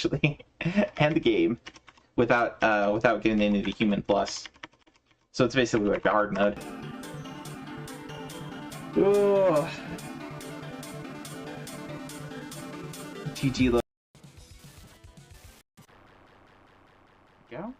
actually, and the game, without getting into the human plus. So it's basically like the hard mode. Oh. GG. Go.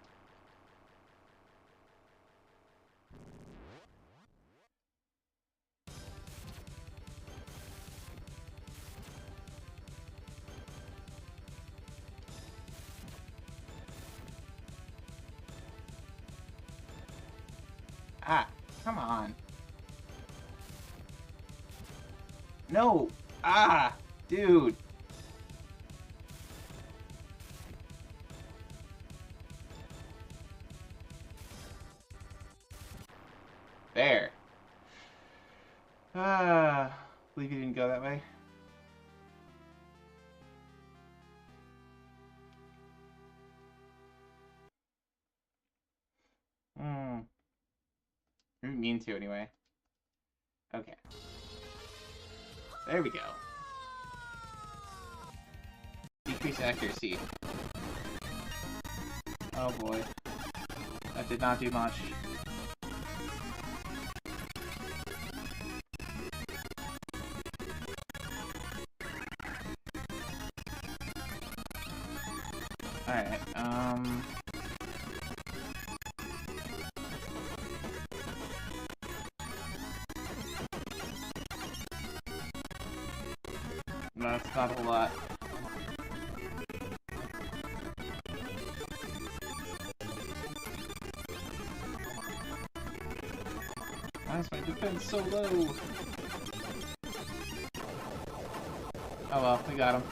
Ah, come on. No! Ah! Dude! There. Ah, believe you didn't go that way. I didn't mean to anyway. Okay. There we go. Decrease accuracy. Oh boy. That did not do much. Alright, that's not a whole lot. Why is my defense so low? Oh well, we got him.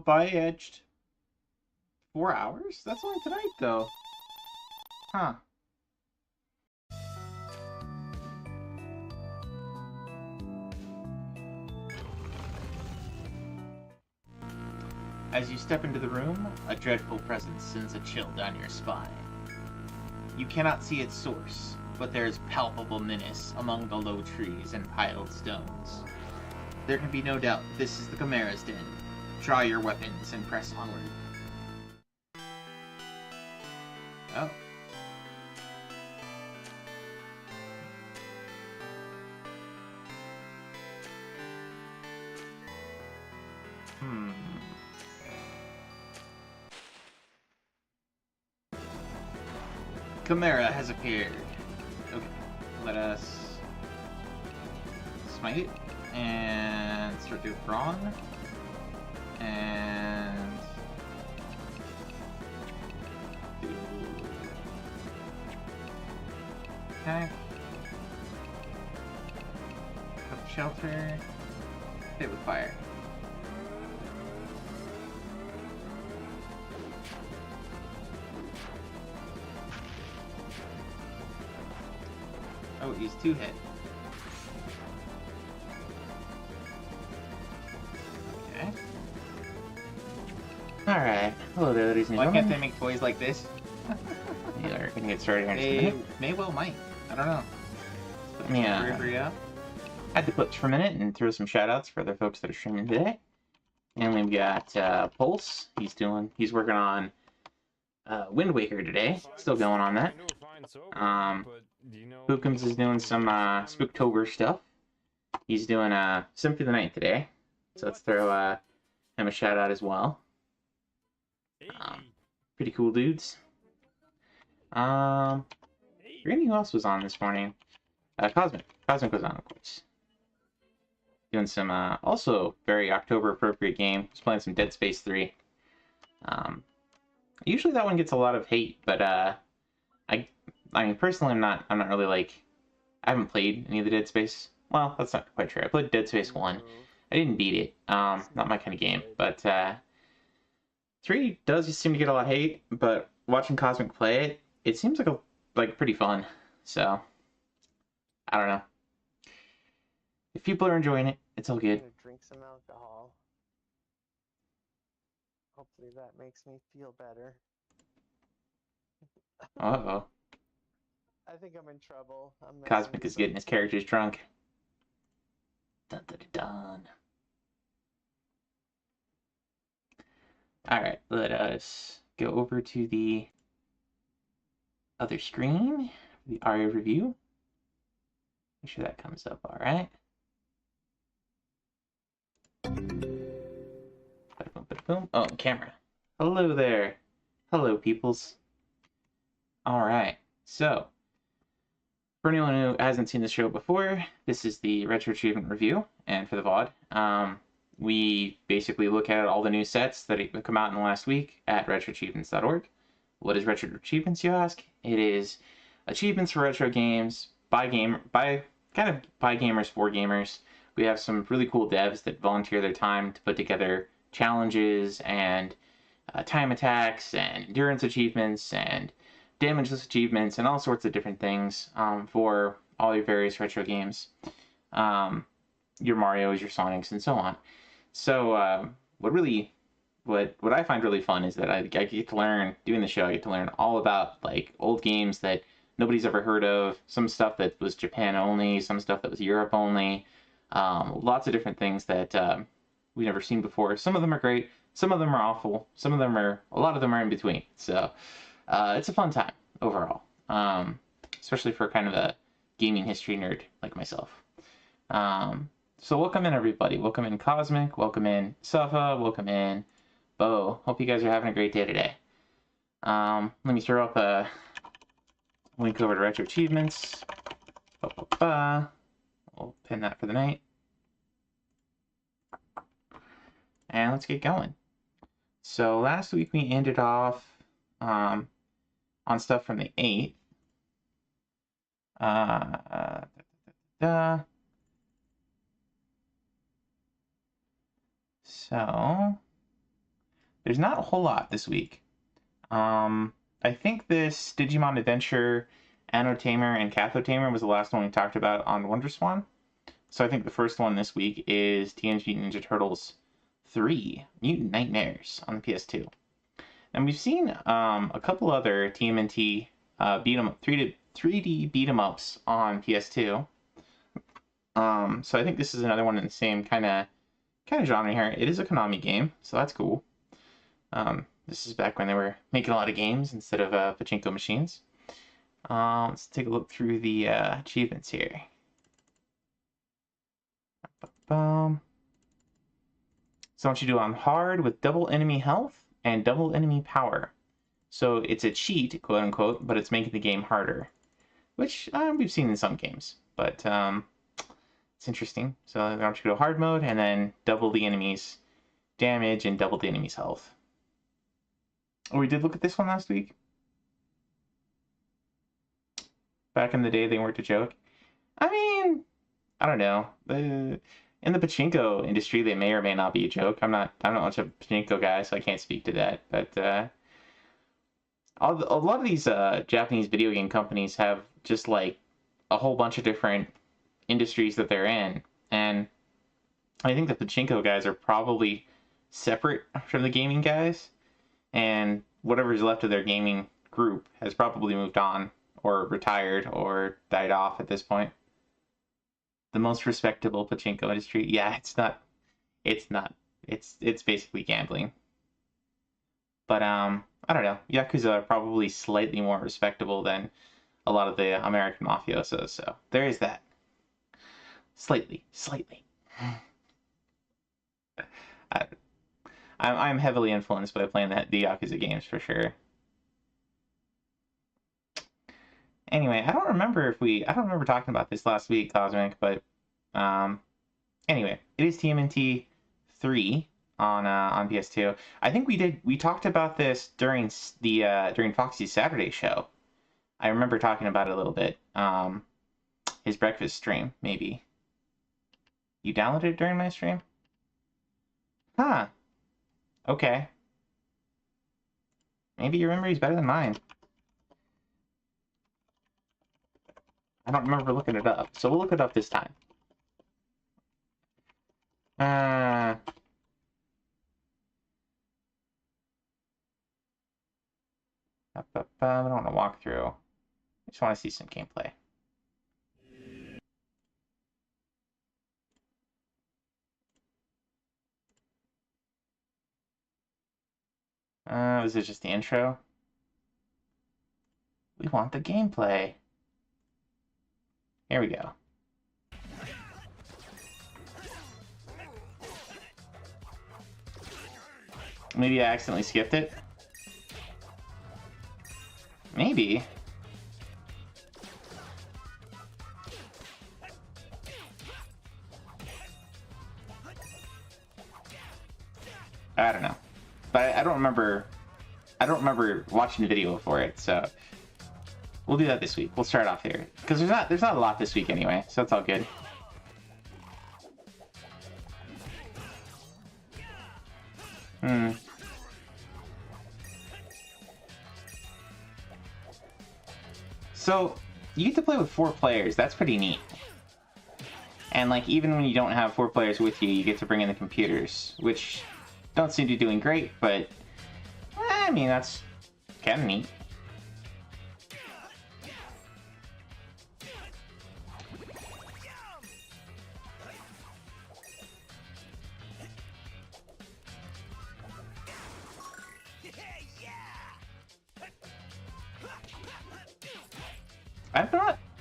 By edged. 4 hours? That's only tonight, though. Huh. As you step into the room, a dreadful presence sends a chill down your spine. You cannot see its source, but there is palpable menace among the low trees and piled stones. There can be no doubt this is the Chimera's den. Draw your weapons and press onward. Oh. Chimera has appeared. Okay, let us smite it and start doing brawn. And do attack. Up shelter. Hit with fire. Oh, he's 2 hit. Okay. Alright. Hello there, ladies and gentlemen. Why can't they make toys like this? Yeah, we're gonna get started here in just a minute. May well might. I don't know. Yeah. Had the clips for a minute and throw some shoutouts for other folks that are streaming today. And we've got Pulse. He's working on Wind Waker today. Still going on that. Hookums is doing some Spooktober stuff. He's doing Symphony of the Night today. So let's throw him a shout out as well. Pretty cool dudes. Forgetting who else was on this morning. Cosmic. Cosmic was on, of course. Doing some also very October appropriate game. He's playing some Dead Space 3. Usually that one gets a lot of hate, but I mean personally I'm not really like, I haven't played any of the Dead Space. Well, that's not quite true. I played Dead Space 1. I didn't beat it. Not my kind of game, but 3 does seem to get a lot of hate, but watching Cosmic play it, it seems like pretty fun. So I don't know. If people are enjoying it, it's all good. I'm gonna drink some alcohol. Hopefully that makes me feel better. Uh-oh. I think I'm in trouble. I'm missing Cosmic is getting his characters drunk. Dun dun dun dun. Alright, let us go over to the other screen, the ARIA review. Make sure that comes up alright. Boom. Oh, camera. Hello there. Hello, peoples. Alright, so for anyone who hasn't seen the show before, this is the Retro Achievement Review, and for the VOD, we basically look at all the new sets that have come out in the last week at retroachievements.org. What is Retro Achievements, you ask? It is achievements for retro games by gamers for gamers. We have some really cool devs that volunteer their time to put together challenges and time attacks and endurance achievements and damageless achievements and all sorts of different things for all your various retro games, your Marios, your Sonics, and so on. So what I find really fun is that I get to learn, doing the show, I get to learn all about like old games that nobody's ever heard of, some stuff that was Japan only, some stuff that was Europe only, lots of different things that we've never seen before. Some of them are great, some of them are awful, a lot of them are in between. So it's a fun time overall, especially for kind of a gaming history nerd like myself. So welcome in, everybody. Welcome in Cosmic, welcome in Safa, welcome in Bo. Hope you guys are having a great day today. Let me throw up a link over to Retro Achievements. We'll pin that for the night. And let's get going. So last week we ended off on stuff from the 8th. So there's not a whole lot this week. I think this Digimon Adventure, Anotamer, and Cathotamer was the last one we talked about on WonderSwan. So I think the first one this week is Teenage Mutant Ninja Turtles 3, Mutant Nightmares on the PS2. And we've seen a couple other TMNT 3D beat 'em ups on PS2. So I think this is another one in the same kind of genre here. It is a Konami game, so that's cool. This is back when they were making a lot of games instead of pachinko machines. Let's take a look through the achievements here. So I want you to do on hard with double enemy health and double enemy power. So it's a cheat, quote unquote, but it's making the game harder, which we've seen in some games, but it's interesting. So I want you to go hard mode and then double the enemy's damage and double the enemy's health. Oh, we did look at this one last week. Back in the day, they weren't a joke. I mean, I don't know. In the pachinko industry, they may or may not be a joke. I'm not much of a pachinko guy, so I can't speak to that. But a lot of these Japanese video game companies have just like a whole bunch of different industries that they're in, and I think the pachinko guys are probably separate from the gaming guys, and whatever's left of their gaming group has probably moved on or retired or died off at this point. The most respectable pachinko industry, yeah, it's not. It's basically gambling. But I don't know. Yakuza are probably slightly more respectable than a lot of the American mafiosos, so there is that. Slightly. I'm heavily influenced by playing the Yakuza games for sure. Anyway, I don't remember talking about this last week, Cosmic, but anyway, it is TMNT 3 on PS2. I think we talked about this during Foxy's Saturday show. I remember talking about it a little bit. His breakfast stream, maybe. You downloaded it during my stream? Huh. Okay. Maybe your memory's better than mine. I don't remember looking it up, so we'll look it up this time. I don't want to walk through. just want to see some gameplay. Is it just the intro? We want the gameplay. Here we go. Maybe I accidentally skipped it. Maybe. I don't know. But I don't remember watching the video for it, so we'll do that this week. We'll start off here. Because there's not a lot this week anyway, so it's all good. So, you get to play with 4 players. That's pretty neat. And, like, even when you don't have 4 players with you, you get to bring in the computers, which don't seem to be doing great, but, I mean, that's kind of neat.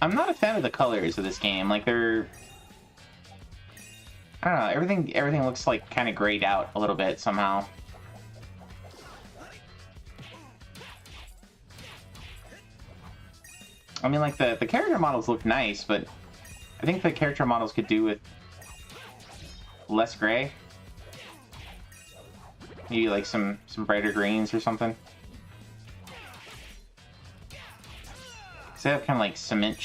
I'm not a fan of the colors of this game. Like, they're, I don't know, everything looks like kind of grayed out a little bit somehow. I mean, like, the character models look nice, but I think the character models could do with less gray. Maybe like some brighter greens or something. So they have kind of like cement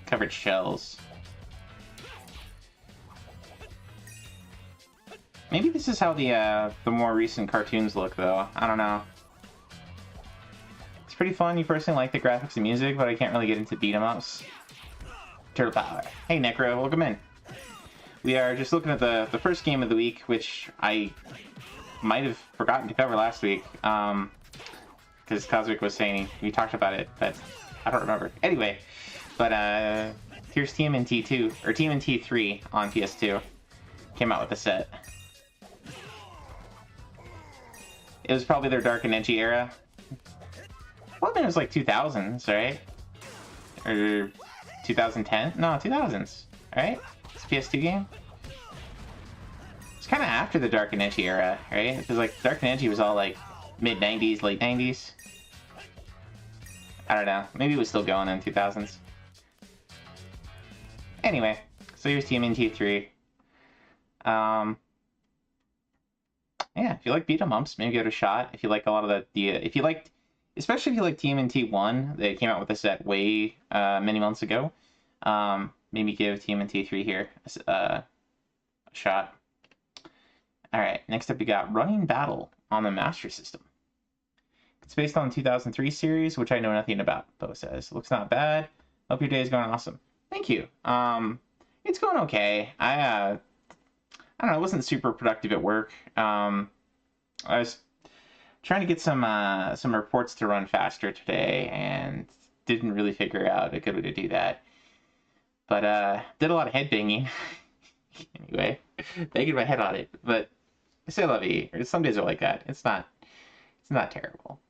covered shells. Maybe this is how the more recent cartoons look, though. I don't know. It's pretty fun. You personally like the graphics and music, but I can't really get into beat 'em ups. Turtle Power. Hey, Necro, welcome in. We are just looking at the first game of the week, which I might have forgotten to cover last week, because Cosmic was saying we talked about it, but I don't remember. Anyway, but here's TMNT 2 or TMNT 3 on PS2. Came out with the set. It was probably their dark and edgy era. Well, I mean, it was like 2000s, right? Or 2010? No, 2000s, right? It's a PS2 game. It's kind of after the dark and edgy era, right? Because like dark and edgy was all like mid 90s, late 90s. I don't know. Maybe it was still going in 2000s. Anyway, so here's TMNT 3. Yeah, if you like beat 'em ups, maybe give it a shot. If you like a lot of if you liked, especially if you like TMNT 1, they came out with a set way many months ago. Maybe give TMNT 3 here a shot. All right, next up we got Running Battle on the Master System. It's based on the 2003 series, which I know nothing about, Bo says. Looks not bad. Hope your day is going awesome. Thank you. It's going okay. I don't know, it wasn't super productive at work. I was trying to get some reports to run faster today and didn't really figure out a good way to do that. But did a lot of head banging. Anyway, banging my head on it. But c'est la vie. Some days are like that. It's not terrible.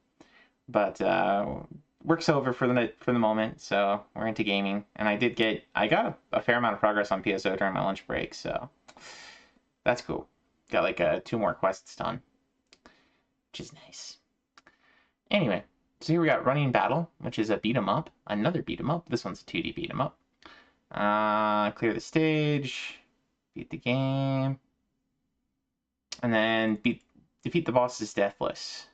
But work's over for the moment, so we're into gaming. And I got a fair amount of progress on PSO during my lunch break, so that's cool. Got like 2 more quests done, which is nice. Anyway, so here we got Running Battle, which is a beat 'em up, another beat 'em up. This one's a 2D beat 'em up. Clear the stage, beat the game, and then defeat the bosses deathless.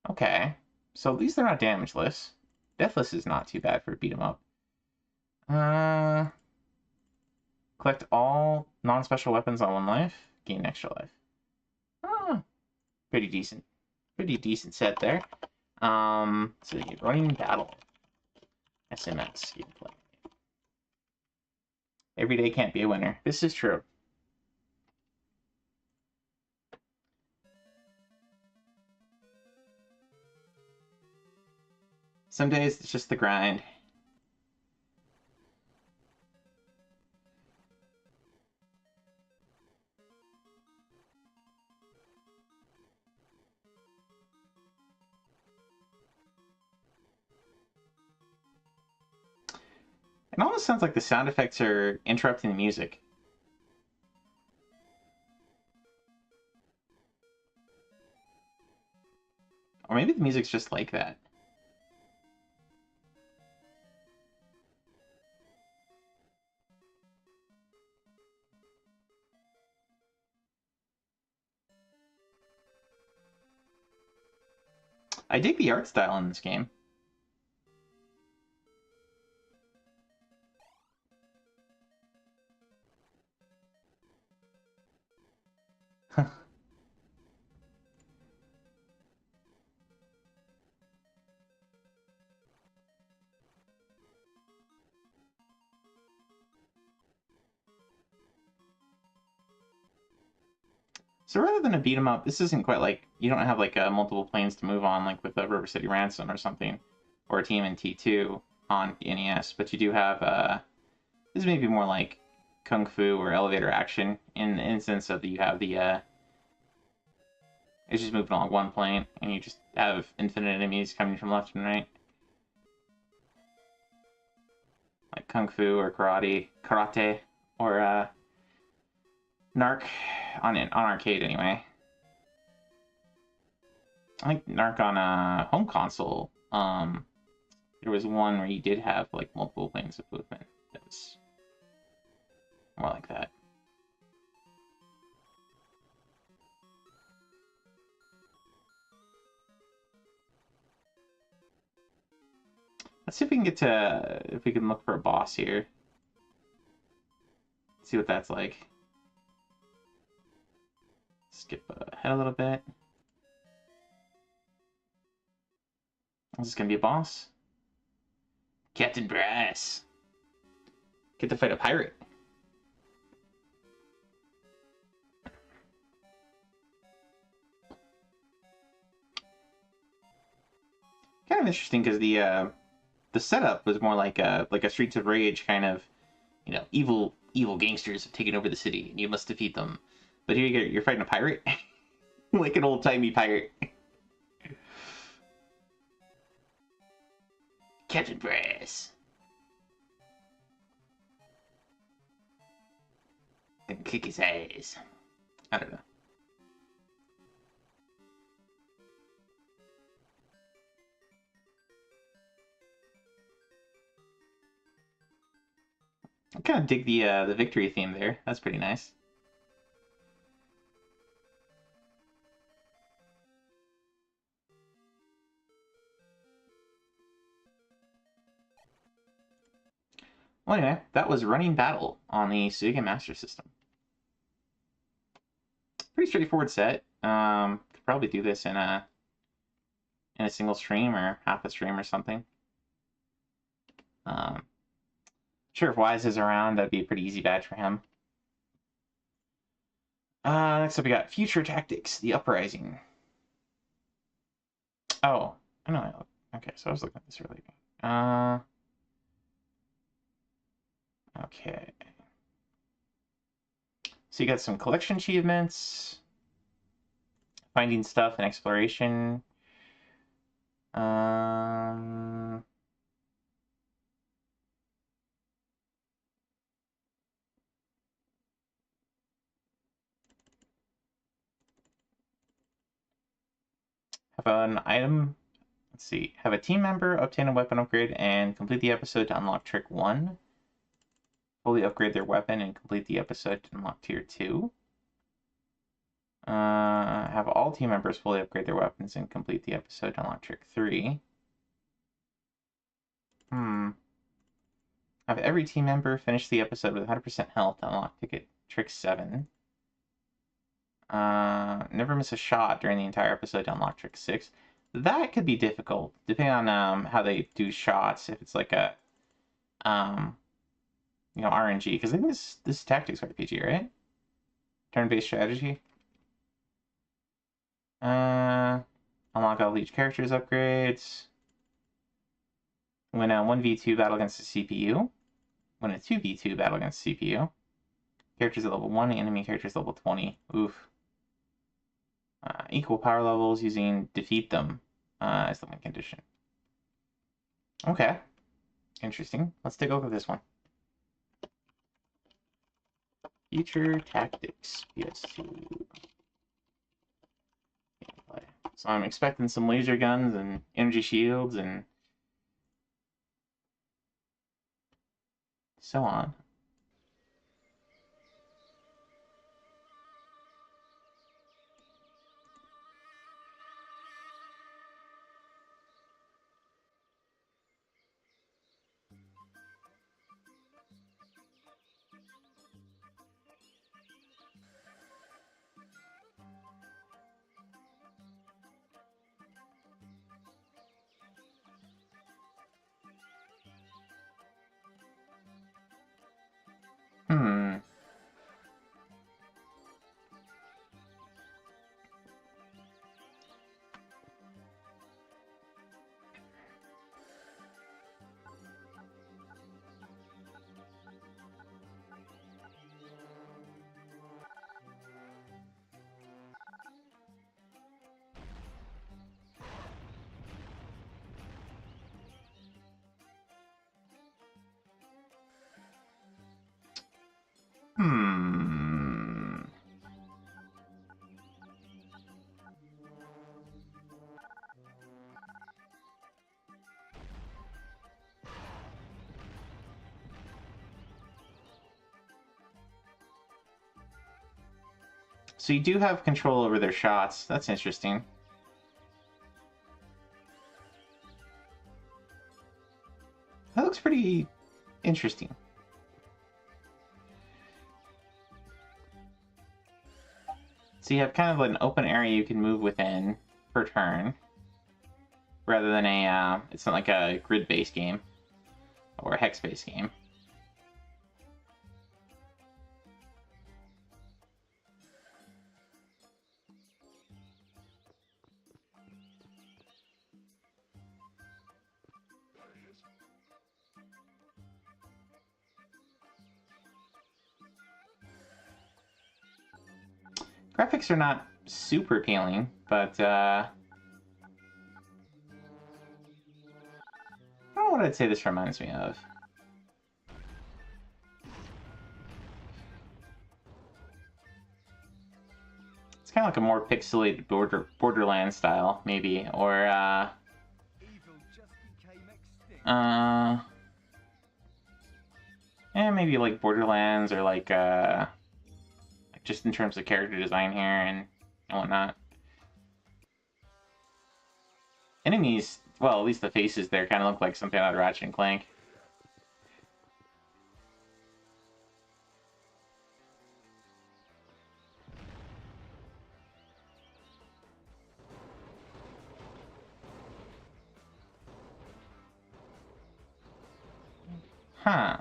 Okay, so at least they're not damageless. Deathless is not too bad for a beat 'em up. Collect all non-special weapons on 1 life, gain extra life. Pretty decent set there. So Running Battle, SMX gameplay. Every day can't be a winner. This is true. Some days it's just the grind. It almost sounds like the sound effects are interrupting the music. Or maybe the music's just like that. I dig the art style in this game. So rather than a beat 'em up, this isn't quite like you don't have like multiple planes to move on like with a River City Ransom or something, or a TMNT2 on the NES, but you do have this may be more like Kung Fu or elevator action in the instance of you have the it's just moving along one plane and you just have infinite enemies coming from left and right. Like Kung Fu or Karate or Narc on arcade anyway. I think Narc on a home console. There was one where you did have like multiple planes of movement. That was more like that. Let's see if we can get to if we can look for a boss here. See what that's like. Skip ahead a little bit. Is this gonna be a boss? Captain Brass. Get to fight a pirate. Kind of interesting because the setup was more like a Streets of Rage kind of, you know, evil gangsters have taken over the city and you must defeat them. But here you're fighting a pirate, like an old timey pirate. Captain Brass. And kick his ass. I don't know. I kind of dig the victory theme there. That's pretty nice. Well, anyway, that was Running Battle on the Sega Master System. Pretty straightforward set. Could probably do this in a single stream or half a stream or something. Sure, if Wise is around, that'd be a pretty easy badge for him. Next up, we got Future Tactics: The Uprising. Oh, I know. Okay, so I was looking at this earlier. Okay. So you got some collection achievements, finding stuff and exploration. Have an item. Let's see. Have a team member obtain a weapon upgrade and complete the episode to unlock Trick 1. Fully upgrade their weapon and complete the episode to unlock Tier 2. Have all team members fully upgrade their weapons and complete the episode to unlock Trick 3. Have every team member finish the episode with 100% health to unlock Trick 7. Never miss a shot during the entire episode to unlock Trick 6. That could be difficult, depending on how they do shots. If it's like a, you know, RNG, because I think this is Tactics RPG, right? Turn-based strategy. Unlock all each character's upgrades. When a 1v2 battle against the CPU. When a 2v2 battle against the CPU. Characters at level 1, enemy characters level 20. Oof. Equal power levels using defeat them as the win condition. Okay. Interesting. Let's take a look at this one. Future Tactics, PS2. Gameplay. So I'm expecting some laser guns and energy shields and so on. Hmm. Hmm. So you do have control over their shots. That's interesting. That looks pretty interesting. So you have kind of an open area you can move within per turn, rather than it's not like a grid-based game or a hex-based game. Graphics are not super appealing, but I don't know what I'd say this reminds me of. It's kind of like a more pixelated Borderlands style, maybe, or maybe like Borderlands, or like just in terms of character design here and whatnot. Enemies, well, at least the faces there kind of look like something out of Ratchet and Clank. Huh.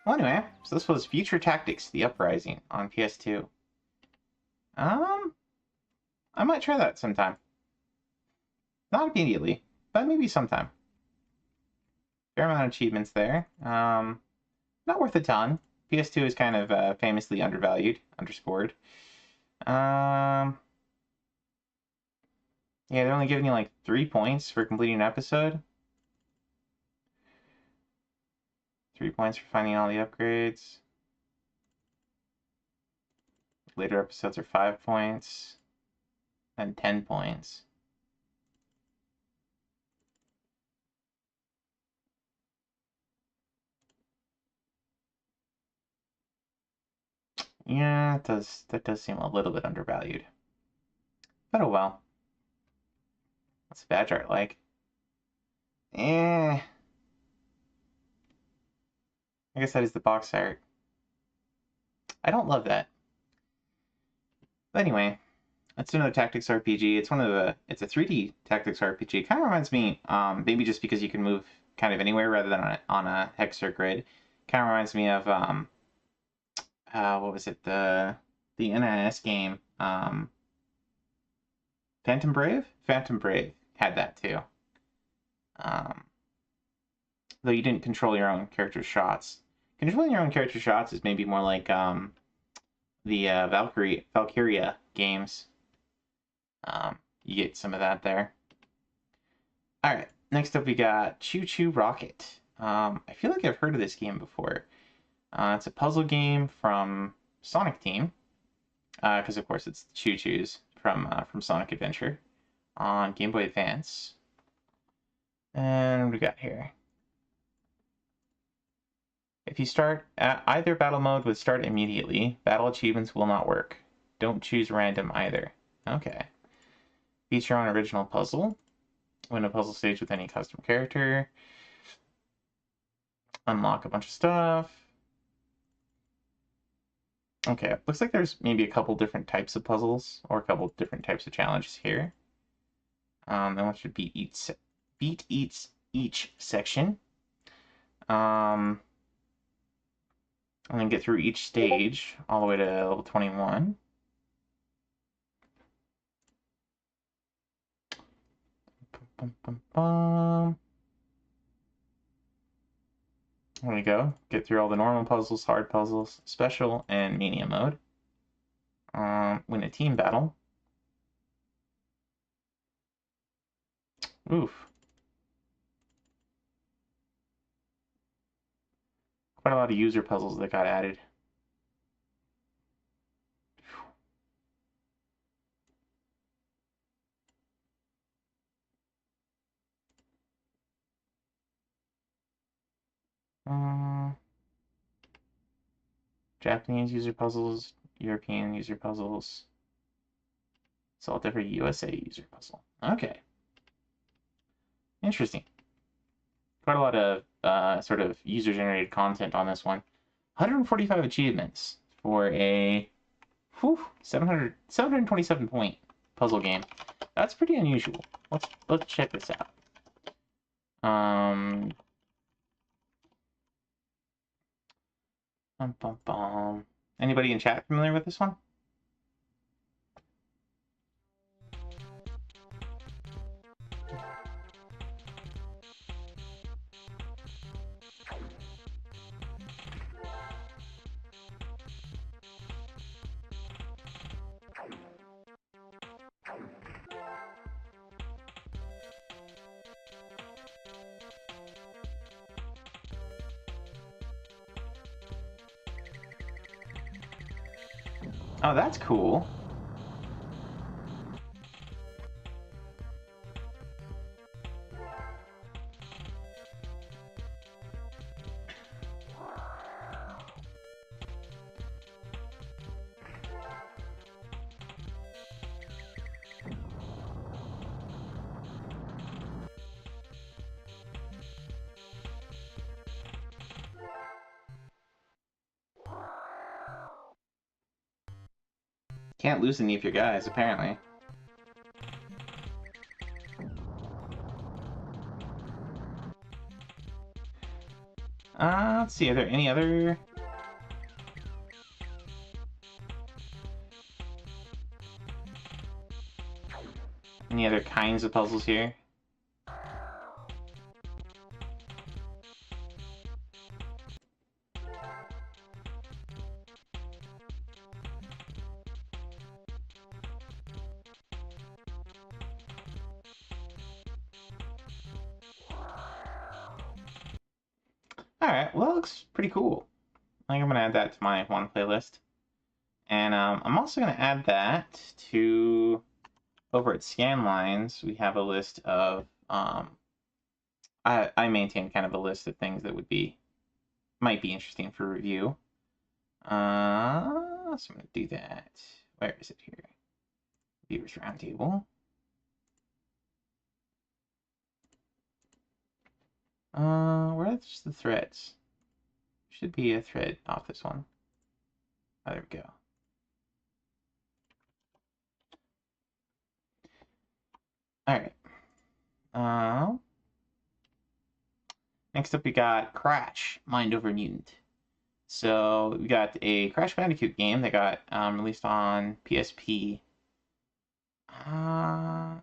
Well, anyway, so this was Future Tactics: The Uprising on PS2. I might try that sometime. Not immediately, but maybe sometime. Fair amount of achievements there. Not worth a ton. PS2 is kind of famously undervalued, underscored. Yeah, they're only giving you like 3 points for completing an episode. 3 points for finding all the upgrades. Later episodes are 5 points. And 10 points. Yeah, that does seem a little bit undervalued. But oh well. What's the badge art like? Eh. I guess that is the box art. I don't love that. But anyway, it's another tactics RPG. It's it's a 3D tactics RPG. It kind of reminds me, maybe just because you can move kind of anywhere rather than on a hex or grid. Kind of reminds me of, what was it? The NES game, Phantom Brave? Phantom Brave had that too. Though you didn't control your own character's shots. Controlling your own character's shots is maybe more like the Valkyria games. You get some of that there. All right, next up we got Choo Choo Rocket. I feel like I've heard of this game before. It's a puzzle game from Sonic Team, because of course it's Choo Choos from Sonic Adventure on Game Boy Advance. And what do we got here? If you start either battle mode with start immediately, battle achievements will not work. Don't choose random either. Okay. Beat your own original puzzle. Win a puzzle stage with any custom character. Unlock a bunch of stuff. Okay, looks like there's maybe a couple different types of puzzles or a couple different types of challenges here. Then one should beat each section. And then get through each stage all the way to level 21. There we go. Get through all the normal puzzles, hard puzzles, special, and mania mode. Win a team battle. Oof. Quite a lot of user puzzles that got added. Japanese user puzzles, European user puzzles. It's all different USA user puzzle. Okay. Interesting. Quite a lot of sort of user-generated content on this one. 145 achievements for a 727 point puzzle game. That's pretty unusual. Let's check this out. Anybody in chat familiar with this one? Oh, that's cool. Can't lose any of your guys, apparently. Let's see, are there any other... Any other kinds of puzzles here? Alright, well, that looks pretty cool. I think I'm gonna add that to my one playlist. And I'm also gonna add that to... Over at Scanlines, we have a list of... I maintain kind of a list of things that might be interesting for review. So I'm gonna do that. Where is it here? Viewers Roundtable. Where are the threads? Should be a thread off this one. Oh, there we go. Alright. Next up we got Crash, Mind Over Mutant. So we got a Crash Bandicoot game that got released on PSP. I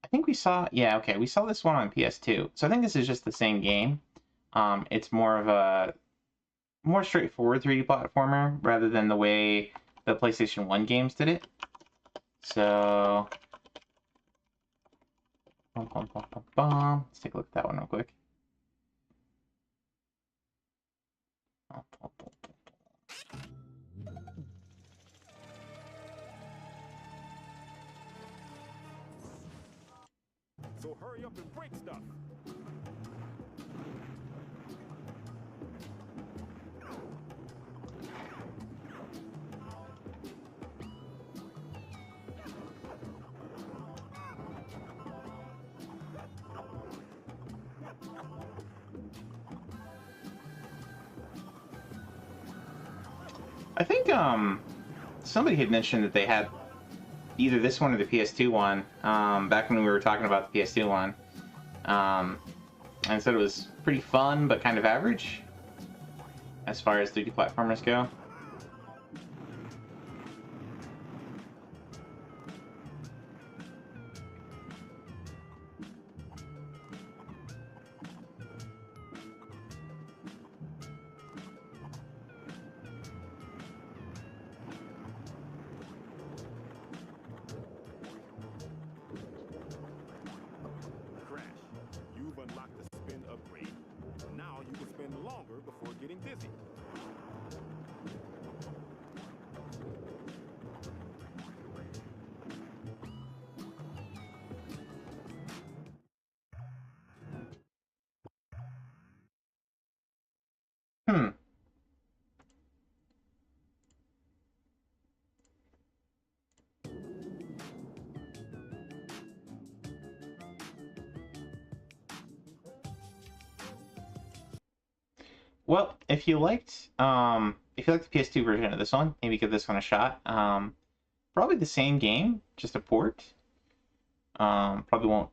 think we saw, yeah, okay, we saw this one on PS2. So I think this is just the same game. It's more of a more straightforward 3D platformer rather than the way the PlayStation 1 games did it. So let's take a look at that one real quick. So hurry up and break stuff. I think somebody had mentioned that they had either this one or the PS2 one back when we were talking about the PS2 one, and said it was pretty fun but kind of average as far as 3D platformers go. Unlock the spin upgrade. Now you can spend longer before getting dizzy. Well, if you liked the PS2 version of this one, maybe give this one a shot. Probably the same game, just a port. Probably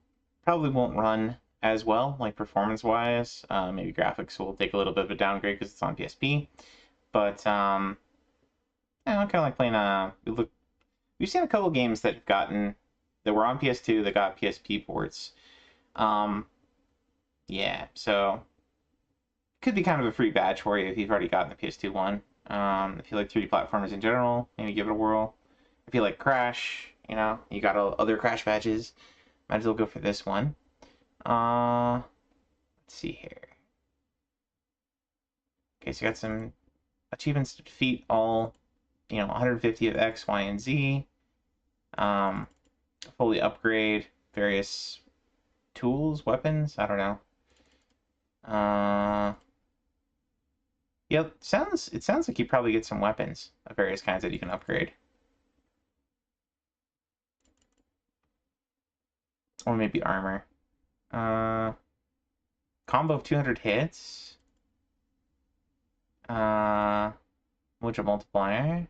won't run as well, like performance-wise. Maybe graphics will take a little bit of a downgrade because it's on PSP. But yeah, I kind of like playing. We've seen a couple games that were on PS2 that got PSP ports. Yeah, so could be kind of a free badge for you if you've already gotten the PS2 one. If you like 3D platformers in general, maybe give it a whirl. If you like Crash, you got other Crash badges, might as well go for this one. Let's see here. Okay, so you got some achievements to defeat all, 150 of X, Y, and Z. Fully upgrade various tools, weapons, I don't know. Yep, it sounds like you probably get some weapons of various kinds that you can upgrade. Or maybe armor. Combo of 200 hits. Mojo multiplier.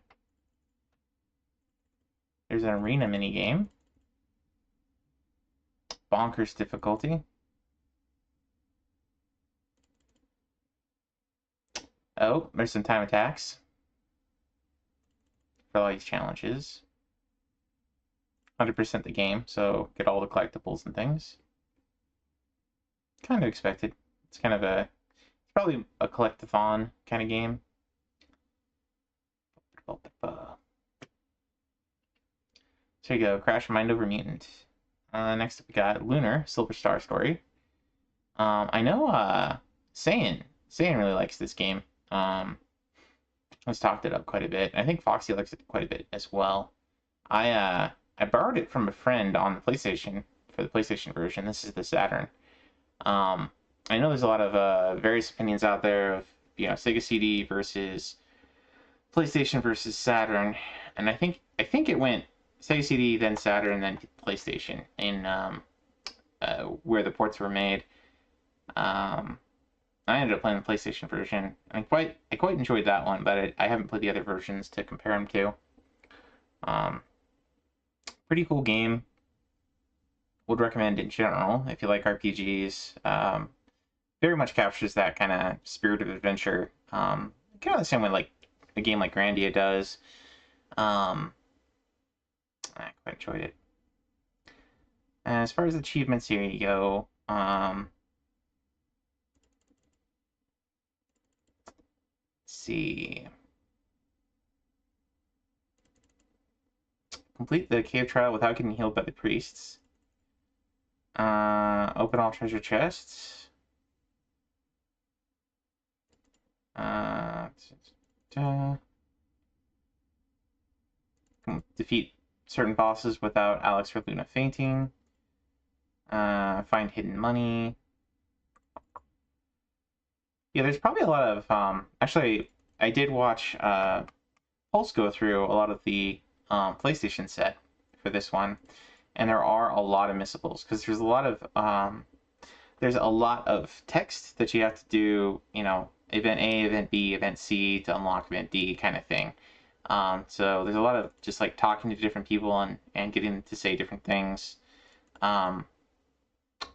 There's an arena minigame. Bonkers difficulty. Oh, there's some time attacks for all these challenges. 100% the game, so get all the collectibles and things. Kind of expected. It's probably a collectathon kind of game. So here you go, Crash Mind Over Mutant. Next up we got Lunar, Silver Star Story. I know Saiyan really likes this game. Has talked it up quite a bit. I think Foxy likes it quite a bit as well. I borrowed it from a friend on the PlayStation for the PlayStation version. This is the Saturn. I know there's a lot of various opinions out there of Sega CD versus PlayStation versus Saturn, and I think it went Sega CD, then Saturn, then PlayStation in where the ports were made. I ended up playing the PlayStation version. I quite enjoyed that one, but I haven't played the other versions to compare them to. Pretty cool game. Would recommend in general if you like RPGs. Very much captures that kind of spirit of adventure. Kind of the same way like a game like Grandia does. I quite enjoyed it. As far as achievements here you go, let's see. Complete the cave trial without getting healed by the priests. Open all treasure chests. Defeat certain bosses without Alex or Luna fainting. Find hidden money. Yeah, there's probably a lot of actually I did watch Pulse go through a lot of the PlayStation set for this one, and there are a lot of missables because there's a lot of text that you have to do, you know, event A, event B, event C to unlock event D kind of thing. So there's a lot of just like talking to different people and getting them to say different things.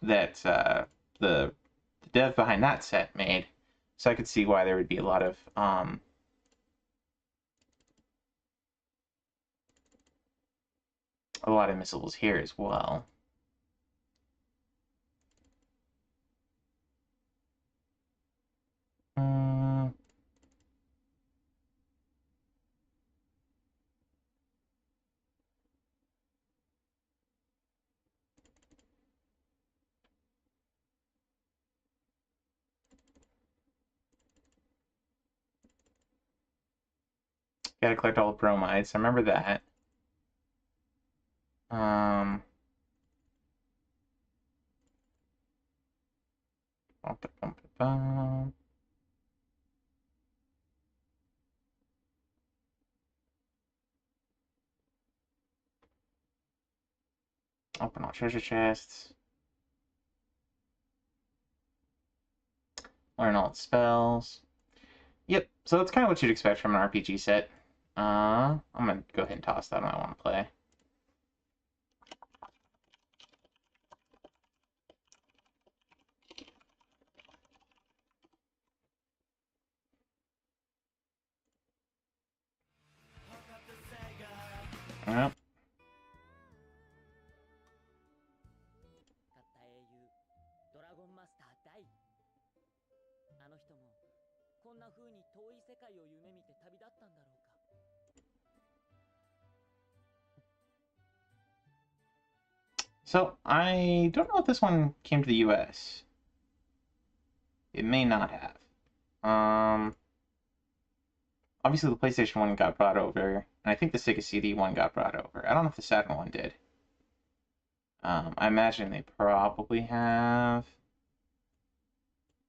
That the dev behind that set made. So I could see why there would be a lot of missiles here as well. Gotta collect all the bromides. I remember that. Um, Open all treasure chests. Learn all its spells. Yep, so that's kind of what you'd expect from an RPG set. I'm gonna go ahead and toss that one I want to play. Yep. たった英雄ドラゴンマスターダイあの人もこんな風に遠い世界を夢見て旅立ったんだろうか So, I don't know if this one came to the US. It may not have. Obviously the PlayStation one got brought over, and I think the Sega CD one got brought over. I don't know if the Saturn one did. I imagine they probably have.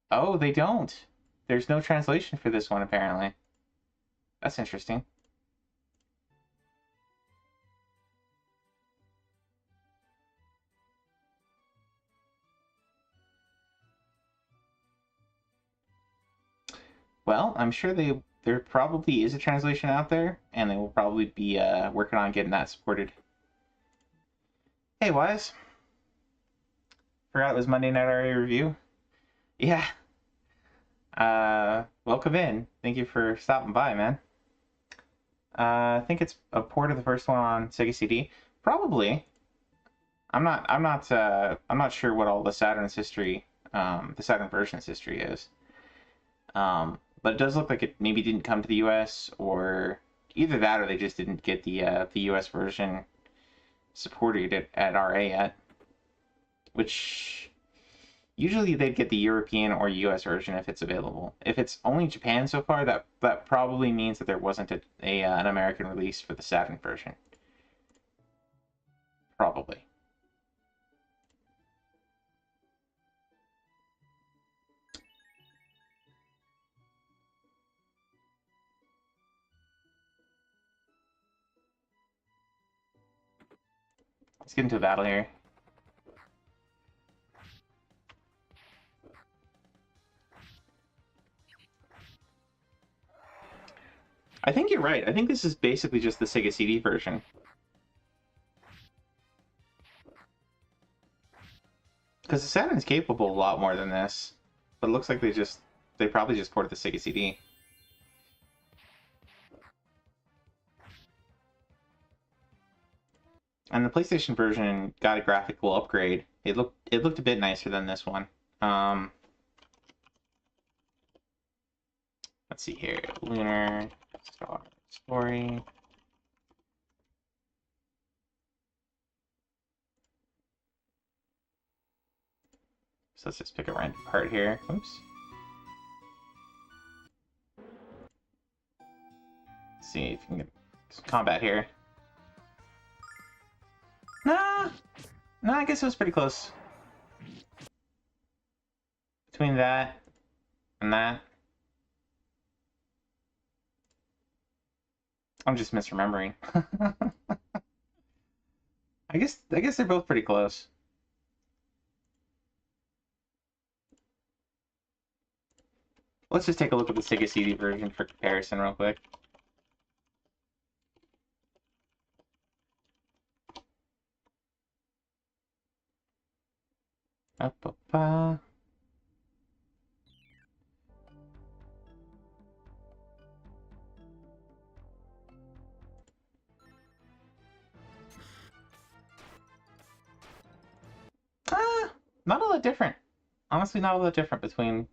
Oh, they don't. There's no translation for this one, apparently. That's interesting. Well, I'm sure there probably is a translation out there, and they will probably be working on getting that supported. Hey, Wise. Forgot it was Monday Night RA Review. Yeah. Welcome in. Thank you for stopping by, man. I think it's a port of the first one on Sega CD. Probably. I'm not sure what all the Saturn's history, the Saturn version's history is. But it does look like it maybe didn't come to the US, or either that or they just didn't get the US version supported at RA yet. Which usually they'd get the European or US version if it's available. If it's only Japan so far, that probably means that there wasn't an American release for the Saturn version. Probably. Let's get into a battle here. I think you're right. I think this is basically just the Sega CD version. Because the Saturn's capable of a lot more than this. But it looks like they probably just ported the Sega CD. And the PlayStation version got a graphical upgrade. It looked a bit nicer than this one. Let's see here. Lunar Star Story. So let's just pick a random part here. Oops. Let's see if we can get some combat here. Nah, I guess it was pretty close. Between that and that. I'm just misremembering. I guess they're both pretty close. Let's just take a look at the Sega CD version for comparison real quick. Up. Not a lot different. Honestly, not a lot different between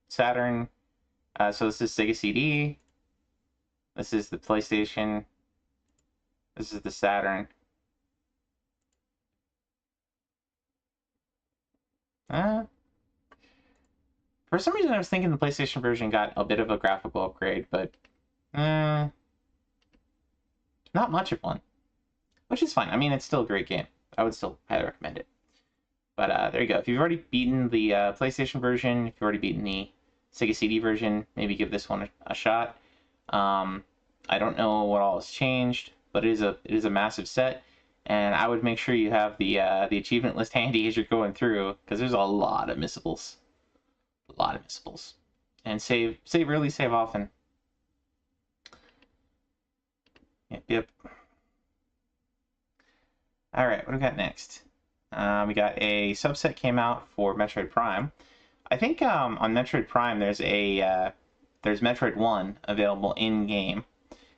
Saturn. So this is Sega CD. This is the PlayStation. This is the Saturn. For some reason, I was thinking the PlayStation version got a bit of a graphical upgrade, but not much of one. Which is fine. I mean, it's still a great game. I would still highly recommend it. But there you go. If you've already beaten the PlayStation version, if you've already beaten the Sega CD version, maybe give this one a shot. I don't know what all has changed, but it is a massive set, and I would make sure you have the achievement list handy as you're going through, because there's a lot of missables. And save early, save often. Yep. All right, what do we got next? We got a subset came out for Metroid Prime. I think on Metroid Prime there's Metroid 1 available in game,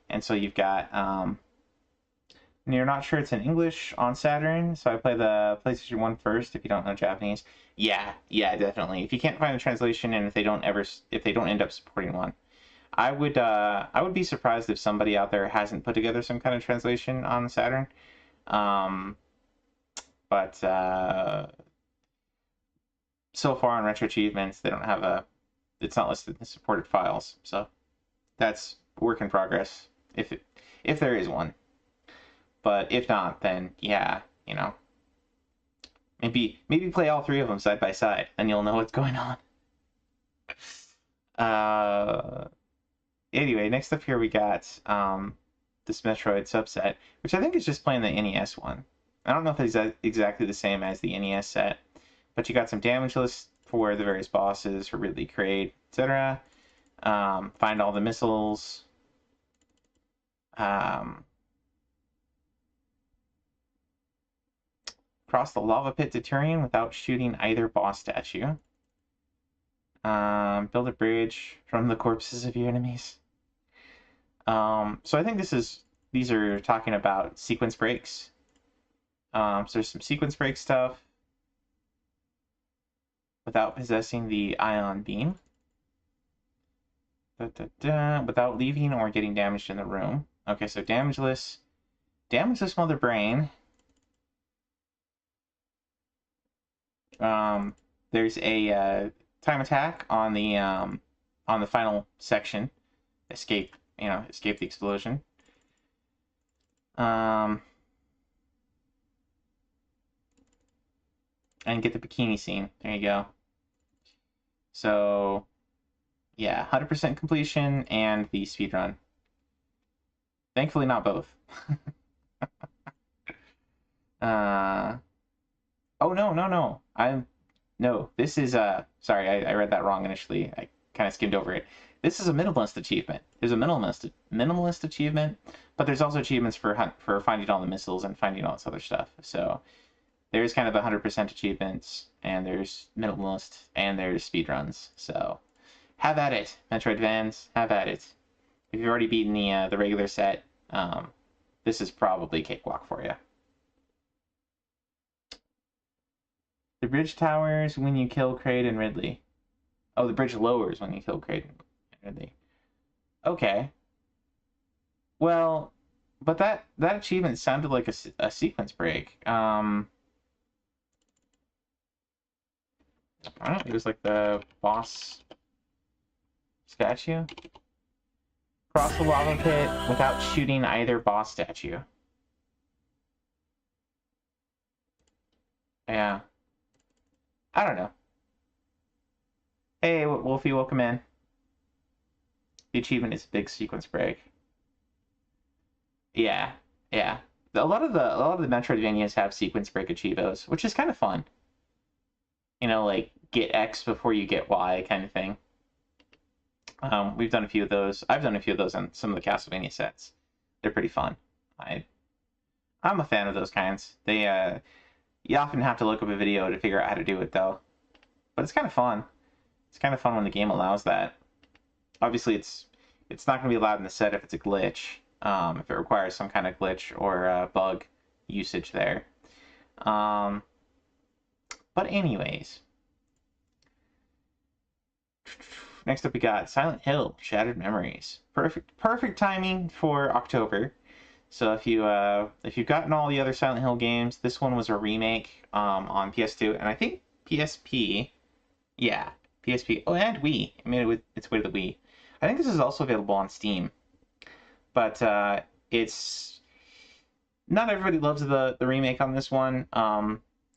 and so you've got and you're not sure it's in English on Saturn, so I play the PlayStation 1 first if you don't know Japanese. Yeah, definitely. If you can't find the translation, and if they don't end up supporting one, I would be surprised if somebody out there hasn't put together some kind of translation on the Saturn. But so far on Retro Achievements, they don't have it's not listed in the supported files, so that's work in progress if there is one. But if not, then yeah, maybe play all three of them side by side, then you'll know what's going on. Anyway, next up here we got this Metroid subset, which I think is just playing the NES one. I don't know if it's exactly the same as the NES set, but you got some damage lists for the various bosses for Ridley Kraid, etc. Find all the missiles. Cross the lava pit to Turian without shooting either boss statue. Build a bridge from the corpses of your enemies. So I think these are talking about sequence breaks. So there's some sequence break stuff without possessing the ion beam. Without leaving or getting damaged in the room. Okay, so damageless Mother Brain. There's a time attack on the final section. Escape the explosion. And get the bikini scene. There you go. So, yeah, 100% completion and the speedrun. Thankfully, not both. Oh, no. This is, sorry, I read that wrong initially. I kind of skimmed over it. This is a minimalist achievement. There's a minimalist achievement, but there's also achievements for finding all the missiles and finding all this other stuff. So there's kind of 100% achievements, and there's minimalist, and there's speedruns. So have at it, Metroid fans. Have at it. If you've already beaten the regular set, this is probably cakewalk for you. The bridge towers when you kill Kraid and Ridley. Oh, the bridge lowers when you kill Kraid and Ridley. Okay. Well, but that achievement sounded like a sequence break. I don't know, it was like the boss statue. Cross the lava pit without shooting either boss statue. Yeah. I don't know. Hey, Wolfie, welcome in. The achievement is a big sequence break. Yeah, yeah. A lot of the Metroidvanias have sequence break achievos, which is kind of fun. You know, like get X before you get Y kind of thing. We've done a few of those. I've done a few of those on some of the Castlevania sets. They're pretty fun. I'm a fan of those kinds. They you often have to look up a video to figure out how to do it though. But it's kind of fun. It's kind of fun when the game allows that. Obviously, it's not going to be allowed in the set if it's a glitch. If it requires some kind of glitch or bug usage there. But anyways. Next up we got Silent Hill, Shattered Memories. Perfect timing for October. So if you've gotten all the other Silent Hill games, this one was a remake on PS2 and I think PSP. Yeah, PSP. Oh, and Wii. I mean, its way to the Wii. I think this is also available on Steam. But it's not everybody loves the remake on this one.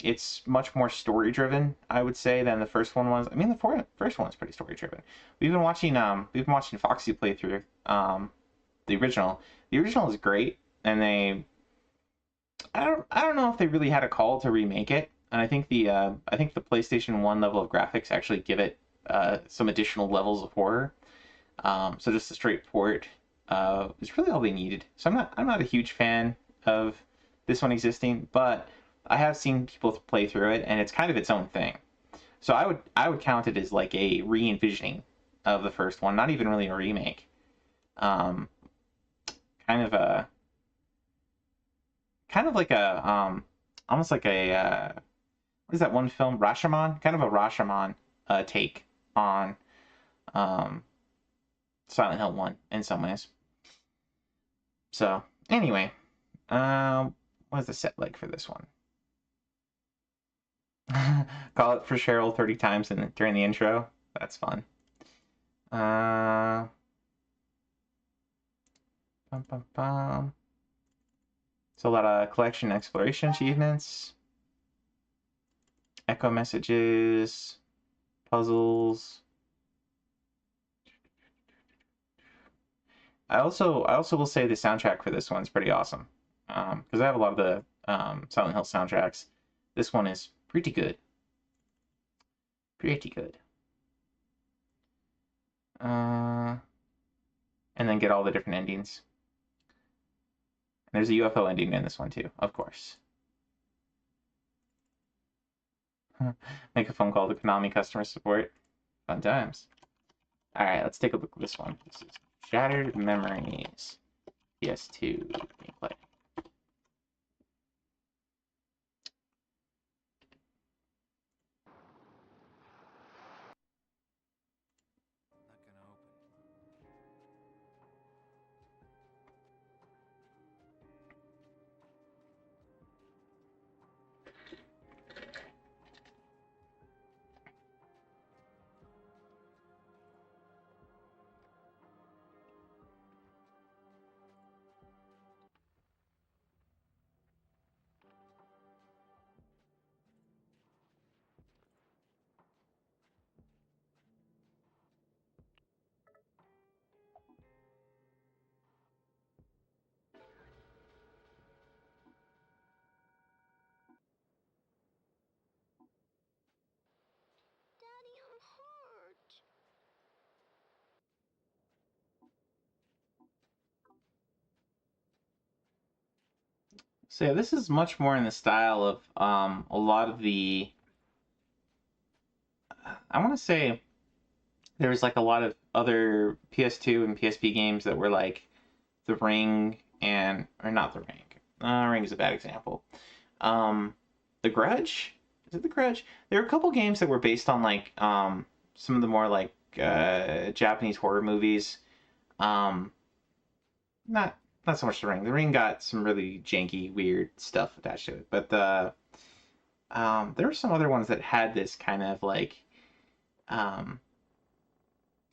It's much more story driven, I would say, than the first one was. I mean, the first one was pretty story driven. We've been watching Foxy play through the original. The original is great, and I don't know if they really had a call to remake it. And I think the PlayStation 1 level of graphics actually give it some additional levels of horror. So just a straight port is really all they needed. So I'm not a huge fan of this one existing, but I have seen people play through it, and it's kind of its own thing. So I would count it as like a re-envisioning of the first one, not even really a remake. Kind of like a almost like a what is that one film, Rashomon? Kind of a Rashomon take on Silent Hill 1 in some ways. So anyway, what is the set like for this one? Call it for Cheryl 30 times during the intro. That's fun. Bum, bum, bum. So a lot of collection exploration achievements, echo messages, puzzles. I also will say the soundtrack for this one's pretty awesome. Because I have a lot of the Silent Hill soundtracks. This one is pretty good. Pretty good. And then get all the different endings. And there's a UFO ending in this one too, of course. Make a phone call to Konami customer support. Fun times. Alright, let's take a look at this one. This is Shattered Memories. PS2 gameplay. So yeah, this is much more in the style of a lot of the. I want to say there was like a lot of other PS2 and PSP games that were like The Ring or not The Ring. Ring is a bad example. The Grudge? Is it The Grudge? There are a couple games that were based on like some of the more like Japanese horror movies. Not so much The Ring. The Ring got some really janky, weird stuff attached to it, but there were some other ones that had this kind of like gameplay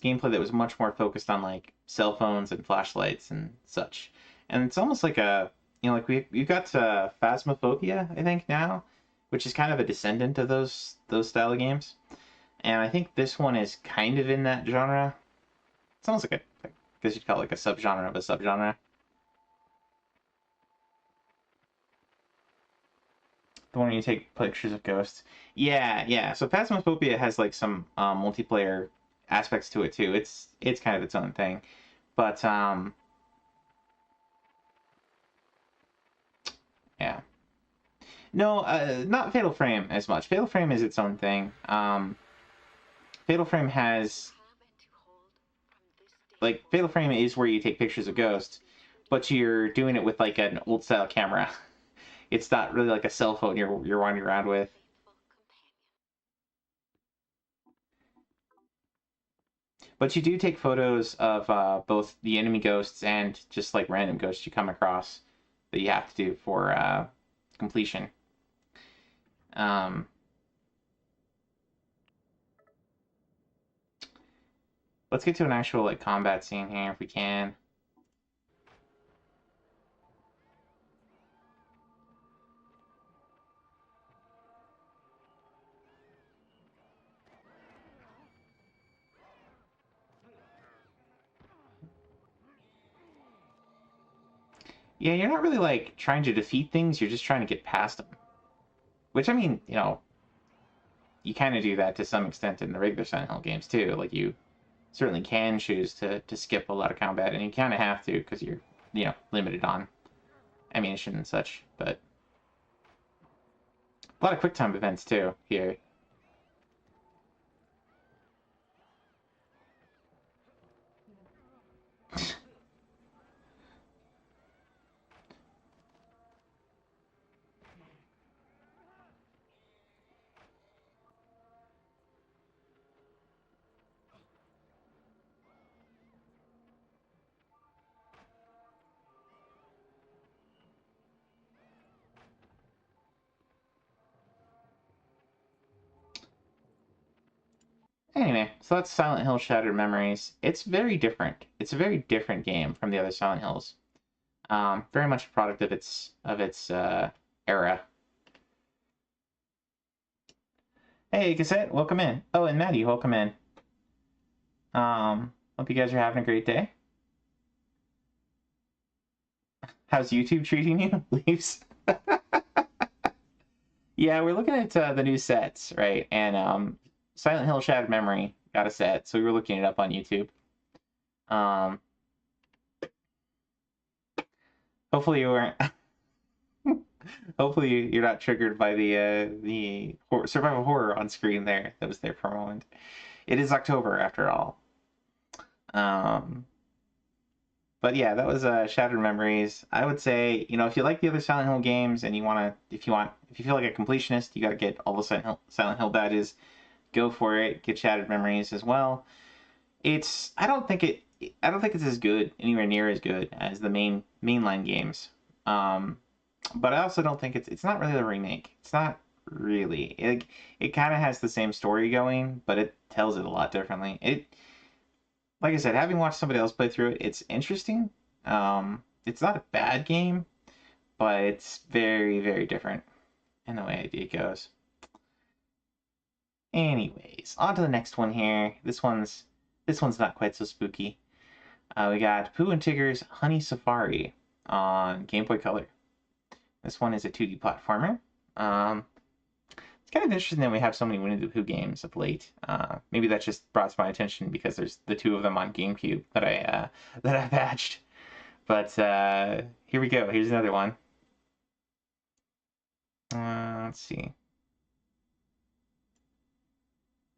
that was much more focused on like cell phones and flashlights and such. And it's almost like like we've got Phasmophobia, I think now, which is kind of a descendant of those style of games. And I think this one is kind of in that genre. It's almost like I guess you'd call it like a subgenre of a subgenre. The one where you take pictures of ghosts. Yeah. So Phasmophobia has like some multiplayer aspects to it too. It's kind of its own thing. But yeah. No, not Fatal Frame as much. Fatal Frame is its own thing. Fatal Frame has like Fatal Frame is where you take pictures of ghosts, but you're doing it with like an old style camera. It's not really like a cell phone you're wandering around with. But you do take photos of both the enemy ghosts and just like random ghosts you come across that you have to do for completion. Let's get to an actual like combat scene here if we can. Yeah, you're not really like trying to defeat things, you're just trying to get past them. Which I mean, you kind of do that to some extent in the regular Silent Hill games too. Like you certainly can choose to skip a lot of combat, and you kind of have to because you're limited on ammunition and such. But a lot of quick time events too here. Anyway, so that's Silent Hill Shattered Memories. It's very different. It's a very different game from the other Silent Hills. Very much a product of its era. Hey, Cassette, welcome in. Oh, and Maddie, welcome in. Hope you guys are having a great day. How's YouTube treating you, Leaves? Yeah, we're looking at the new sets, right? And Silent Hill Shattered Memory got a set, so we were looking it up on YouTube. Hopefully you weren't. Hopefully you're not triggered by the survival horror on screen there that was there for a moment. It is October after all. But yeah, that was Shattered Memories. I would say, if you like the other Silent Hill games and if you feel like a completionist, you got to get all the Silent Hill badges. Go for it. Get Shattered Memories as well. I don't think it's as good, anywhere near as good as the mainline games. But I also don't think it's not really a remake. It's not really. It kind of has the same story going, but it tells it a lot differently. Like I said, having watched somebody else play through it, it's interesting. It's not a bad game, but it's very, very different in the way it goes. Anyways, on to the next one here. This one's not quite so spooky. We got Pooh and Tigger's Honey Safari on Game Boy Color. This one is a 2D platformer. It's kind of interesting that we have so many Winnie the Pooh games of late. Maybe that just brought to my attention because there's the two of them on GameCube that I patched. But here we go. Here's another one. Let's see.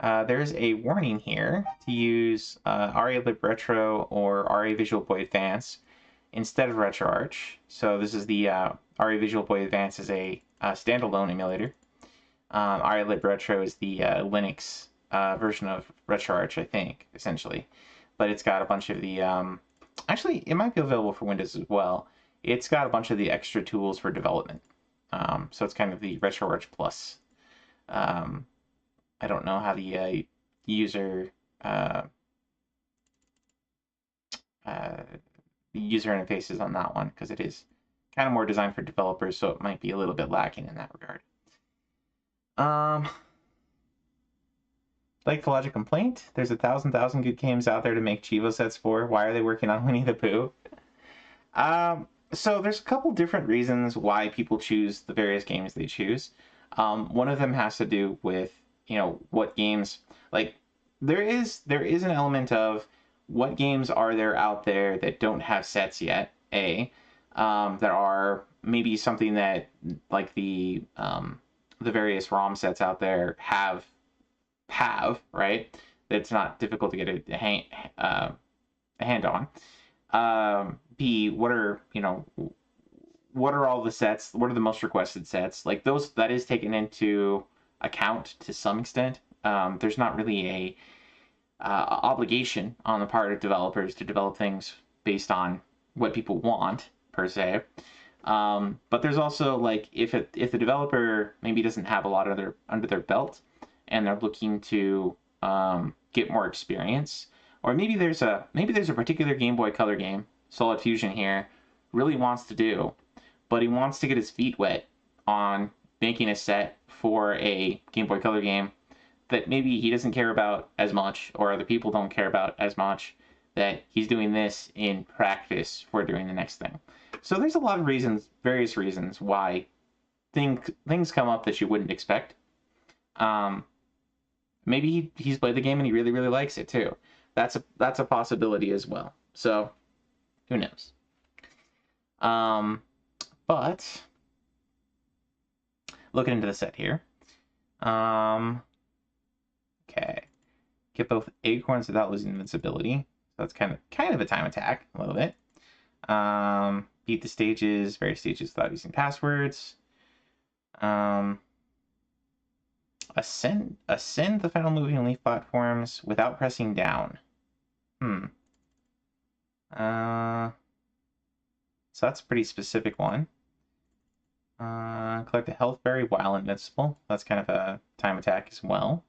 There's a warning here to use ARIA Lib Retro or ARIA Visual Boy Advance instead of RetroArch. So this is the ARIA Visual Boy Advance is a standalone emulator. ARIA Lib Retro is the Linux version of RetroArch, I think, essentially. But it's got a bunch of the... actually, it might be available for Windows as well. It's got a bunch of the extra tools for development. So it's kind of the RetroArch Plus. I don't know how the user interface is on that one, because it is kind of more designed for developers, so it might be a little bit lacking in that regard. Like the logic complaint, there's 1,000 good games out there to make Chivo sets for. Why are they working on Winnie the Pooh? So there's a couple different reasons why people choose the various games they choose. One of them has to do with, you know, what games, like there is an element of what games are there out there that don't have sets yet, that are maybe something that like the various ROM sets out there have, right? That's not difficult to get a hand on. B, what are all the sets? What are the most requested sets? Like those, that is taken into account to some extent. There's not really a obligation on the part of developers to develop things based on what people want per se. But there's also, like, if the developer maybe doesn't have a lot under their belt and they're looking to get more experience, or maybe there's a particular Game Boy Color game, Solid Fusion here, really wants to do, but he wants to get his feet wet on making a set for a Game Boy Color game that maybe he doesn't care about as much, or other people don't care about as much, that he's doing this in practice for doing the next thing. So there's a lot of reasons, various reasons why things come up that you wouldn't expect. Maybe he's played the game and he really, really likes it too. That's a possibility as well. So who knows? But looking into the set here. Okay. Get both acorns without losing invincibility. So that's kind of a time attack a little bit. Beat the stages, various stages without using passwords. Ascend the final moving leaf platforms without pressing down. So that's a pretty specific one. Collect a health berry while invincible. That's kind of a time attack as well.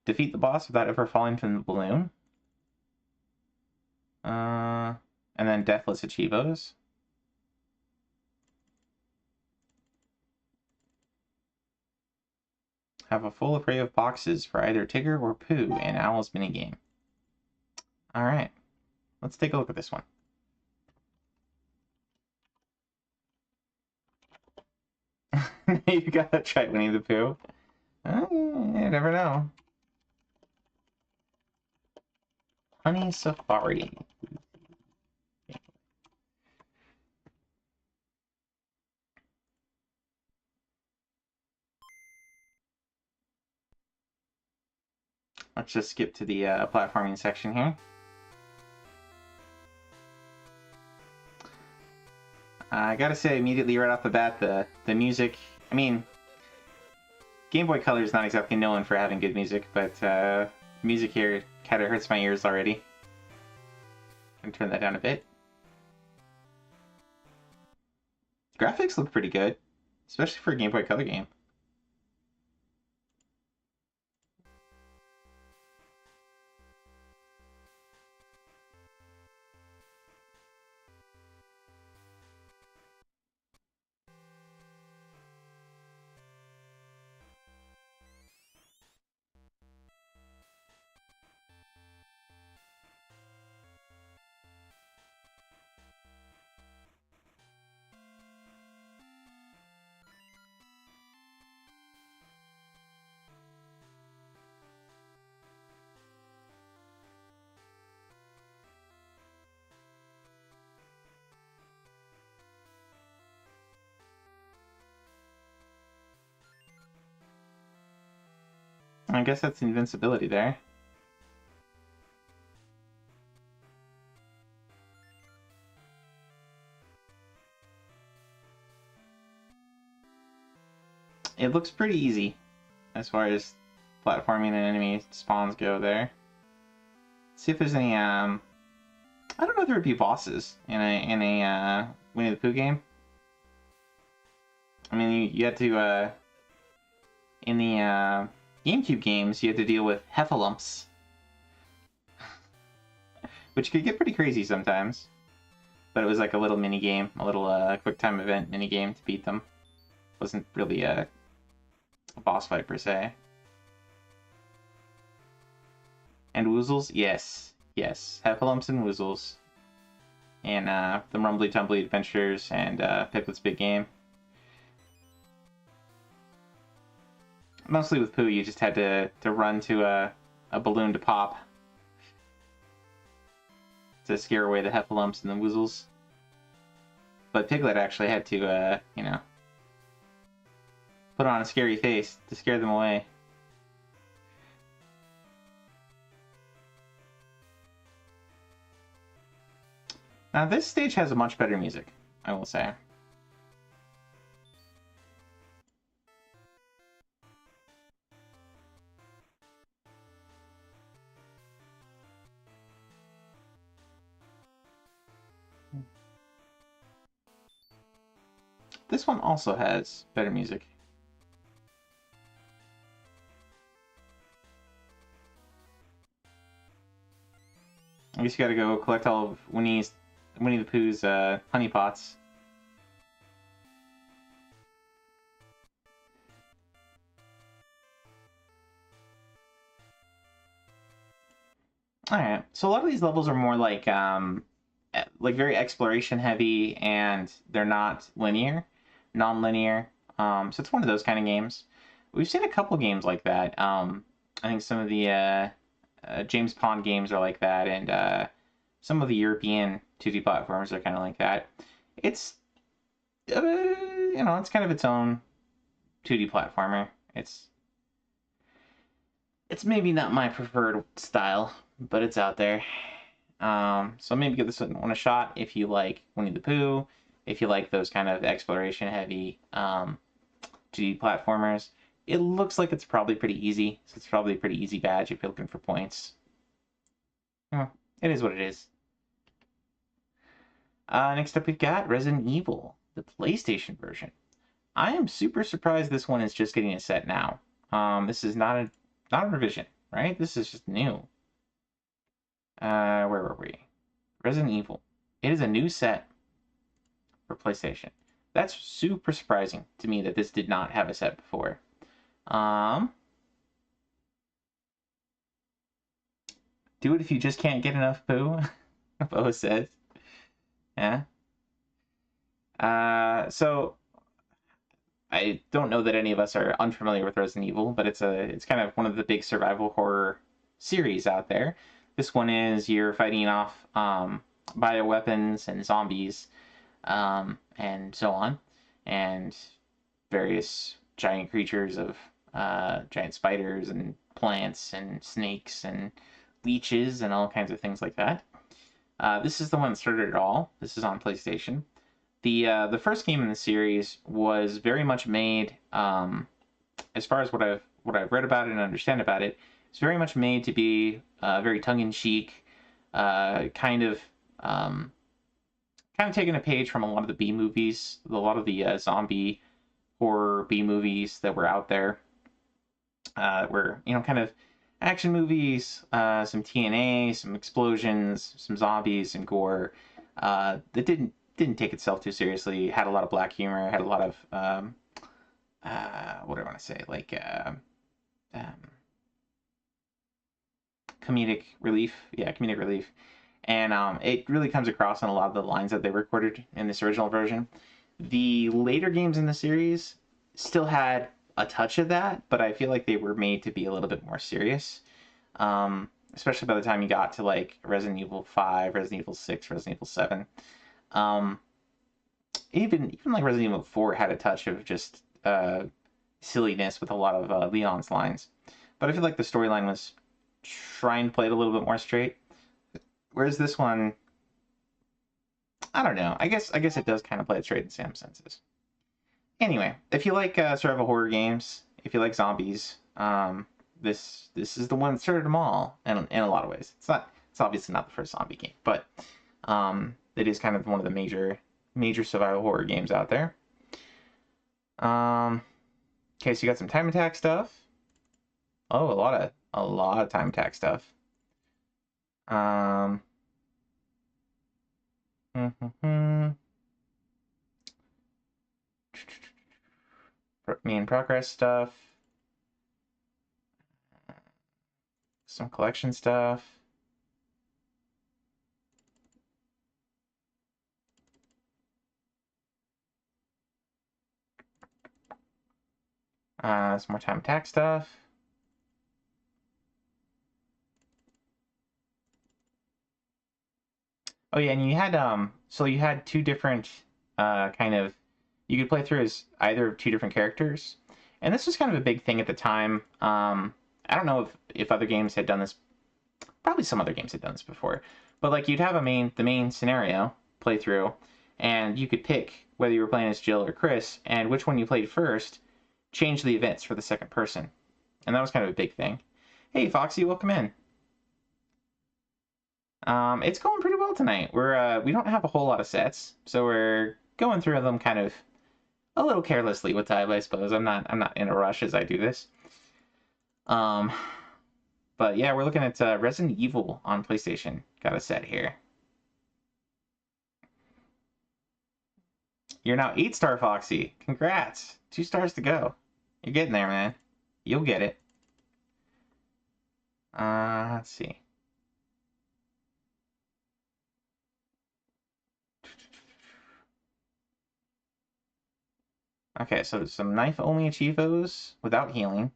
Defeat the boss without ever falling from the balloon. And then Deathless Achievos. Have a full array of boxes for either Tigger or Pooh in Owl's minigame. Alright, let's take a look at this one. You gotta try Winnie the Pooh. You never know. Honey Safari. Let's just skip to the platforming section here. I gotta say immediately right off the bat, the music, I mean, Game Boy Color is not exactly known for having good music, but music here kind of hurts my ears already. I'm gonna turn that down a bit. Graphics look pretty good, especially for a Game Boy Color game. I guess that's invincibility there. It looks pretty easy as far as platforming and enemy spawns go there. Let's see if there's any I don't know if there would be bosses in a Winnie the Pooh game. I mean, you had to in the GameCube games, you had to deal with Heffalumps, which could get pretty crazy sometimes. But it was like a little mini game, a little quick time event mini game to beat them. Wasn't really a boss fight per se. And Woozles, yes, Heffalumps and Woozles, and the Rumbly Tumbly Adventures and Piglet's Big Game. Mostly with Pooh, you just had to run to a balloon to pop to scare away the Heffalumps and the Woozles. But Piglet actually had to, you know, put on a scary face to scare them away. Now this stage has a much better music, I will say. This one also has better music. I guess you gotta go collect all of Winnie the Pooh's honey pots. Alright, so a lot of these levels are more like very exploration heavy, and they're not linear, non-linear. So it's one of those kind of games. We've seen a couple games like that. I think some of the James Pond games are like that, and some of the European 2D platforms are kind of like that. It's, you know, it's kind of its own 2D platformer. It's maybe not my preferred style, but it's out there. So maybe give this one a shot if you like Winnie the Pooh, if you like those kind of exploration-heavy 2D platformers. It looks like it's probably pretty easy, so it's probably a pretty easy badge if you're looking for points. It is what it is. Next up we've got Resident Evil, the PlayStation version. I am super surprised this one is just getting a set now. This is not a revision, right? This is just new. Where were we? Resident Evil. It is a new set for PlayStation. That's super surprising to me that this did not have a set before. Do it if you just can't get enough Pooh, Bo says. Yeah. So I don't know that any of us are unfamiliar with Resident Evil, but it's kind of one of the big survival horror series out there. This one is you're fighting off bioweapons and zombies, and so on, and various giant creatures of giant spiders and plants and snakes and leeches and all kinds of things like that. This is the one that started it all. This is on PlayStation. The first game in the series was very much made, as far as what I've read about it and understand about it, it's very much made to be very tongue-in-cheek, kind of taking a page from a lot of the B movies, a lot of the zombie horror B movies that were out there, were, you know, kind of action movies, some TNA, some explosions, some zombies, some gore, that didn't take itself too seriously, had a lot of black humor, had a lot of what do I want to say, like comedic relief. Yeah, comedic relief. And it really comes across in a lot of the lines that they recorded in this original version. The later games in the series still had a touch of that, but I feel like they were made to be a little bit more serious. Especially by the time you got to like Resident Evil 5, Resident Evil 6, Resident Evil 7. Even like Resident Evil 4 had a touch of just silliness with a lot of Leon's lines. but I feel like the storyline was trying to play it a little bit more straight. Whereas this one, I don't know. I guess it does kind of play it straight in some senses. Anyway, if you like survival horror games, if you like zombies, this is the one that started them all in a lot of ways. It's obviously not the first zombie game, but it is kind of one of the major survival horror games out there. Okay, so you got some time attack stuff. Oh, a lot of time attack stuff. Main progress stuff. Some collection stuff. Some more time attack stuff. Oh yeah, and you had so you had two different kind of, you could play through as either of two different characters, and this was kind of a big thing at the time. I don't know if other games had done this. Probably some other games had done this before, but like you'd have the main scenario playthrough, and you could pick whether you were playing as Jill or Chris, and which one you played first, change the events for the second person, and that was kind of a big thing. Hey Foxy, welcome in. It's going pretty well tonight. We don't have a whole lot of sets, so we're going through them kind of a little carelessly with time, I suppose. I'm not in a rush as I do this. But yeah, we're looking at Resident Evil on PlayStation. Got a set here. You're now 8-star Foxy. Congrats. 2 stars to go. You're getting there, man. You'll get it. Let's see. Okay, so some knife-only achievos without healing.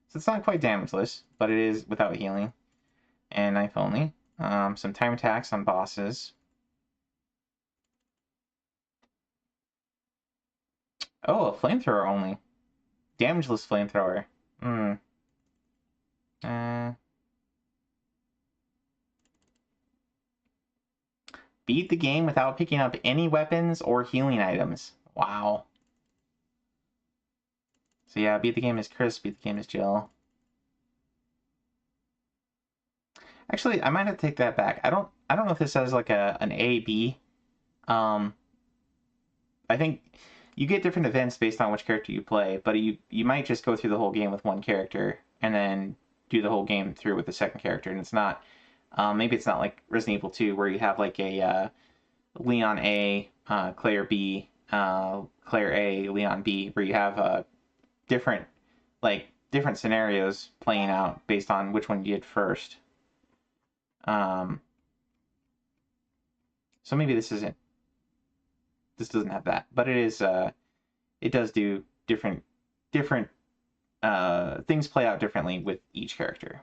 So it's not quite damageless, but it is without healing. And knife-only. Some time attacks on bosses. Oh, a flamethrower only. Damageless flamethrower. Beat the game without picking up any weapons or healing items. Wow. So yeah, beat the game as Chris, beat the game as Jill. Actually, I might have to take that back. I don't know if this has like an A, B. I think you get different events based on which character you play, but you might just go through the whole game with one character and then do the whole game through with the second character, and it's not maybe it's not like Resident Evil 2 where you have like a Leon A, Claire B, Claire A, Leon B, where you have different scenarios playing out based on which one you did first. So maybe this doesn't have that, but it is it does do different things play out differently with each character,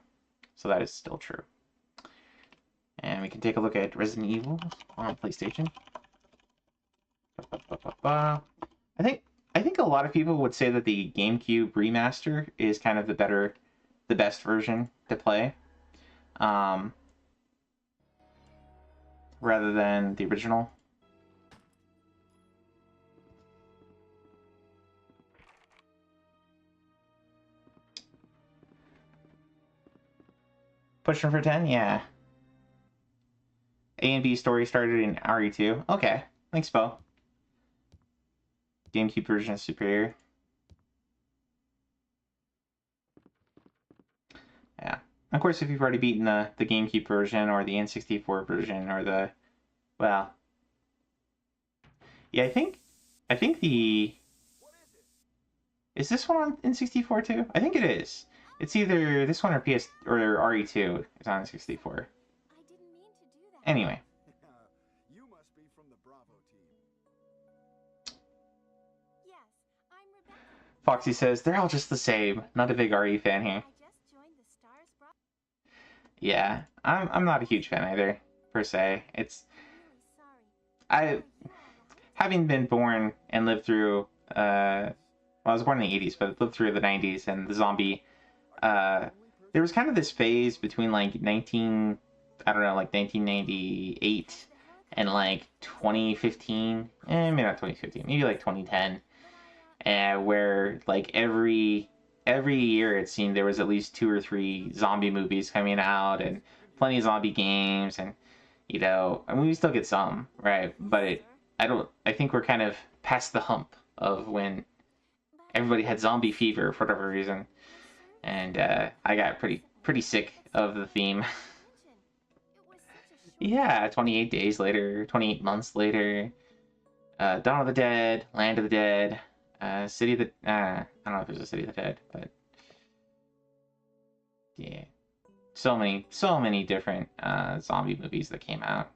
so that is still true. And we can take a look at Resident Evil on PlayStation. I think a lot of people would say that the GameCube remaster is kind of the best version to play, rather than the original. Pushing for 10? Yeah. A and B story started in RE2. Okay. Thanks, Bo. GameCube version is superior. Yeah. Of course, if you've already beaten the GameCube version or the N64 version or the... Well... Yeah, I think the... Is this one on N64 too? I think it is. It's either this one or PS or RE2 is on N64. I didn't mean to do that. Anyway. You must be from the Bravo team. Yes, I'm Rebecca. Foxy says, they're all just the same. Not a big RE fan here. I just joined the Stars Bravo. Yeah, I'm not a huge fan either, per se. It's... I'm really sorry. Having been born and lived through... well, I was born in the 80s, but lived through the 90s and the zombie there was kind of this phase between like 1998 and like 2015, maybe not 2015, maybe like 2010, where like every year it seemed there was at least 2 or 3 zombie movies coming out and plenty of zombie games, and I mean, we still get some, right? But I think we're kind of past the hump of when everybody had zombie fever for whatever reason, and I got pretty sick of the theme. Yeah, 28 days later, 28 months later, Dawn of the Dead, Land of the Dead, City of the... I don't know if there's a City of the Dead, but... Yeah. So many different zombie movies that came out.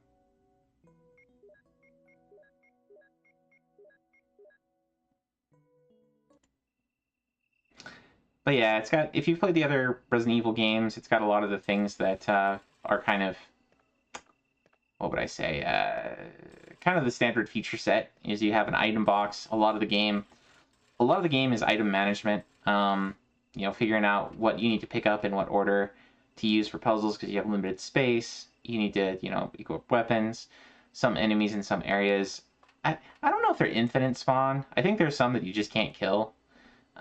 But yeah, it's got... If you've played the other Resident Evil games, it's got a lot of the things that are kind of... What would I say? Kind of the standard feature set is you have an item box. A lot of the game is item management. Figuring out what you need to pick up in what order to use for puzzles because you have limited space. You need to, equip weapons. Some enemies in some areas. I don't know if they're infinite spawn. I think there's some that you just can't kill.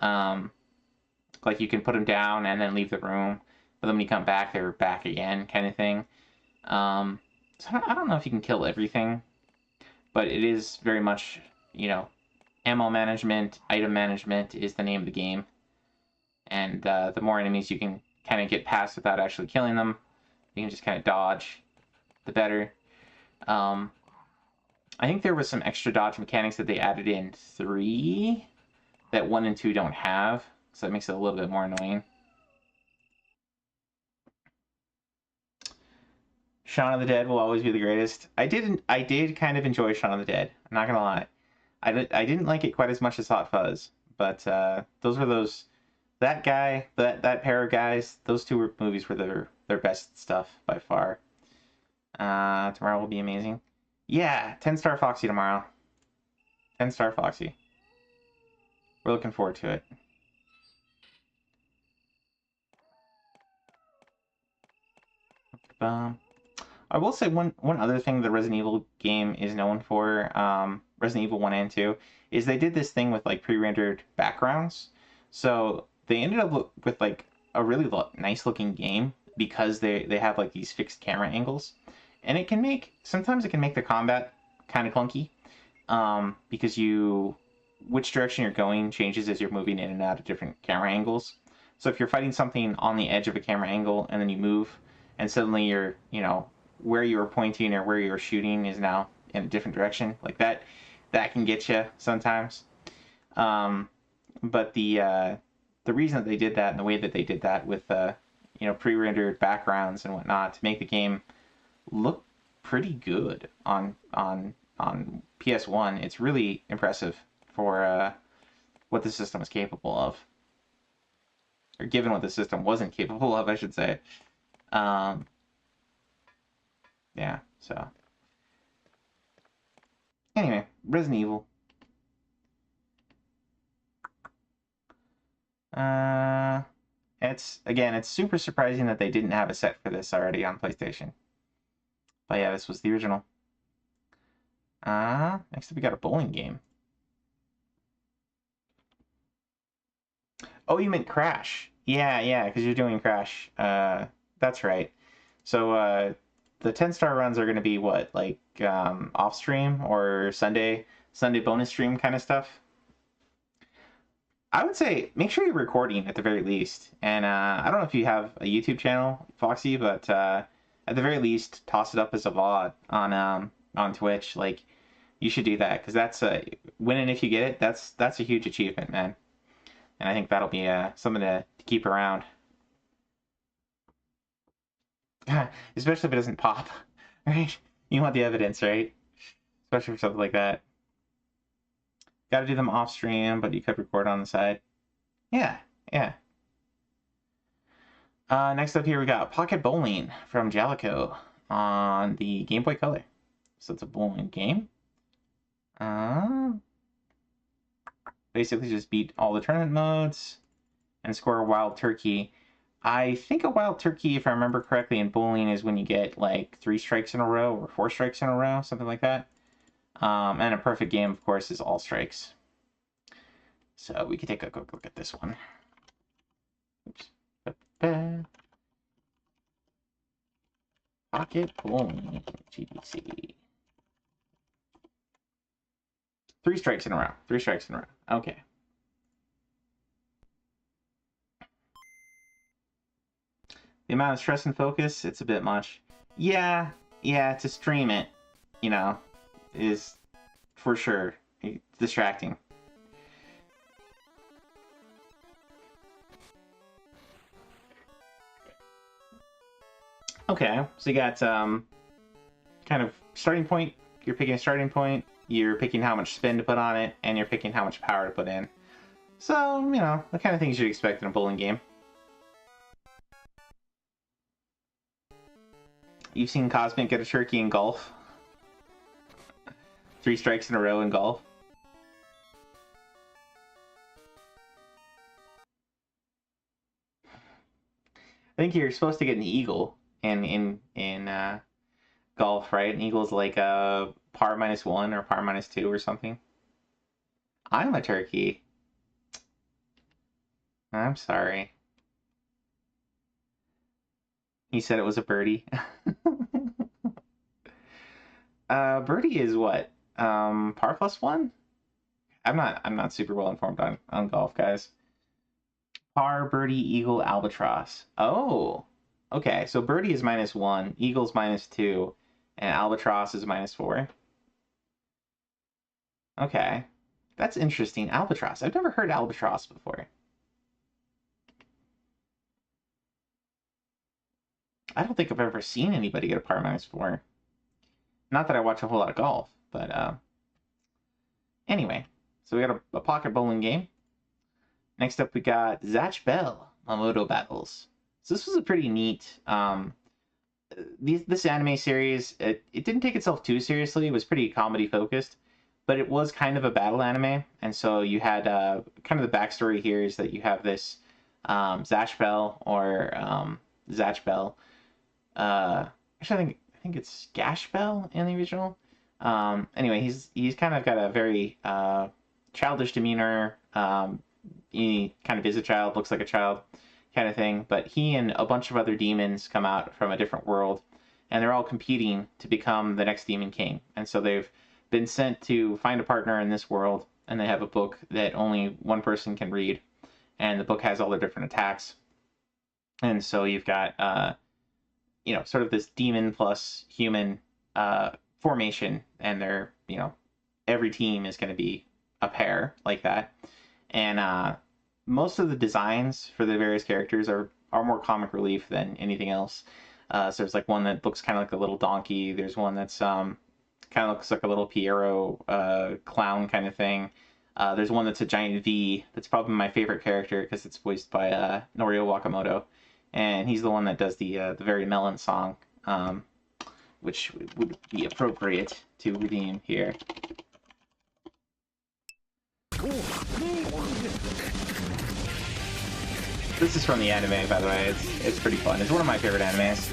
Like you can put them down and then leave the room, but then when you come back, they're back again, kind of thing. So I don't know if you can kill everything, but it is very much, ammo management, item management is the name of the game. And the more enemies you can kind of get past without actually killing them, you can just kind of dodge, the better. I think there was some extra dodge mechanics that they added in 3 that 1 and 2 don't have, so that makes it a little bit more annoying. Shaun of the Dead will always be the greatest. I did kind of enjoy Shaun of the Dead. I'm not gonna lie. I didn't like it quite as much as Hot Fuzz, but that pair of guys, those 2 movies were their best stuff by far. Tomorrow will be amazing. Yeah, 10-star Foxy tomorrow. 10-star Foxy. We're looking forward to it. I will say one other thing the Resident Evil game is known for, Resident Evil 1 and 2, is they did this thing with like pre-rendered backgrounds. So they ended up with like a really nice looking game because they have like these fixed camera angles. And sometimes it can make the combat kind of clunky, because which direction you're going changes as you're moving in and out of different camera angles. So if you're fighting something on the edge of a camera angle and then you move and suddenly you're, where you were pointing or where you were shooting is now in a different direction, like that can get you sometimes. But the reason that they did that and the way that they did that with pre-rendered backgrounds and whatnot to make the game look pretty good on PS1, it's really impressive for what the system is capable of, or given what the system wasn't capable of, I should say. Yeah, so anyway, Resident Evil. It's super surprising that they didn't have a set for this already on PlayStation. But yeah, this was the original. Next up we got a bowling game. Oh, you meant Crash. Yeah, because you're doing Crash. That's right. So, the 10-star runs are going to be what, like off stream or Sunday bonus stream kind of stuff? I would say make sure you're recording at the very least. And I don't know if you have a YouTube channel, Foxy, but at the very least, toss it up as a VOD on Twitch. Like, you should do that because that's when and if you get it, that's a huge achievement, man. And I think that'll be something to keep around. Especially if it doesn't pop, right? You want the evidence, right? Especially for something like that. Got to do them off stream, but you could record on the side. Yeah. Next up here we got Pocket Bowling from Jaleco on the Game Boy Color. So it's a bowling game. Basically just beat all the tournament modes and score a wild turkey. I think a wild turkey, if I remember correctly, in bowling is when you get like 3 strikes in a row or 4 strikes in a row, something like that. And a perfect game, of course, is all strikes. So we can take a quick look at this one. Oops. Pocket bowling, GBC. 3 strikes in a row. 3 strikes in a row. Okay. The amount of stress and focus, it's a bit much. Yeah, to stream it, you know, is for sure distracting. Okay, so you got kind of starting point. You're picking a starting point. You're picking how much spin to put on it, and you're picking how much power to put in. So, you know, the kind of things you'd expect in a bowling game. You've seen Cosmic get a turkey in golf. 3 strikes in a row in golf. I think you're supposed to get an eagle in golf, right? An eagle's like a par -1 or par -2 or something. I'm a turkey. I'm sorry. He said it was a birdie. Birdie is what? Par +1? I'm not super well informed on golf, guys. Par, birdie, eagle, albatross. Oh, okay. So birdie is -1, eagle's -2, and albatross is -4. Okay, that's interesting. Albatross. I've never heard albatross before. I don't think I've ever seen anybody get a par -4. Not that I watch a whole lot of golf, but anyway. So we got a pocket bowling game. Next up, we got Zatch Bell Mamoto Battles. So this was a pretty neat. This anime series, it didn't take itself too seriously. It was pretty comedy focused, but it was kind of a battle anime. And so you had kind of the backstory here is that you have this Zatch Bell or Zatch Bell. Actually, I think it's Gash Bell in the original. Anyway, he's kind of got a very childish demeanor. He kind of is a child, looks like a child kind of thing, but he and a bunch of other demons come out from a different world, and they're all competing to become the next Demon King. And so they've been sent to find a partner in this world, and they have a book that only one person can read, and the book has all their different attacks. And so you've got you know, sort of this demon plus human formation, and they're, you know, every team is going to be a pair like that. And most of the designs for the various characters are more comic relief than anything else. So there's like one that looks kind of like a little donkey. There's one that's kind of looks like a little Pierrot clown kind of thing. There's one that's a giant V. That's probably my favorite character because it's voiced by Norio Wakamoto, and he's the one that does the Very Melon song, which would be appropriate to redeem here. This is from the anime, by the way. It's pretty fun. It's one of my favorite animes.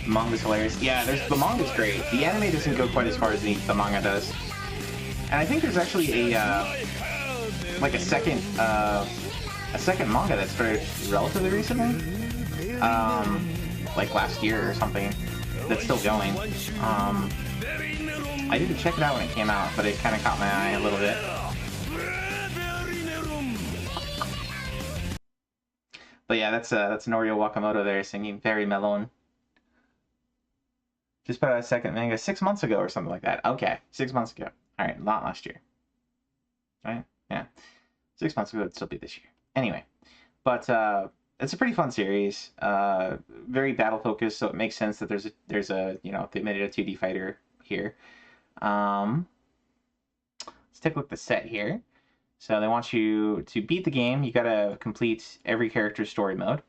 The manga's hilarious. Yeah, the manga's great. The anime doesn't go quite as far as the manga does. And I think there's actually like a second manga that started relatively recently, like last year or something, that's still going. I didn't check it out when it came out, but it kind of caught my eye a little bit. But yeah, that's Norio Wakamoto there singing Very Melon. Just put out a second manga 6 months ago or something like that. Okay, 6 months ago. All right, not last year. Right? Yeah. 6 months ago, it'd still be this year. Anyway, but it's a pretty fun series. Very battle focused, so it makes sense that there's a you know, they made it a 2D fighter here. Let's take a look at the set here. So they want you to beat the game. You gotta complete every character's story mode.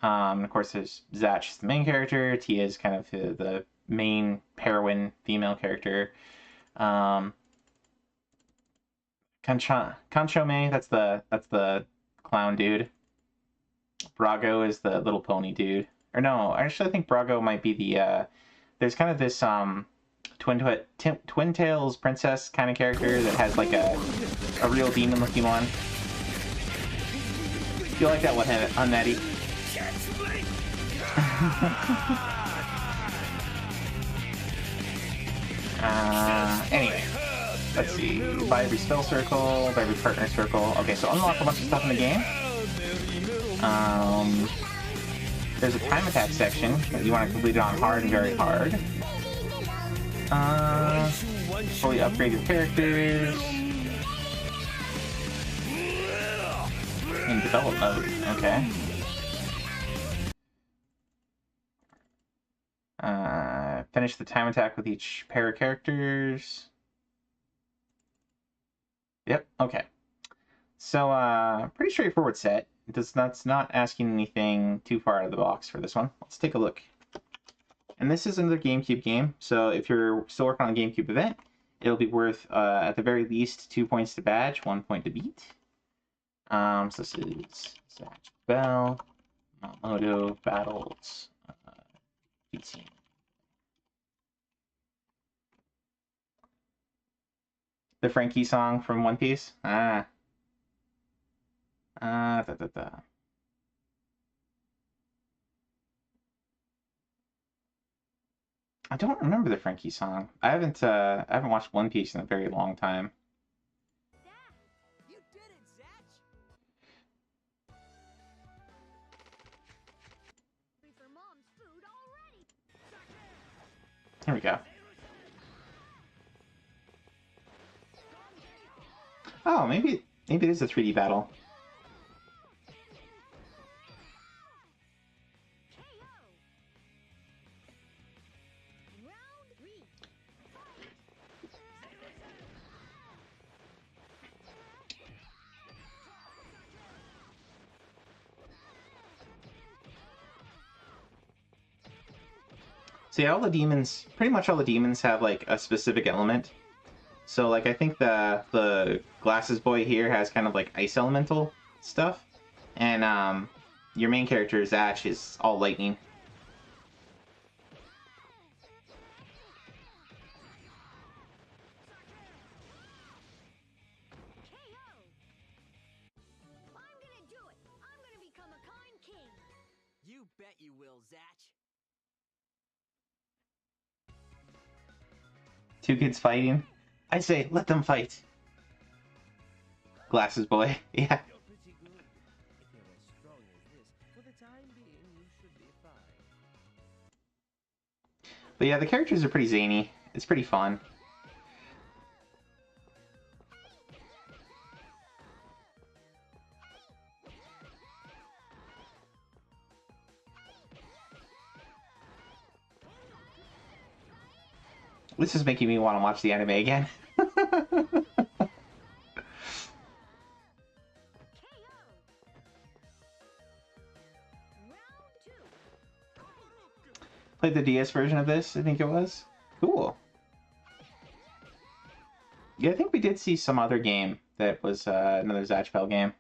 And of course, there's Zatch, the main character. Tia is kind of the main heroine, female character. Kanchome, that's the clown dude. Brago is the little pony dude. Or no, actually I think Brago might be the there's kind of this Twin Tails princess kind of character that has like a real demon looking one. You like that one, Unnetty? Anyway, let's see. Buy every spell circle, buy every partner circle. Okay, so unlock a bunch of stuff in the game. There's a time attack section that you want to complete it on hard and very hard. Fully upgrade your characters. In develop mode, okay. Finish the time attack with each pair of characters. Yep, okay. So, pretty straightforward set. That's not asking anything too far out of the box for this one. Let's take a look. And this is another GameCube game, so if you're still working on a GameCube event, it'll be worth, at the very least, 2 points to badge, 1 point to beat. So this is Zatch Bell, Mamoto, Battles, beat scene. The Frankie song from One Piece? I don't remember the Frankie song. I haven't watched One Piece in a very long time. You did it, Zatch! For Mom's food already. Here we go. Oh, maybe it is a 3D battle. Round 3. So yeah, pretty much all the demons have like a specific element. So like I think the Glasses Boy here has kind of like ice elemental stuff. And your main character, Zatch, is all lightning. I'm gonna do it. I'm gonna become a kind king. You bet you will, Zatch! Two kids fighting. I say, let them fight. Glasses Boy, yeah. You're pretty good. If you're as strong as this, for the time being, you should be fine. But yeah, the characters are pretty zany. It's pretty fun. This is making me want to watch the anime again. Played the DS version of this, I think it was. Cool. Yeah, I think we did see some other game that was another Zatch Bell game.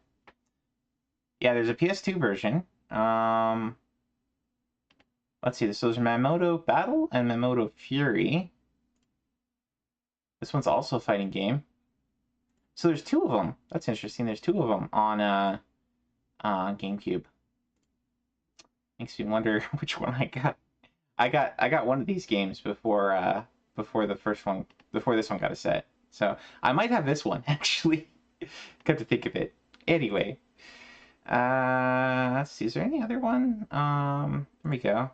Yeah, there's a PS2 version. Let's see, this was Mamoto Battle and Mamoto Fury. This one's also a fighting game. So there's two of them. That's interesting. There's two of them on GameCube. Makes me wonder which one I got. I got one of these games before this one got a set. So I might have this one actually. Got to think of it. Anyway, let's see. Is there any other one? Here we go.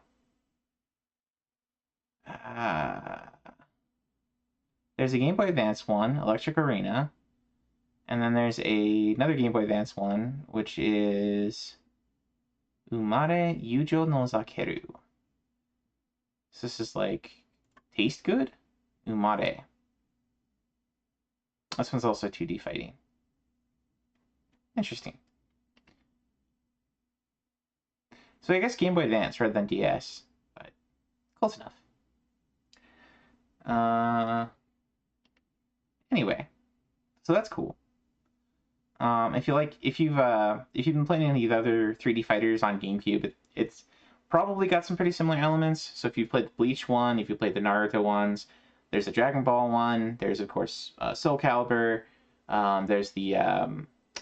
There's a Game Boy Advance one, Electric Arena, and then there's another Game Boy Advance one, which is Umare Yujo no Zakeru. So this is like taste good? Umare. This one's also 2D fighting. Interesting. So I guess Game Boy Advance rather than DS, but close enough. Anyway, so that's cool. if you've been playing any of the other 3D fighters on GameCube, it's probably got some pretty similar elements. So if you played the Bleach one, if you played the Naruto ones, there's a Dragon Ball one. There's of course Soul Calibur. There's the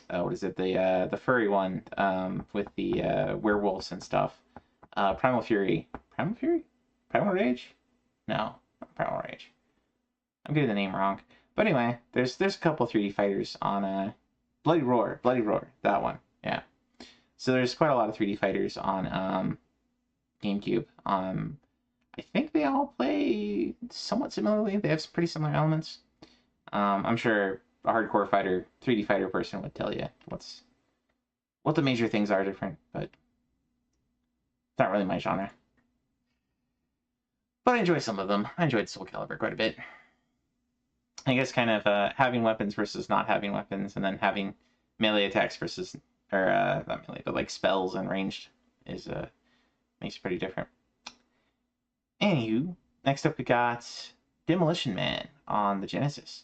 what is it, the furry one with the werewolves and stuff. Primal Fury. Primal Fury? Primal Rage? No, not Primal Rage. I'm getting the name wrong. But anyway, there's a couple 3D fighters on Bloody Roar, that one. Yeah. So there's quite a lot of 3D fighters on GameCube. I think they all play somewhat similarly. They have some pretty similar elements. I'm sure a hardcore 3D fighter person would tell you what the major things are different, but it's not really my genre. But I enjoy some of them. I enjoyed Soul Calibur quite a bit. I guess kind of having weapons versus not having weapons, and then having melee attacks versus, or not melee, but like spells and ranged is makes it pretty different. Anywho, next up we got Demolition Man on the Genesis.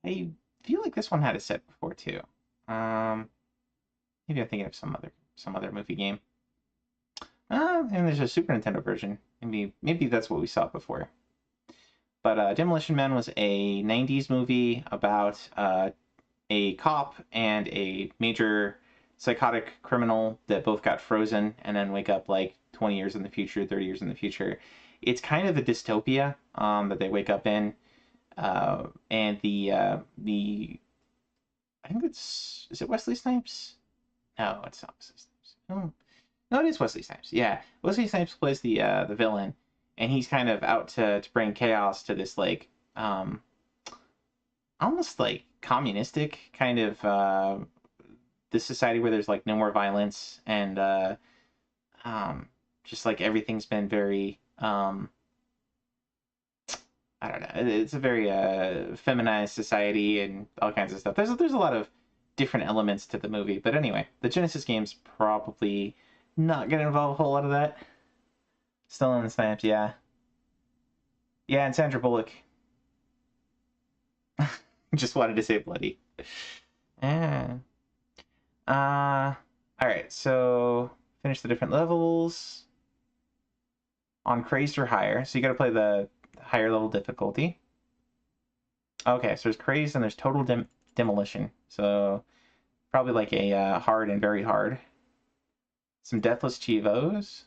I feel like this one had a set before too. Maybe I'm thinking of some other movie game. And there's a Super Nintendo version. Maybe that's what we saw before. But Demolition Man was a 90s movie about a cop and a major psychotic criminal that both got frozen and then wake up like 20 years in the future, 30 years in the future. It's kind of a dystopia that they wake up in. And the I think is it Wesley Snipes? No, it's not Wesley Snipes. No, it is Wesley Snipes. Yeah, Wesley Snipes plays the villain, and he's kind of out to bring chaos to this like almost like communistic kind of this society where there's like no more violence, and just like everything's been very I don't know. It's a very feminized society and all kinds of stuff. There's a lot of different elements to the movie, but anyway, the Genesis game's probably not gonna involve a whole lot of that. Still in the Snipes, yeah, and Sandra Bullock. Just wanted to say bloody. Yeah. All right. So finish the different levels on crazed or higher. So you got to play the higher level difficulty. Okay, so there's crazed and there's total demolition. So probably like a hard and very hard. Some deathless Chivos.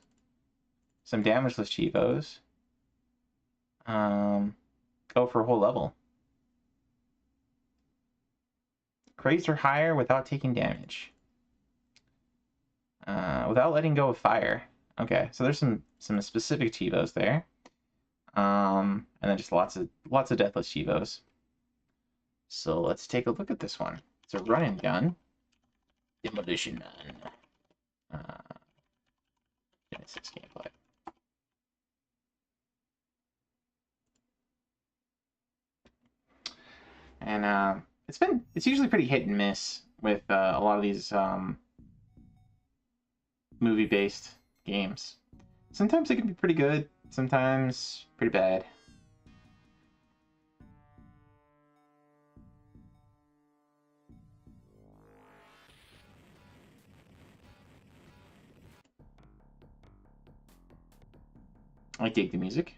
Some damageless Chivos. Go for a whole level. Crazed or higher without taking damage. Without letting go of fire. Okay, so there's some specific Chivos there. And then just lots of deathless Chivos. So let's take a look at this one. It's a run and gun. Demolition Man. Genesis gameplay. And it's usually pretty hit and miss with a lot of these movie-based games. Sometimes they can be pretty good, sometimes pretty bad. I dig the music.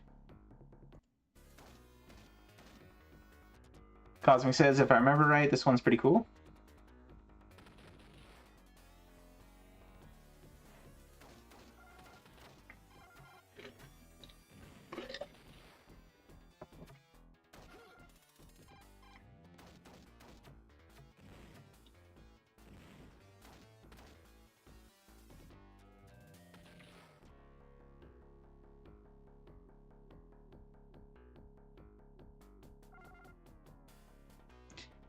Cosmic says, if I remember right, this one's pretty cool.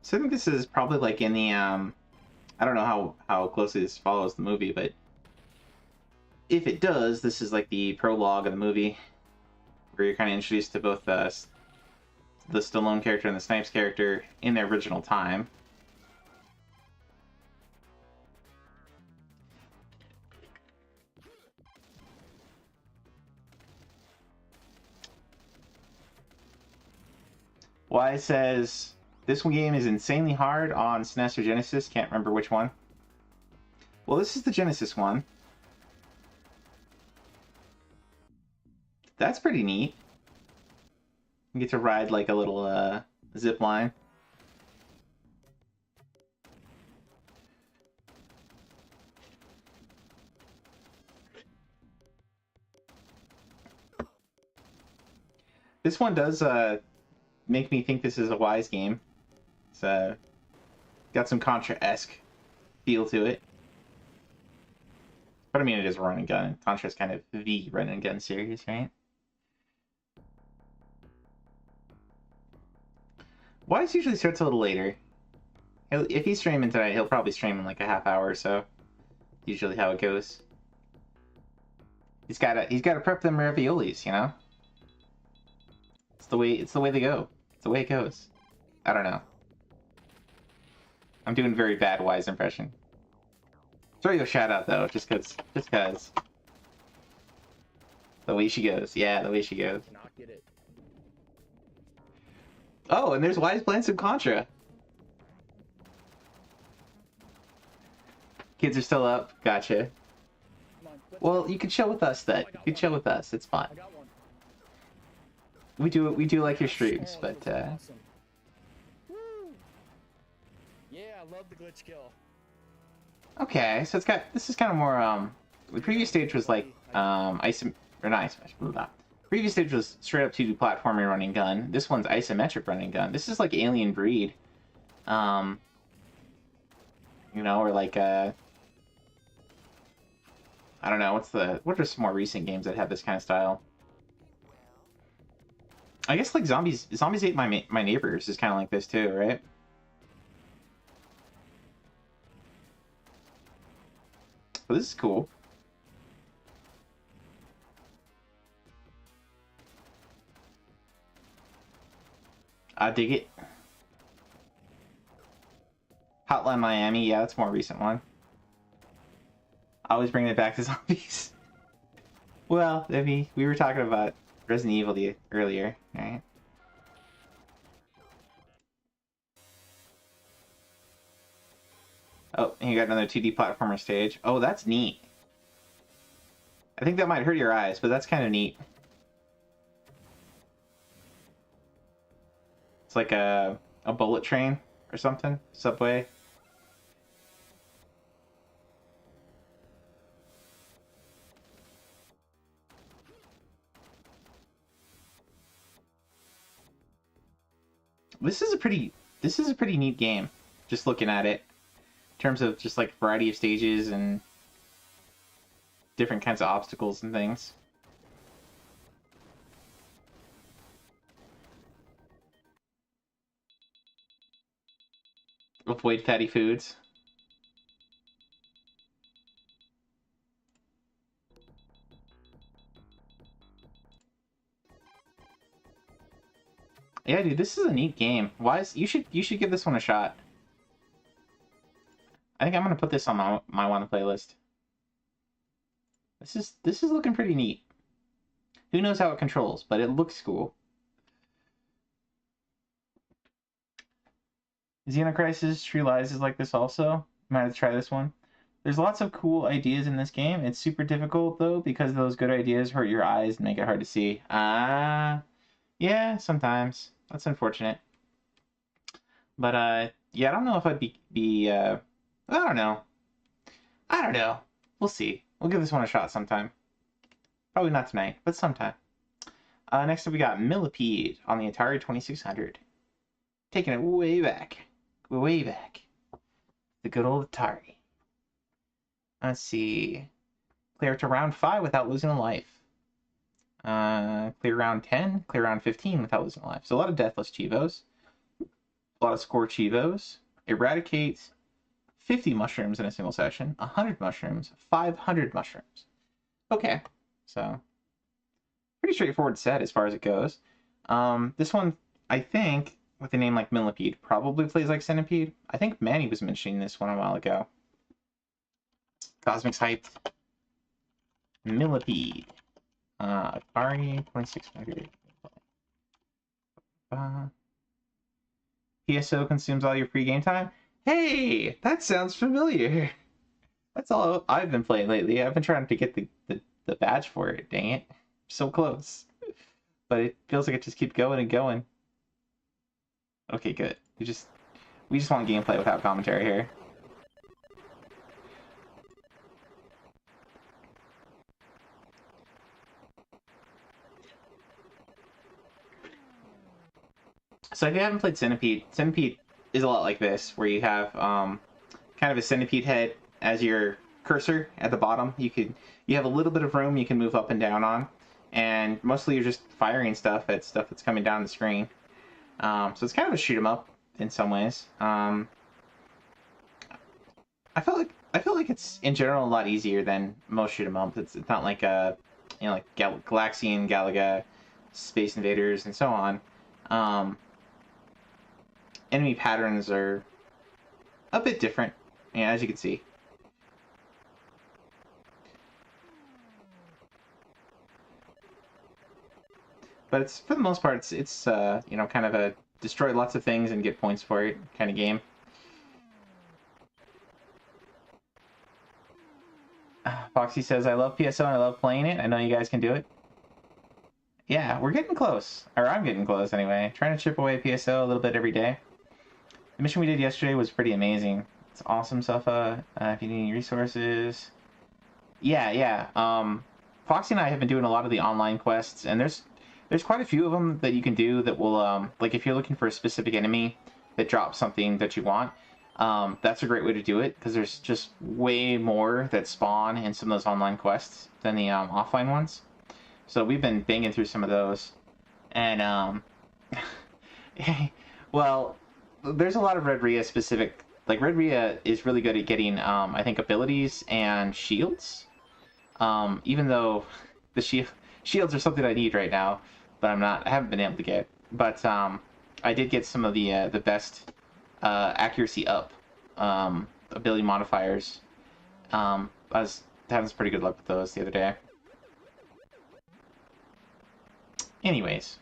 So I think this is probably like in the, I don't know how closely this follows the movie, but if it does, this is like the prologue of the movie, where you're kind of introduced to both the Stallone character and the Snipes character in their original time. Y says, This one game is insanely hard on SNES or Genesis. Can't remember which one. Well, this is the Genesis one. That's pretty neat. You get to ride like a little zip line. This one does make me think this is a Wise game. It's got some Contra-esque feel to it. But I mean, it is a run and gun. Contra is kind of the run and gun series, right? Wise usually starts a little later. If he's streaming tonight, he'll probably stream in like a half hour or so. Usually how it goes. He's gotta prep them raviolis, you know? It's the way they go. It's the way it goes. I don't know. I'm doing very bad Wise impression. Throw you a shout out though, just cause. The way she goes. Yeah, the way she goes. Cannot get it. Oh, and there's Wise playing some Contra. Kids are still up. Gotcha. Come on, flip Well, it. you can chill with us then. You can chill with us. It's fine. I got one. We do like your streams, Oh, but that was awesome. Woo! Yeah, I love the glitch kill. okay. So this is kind of more the previous stage was like previous stage was straight up 2D platforming running gun. This one's isometric running gun. This is like Alien Breed. You know, or like I don't know, what are some more recent games that have this kind of style? I guess like Zombies Ate My Neighbors is kind of like this too, right? So this is cool. I dig it. Hotline Miami, yeah, that's a more recent one. I always bring it back to zombies. Well, I mean, we were talking about Resident Evil earlier, right? Oh, and you got another 2D platformer stage. Oh, that's neat. I think that might hurt your eyes, but that's kind of neat. It's like a bullet train or something. Subway. This is a pretty neat game, just looking at it. In terms of just like variety of stages and different kinds of obstacles and things. Avoid fatty foods. Yeah, dude, this is a neat game. You should give this one a shot. I think I'm gonna put this on my one playlist. This is looking pretty neat. Who knows how it controls, but it looks cool. Xenocrisis Tree Lies is like this also. Might have to try this one. There's lots of cool ideas in this game. It's super difficult though because those good ideas hurt your eyes and make it hard to see. Yeah, sometimes. That's unfortunate. But yeah, I don't know if I'd be I don't know. We'll see. We'll give this one a shot sometime. Probably not tonight, but sometime. Next up we got Millipede on the Atari 2600. Taking it way back. Way back. The good old Atari. Let's see. Clear to round 5 without losing a life. Clear round 10, clear round 15 without losing a life. So a lot of deathless Chivos. A lot of score Chivos. Eradicate 50 mushrooms in a single session. 100 mushrooms. 500 mushrooms. Okay. So, pretty straightforward set as far as it goes. This one, I think, with a name like Millipede, probably plays like Centipede. I think Manny was mentioning this one a while ago. Cosmic's hyped. Millipede. Atari 2600. PSO consumes all your free game time? Hey, that sounds familiar. That's all I've been playing lately. I've been trying to get the badge for it. Dang it. So close. But it feels like it just keeps going and going. Okay, good. We just want gameplay without commentary here. So if you haven't played Centipede, Centipede is a lot like this, where you have kind of a centipede head as your cursor at the bottom. You have a little bit of room you can move up and down on, and mostly you're just firing stuff at stuff that's coming down the screen. So it's kind of a shoot 'em up in some ways. I feel like it's in general a lot easier than most shoot 'em ups. It's not like like Galaxian, Galaga, Space Invaders, and so on. Enemy patterns are a bit different, as you can see. But it's, for the most part, it's kind of a destroy lots of things and get points for it kind of game. Foxy says, I love PSO and I love playing it. I know you guys can do it. Yeah, we're getting close. Or I'm getting close anyway. Trying to chip away PSO a little bit every day. The mission we did yesterday was pretty amazing. It's awesome, Safa. If you need any resources. Yeah. Foxy and I have been doing a lot of the online quests, and there's quite a few of them that you can do that will, like if you're looking for a specific enemy that drops something that you want, that's a great way to do it, because there's just way more that spawn in some of those online quests than the offline ones. So we've been banging through some of those, and well, there's a lot of Red Rhea specific. Like Red Rhea is really good at getting, I think, abilities and shields. Even though the shields are something I need right now, but I haven't been able to get. But I did get some of the best accuracy up ability modifiers. I was having some pretty good luck with those the other day. Anyways,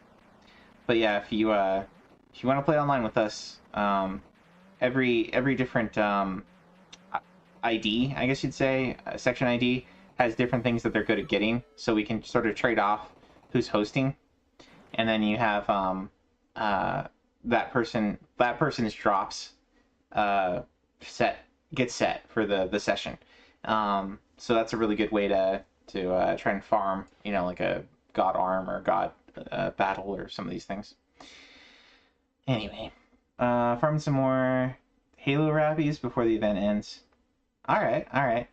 but yeah, if you want to play online with us, every different ID, I guess you'd say, section ID has different things that they're good at getting, so we can sort of trade off who's hosting, and then you have that person's drops gets set for the session. So that's a really good way to try and farm, like a God Arm or God Battle or some of these things. Anyway, farming some more Halo Rappies before the event ends. All right.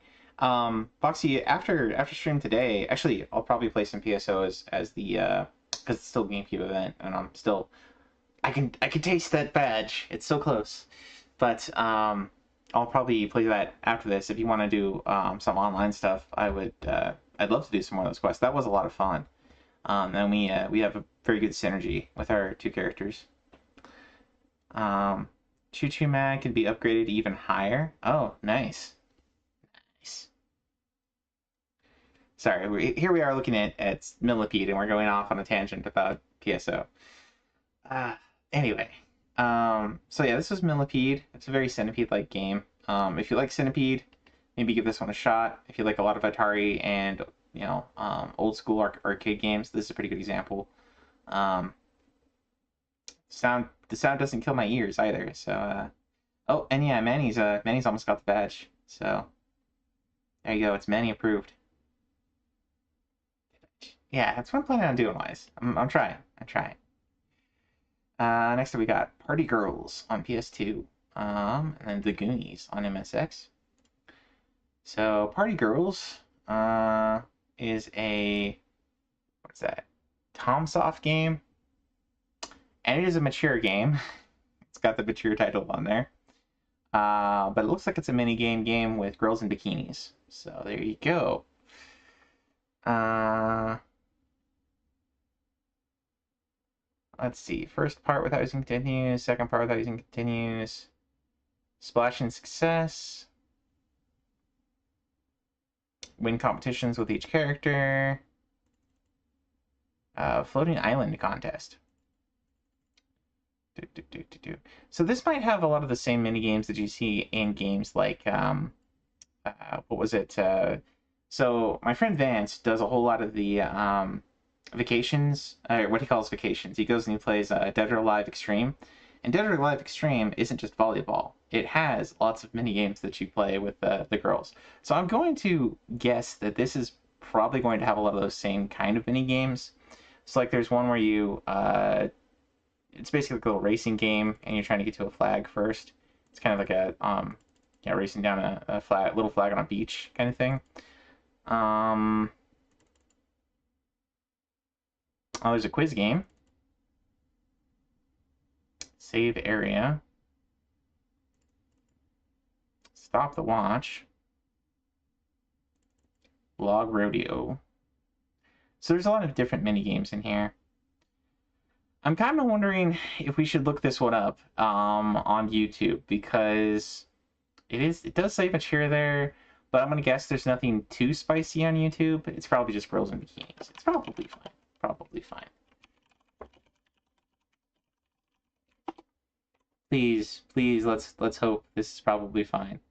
Foxy, after stream today, actually, I'll probably play some PSO as the because it's still GameCube event, and I can taste that badge. It's so close. But I'll probably play that after this. If you want to do some online stuff, I'd love to do some more of those quests. That was a lot of fun. And we have a very good synergy with our two characters. Choo Choo Mag can be upgraded even higher. Oh, nice. Sorry, here we are looking at Millipede, and we're going off on a tangent about PSO. Anyway, so yeah, this was Millipede. It's a very Centipede-like game. If you like Centipede, maybe give this one a shot. If you like a lot of Atari and old school arcade games, this is a pretty good example. The sound doesn't kill my ears either. So, oh, and yeah, Manny's almost got the badge. So there you go. It's Manny approved. Yeah, that's what I'm planning on doing, wise. I'm trying. Next up, we got Party Girls on PS2, and then The Goonies on MSX. So Party Girls is a TomSoft game, and it is a mature game. It's got the mature title on there, but it looks like it's a mini game with girls in bikinis. So there you go. Let's see. First part without using continues. Second part without using continues. Splash and success. Win competitions with each character. Floating island contest. So this might have a lot of the same mini games that you see in games like what was it? So my friend Vance does a whole lot of the vacations, what he calls vacations. He goes and he plays Dead or Alive Extreme. And Dead or Alive Extreme isn't just volleyball. It has lots of mini games that you play with the girls. So I'm going to guess that this is probably going to have a lot of those same kind of mini games. So like there's one where you it's basically like a little racing game and you're trying to get to a flag first. It's kind of like a yeah, racing down a flag, little flag on a beach kind of thing. Oh, there's a quiz game. Save area. Stop the watch. Log rodeo. So there's a lot of different mini games in here. I'm kind of wondering if we should look this one up on YouTube, because it does say mature there, but I'm gonna guess there's nothing too spicy on YouTube. It's probably just girls in bikinis. It's probably fine. Probably fine. Please, please, let's hope this is probably fine.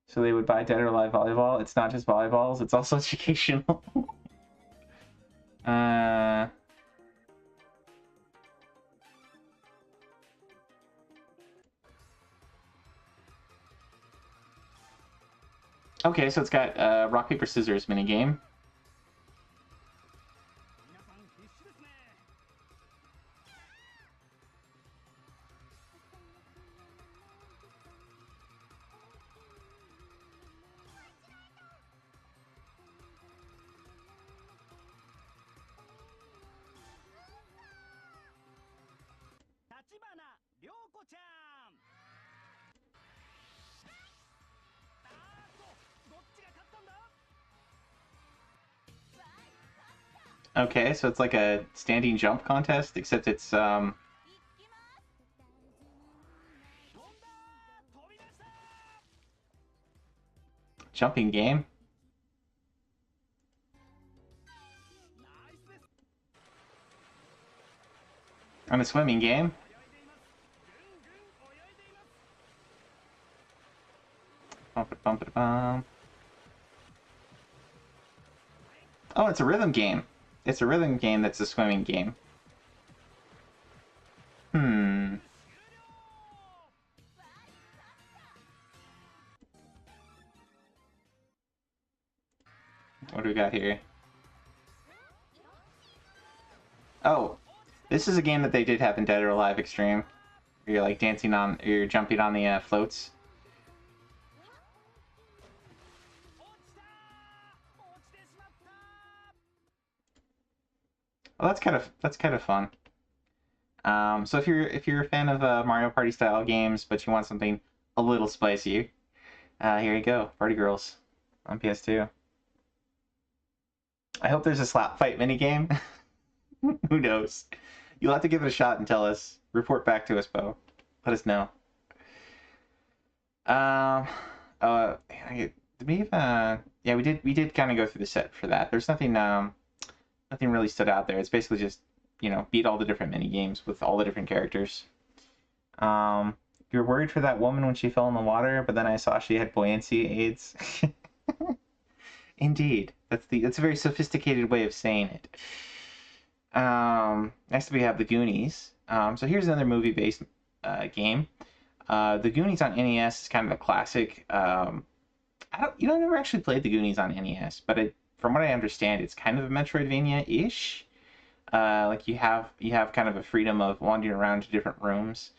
So they would buy Dead or Alive Volleyball. It's not just volleyballs, it's also educational. Okay, so it's got rock, paper, scissors minigame. Okay, so it's like a standing jump contest, except it's jumping game. And a swimming game. Bump it, bump it, bump. Oh, it's a rhythm game. It's a rhythm game that's a swimming game. What do we got here? Oh, this is a game that they did have in Dead or Alive Extreme. You're like dancing on, you're jumping on the floats. Well, that's kind of fun. So if you're a fan of Mario Party style games, but you want something a little spicier, here you go, Party Girls on PS2. I hope there's a slap fight minigame. Who knows? You'll have to give it a shot and tell us. Report back to us, Bo. Let us know. Yeah, we did kind of go through the set for that. There's nothing really stood out there. It's basically just, you know, beat all the different mini games with all the different characters. You're worried for that woman when she fell in the water, but then I saw she had buoyancy aids. Indeed, that's a very sophisticated way of saying it. Next we have The Goonies. So here's another movie-based game. The Goonies on NES is kind of a classic. I never actually played The Goonies on NES, but from what I understand, it's kind of a Metroidvania-ish. Like you have kind of a freedom of wandering around to different rooms,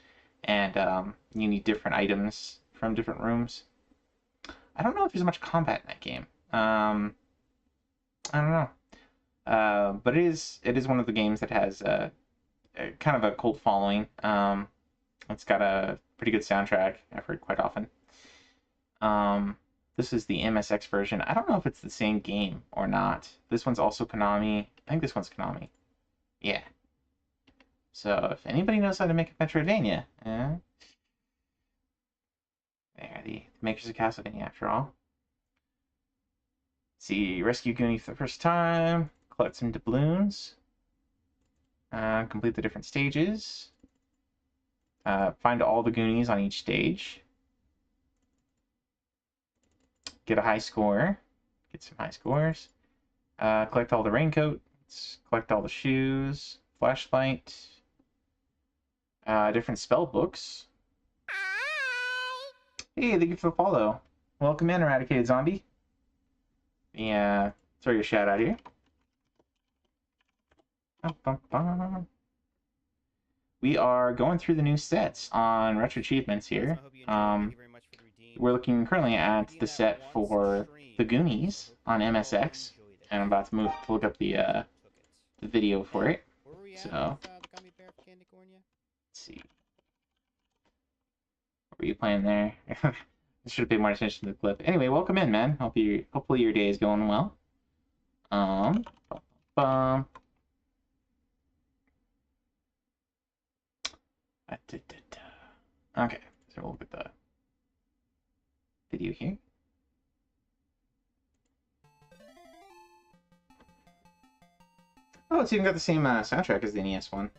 and you need different items from different rooms. I don't know if there's much combat in that game. I don't know. But it is one of the games that has a kind of a cult following. It's got a pretty good soundtrack. I've heard quite often. This is the MSX version. I don't know if it's the same game or not. This one's also Konami. I think this one's Konami. Yeah. So if anybody knows how to make a Metroidvania, they're the makers of Castlevania after all. See, rescue Goonie for the first time. collect some doubloons. Complete the different stages. Find all the Goonies on each stage. Get a high score. Get some high scores. Collect all the raincoats. Collect all the shoes. Flashlight. Different spell books. Hey, thank you for the follow. Welcome in, Eradicated Zombie. Yeah, throw your shout out here. We are going through the new sets on Retro Achievements here. We're looking currently at the set for the Goonies on MSX, and I'm about to look up the video for it. So, let's see. What were you playing there? I should have paid more attention to the clip. Anyway, welcome in, man. Hopefully your day is going well. Okay, so we'll look at the video here. Oh, it's even got the same soundtrack as the NES one.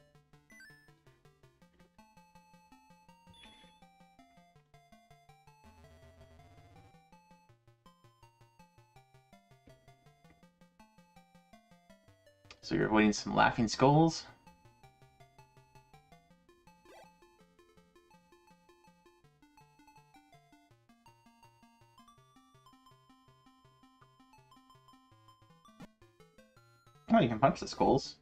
So you're avoiding some laughing skulls. Oh, you can punch the skulls.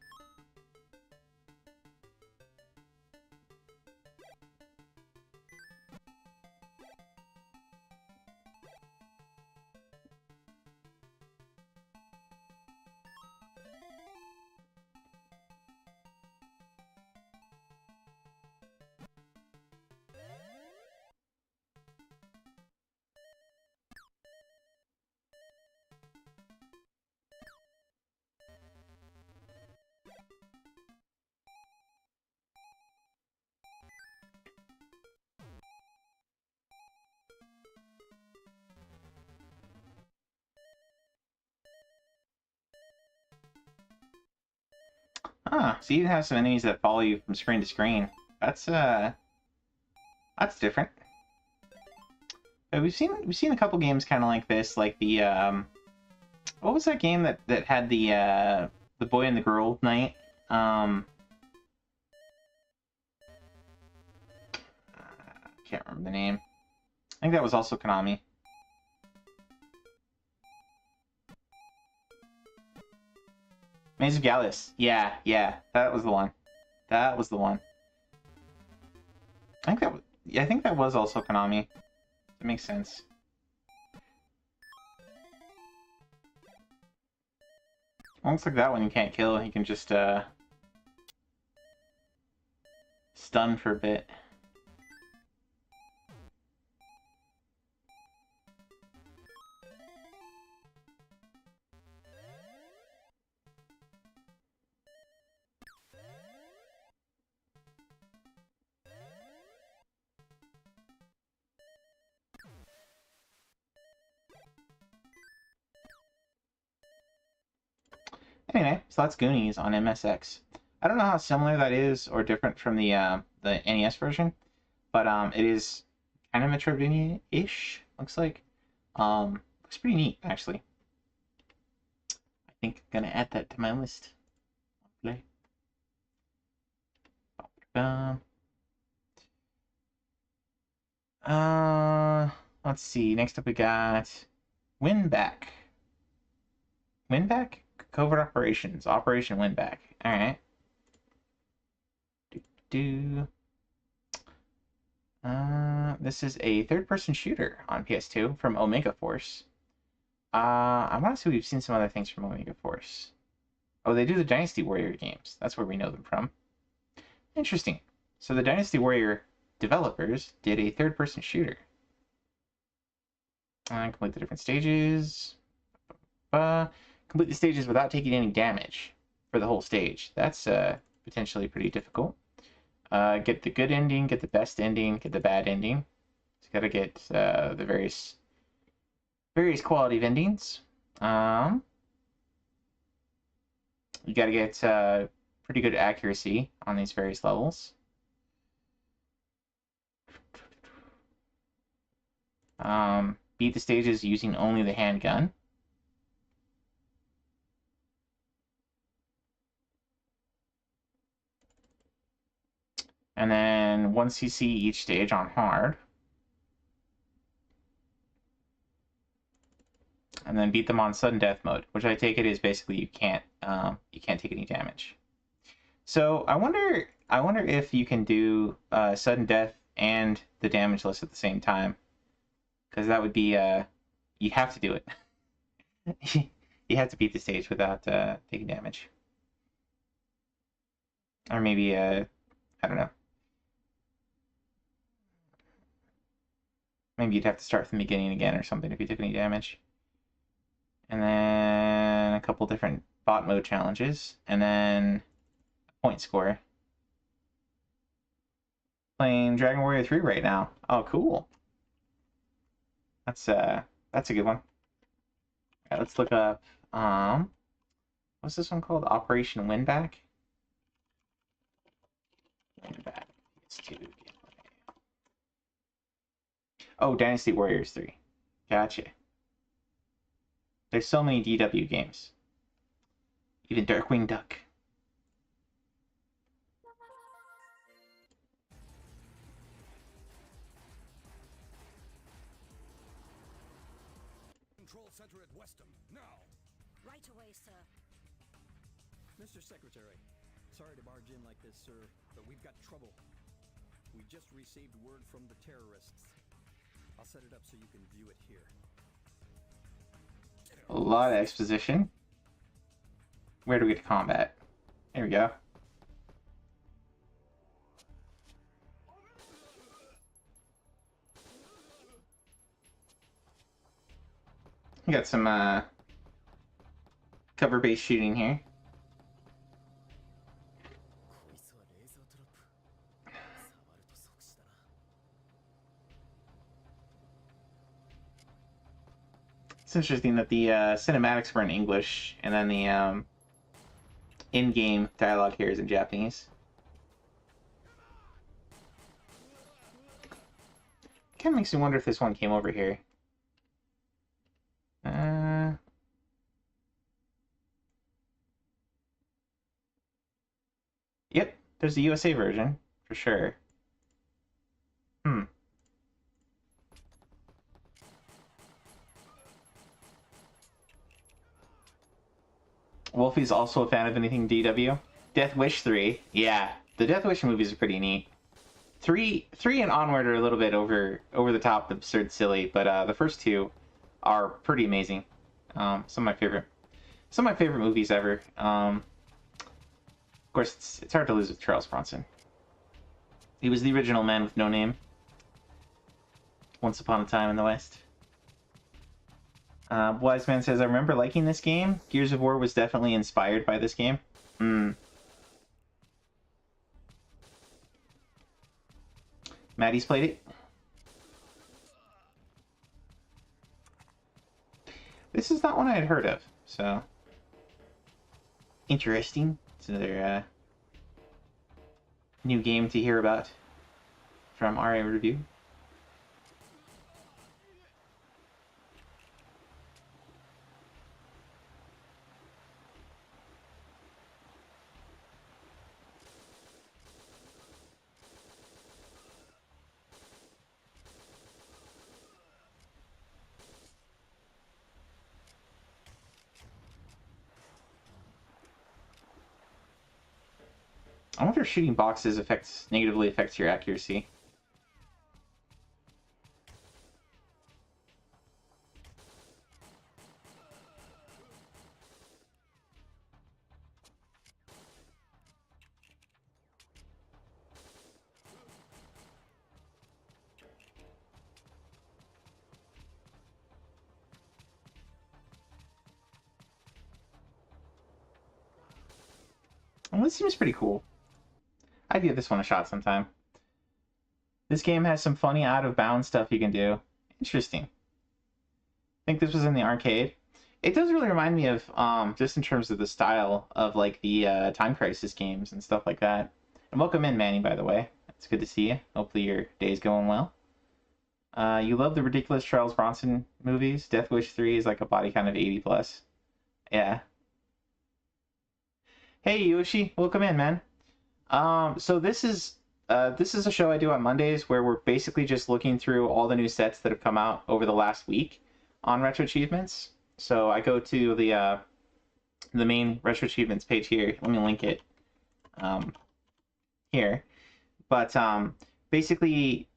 Ah, so you have some enemies that follow you from screen to screen. That's different. But we've seen a couple games kind of like this, like the what was that game that had the boy and the girl night? Can't remember the name. I think that was also Konami. Maze of Gallus. Yeah, that was the one. That was the one. I think that was also Konami. That makes sense. Looks like that one you can't kill. You can just stun for a bit. Anyway, so that's Goonies on MSX. I don't know how similar that is or different from the NES version, but it is kind of Metroidvania-ish, looks like. Looks pretty neat, actually. I think I'm gonna add that to my list. Play. Let's see. Next up we got Winback. Winback? Covert Operations. Operation Winback. Alright. This is a third-person shooter on PS2 from Omega Force. I want to say we've seen some other things from Omega Force. Oh, they do the Dynasty Warrior games. That's where we know them from. Interesting. So the Dynasty Warrior developers did a third-person shooter. Complete the different stages. Complete the stages without taking any damage for the whole stage. That's potentially pretty difficult. Get the good ending, get the best ending, get the bad ending. So you gotta get the various quality of endings. You gotta get pretty good accuracy on these various levels. Beat the stages using only the handgun. And then 1cc each stage on hard. And then beat them on sudden death mode, which I take it is basically you can't take any damage. So I wonder if you can do sudden death and the damage list at the same time, because that would be you have to do it. You have to beat the stage without taking damage, or maybe I don't know. Maybe you'd have to start from the beginning again or something if you took any damage. And then a couple different bot mode challenges, and then a point score. Playing Dragon Warrior 3 right now. Oh, cool. That's a good one. Alright, let's look up what's this one called? Operation Winback? Winback. Let's do gameplay. Oh, Dynasty Warriors 3. Gotcha. There's so many DW games. Even Darkwing Duck. Control center at Weston, now. Right away, sir. Mr. Secretary, sorry to barge in like this, sir, but we've got trouble. We just received word from the terrorists. I'll set it up so you can view it here. A lot of exposition. Where do we get to combat? There we go. We got some cover-based shooting here. It's interesting that the cinematics were in English, and then the in-game dialogue here is in Japanese. Kind of makes me wonder if this one came over here. Yep, there's the USA version, for sure. Wolfie's also a fan of anything DW. Death Wish 3. Yeah, the Death Wish movies are pretty neat. 3 and onward are a little bit over the top, absurd, silly, but the first two are pretty amazing. Some of my favorite movies ever. Of course, it's hard to lose with Charles Bronson. He was the original Man with No Name. Once Upon a Time in the West. Wise Man says, I remember liking this game. Gears of War was definitely inspired by this game. Maddie's played it. This is not one I had heard of, so interesting. It's another new game to hear about from RA Review. I wonder if shooting boxes negatively affects your accuracy. Well, this seems pretty cool. I'd give this one a shot sometime. This game has some funny out-of-bounds stuff you can do. Interesting. I think this was in the arcade. It does really remind me of just in terms of the style of like the Time Crisis games and stuff like that. And welcome in, Manny, by the way. It's good to see you. Hopefully your day's going well. You love the ridiculous Charles Bronson movies. Death Wish 3 is like a body count of 80 plus. Yeah. Hey Yoshi, welcome in, man. So this is a show I do on Mondays where we're basically just looking through all the new sets that have come out over the last week on Retro Achievements. So I go to the main Retro Achievements page here. Let me link it here. But basically,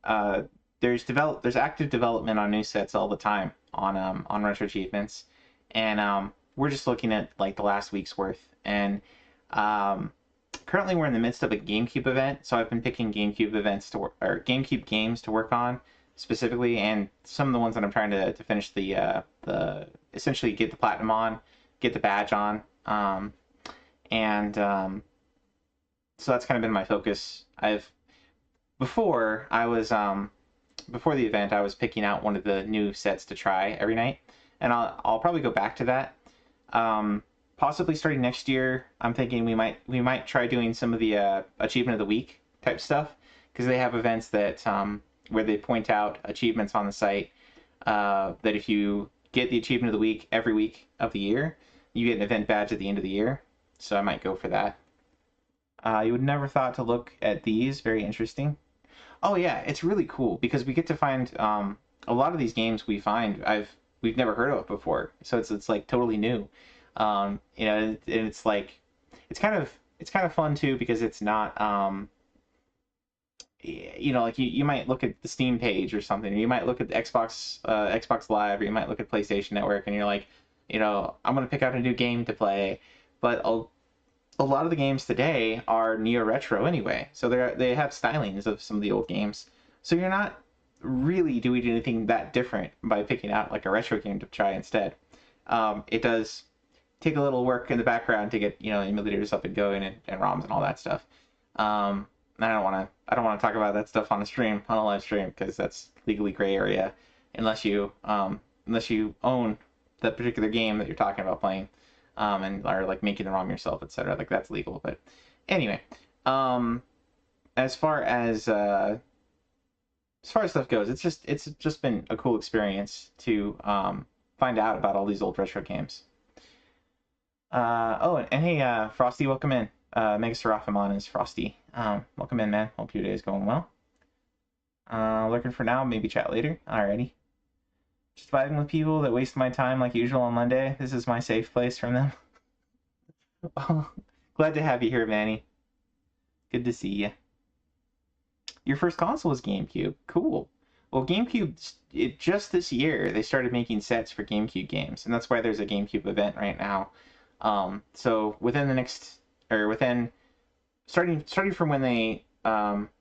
there's active development on new sets all the time on Retro Achievements, and we're just looking at like the last week's worth. And currently, we're in the midst of a GameCube event, so I've been picking GameCube events to work, or GameCube games to work on specifically, and some of the ones that I'm trying to finish the essentially get the platinum on, get the badge on, and so that's kind of been my focus. Before the event, I was picking out one of the new sets to try every night, and I'll probably go back to that. Possibly starting next year, I'm thinking we might try doing some of the achievement of the week type stuff, because they have events that where they point out achievements on the site that if you get the achievement of the week every week of the year, you get an event badge at the end of the year. So I might go for that. You would never thought to look at these. Very interesting. Oh yeah, it's really cool because we get to find a lot of these games we've never heard of before. So it's like totally new. And it's like it's kind of fun too because it's not like you might look at the Steam page or something, or you might look at the Xbox Live, or you might look at PlayStation Network, and you're like, I'm gonna pick out a new game to play, but a lot of the games today are neo-retro anyway, so they have stylings of some of the old games, so you're not really doing anything that different by picking out like a retro game to try instead. It does take a little work in the background to get emulators up and going and ROMs and all that stuff. I don't want to talk about that stuff on a live stream, because that's legally gray area unless you own the particular game that you're talking about playing, and are like making the ROM yourself, etc. Like that's legal. But anyway, as far as stuff goes, it's just been a cool experience to find out about all these old retro games. And hey, Frosty, welcome in. Mega Seraphimon is Frosty. Welcome in, man. Hope your day is going well. Lurking for now, maybe chat later. Alrighty. Just vibing with people that waste my time like usual on Monday. This is my safe place from them. Glad to have you here, Manny. Good to see you. Your first console was GameCube. Cool. Well, GameCube, just this year, they started making sets for GameCube games, and that's why there's a GameCube event right now. So starting from when they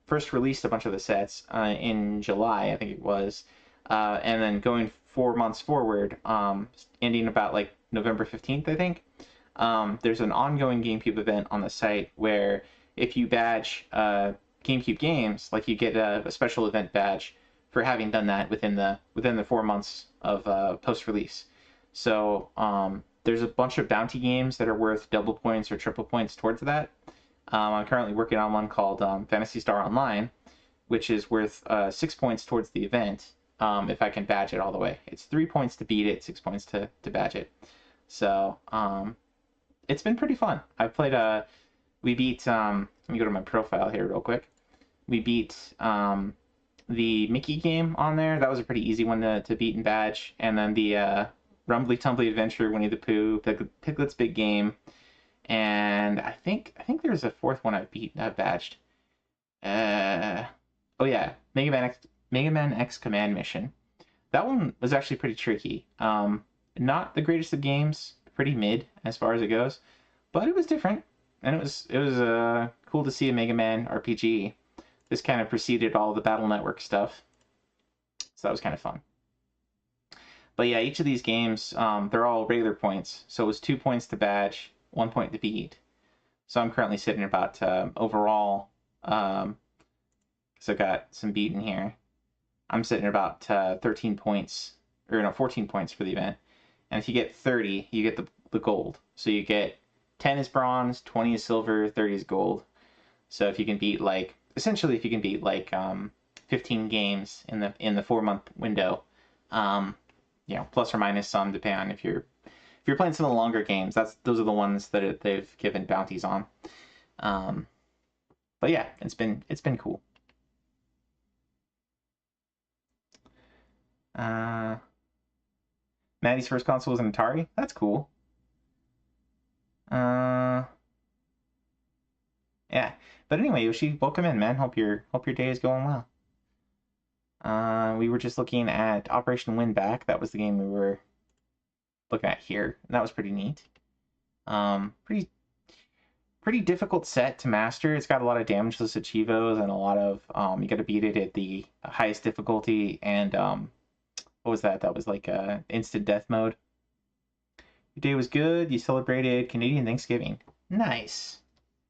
first released a bunch of the sets in July, I think it was, and then going 4 months forward, ending about like November 15th, I think, there's an ongoing GameCube event on the site where if you badge GameCube games, like you get a special event badge for having done that within the 4 months of post-release. So there's a bunch of bounty games that are worth double points or triple points towards that. I'm currently working on one called Phantasy Star Online, which is worth 6 points towards the event if I can badge it all the way. It's 3 points to beat it, 6 points to badge it. So it's been pretty fun. I've played we beat let me go to my profile here real quick. We beat the Mickey game on there. That was a pretty easy one to beat and badge. And then the Rumbly Tumbly Adventure, Winnie the Pooh, Piglet's Big Game, and I think there's a fourth one I've badged. Oh yeah, Mega Man X Command Mission. That one was actually pretty tricky. Not the greatest of games, pretty mid as far as it goes, but it was different, and it was cool to see a Mega Man RPG. This kind of preceded all the Battle Network stuff, so that was kind of fun. But yeah, each of these games, they're all regular points. So it was 2 points to badge, 1 point to beat. So I'm currently sitting about overall, because I got some beat in here. I'm sitting at about 13 points, or no, 14 points for the event. and if you get 30, you get the gold. So you get 10 is bronze, 20 is silver, 30 is gold. So if you can beat like, essentially if you can beat like 15 games in the 4-month window, you know, plus or minus some depending on if you're playing some of the longer games, those are the ones that they've given bounties on. But yeah, it's been cool. Maddie's first console was an Atari. That's cool. Yeah. But anyway, Yoshi, welcome in, man. Hope your day is going well. We were just looking at Operation Win Back. That was the game we were looking at here. And that was pretty neat. Pretty difficult set to master. It's got a lot of damageless achievos and a lot of you got to beat it at the highest difficulty. And what was that? That was like instant death mode. Your day was good. You celebrated Canadian Thanksgiving. Nice.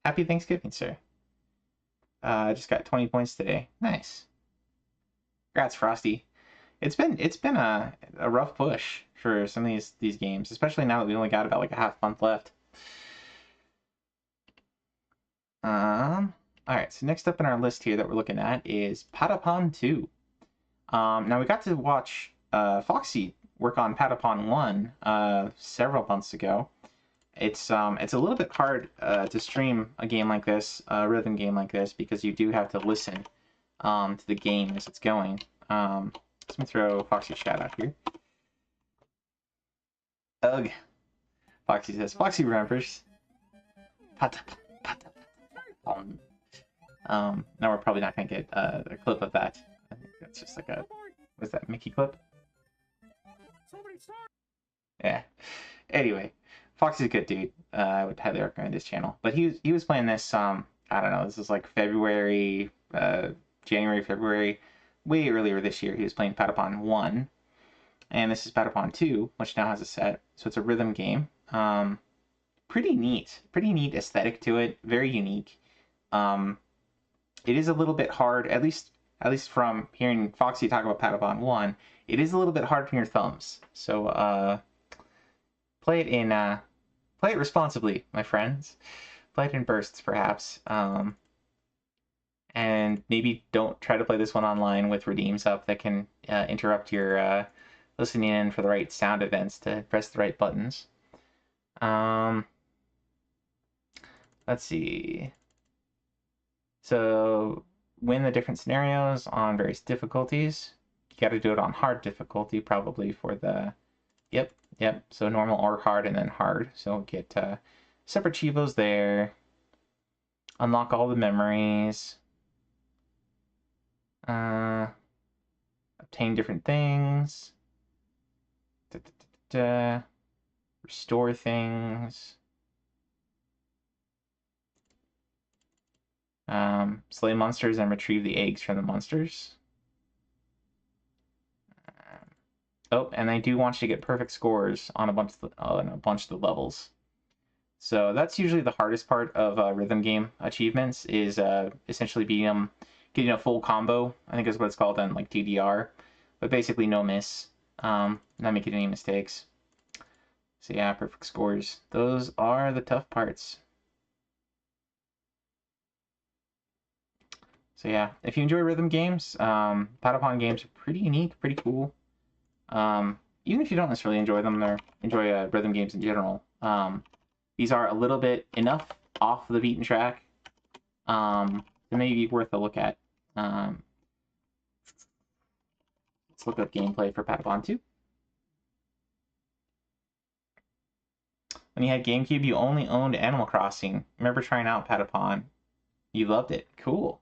Happy Thanksgiving, sir. I just got 20 points today. Nice. Congrats, Frosty. It's been a rough push for some of these games, especially now that we only got about like a half month left. Alright, so next up in our list here that we're looking at is Patapon 2. Now we got to watch Foxy work on Patapon 1 several months ago. It's a little bit hard to stream a game like this, a rhythm game like this, because you do have to listen to the game as it's going. Let me throw Foxy's shout out here. Ugh. Foxy says, Foxy remembers. Patapon. Now we're probably not gonna get a clip of that. I think that's just like a, what's that, Mickey clip? Yeah. Anyway, Foxy's a good dude. I would highly recommend his channel. But he was playing this. I don't know. This is like February, January, February, way earlier this year. He was playing Patapon 1, and this is Patapon 2, which now has a set. So it's a rhythm game. Pretty neat aesthetic to it. Very unique. It is a little bit hard, at least from hearing Foxy talk about Patapon 1, it is a little bit hard from your thumbs. So play it responsibly, my friends. Play it in bursts, perhaps. And maybe don't try to play this one online with redeems up that can interrupt your listening in for the right sound events to press the right buttons. Let's see. So win the different scenarios on various difficulties. You got to do it on hard difficulty, probably for the... Yep. So normal or hard, and then hard. So get separate chivos there. Unlock all the memories. Obtain different things. Restore things. Slay monsters and retrieve the eggs from the monsters. Oh, and I do want you to get perfect scores on a bunch of the levels. So that's usually the hardest part of rhythm game achievements, is essentially getting a full combo. I think is what it's called on like DDR, but basically no miss, not making any mistakes. So yeah, perfect scores. Those are the tough parts. So yeah, if you enjoy rhythm games, Patapon games are pretty unique, pretty cool. Even if you don't necessarily enjoy them or enjoy rhythm games in general, these are a little bit enough off the beaten track to maybe be worth a look at. Let's look up gameplay for Patapon 2. When you had GameCube, you only owned Animal Crossing. Remember trying out Patapon? You loved it. Cool.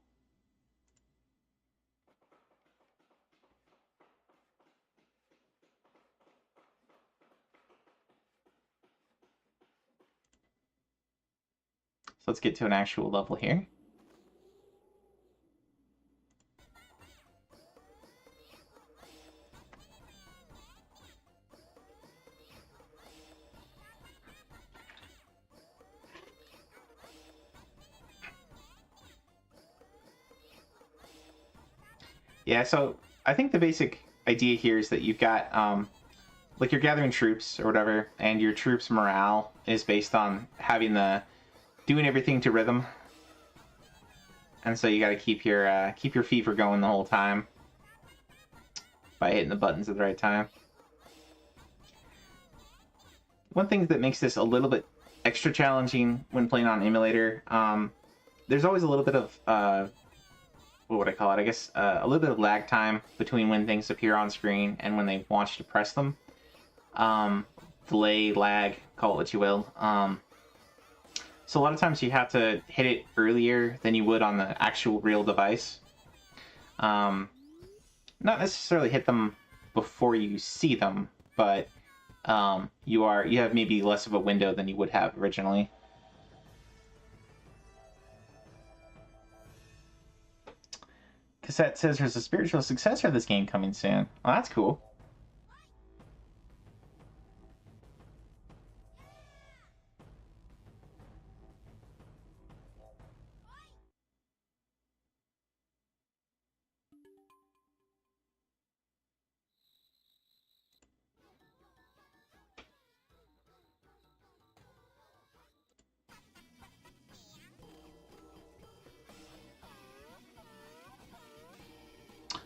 So let's get to an actual level here. Yeah, so I think the basic idea here is that you've got like you're gathering troops or whatever, and your troops' morale is based on having doing everything to rhythm. And so you got to keep your fever going the whole time by hitting the buttons at the right time. One thing that makes this a little bit extra challenging when playing on emulator, there's always a little bit of what would I call it? I guess a little bit of lag time between when things appear on screen and when they want you to press them. Delay, lag, call it what you will. So a lot of times you have to hit it earlier than you would on the actual real device. Not necessarily hit them before you see them, but you have maybe less of a window than you would have originally. Cassette says there's a spiritual successor of this game coming soon. Well, that's cool.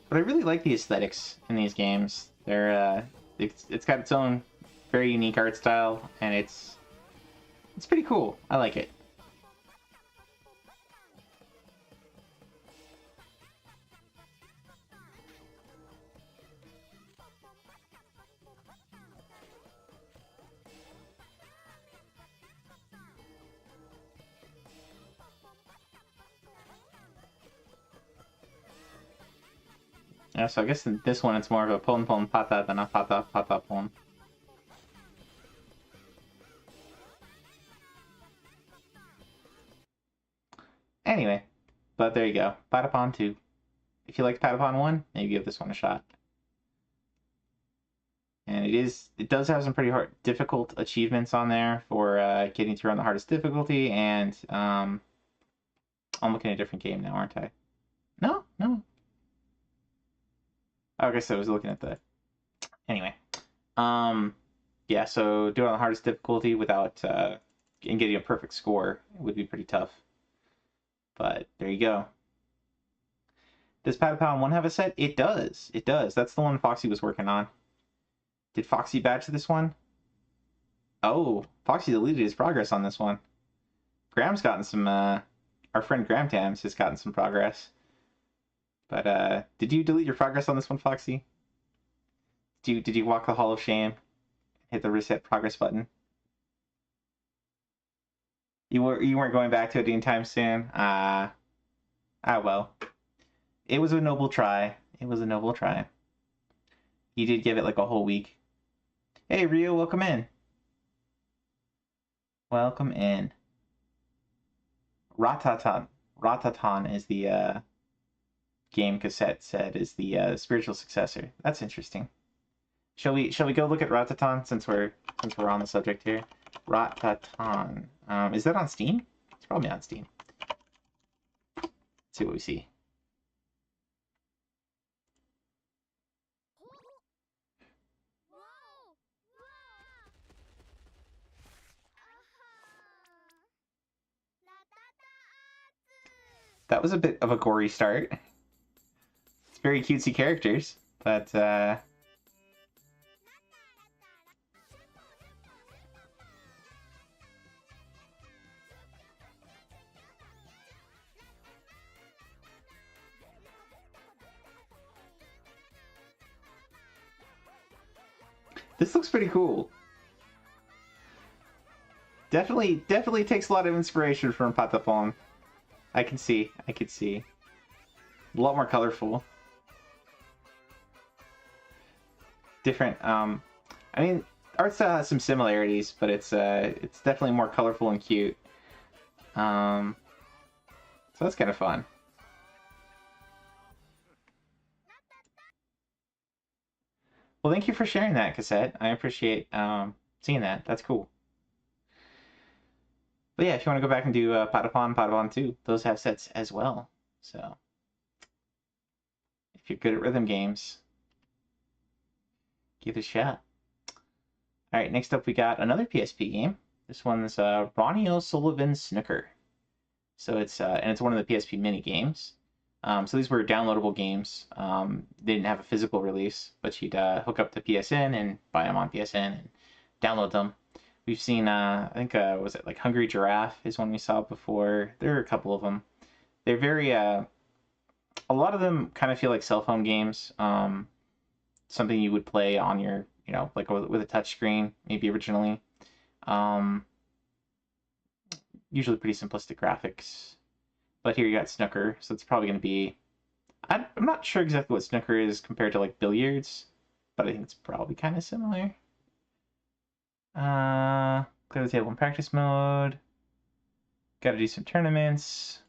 But I really like the aesthetics in these games. They're it's got its own very unique art style, and it's pretty cool. I like it. Yeah, so I guess in this one it's more of a pon pon pata than a pata pata pon. Anyway, but there you go. Patapon 2. If you liked Patapon 1, maybe give this one a shot. And it does have some pretty difficult achievements on there for getting through on the hardest difficulty, and I'm looking at a different game now, aren't I? No. I guess I was looking at the... Anyway. Yeah, so doing it on the hardest difficulty without and getting a perfect score would be pretty tough. But there you go. Does Patapon 1 have a set? It does. It does. That's the one Foxy was working on. Did Foxy batch this one? Oh, Foxy deleted his progress on this one. Graham's gotten some... our friend Graham Tams has gotten some progress. But, did you delete your progress on this one, Foxy? Did you walk the Hall of Shame? Hit the reset progress button? You weren't going back to it anytime soon? Well. It was a noble try. It was a noble try. You did give it like a whole week. Hey, Rio, welcome in. Welcome in. Ratatan is the, game Cassette said is the spiritual successor. That's interesting. Shall we go look at Ratatan since we're on the subject here? Ratatan. Is that on Steam? It's probably on Steam. Let's see what we see. That was a bit of a gory start. It's very cutesy characters, but this looks pretty cool. Definitely takes a lot of inspiration from Patapon. I can see. A lot more colorful. Different, I mean, art style has some similarities, but it's definitely more colorful and cute. So that's kind of fun. Well, thank you for sharing that, Cassette. I appreciate seeing that. That's cool. But yeah, if you want to go back and do Patapon 2, those have sets as well. So if you're good at rhythm games, give it a shot. All right, next up we got another PSP game. This one's Ronnie O'Sullivan Snooker. So it's and it's one of the PSP mini games. So these were downloadable games. They didn't have a physical release, but you'd hook up to PSN and buy them on PSN and download them. We've seen, I think, was it like Hungry Giraffe is one we saw before. There are a couple of them. They're very, a lot of them kind of feel like cell phone games. Something you would play on your, like with a touch screen, maybe originally. Usually pretty simplistic graphics. But here you got snooker, so it's probably going to be... I'm not sure exactly what snooker is compared to like billiards, but I think it's probably kind of similar. Clear the table in practice mode. Got to do some tournaments.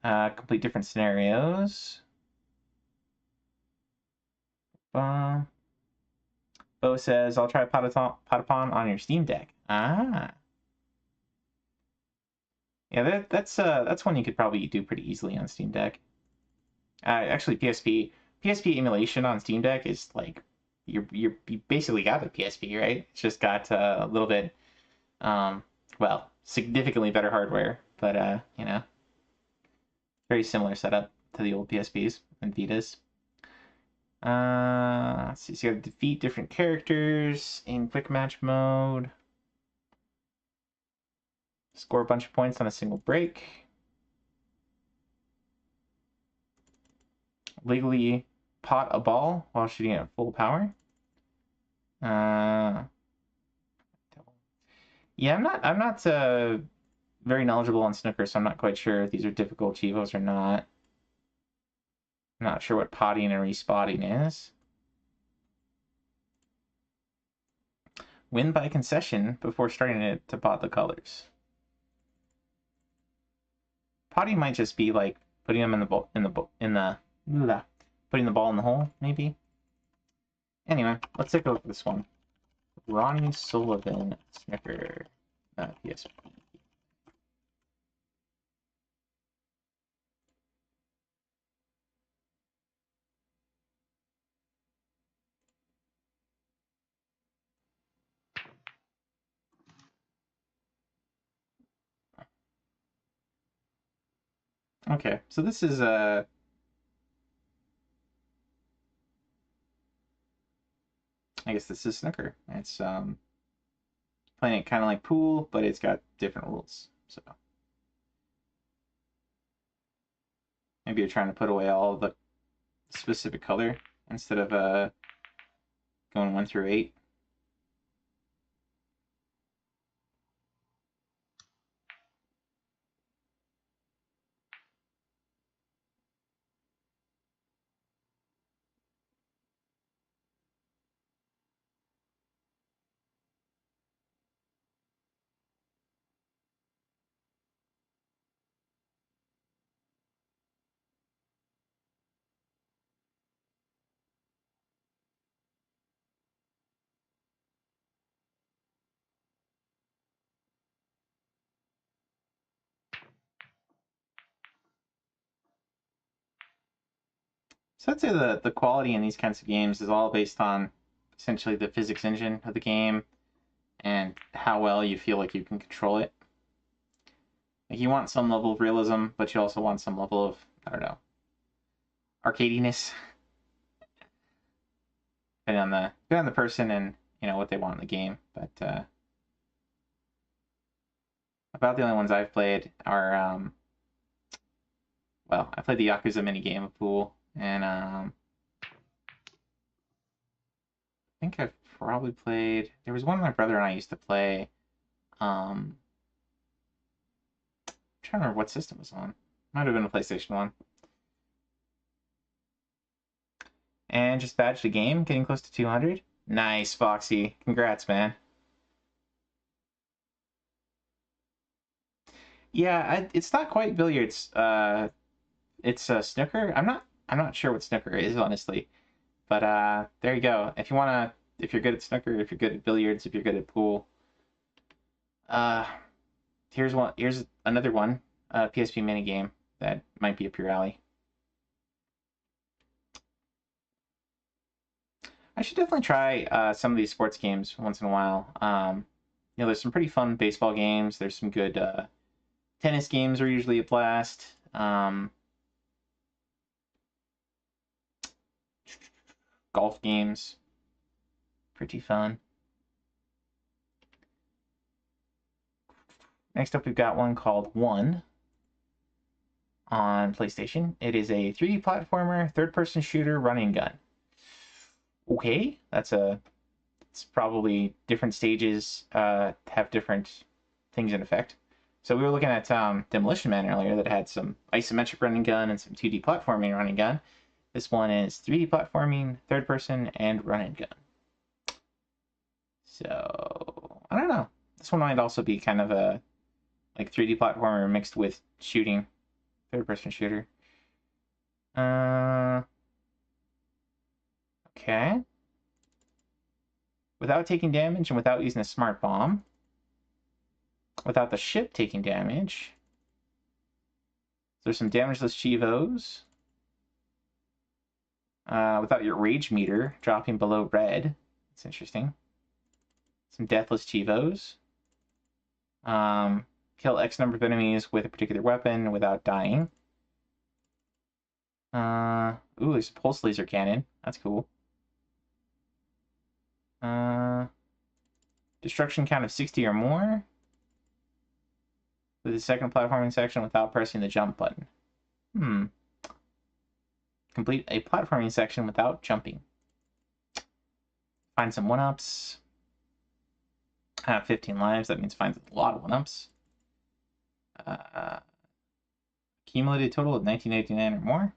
Complete different scenarios. Bo says, I'll try Patapon on your Steam Deck. Ah. Yeah, that's one you could probably do pretty easily on Steam Deck. Actually, PSP emulation on Steam Deck is like you basically got the PSP, right? It's just got a little bit, well, significantly better hardware, but very similar setup to the old PSPs and Vitas. Let's see, so you got to defeat different characters in quick match mode. Score a bunch of points on a single break. Legally pot a ball while shooting at full power. Yeah, I'm not very knowledgeable on snooker, so I'm not quite sure if these are difficult Chivos or not. I'm not sure what potting and respotting is. Win by concession before starting it to pot the colors. Potting might just be like putting them putting the ball in the hole, maybe. Anyway, let's take a look at this one. Ronnie Sullivan Snooker PSP. Okay, so this is I guess this is snooker. It's playing it kind of like pool, but it's got different rules. So maybe you're trying to put away all the specific color instead of going 1 through 8. So I'd say the quality in these kinds of games is all based on essentially the physics engine of the game and how well you feel like you can control it. Like you want some level of realism, but you also want some level of, I don't know, arcadiness. Depending on the person and what they want in the game. But about the only ones I've played are well, I played the Yakuza minigame of Pool, and I think I've probably played. There was one my brother and I used to play. I'm trying to remember what system it was on. Might have been a PlayStation 1. And just badged a game, getting close to 200. Nice, Foxy. Congrats, man. Yeah, it's not quite billiards. It's snooker. I'm not sure what snooker is, honestly. But there you go. If you're good at snooker, if you're good at billiards, if you're good at pool, here's another one, PSP mini game that might be up your alley. I should definitely try some of these sports games once in a while. You know, there's some pretty fun baseball games. There's some good tennis games are usually a blast. Golf games, pretty fun. Next up, we've got one called One on PlayStation. It is a 3D platformer, third-person shooter, running gun. Okay, it's probably different stages have different things in effect. So we were looking at Demolition Man earlier that had some isometric running gun and some 2D platforming running gun. This one is 3D platforming, third person, and run and gun. So, I don't know. This one might also be kind of a like 3D platformer mixed with shooting, third person shooter. Okay. Without taking damage and without using a smart bomb. Without the ship taking damage. There's some damageless Chivos. Without your rage meter dropping below red. That's interesting. Some deathless Chivos. Kill X number of enemies with a particular weapon without dying. Ooh, there's a pulse laser cannon. That's cool. Destruction count of 60 or more. With the second platforming section without pressing the jump button. Complete a platforming section without jumping. Find some 1-ups. I have 15 lives. That means find a lot of 1-ups. Accumulated total of 1989 or more.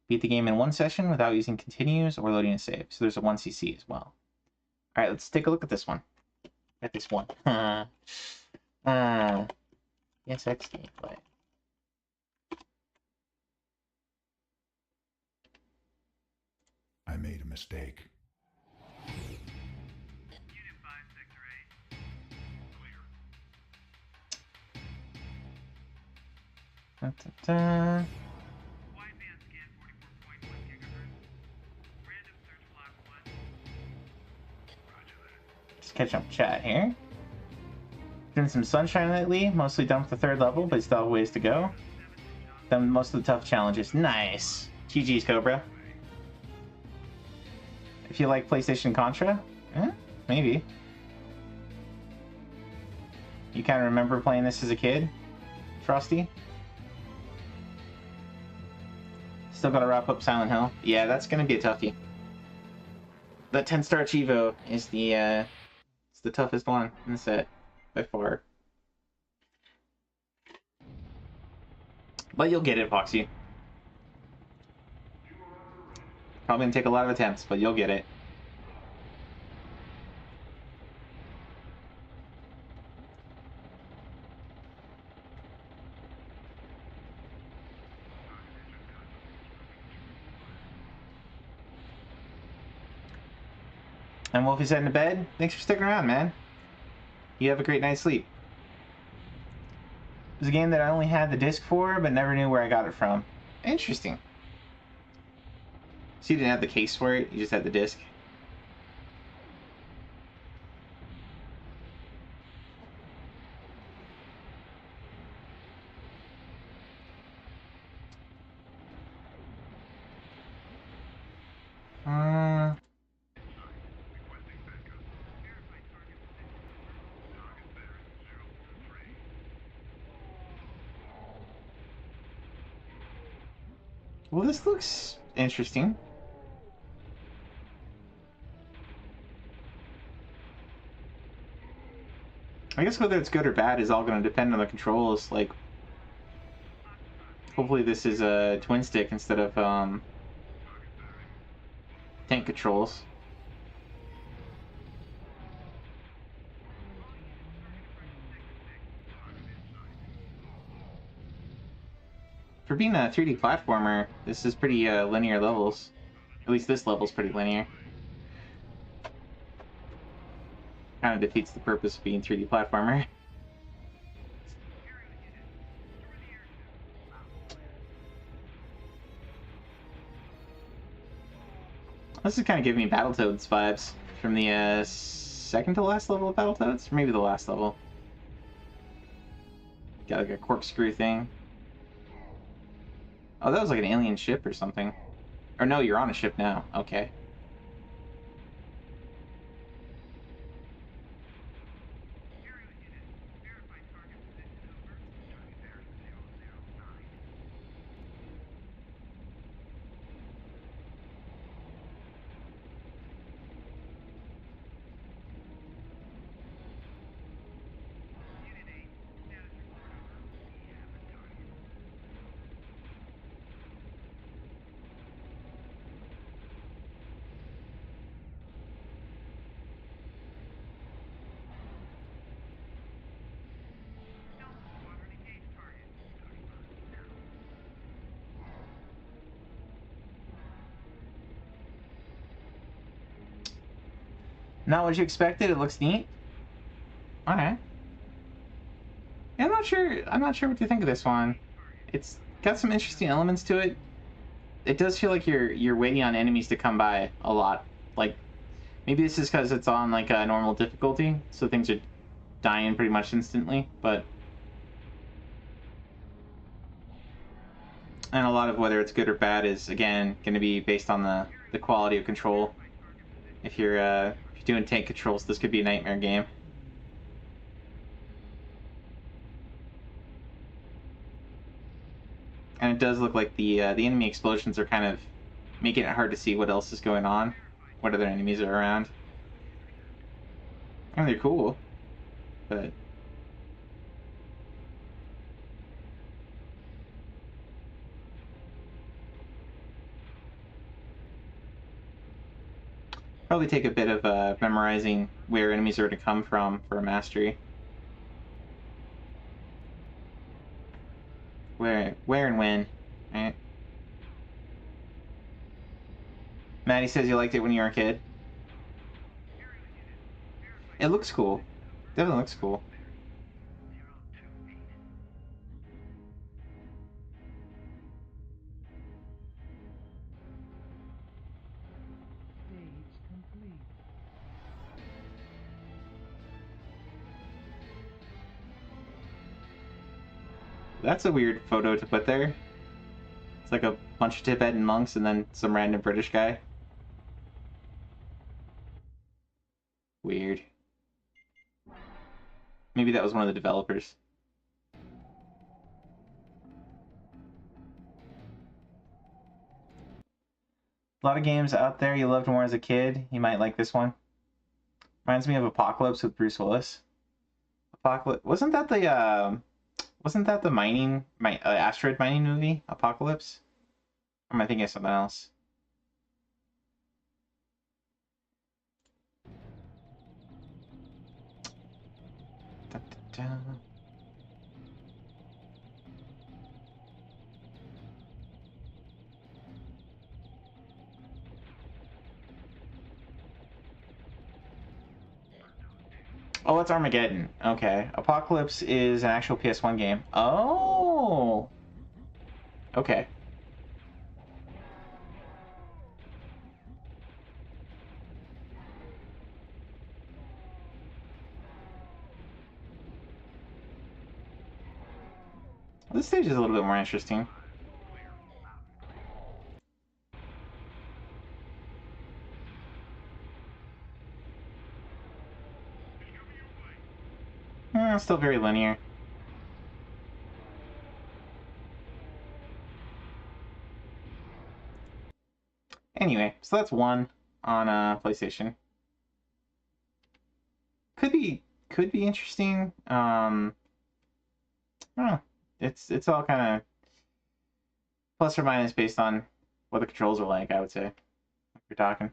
Beat the game in one session without using continues or loading a save. So there's a 1cc as well. Alright, let's take a look at this one. At this one. PSX gameplay. I made a mistake. Unit 5, Sector 8. Clear. Da-da-da. Wideband scan 44.1 gigahertz. Random search block 1. Roger that. Just catch up chat here. Doing some Sunshine lately, mostly done with the third level, but still have ways to go. Done most of the tough challenges. Nice. GG's, Cobra. If you like PlayStation Contra, maybe. You kind of remember playing this as a kid, Frosty? Still gotta wrap up Silent Hill. Yeah, that's gonna be a toughie. That 10-star Chivo is it's the toughest one in the set, by far. But you'll get it, Foxy. Probably gonna take a lot of attempts, but you'll get it. And Wolfie's heading to bed. Thanks for sticking around, man. You have a great night's sleep. It was a game that I only had the disc for, but never knew where I got it from. Interesting. So you didn't have the case for it, you just had the disc? Well, this looks interesting. I guess whether it's good or bad is all going to depend on the controls. Like, hopefully this is a twin stick instead of tank controls. For being a 3D platformer, this is pretty linear levels. At least this level's pretty linear. Kind of defeats the purpose of being 3D platformer. This is kind of giving me Battletoads vibes from the second to last level of Battletoads, or maybe the last level. Got like a corkscrew thing. Oh, that was like an alien ship or something. Or no, you're on a ship now. Okay. Aerial unit, verify target position over. Copy there, 009. Unit 8, status report over. We have a target. Delta Squadron engage target. Starting run now. Not what you expected. It looks neat. Alright. Yeah, I'm not sure what to think of this one. It's got some interesting elements to it. It does feel like you're waiting on enemies to come by a lot. Like, maybe this is because it's on like a normal difficulty, so things are dying pretty much instantly, but and a lot of whether it's good or bad is again going to be based on the quality of control. If you're doing tank controls, this could be a nightmare game. And it does look like the enemy explosions are kind of making it hard to see what else is going on, what other enemies are around. I mean, they're cool, but probably take a bit of memorizing where enemies are to come from for a mastery. Where and when, right? Maddie says you liked it when you were a kid. It looks cool. Definitely looks cool. 028. That's a weird photo to put there. It's like a bunch of Tibetan monks and then some random British guy. Weird. Maybe that was one of the developers. A lot of games out there you loved more as a kid. You might like this one. Reminds me of Apocalypse with Bruce Willis. Apocalypse wasn't that the asteroid mining movie, Apocalypse? Or am I thinking of something else? Da, da, da. Oh, it's Armageddon. Okay. Apocalypse is an actual PS1 game. Oh! Okay. This stage is a little bit more interesting. Still very linear. Anyway, so that's one on PlayStation. Could be interesting. I don't know. It's all kind of plus or minus based on what the controls are like, I would say. If you're talking.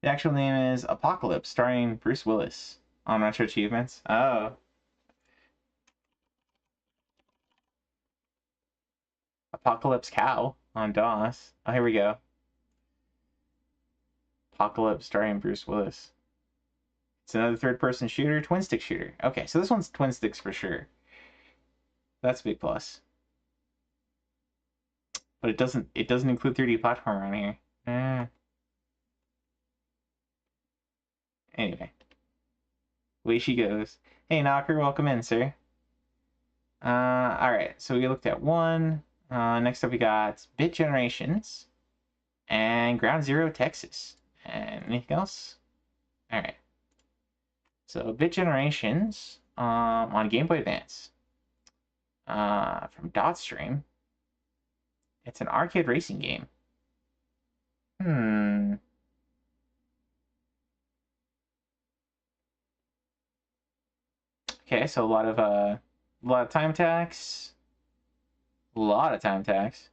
The actual name is Apocalypse, starring Bruce Willis. On Retro Achievements. Oh. Apocalypse Cow on DOS. Oh, here we go. Apocalypse starring Bruce Willis. It's another third-person shooter, twin-stick shooter. Okay, so this one's twin sticks for sure. That's a big plus. But it doesn't include 3D platformer on here. Anyway. Away she goes. Hey, Knocker, welcome in, sir. Alright, so we looked at one. Next up we got Bit Generations and Ground Zero Texas. And anything else? Alright. So Bit Generations on Game Boy Advance. From Dotstream. It's an arcade racing game. Okay, so a lot of time attacks. A lot of time attacks.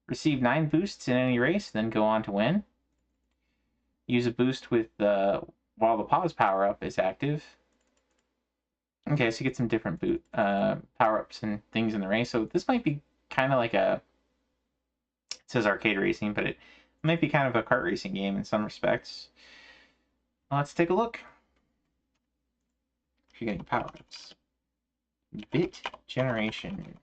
Receive 9 boosts in any race, then go on to win. Use a boost with while the pause power-up is active. Okay, so you get some different power-ups and things in the race. So this might be kind of like it says arcade racing, but it might be kind of a kart racing game in some respects. Let's take a look. If you're getting power-ups. Bit Generations.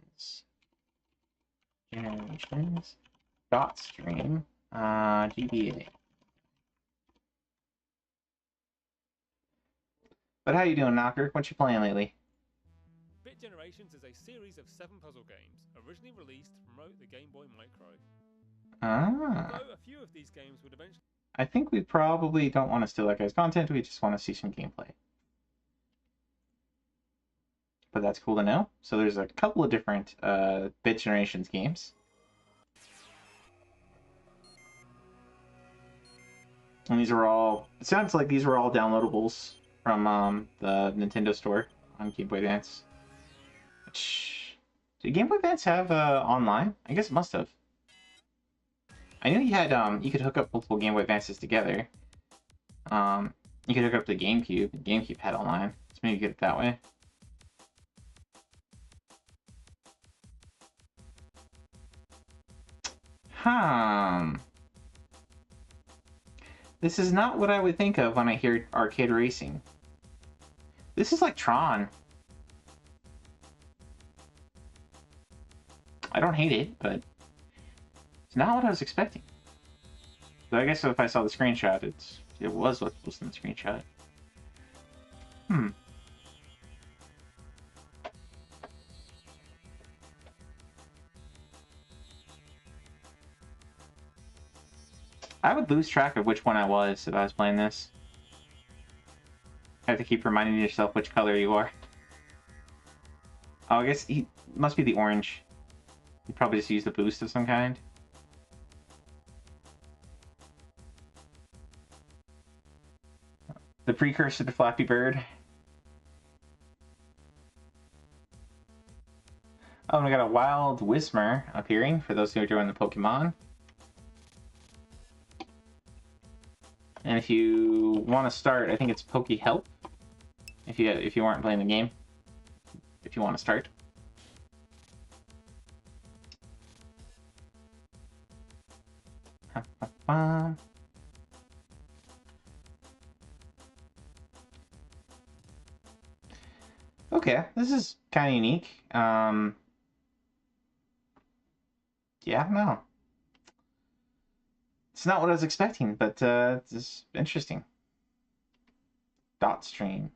Dotstream. GBA. But how you doing, Knocker? What you playing lately? Bit Generations is a series of 7 puzzle games, originally released to promote the Game Boy Micro. Although a few of these games would eventually... I think we probably don't want to steal that guy's content, we just want to see some gameplay. But that's cool to know. So there's a couple of different Bit Generations games. And these are all... It sounds like these were all downloadables from the Nintendo Store on Game Boy Advance. Did Game Boy Advance have online? I guess it must have. I knew you had you could hook up multiple Game Boy Advances together. You could hook up the GameCube. The GameCube had online, so maybe get it that way. This is not what I would think of when I hear arcade racing. This is like Tron. I don't hate it, but it's not what I was expecting. So I guess if I saw the screenshot, it was what was in the screenshot. I would lose track of which one I was if I was playing this. I have to keep reminding yourself which color you are. Oh, I guess he must be the orange. You probably just used a boost of some kind. The precursor to Flappy Bird. Oh, and we got a Wild Whismer appearing for those who are doing the Pokemon. And if you want to start, I think it's Poke Help. If you aren't playing the game, if you want to start. Okay, this is kind of unique. Yeah, no. It's not what I was expecting, but it's interesting. Dotstream.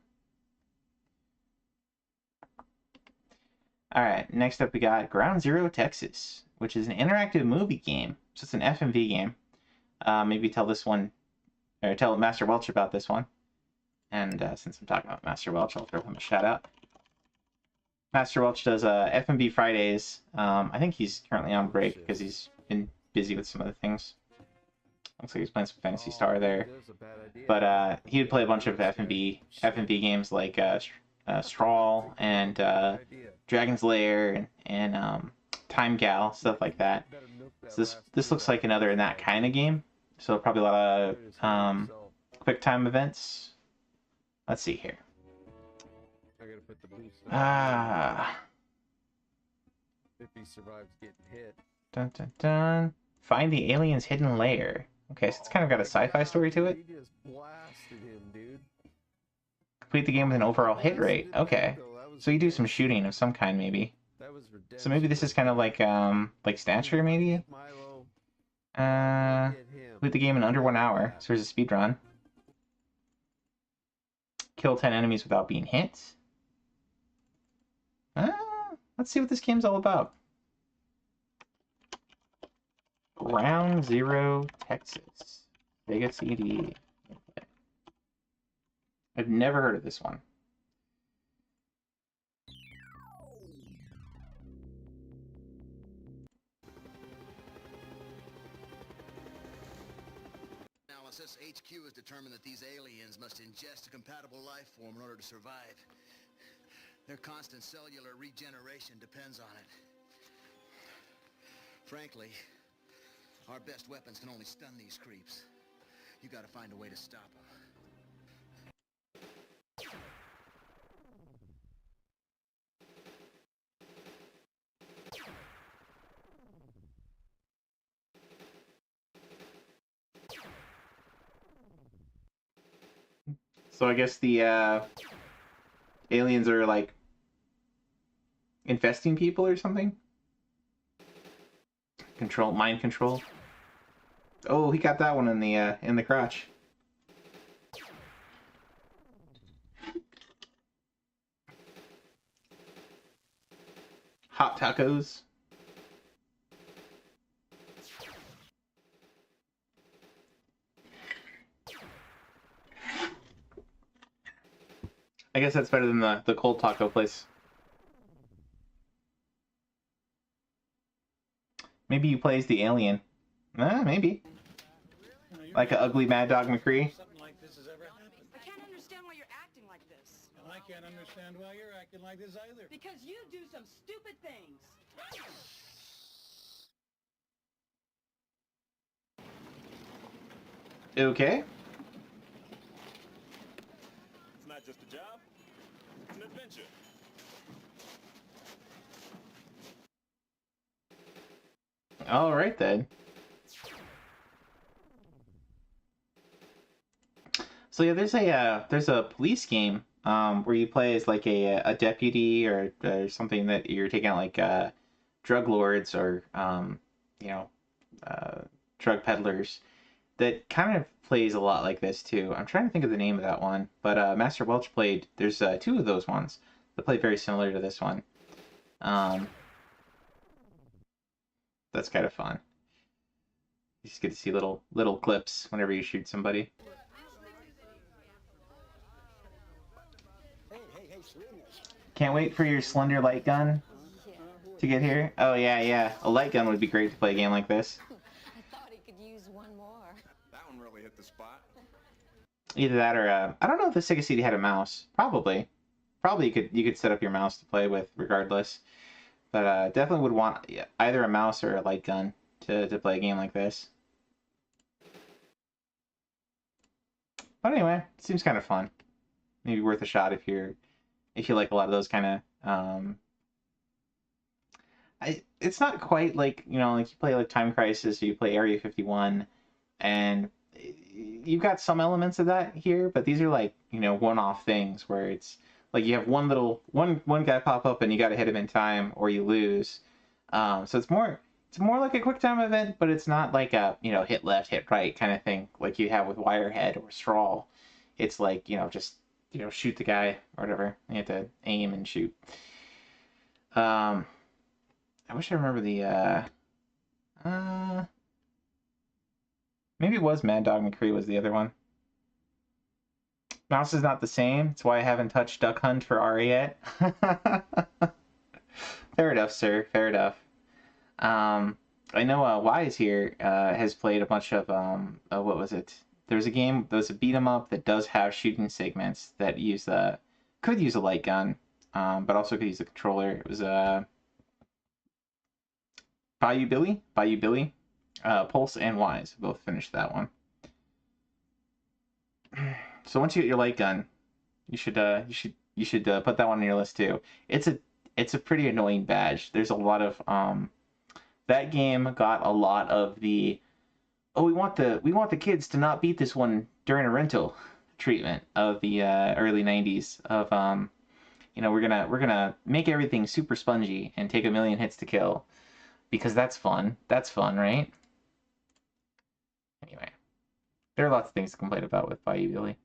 Alright, next up we got Ground Zero Texas, which is an interactive movie game. So it's an FMV game. Maybe tell Master Welch about this one. And since I'm talking about Master Welch, I'll throw him a shout out. Master Welch does FMV Fridays. I think he's currently on break because he's been busy with some other things. Looks like he's playing some Phantasy Star there. But he would play a bunch of FMV games like Strawl and Dragon's Lair and Time Gal, stuff like that. So this looks like another in that kind of game. So probably a lot of quick time events. Let's see here. If he survives getting hit. Dun dun dun. Find the alien's hidden lair. Okay, so it's kind of got a sci-fi story to it. He just blasted him, dude. Complete the game with an overall hit rate. Okay. So you do some shooting of some kind, maybe. So maybe this is kind of like Snatcher, maybe? Get him. Complete the game in under 1 hour. So there's a speed run. Kill 10 enemies without being hit. Let's see what this game's all about. Ground Zero, Texas. Vega CD. I've never heard of this one. Analysis, HQ has determined that these aliens must ingest a compatible life form in order to survive. Their constant cellular regeneration depends on it. Frankly, our best weapons can only stun these creeps. You gotta find a way to stop them. So I guess the aliens are like infesting people or something? Mind control. Oh, he got that one in the crotch. Hot tacos. I guess that's better than the cold taco place. Maybe you play as the alien. Maybe. Like an ugly Mad Dog McCree. Something like this has ever happened. I can't understand why you're acting like this. And I can't understand why you're acting like this either. Because you do some stupid things. Okay. It's not just a job, it's an adventure. All right then. So yeah, there's a police game where you play as like a deputy or something that you're taking out like drug lords or drug peddlers. That kind of plays a lot like this too. I'm trying to think of the name of that one, but Master Welch played. There's 2 of those ones that play very similar to this one. That's kind of fun. You just get to see little clips whenever you shoot somebody. Can't wait for your slender light gun to get here. Oh yeah. A light gun would be great to play a game like this. I thought he could use one more. That one really hit the spot. Either that or I don't know if the Sega CD had a mouse. Probably you could set up your mouse to play with regardless. But definitely would want either a mouse or a light gun to play a game like this. But anyway, it seems kind of fun. Maybe worth a shot if you like a lot of those kind of. It's not quite like like you play like Time Crisis or you play Area 51, and you've got some elements of that here, but these are like one-off things where it's like you have one guy pop up and you got to hit him in time or you lose. So it's more like a quick time event, but it's not like a hit left, hit right kind of thing like you have with Wirehead or Strawl. It's like just shoot the guy or whatever. You have to aim and shoot. I wish I remember the maybe it was Mad Dog McCree was the other one. Mouse is not the same. That's why I haven't touched Duck Hunt for R yet. Fair enough, sir. Fair enough. I know Wise here has played a bunch of what was it? There's a game. There's a beat 'em up that does have shooting segments that could use a light gun, but also could use a controller. It was Bayou Billy, Pulse and Wise both finished that one. So once you get your light gun, you should put that one on your list too. It's a pretty annoying badge. There's a lot of that game got a lot of the we want the kids to not beat this one during a rental treatment of the early 90s of we're gonna make everything super spongy and take 1,000,000 hits to kill because that's fun, right? Anyway, there are lots of things to complain about with Bayou Billy.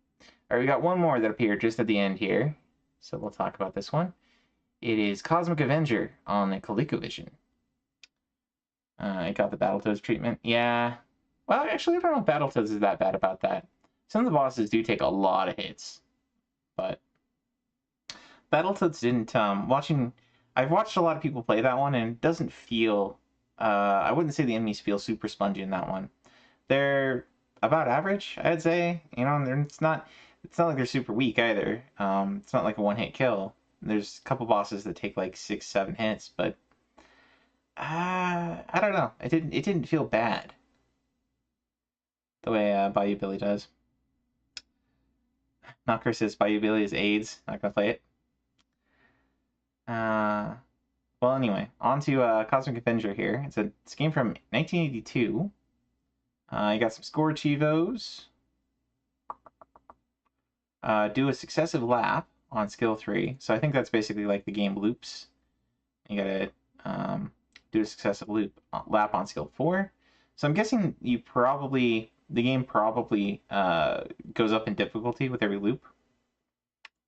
All right, we got one more that appeared just at the end here, so we'll talk about this one. It is Cosmic Avenger on the ColecoVision. It got the Battletoads treatment. Yeah. Well, actually, I don't know if Battletoads is that bad about that. Some of the bosses do take a lot of hits, but Battletoads didn't. I've watched a lot of people play that one, and it doesn't feel. I wouldn't say the enemies feel super spongy in that one. They're about average, I'd say. You know, it's not like they're super weak either. It's not like a one-hit kill. There's a couple bosses that take like 6-7 hits, but I don't know. It didn't feel bad the way Bayou Billy does. Knocker says Bayou Billy is AIDS. Not gonna play it. Well, anyway, on to Cosmic Avenger here. It's a game from 1982. You got some score achievos. Do a successive lap on skill 3. So I think that's basically like the game loops. You gotta do a successive lap on skill 4. So I'm guessing the game probably goes up in difficulty with every loop.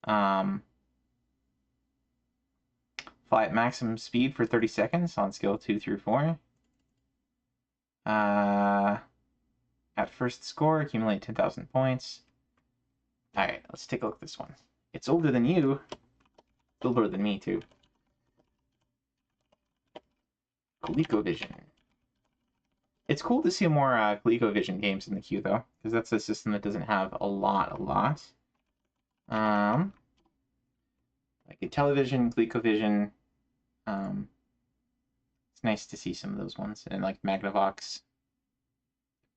Fly at maximum speed for 30 seconds on skill 2 through 4. At first score, accumulate 10,000 points. Alright, let's take a look at this one. It's older than you. Older than me, too. ColecoVision. It's cool to see more ColecoVision games in the queue, though, because that's a system that doesn't have a lot. Like a television, ColecoVision. It's nice to see some of those ones, and like Magnavox,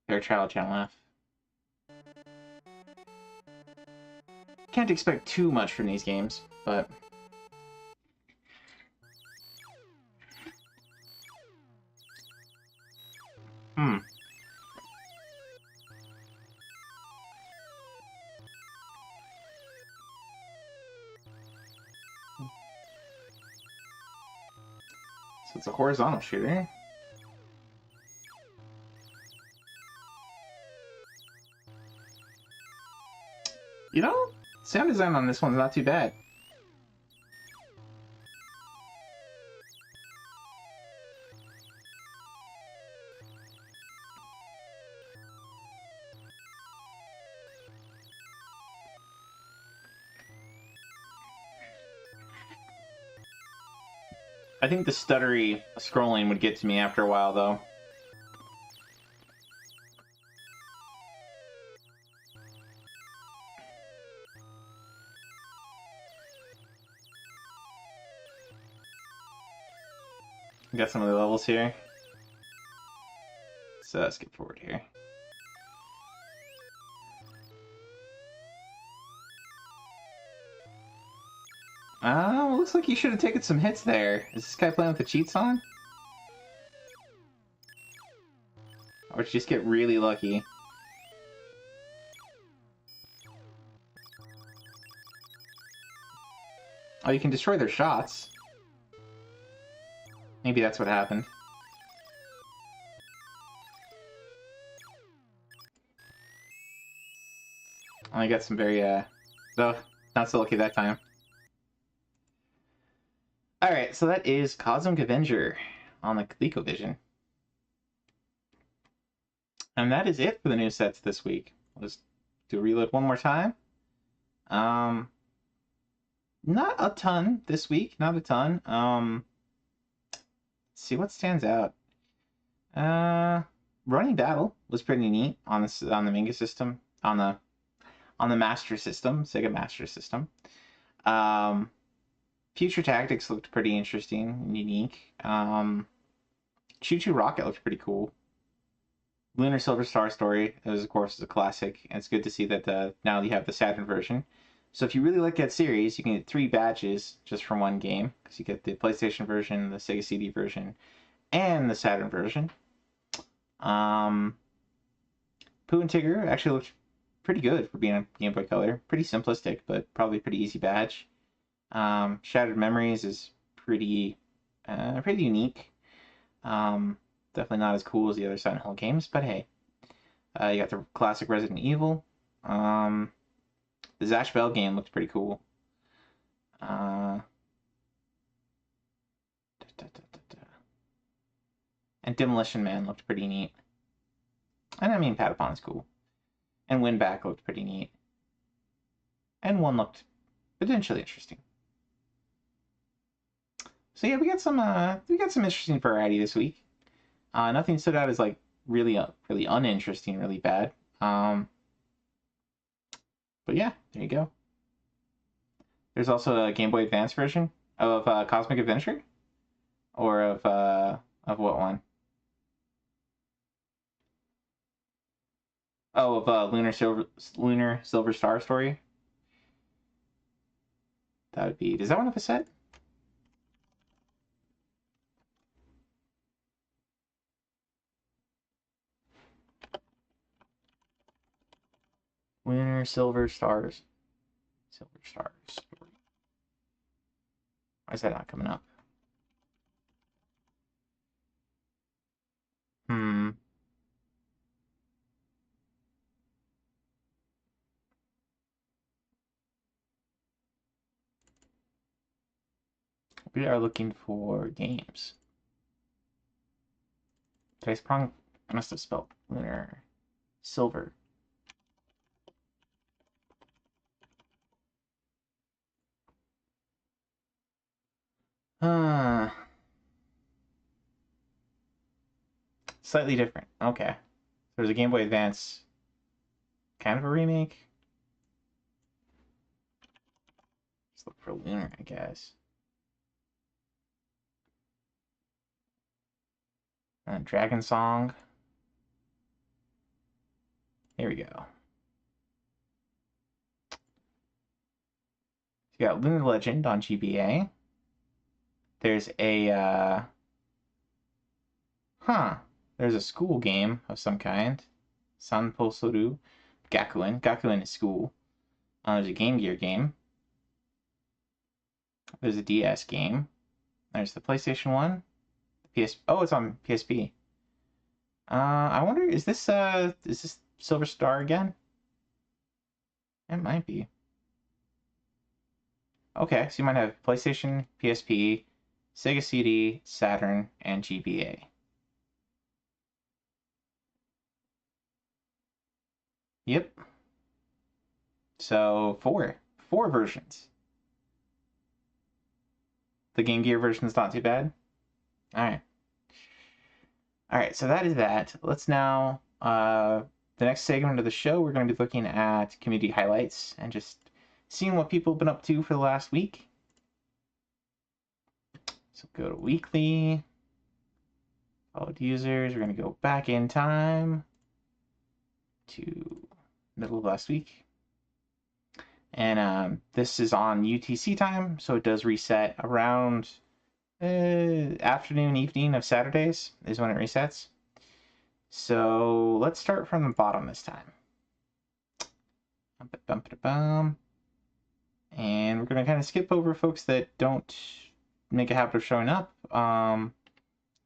Fairchild, Channel F. Can't expect too much from these games, but So it's a horizontal shooter. You know, sound design on this one's not too bad. I think the stuttery scrolling would get to me after a while, though. We got some of the levels here. So skip forward here. Looks like you should have taken some hits there. Is this guy playing with the cheats on? Or did you just get really lucky? Oh, you can destroy their shots. Maybe that's what happened. I got some very, no, not so lucky that time. Alright, so that is Cosmic Avenger on the ColecoVision. And that is it for the new sets this week. I'll just do a reload one more time. Not a ton this week, not a ton. Let's see what stands out. Running Battle was pretty neat on the Mega system, on the Master System, Sega Master System. Future Tactics looked pretty interesting and unique. Choo Choo Rocket looked pretty cool. Lunar Silver Star Story is, of course, a classic, and it's good to see that now you have the Saturn version. So if you really like that series, you can get 3 badges just from one game, because you get the PlayStation version, the Sega CD version, and the Saturn version. Pooh and Tigger actually looked pretty good for being a Game Boy Color. Pretty simplistic, but probably pretty easy badge. Shattered Memories is pretty unique. Definitely not as cool as the other Silent Hill games, but hey. You got the classic Resident Evil. The Zash Bell game looked pretty cool. And Demolition Man looked pretty neat. And I mean, Patapon is cool. And Winback looked pretty neat. And one looked potentially interesting. So yeah, we got some interesting variety this week. Nothing stood out as like really uninteresting, really bad. But yeah, there you go. There's also a Game Boy Advance version of Cosmic Adventure, or of what one? Oh, of Lunar Silver Star Story. That would be. Does that one have a set? Lunar Silver Stars. Silver Stars. Why is that not coming up? We are looking for games. I must have spelled Lunar Silver. Slightly different. Okay. There's a Game Boy Advance kind of a remake. Let's look for Lunar, I guess. Dragon Song. Here we go. You got Lunar Legend on GBA. There's a there's a school game of some kind. Sanposoru Gakuen. Gakuen is school. There's a Game Gear game. There's a DS game. There's the PlayStation 1. Oh, it's on PSP. I wonder, is this Silver Star again? It might be. Okay, so you might have PlayStation, PSP, Sega CD, Saturn, and GBA. Yep. So four versions. The Game Gear version's not too bad. All right, so that is that. Let's now, the next segment of the show, we're going to be looking at community highlights and just seeing what people have been up to for the last week. So go to weekly, followed users. We're going to go back in time to middle of last week. And this is on UTC time, so it does reset around afternoon, evening of Saturdays is when it resets. So let's start from the bottom this time. And we're going to kind of skip over folks that don't make a habit of showing up. We're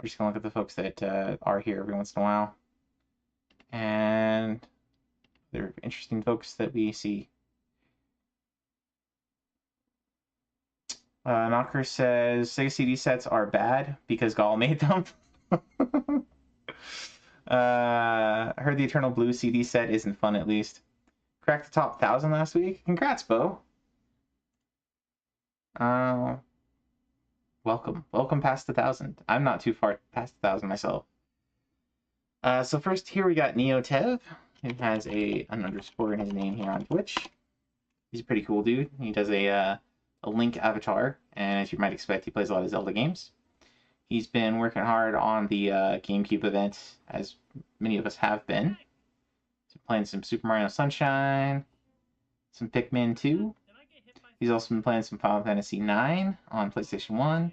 just going to look at the folks that are here every once in a while. And they're interesting folks that we see. Knocker says Sega CD sets are bad because Gall made them. Heard the Eternal Blue CD set isn't fun, at least. Cracked the top 1,000 last week. Congrats, Bo. Welcome past 1,000. I'm not too far past 1,000 myself. So first here we got NeoTev, who has an underscore in his name here on Twitch. He's a pretty cool dude. He does a Link avatar, and as you might expect, he plays a lot of Zelda games. He's been working hard on the GameCube event, as many of us have been. So playing some Super Mario Sunshine, some Pikmin 2. He's also been playing some Final Fantasy IX on PlayStation 1,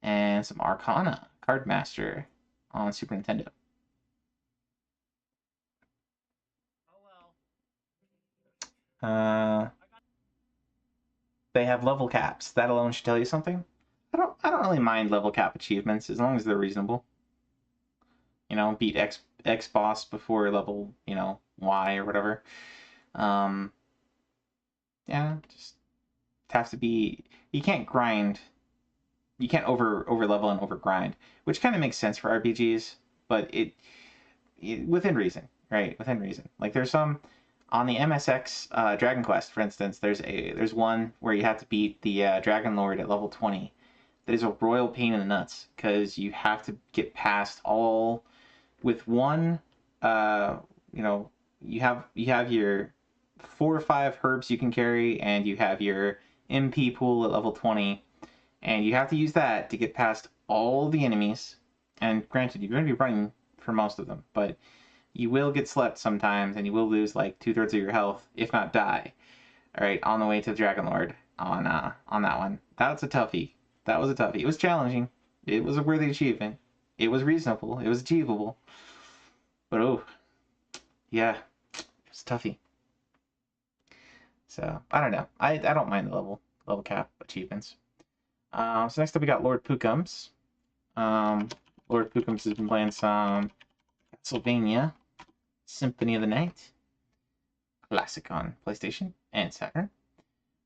and some Arcana Cardmaster on Super Nintendo. They have level caps. That alone should tell you something. I don't really mind level cap achievements as long as they're reasonable. You know, beat X boss before level, you know, Y or whatever. Yeah, just have to be. You can't grind. You can't over level and over grind, which kind of makes sense for RPGs, but it within reason, right? Within reason. Like there's some on the MSX Dragon Quest, for instance. There's one where you have to beat the Dragon Lord at level 20. That is a royal pain in the nuts because you have to get past all with one. You know, you have your 4 or 5 herbs you can carry, and you have your MP pool at level 20, and you have to use that to get past all the enemies. And granted, you're going to be running for most of them, but you will get slept sometimes, and you will lose like 2/3 of your health, if not die. All right, on the way to the Dragon Lord on that one. That was a toughie. That was a toughie. It was challenging. It was a worthy achievement. It was reasonable. It was achievable. But oh, yeah, it was toughie. So I don't know. I don't mind the level cap achievements. So next up we got Lord Pookums. Lord Pookums has been playing some Castlevania Symphony of the Night, classic on PlayStation and Saturn.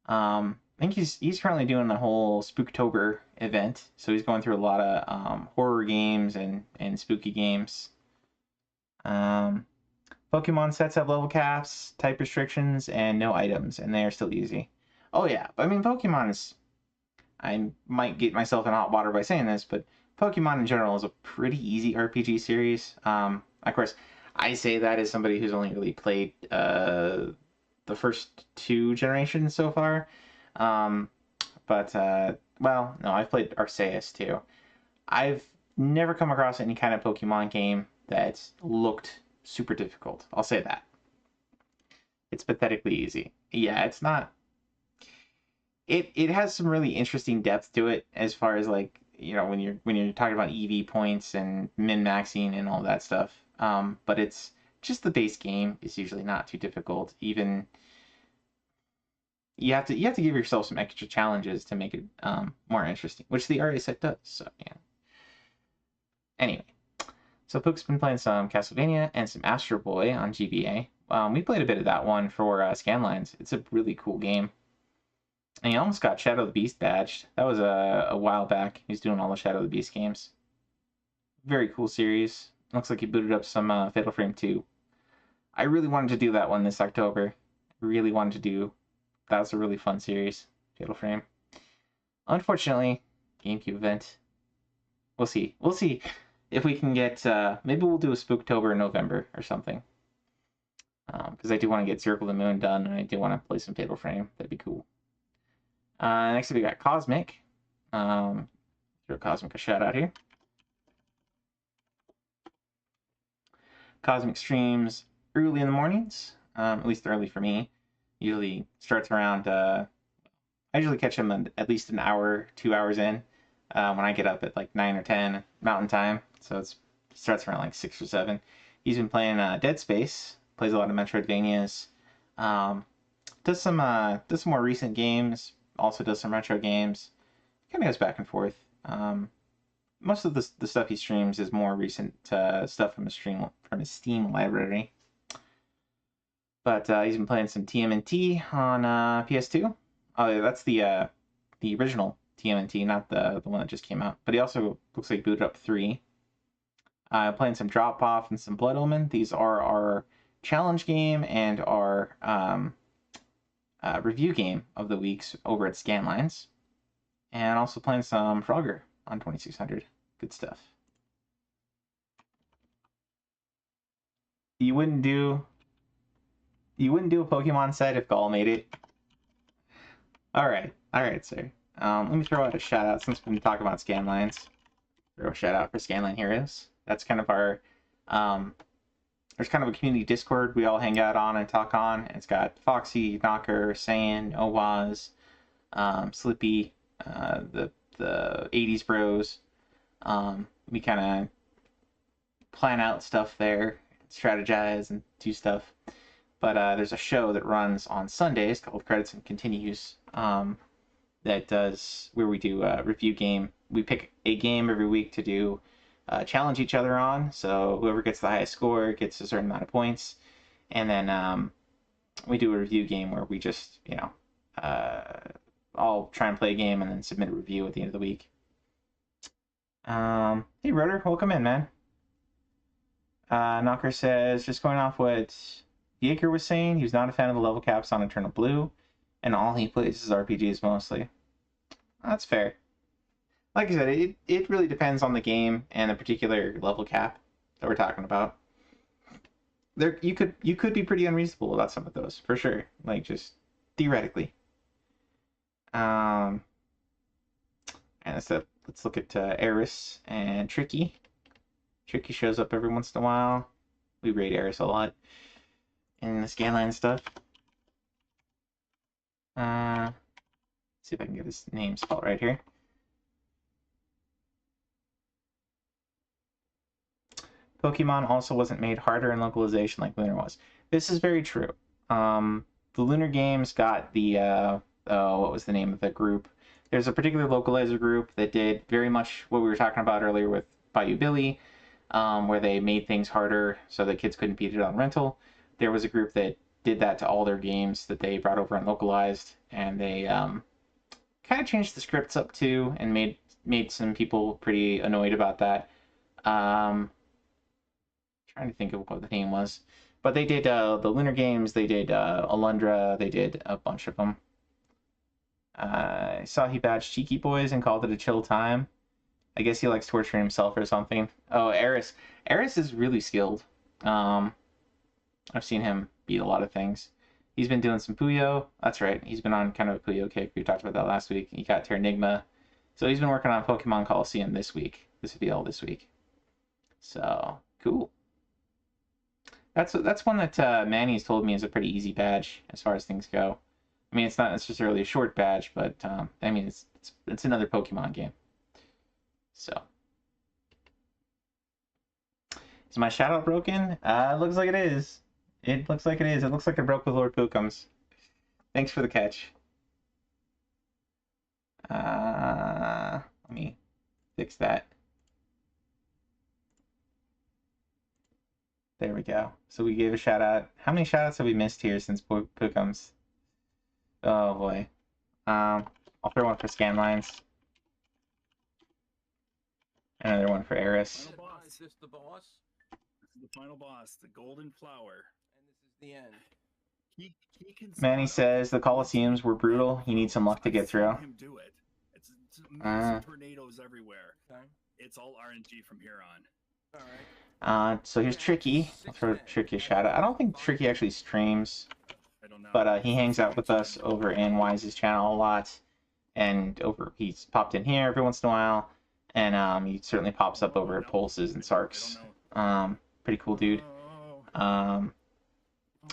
I think he's currently doing the whole Spooktober event, so he's going through a lot of horror games and spooky games. Pokemon sets have level caps, type restrictions, and no items, and they are still easy. Oh yeah, I mean Pokemon is. I might get myself in hot water by saying this, but Pokemon in general is a pretty easy RPG series. Of course, I say that as somebody who's only really played the first 2 generations so far. Well, no, I've played Arceus too. I've never come across any kind of Pokemon game that's looked super difficult. I'll say that. It's pathetically easy. Yeah, it's not. It has some really interesting depth to it as far as like, you know, when you're talking about EV points and min-maxing and all that stuff. But it's just the base game is usually not too difficult. Even you have to give yourself some extra challenges to make it more interesting, which the RA set does. So yeah. Anyway, so Pook's been playing some Castlevania and some Astro Boy on GBA. We played a bit of that one for Scanlines. It's a really cool game. And he almost got Shadow of the Beast badged. That was a while back. He's doing all the Shadow of the Beast games. Very cool series. Looks like he booted up some Fatal Frame 2. I really wanted to do that one this October. Really wanted to do. That was a really fun series. Fatal Frame. Unfortunately, GameCube event. We'll see. We'll see if we can get. Maybe we'll do a Spooktober in November or something. Because I do want to get Circle of the Moon done, and I do want to play some Fatal Frame. That'd be cool. Next up we got Cosmic. Throw Cosmic a shout out here. Cosmic streams early in the mornings, at least early for me. Usually starts around, I usually catch him at least an hour, 2 hours in, when I get up at like 9 or 10 Mountain Time. So it starts around like 6 or 7. He's been playing Dead Space, plays a lot of Metroidvanias, does some more recent games, also does some retro games. Kind of goes back and forth. Most of the stuff he streams is more recent stuff from his Steam library. But he's been playing some TMNT on PS2. Oh, that's the original TMNT, not the one that just came out. But he also looks like booted up 3. Playing some Drop Off and some Blood Omen. These are our challenge game and our review game of the weeks over at Scanlines. And also playing some Frogger on 2600. Good stuff. You wouldn't do a Pokemon set if Gaul made it? Alright, sir. Let me throw out a shout out since we've been talking about Scanlines. Throw a shout out for Scanline Heroes. That's kind of our there's kind of a community Discord we all hang out on and talk on. It's got Foxy, Knocker, Saiyan, Owaz, Slippy, the 80s bros. We kind of plan out stuff there, strategize and do stuff. But there's a show that runs on Sundays called Credits and Continues that does where we do a review game. We pick a game every week to do challenge each other on. So whoever gets the highest score gets a certain amount of points. And then we do a review game where we just, all try and play a game and then submit a review at the end of the week. Hey, Rotor, welcome in, man. Knocker says, just going off what Jaeger was saying, he was not a fan of the level caps on Eternal Blue, and all he plays is RPGs mostly. That's fair. Like I said, it really depends on the game and the particular level cap that we're talking about. You could be pretty unreasonable about some of those, for sure. Like, just theoretically. And so let's look at Eris and Tricky. Tricky shows up every once in a while. We rate Eris a lot in the Scanline stuff. See if I can get his name spelled right here. Pokemon also wasn't made harder in localization like Lunar was. This is very true. The Lunar games got the, what was the name of the group? There's a particular localizer group that did very much what we were talking about earlier with Bayou Billy, where they made things harder so that kids couldn't beat it on rental. There was a group that did that to all their games that they brought over and localized, and they kind of changed the scripts up too, and made some people pretty annoyed about that. Trying to think of what the name was, but they did the Lunar games. They did Alundra. They did a bunch of them. I saw he badged Cheeky Boys and called it a chill time. I guess he likes torturing himself or something. Oh, Eris. Eris is really skilled. I've seen him beat a lot of things. He's been doing some Puyo. That's right. He's been on kind of a Puyo kick. We talked about that last week. He got Terranigma. So he's been working on Pokemon Coliseum this week. This would be all this week. So, cool. That's one that Manny's told me is a pretty easy badge as far as things go. I mean, it's not necessarily a short badge, but I mean, it's another Pokemon game. So, is my shoutout broken? It looks like it is. It looks like it is. It looks like it broke with Lord Pookums. Thanks for the catch. Let me fix that. There we go. So we gave a shout out. How many shout outs have we missed here since Pookums? Oh boy. I'll throw one for Scanlines. Another one for Eris. Final boss. Is this the boss? This is the final boss, the Golden Flower. And this is the end. He can Manny says the Colosseums were brutal. He needs some luck to get through. Him do it. It's massive tornadoes everywhere. Okay. It's all RNG from here on. All right. So here's Tricky. I'll throw Tricky a shout out. I don't think Tricky actually streams, but he hangs out with us over in Wise's channel a lot, and he's popped in here every once in a while, and he certainly pops up over at Pulses and Sarks. Pretty cool dude. And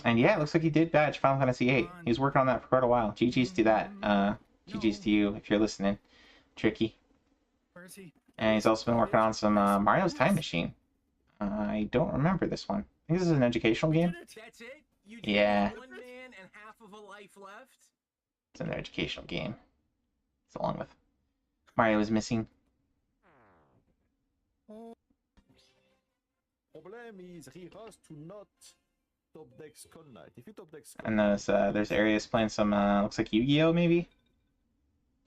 yeah, it looks like he did badge Final Fantasy VIII. He was working on that for quite a while. GG's to that. GG's to you if you're listening, Tricky. And he's also been working on some Mario's Time Machine. I don't remember this one. I think this is an educational game. That's it? You Yeah. 1 man and half of a life left? It's an educational game. It's along with Mario is missing. Problem is he has to not top deck Skull Knight. If you top deck Skull And there's Arius playing some looks like Yu-Gi-Oh maybe.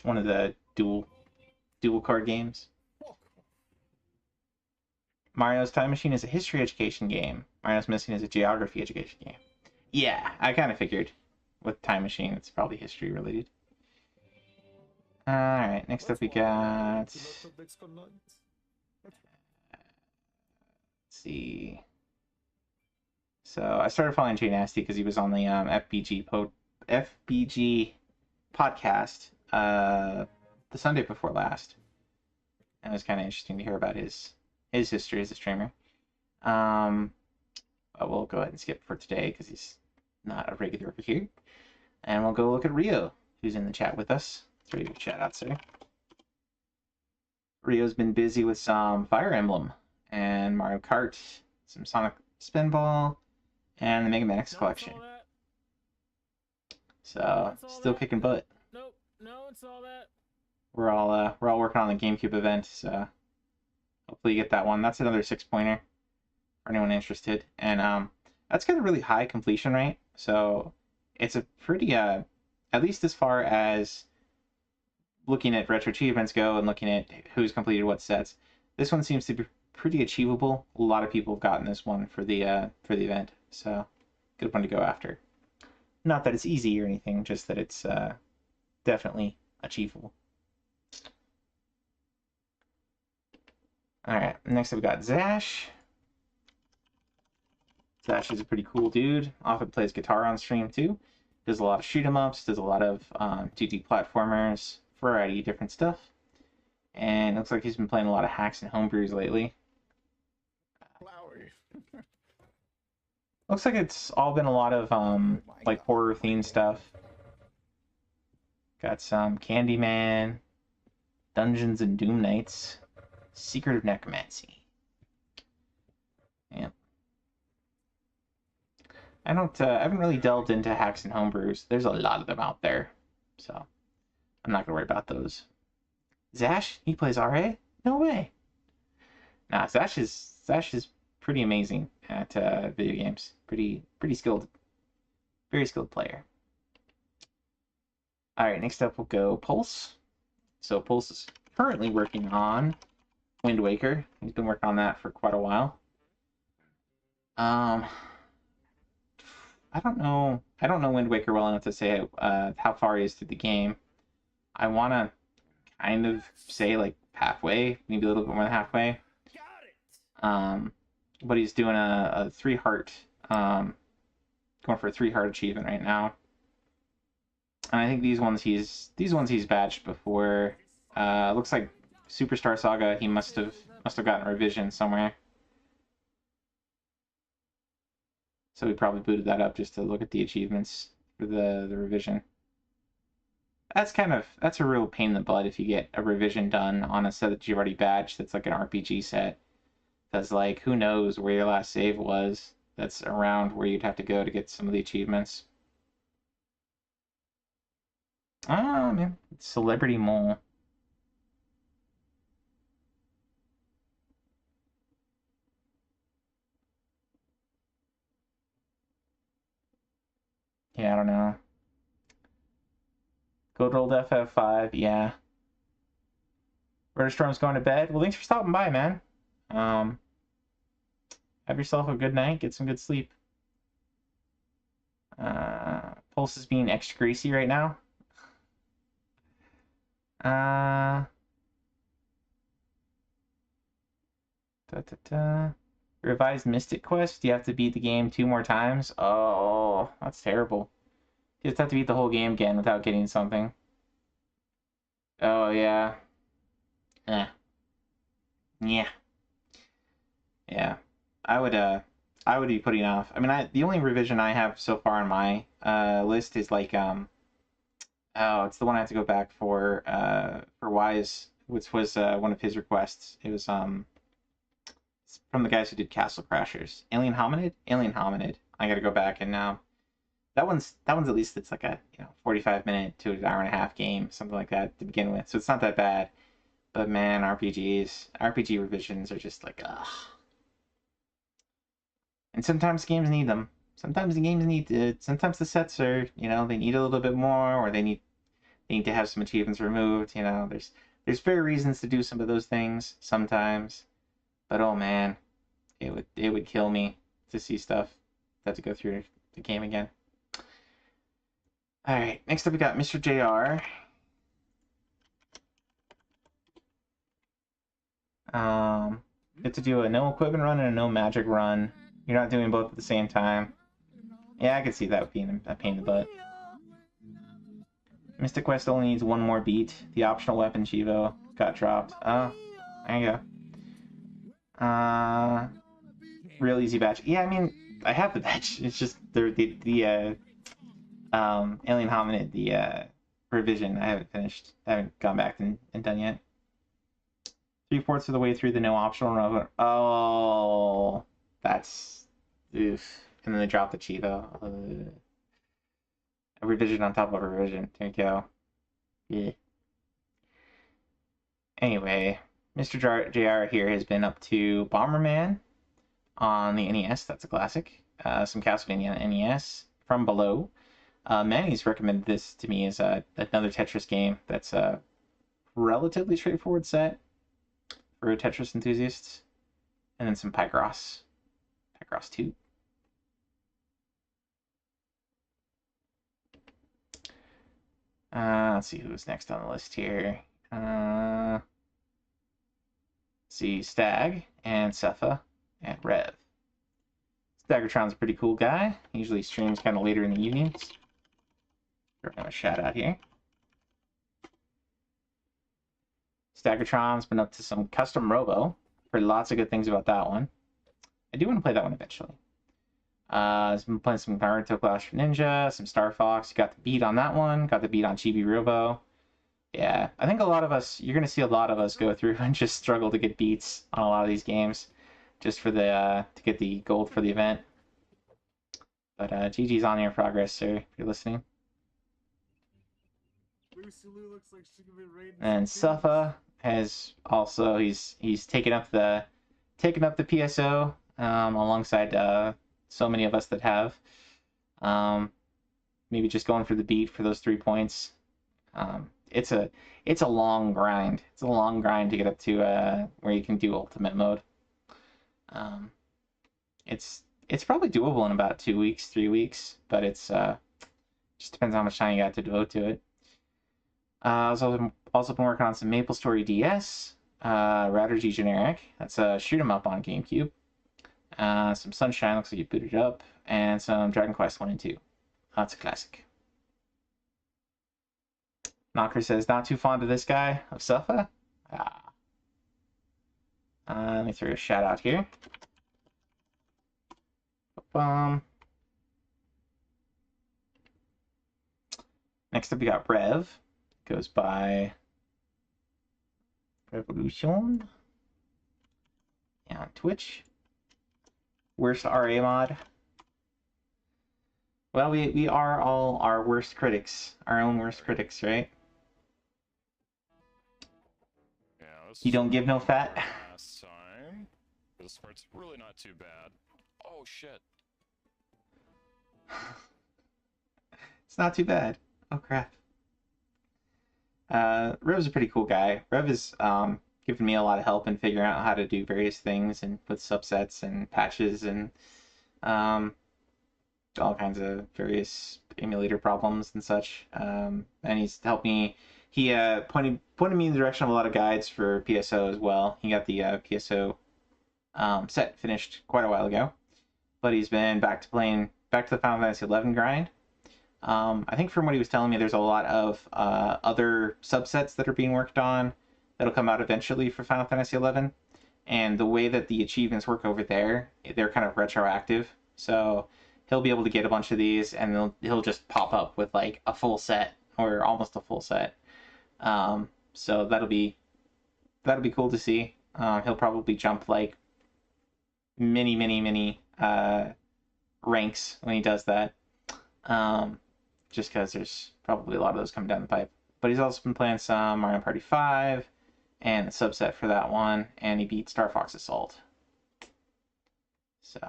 One of the dual card games. Mario's Time Machine is a history education game. Mario's Missing is a geography education game. Yeah, I kind of figured with Time Machine it's probably history related. Alright, next up we got... Let's see. So I started following Jay Nasty because he was on the FBG podcast the Sunday before last. And it was kind of interesting to hear about his history as a streamer. But we'll go ahead and skip for today because he's not a regular over here. And we'll go look at Rio, who's in the chat with us. Let's read your chat out, sir. Rio's been busy with some Fire Emblem and Mario Kart, some Sonic Spinball, and the Mega Man X collection. So still kicking butt. Nope, no one saw that. We're all working on the GameCube event. So Hopefully you get that one. That's another 6-pointer for anyone interested. And that's got a really high completion rate. So it's a pretty, at least as far as looking at retro achievements go and looking at who's completed what sets, this one seems to be pretty achievable. A lot of people have gotten this one for the event. So good one to go after. Not that it's easy or anything, just that it's definitely achievable. Alright, next up we got Zash. Zash is a pretty cool dude. Often plays guitar on stream too. Does a lot of shoot 'em ups, does a lot of 2D platformers, variety of different stuff. And it looks like he's been playing a lot of hacks and homebrews lately. Looks like it's all been a lot of like horror themed stuff. Got some Candyman, Dungeons and Doom Knights, Secret of Necromancy. Yeah. I haven't really delved into hacks and homebrews. There's a lot of them out there, so I'm not gonna worry about those. Zash, he plays RA? No way. Nah, Zash is pretty amazing at video games. Pretty skilled. Very skilled player. Alright, next up we'll go Pulse. So Pulse is currently working on Wind Waker. He's been working on that for quite a while. I don't know Wind Waker well enough to say how far he is through the game. I want to kind of say like halfway, maybe a little bit more than halfway. But he's doing a 3-heart, going for a 3-heart achievement right now. And I think these ones he's badged before. Looks like Superstar Saga he must have gotten a revision somewhere. So we probably booted that up just to look at the achievements for the revision. That's a real pain in the butt if you get a revision done on a set that you've already badged that's like an RPG set. Because, like, who knows where your last save was that's around where you'd have to go to get some of the achievements. Ah, man. It's Celebrity Mole. Yeah, I don't know. Good old FF5, yeah. Storm's going to bed. Well, thanks for stopping by, man. Have yourself a good night. Get some good sleep. Pulse is being extra greasy right now. Revised Mystic Quest. You have to beat the game 2 more times. Oh, that's terrible. You just have to beat the whole game again without getting something. Oh, yeah. Yeah. Yeah. I would be putting off. I mean, the only revision I have so far on my list is like it's the one I have to go back for Wise, which was one of his requests. It was from the guys who did Castle Crashers. Alien Hominid. I got to go back and that one's at least it's like a 45-minute to an hour and a half game, something like that to begin with. So it's not that bad. But man, RPG revisions are just like ugh. And sometimes games need them. Sometimes the games need it. Sometimes the sets are, they need a little bit more, or they need to have some achievements removed. There's fair reasons to do some of those things sometimes. But oh man, it would kill me to see stuff that to go through the game again. All right, next up we got Mr. JR. You have to do a no equipment run and a no magic run. You're not doing both at the same time. Yeah, I could see that being a pain in the butt. Mystic Quest only needs 1 more beat. The optional weapon Chivo got dropped. Oh, there you go. Real easy batch. Yeah, I mean, I have the batch. It's just the Alien Hominid, the revision. I haven't finished. I haven't gone back and done yet. 3/4 of the way through the no optional run. Oh, that's oof. And then they dropped the Chivo. A revision on top of a revision. There you go. Yeah. Anyway, Mr. JR here has been up to Bomberman on the NES. That's a classic. Some Castlevania on NES. From Below. Manny's recommended this to me as another Tetris game that's a relatively straightforward set for Tetris enthusiasts. And then some Picross. Picross 2. Let's see who's next on the list here. Let's see, Stag and Cepha and Rev. Staggertron's a pretty cool guy. He usually streams kind of later in the evenings. Give him a shout out here. Staggertron's been up to some custom Robo. Heard lots of good things about that one. I do want to play that one eventually. He's been playing some Naruto Clash Ninja, some Star Fox. Got the beat on that one. Got the beat on Chibi Robo. Yeah, I think a lot of us, you're going to see a lot of us go through and just struggle to get beats on a lot of these games just for the, to get the gold for the event. But GG's on your progress, sir, if you're listening. Looks like she could be raiding and Cepha has also, he's taken up the PSO alongside so many of us that have. Maybe just going for the beat for those 3 points. It's a long grind. It's a long grind to get up to where you can do ultimate mode. It's probably doable in about 2 weeks, 3 weeks, but it's just depends how much time you got to devote to it. I've also been working on some Maple Story DS, Raturgy Generic. That's a shoot 'em up on GameCube. Some Sunshine, looks like you booted up, and some Dragon Quest 1 and 2. That's a classic. Knocker says, not too fond of this guy, of Cepha. Let me throw a shout out here. Next up we got Rev. Goes by Revolution. Yeah, on Twitch. Worst RA mod. Well, we are all our worst critics. Our own worst critics, right? Yeah, you don't give no fat. Last time. This part's really not too bad. Oh shit. It's not too bad. Oh crap. Rev's a pretty cool guy. Rev has given me a lot of help in figuring out how to do various things and with subsets and patches and all kinds of various emulator problems and such. And he's helped me. He pointed me in the direction of a lot of guides for PSO as well. He got the PSO set finished quite a while ago, but he's been back to the Final Fantasy XI grind. I think from what he was telling me, there's a lot of other subsets that are being worked on that'll come out eventually for Final Fantasy XI. And the way that the achievements work over there, they're kind of retroactive. So he'll be able to get a bunch of these, and he'll just pop up with like a full set or almost a full set. So that'll be cool to see. He'll probably jump like many ranks when he does that. Just because there's probably a lot of those coming down the pipe. But he's also been playing some Mario Party 5 and the subset for that one, and he beat Star Fox Assault. So,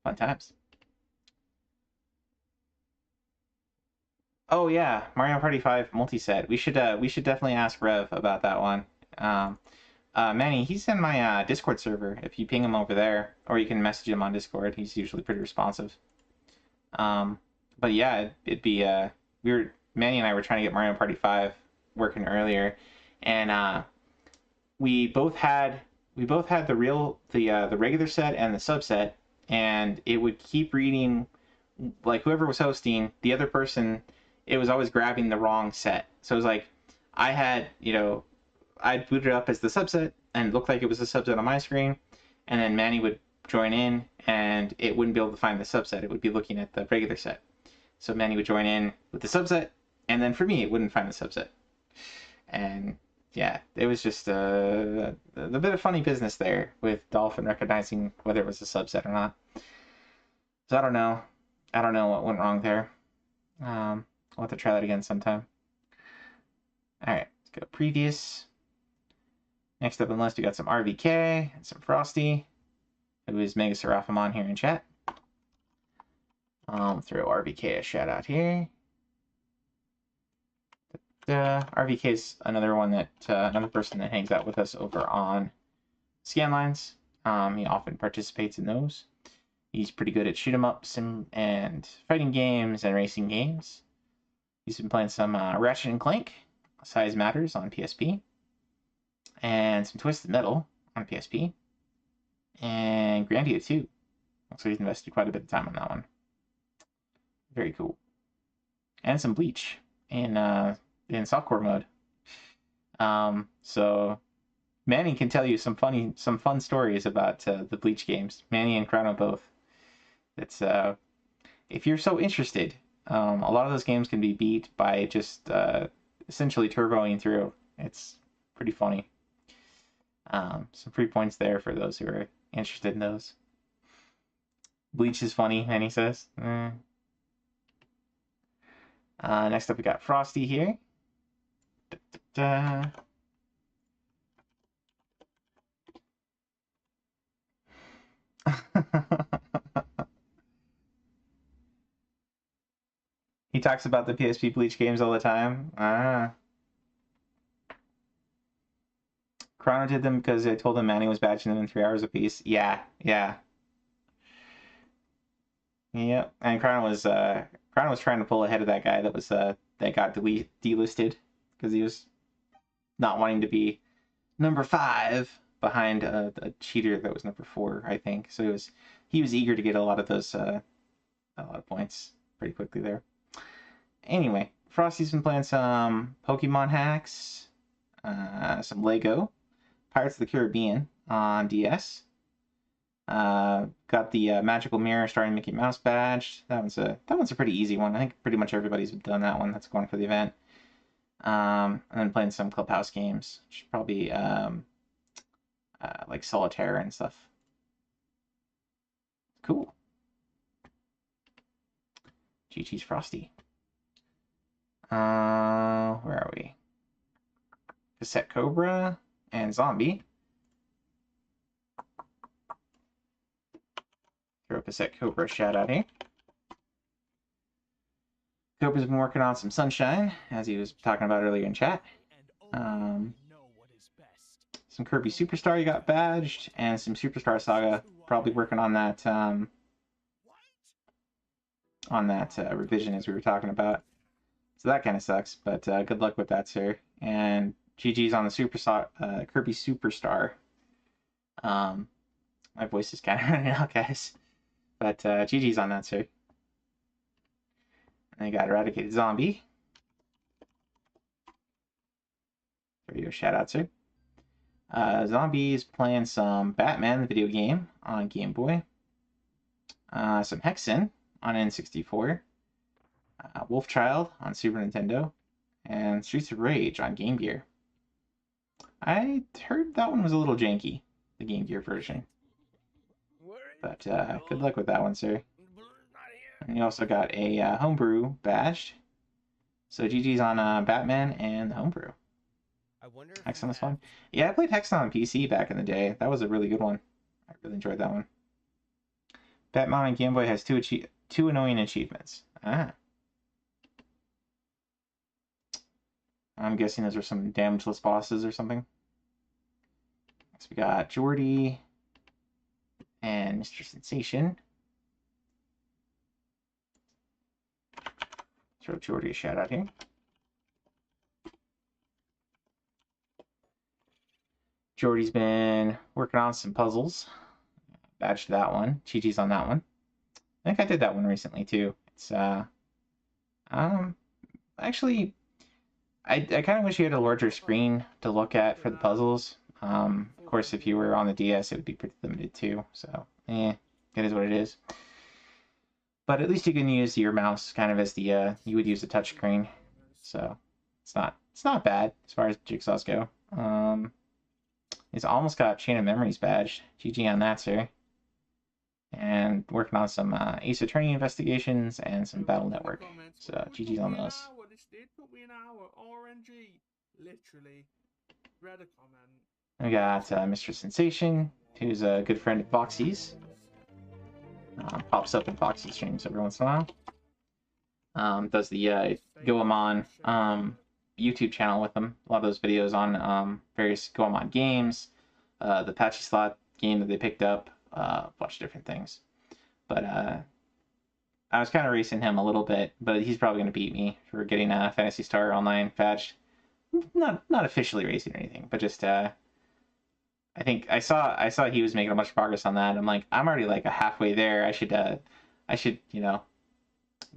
fun times. Oh yeah, Mario Party 5 multi-set. We should definitely ask Rev about that one. Manny, he's in my Discord server. If you ping him over there, or you can message him on Discord, he's usually pretty responsive. But yeah, it'd be Manny and I were trying to get Mario Party 5 working earlier, and we both had the regular set and the subset, and it would keep reading, like whoever was hosting, the other person, it was always grabbing the wrong set. So it was like I'd boot it up as the subset and it looked like it was a subset on my screen, and then Manny would join in and it wouldn't be able to find the subset. It would be looking at the regular set. So Manny would join in with the subset, and then for me it wouldn't find the subset. And yeah, it was just a bit of funny business there with Dolphin recognizing whether it was a subset or not. So I don't know what went wrong there. I'll have to try that again sometime. Alright, let's go previous. Next up on the list, we got some RVK and some Frosty, who is Mega Seraphimon here in chat. Throw RVK a shout out here. RVK is another one that another person that hangs out with us over on Scanlines. He often participates in those. He's pretty good at shoot 'em ups and fighting games and racing games. He's been playing some Ratchet and Clank, Size Matters on PSP, and some Twisted Metal on PSP, and Grandia 2. Looks like he's invested quite a bit of time on that one. Very cool. And some Bleach in softcore mode. So Manny can tell you some fun stories about the Bleach games. Manny and Chrono both. It's if you're so interested, a lot of those games can be beat by just essentially turboing through. It's pretty funny. Some free points there for those who are interested in those. Bleach is funny, Manny says. Next up, we got Frosty here. He talks about the PSP Bleach games all the time. Chrono did them because I told him Manny was batching them in 3 hours apiece. Yeah. Yep. And Chrono was trying to pull ahead of that guy that was that got delisted because he was not wanting to be number 5 behind a cheater that was number 4, I think. So he was eager to get a lot of those a lot of points pretty quickly there. Anyway, Frosty's been playing some Pokemon hacks, some Lego, Pirates of the Caribbean on DS. Got the Magical Mirror starring Mickey Mouse badge. That one's a pretty easy one. I think pretty much everybody's done that one that's going for the event. And then playing some Clubhouse games, which is probably like Solitaire and stuff. Cool. GG's Frosty. Where are we? Cassette Cobra and Zombie. Throw Cassette Cobra a shout out here. Cobra's been working on some Sunshine, as he was talking about earlier in chat. Some Kirby Superstar you got badged, and some Superstar Saga. Probably working on that revision as we were talking about. So that kind of sucks, but good luck with that, sir. And GG's on the Kirby Superstar. My voice is kind of running out, guys. But GG's on that, sir. And I got Eradicated Zombie. There you go, shout out, sir. Zombie is playing some Batman, the video game, on Game Boy. Some Hexen on N64. Wolfchild on Super Nintendo. And Streets of Rage on Game Gear. I heard that one was a little janky, the Game Gear version. But good luck with that one, sir. And you also got a homebrew badged. So GG's on Batman and homebrew. Hexen was fun. Yeah, I played Hexen on PC back in the day. That was a really good one. I really enjoyed that one. Batman on Game Boy has two annoying achievements. I'm guessing those are some damageless bosses or something. So we got Jordy and Mr. Sensation. Throw Jordy a shout out here. Jordy's been working on some puzzles. Badged that one. Chi-Chi's on that one. I think I did that one recently too. It's actually I kind of wish you had a larger screen to look at for the puzzles. Of course, if you were on the DS, it would be pretty limited too. So, it is what it is. But at least you can use your mouse kind of as the you would use a touch screen. So it's not bad as far as jigsaws go. It's almost got Chain of Memories badge. GG on that, sir. And working on some Ace Attorney investigations and some Battle Network. So GG's on those. This did put me in our RNG. Literally. Read a comment. We got Mr. Sensation, who's a good friend of Foxy's. Pops up in Foxy streams every once in a while. Does the Goemon YouTube channel with them. A lot of those videos on various Goemon games, the Patchy Slot game that they picked up, a bunch of different things. But I was kind of racing him a little bit, but he's probably going to beat me for getting a Phantasy Star Online patch. Not officially racing or anything, but just I think I saw he was making a bunch of progress on that. I'm like, I'm already like a halfway there. I should you know,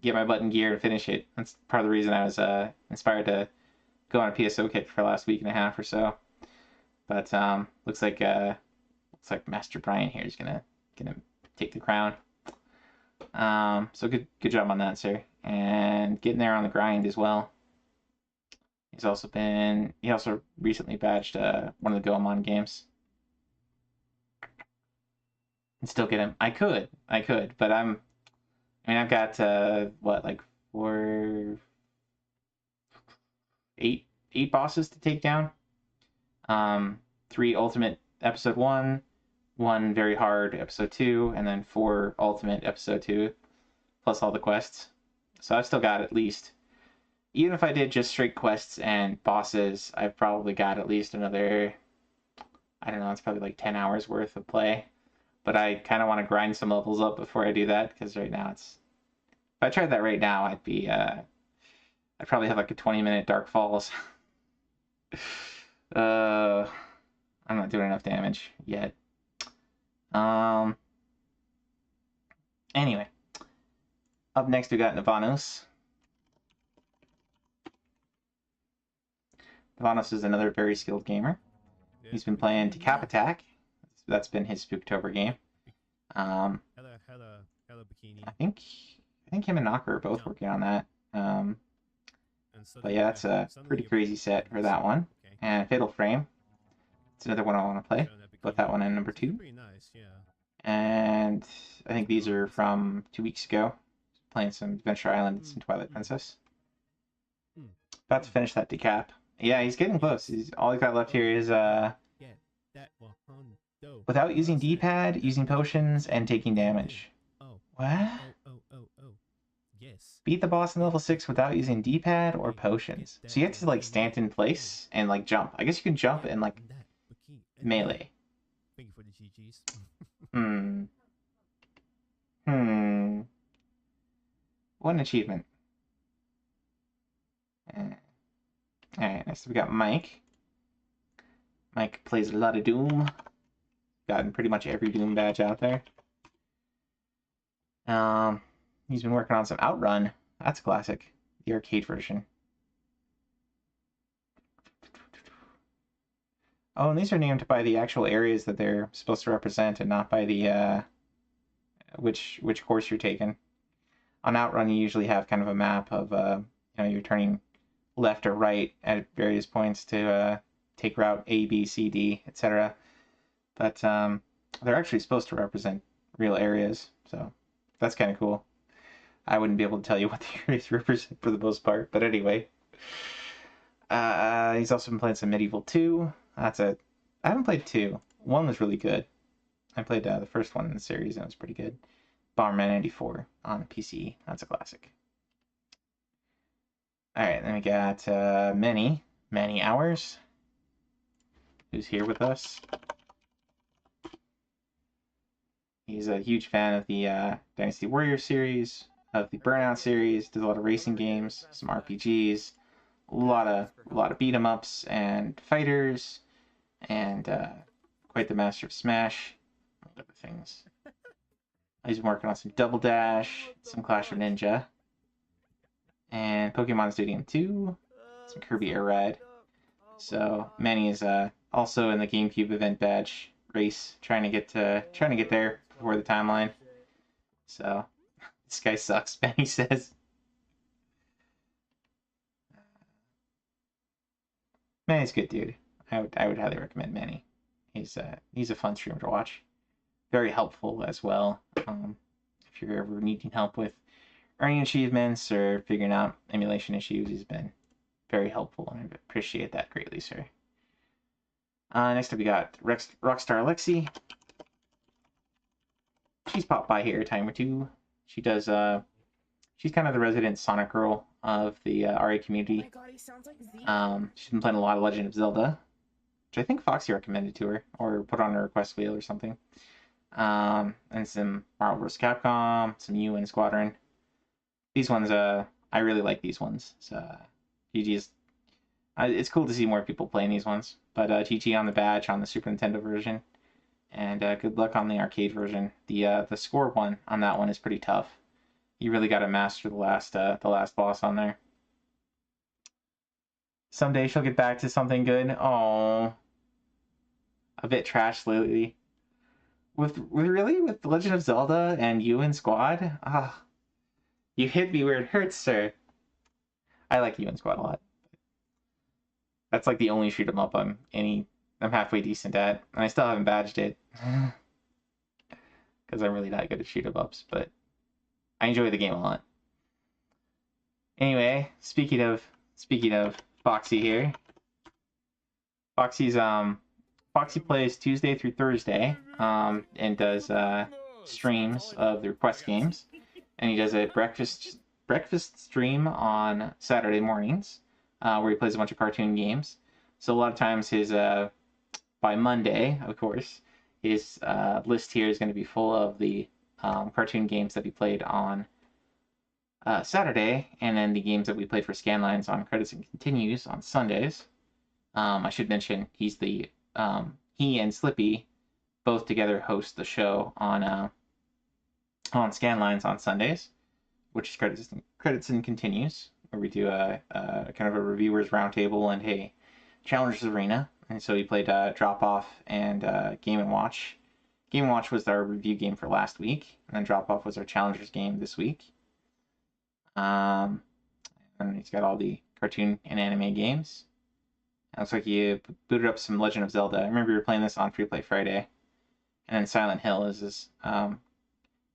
get my butt in gear and finish it. That's part of the reason I was inspired to go on a PSO kick for the last week and a half or so. But looks like Master Brian here is gonna take the crown. So good job on that, sir. And getting there on the grind as well. He also recently badged one of the Goemon games. And still get him. I could, but I've got like 8 bosses to take down. 3 ultimate episode 1, 1 very hard episode 2, and then 4 ultimate episode 2, plus all the quests. So I've still got at least, even if I did just straight quests and bosses, I've probably got at least another, I don't know, it's probably like 10 hours worth of play. But I kind of want to grind some levels up before I do that, because right now if I tried that right now, I'd probably have like a 20-minute Dark Falls. I'm not doing enough damage yet. Anyway, up next we got Navanos. Navanos is another very skilled gamer. He's been playing Decap Attack. That's been his Spooktober game. Hello, Bikini. I think him and Knocker are both working on that. But yeah, that's a pretty crazy set for that one. Okay. And Fatal Frame. It's another one I want to play. Put that one in number 2. Pretty nice, yeah. And I think these are from 2 weeks ago. Playing some Adventure Island and some Twilight Princess. About to finish that Decap. Yeah, he's getting close. All he's got left here is without using D-pad, using potions, and taking damage. What? Yes. Beat the boss in level 6 without using D-pad or potions. So you have to like stand in place and like jump. I guess you can jump and like melee. Thank you for the GGs. What an achievement. Alright, next we got Mike. Mike plays a lot of Doom. Gotten pretty much every Doom badge out there. He's been working on some Outrun. That's classic. The arcade version. Oh, and these are named by the actual areas that they're supposed to represent and not by the which course you're taking. On Outrun, you usually have kind of a map of you're turning left or right at various points to take route A, B, C, D, etc. But they're actually supposed to represent real areas, so that's kind of cool. I wouldn't be able to tell you what the areas represent for the most part, but anyway. He's also been playing some Medieval 2. I haven't played 2. 1 was really good. I played the first one in the series and it was pretty good. Bomberman 94 on PC. That's a classic. Alright, then we got Many Hours, who's here with us. He's a huge fan of the Dynasty Warriors series, of the Burnout series, does a lot of racing games, some RPGs, a lot of beat 'em ups and fighters, and quite the master of Smash, other things. He's been working on some Double Dash, some Clash of Ninja, and Pokemon Stadium 2, some Kirby Air Ride. So Manny is also in the GameCube event badge race, trying to get there before the timeline. So this guy sucks, Manny says. Manny's a good dude. I would highly recommend Manny. He's a fun streamer to watch. Very helpful as well. If you're ever needing help with earning achievements or figuring out emulation issues, he's been very helpful, and I appreciate that greatly, sir. Next up we got Rockstar Lexi. She's popped by here a time or two. She does, she's kind of the resident Sonic girl of the RA community. Oh my god, he sounds like Z. She's been playing a lot of Legend of Zelda, which I think Foxy recommended to her, or put on her request wheel or something. And some Marvel vs. Capcom, some UN Squadron. These ones, I really like these ones. So, GG's. It's cool to see more people playing these ones. But GG on the badge on the Super Nintendo version. And good luck on the arcade version. The score one on that one is pretty tough. You really got to master the last boss on there. Someday she'll get back to something good. Oh, a bit trash lately. With The Legend of Zelda and UN Squad? Ah, you hit me where it hurts, sir. I like UN Squad a lot. That's like the only shoot 'em up I'm halfway decent at, and I still haven't badged it because I'm really not good at shoot 'em ups. But I enjoy the game a lot. Anyway, speaking of Foxy here, Foxy plays Tuesday through Thursday, and does streams of the request games, and he does a breakfast stream on Saturday mornings, where he plays a bunch of cartoon games. So a lot of times his by Monday, of course, his list here is going to be full of the cartoon games that he played on Saturday, and then the games that we played for Scanlines on Credits and Continues on Sundays. I should mention he and Slippy both together host the show on Scanlines on Sundays, which is Credits and Continues, where we do a kind of a reviewers roundtable and a Challengers Arena. And so we played Drop Off and Game & Watch. Game & Watch was our review game for last week, and then Drop Off was our Challengers game this week. And he's got all the cartoon and anime games. It looks like he booted up some Legend of Zelda. I remember you were playing this on Free Play Friday. And then Silent Hill is his kind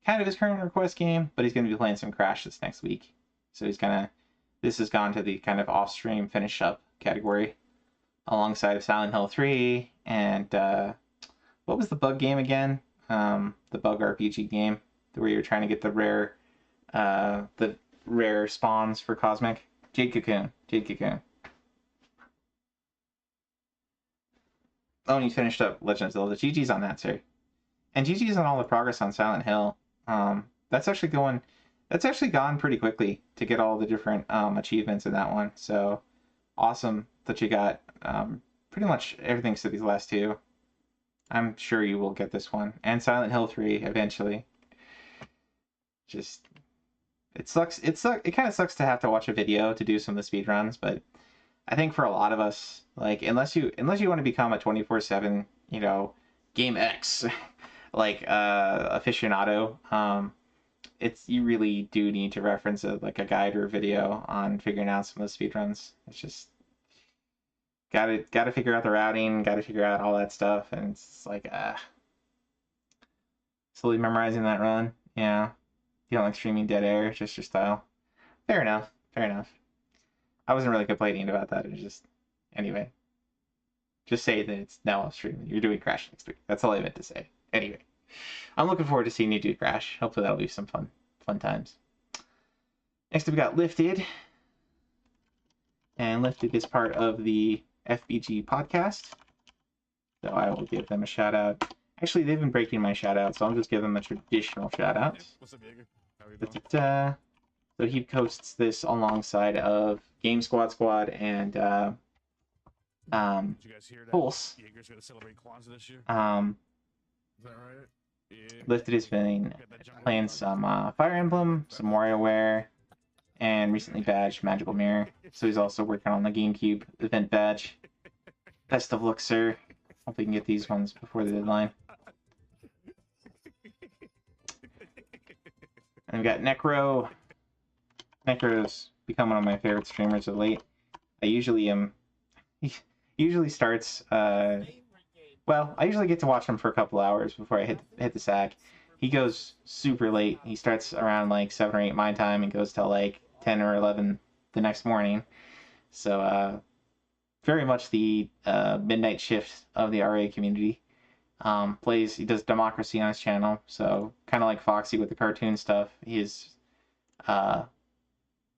of his current request game, but he's going to be playing some Crash this next week. So this has gone to the kind of off-stream finish up category, alongside of Silent Hill 3 and what was the bug game again? The bug RPG game where you're trying to get the rare spawns for Cosmic. Jade Cocoon. Oh, and you finished up Legend of Zelda. GG's on that, sir. And GG's on all the progress on Silent Hill. That's actually gone pretty quickly to get all the different achievements in that one. So awesome that you got pretty much everything except these last two. I'm sure you will get this one and Silent Hill 3 eventually. Just it sucks. It kind of sucks to have to watch a video to do some of the speed runs, but I think for a lot of us, like unless you want to become a 24/7, Game X like aficionado, you really do need to reference a guide or a video on figuring out some of the speed runs. It's just gotta figure out the routing, gotta figure out all that stuff, and it's like slowly memorizing that run. Yeah, you don't like streaming dead air, it's just your style. Fair enough. I wasn't really complaining about that. It's just anyway. Just say that it's now off stream. You're doing Crash next week. That's all I meant to say. Anyway, I'm looking forward to seeing you do Crash. Hopefully that'll be some fun times. Next up we got Lifted. And Lifted is part of the FBG podcast. So I will give them a shout out. Actually, they've been breaking my shout out, so I'll just give them a traditional shout out. What's up, Jaeger? How are you doing? So he hosts this alongside of Game Squad and Did you guys hear that? Pulse. Jaeger's gonna celebrate Kwanzaa this year. Is that right? Yeah. Lifted has been playing some Fire Emblem, some WarioWare, and recently badged Magical Mirror. So he's also working on the GameCube event badge. Best of luck, sir. Hope we can get these ones before the deadline. And we got Necro. Necro's become one of my favorite streamers of late. He usually starts well, I usually get to watch him for a couple hours before I hit the sack. He goes super late. He starts around like 7 or 8 my time and goes till like 10 or 11 the next morning. So very much the midnight shift of the RA community. He does Democracy on his channel, so kind of like Foxy with the cartoon stuff. His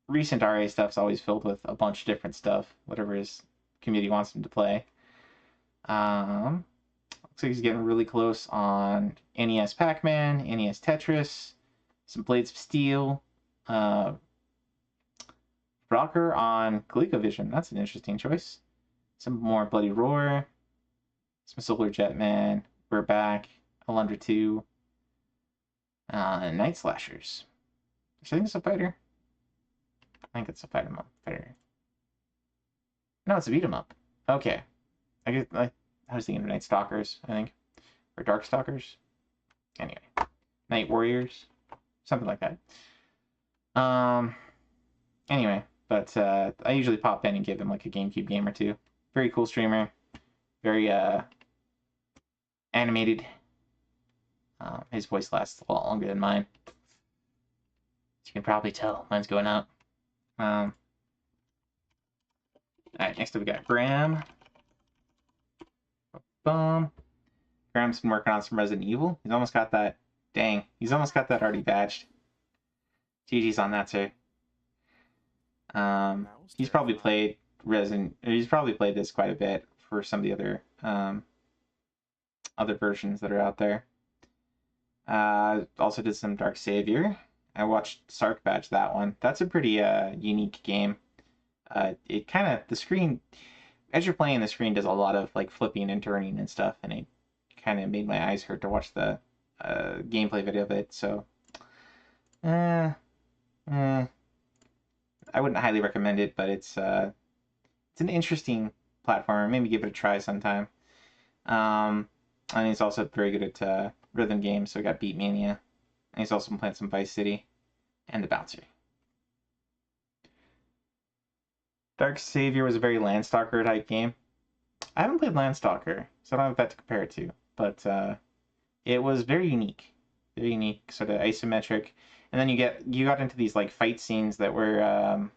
recent RA stuff's always filled with a bunch of different stuff, whatever his community wants him to play. Looks like he's getting really close on NES Pac-Man, NES Tetris, some Blades of Steel, Rocker on ColecoVision. That's an interesting choice. Some more Bloody Roar, some Solar Jetman. We're back. Alundra 2. Night Slashers. Which I think it's a fighter. I think it's a fighter. No, it's a beat 'em up. Okay. I was thinking of Night Stalkers, I think. Or Dark Stalkers. Anyway. Night Warriors. Something like that. Anyway, but I usually pop in and give him like a GameCube game or two. Very cool streamer. Very animated. His voice lasts a lot longer than mine. As you can probably tell, mine's going out. Alright, next up we got Graham. Graham's been working on some Resident Evil. He's almost got that. Dang, he's almost got that already badged. GG's on that, sir. He's probably played he's probably played this quite a bit for some of the other versions that are out there. Also did some Dark Savior. I watched Sark badge that one. That's a pretty unique game. It kind of, the screen, as you're playing, the screen does a lot of like flipping and turning and stuff, and it kind of made my eyes hurt to watch the gameplay video of it. So, I wouldn't highly recommend it, but it's an interesting platformer. Maybe give it a try sometime. And he's also very good at rhythm games. So we got Beatmania, and he's also been playing some Vice City and The Bouncer. Dark Savior was a very Landstalker type game. I haven't played Landstalker, so I don't have that to compare it to. But it was very unique, sort of isometric. And then you got into these like fight scenes that were